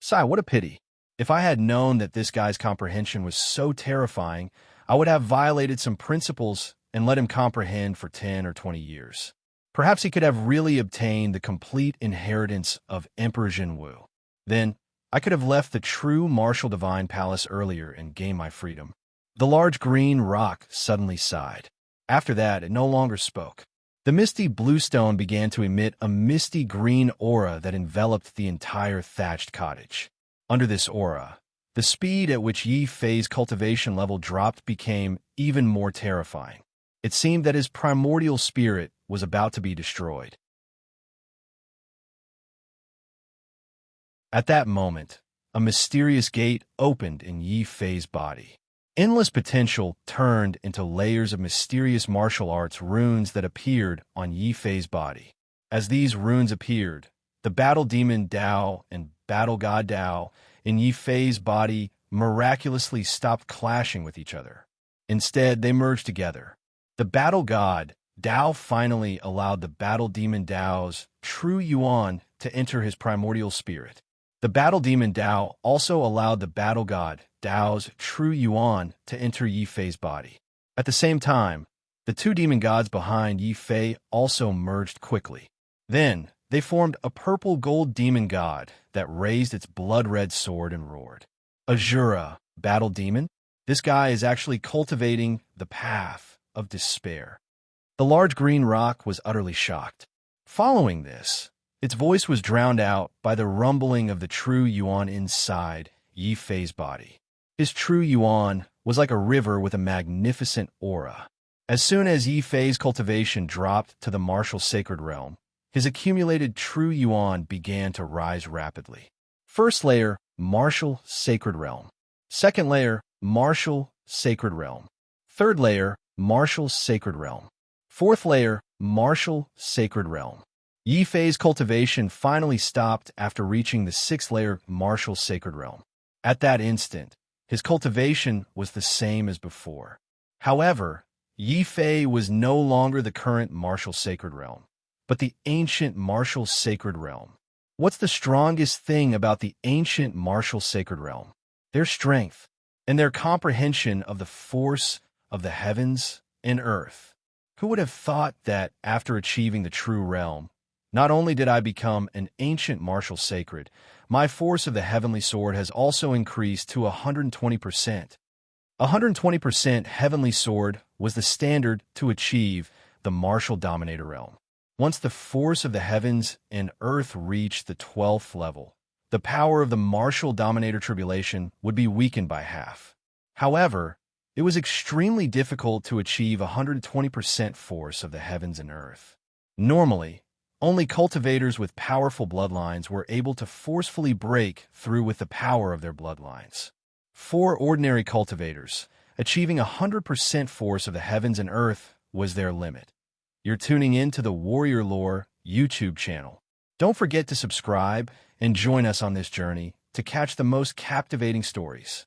Sigh, what a pity. If I had known that this guy's comprehension was so terrifying, I would have violated some principles and let him comprehend for 10 or 20 years. Perhaps he could have really obtained the complete inheritance of Emperor Zhenwu. Then, I could have left the true martial divine palace earlier and gained my freedom. The large green rock suddenly sighed. After that, it no longer spoke. The misty bluestone began to emit a misty green aura that enveloped the entire thatched cottage. Under this aura, the speed at which Yi Fei's cultivation level dropped became even more terrifying. It seemed that his primordial spirit was about to be destroyed. At that moment, a mysterious gate opened in Yi Fei's body. Endless potential turned into layers of mysterious martial arts runes that appeared on Yi Fei's body. As these runes appeared, the battle demon Dao and battle god Dao in Yi Fei's body miraculously stopped clashing with each other. Instead, they merged together. The battle god Dao finally allowed the battle demon Dao's true yuan to enter his primordial spirit. The battle demon Dao also allowed the battle god Dao's true yuan to enter Yi Fei's body. At the same time, the two demon gods behind Yi Fei also merged quickly. Then, they formed a purple-gold demon god that raised its blood-red sword and roared. Azura, battle demon? This guy is actually cultivating the path of despair. The large green rock was utterly shocked. Following this, its voice was drowned out by the rumbling of the true yuan inside Yi Fei's body. His true yuan was like a river with a magnificent aura. As soon as Yi Fei's cultivation dropped to the martial sacred realm, his accumulated true yuan began to rise rapidly. First layer, martial sacred realm. Second layer, martial sacred realm. Third layer, martial sacred realm. Fourth layer, martial sacred realm. Yi Fei's cultivation finally stopped after reaching the sixth layer, martial sacred realm. At that instant, his cultivation was the same as before. However, Yi Fei was no longer the current martial sacred realm, but the ancient martial sacred realm. What's the strongest thing about the ancient martial sacred realm? Their strength and their comprehension of the force of the heavens in earth. Who would have thought that after achieving the true realm, not only did I become an ancient martial sacred, my force of the heavenly sword has also increased to 120%. 120% heavenly sword was the standard to achieve the martial dominator realm. Once the force of the heavens and earth reached the 12th level, the power of the martial dominator tribulation would be weakened by half. However, it was extremely difficult to achieve 120% force of the heavens and earth. Normally, only cultivators with powerful bloodlines were able to forcefully break through with the power of their bloodlines. For ordinary cultivators, achieving 100% force of the heavens and earth was their limit. You're tuning in to the Warrior Lore YouTube channel. Don't forget to subscribe and join us on this journey to catch the most captivating stories.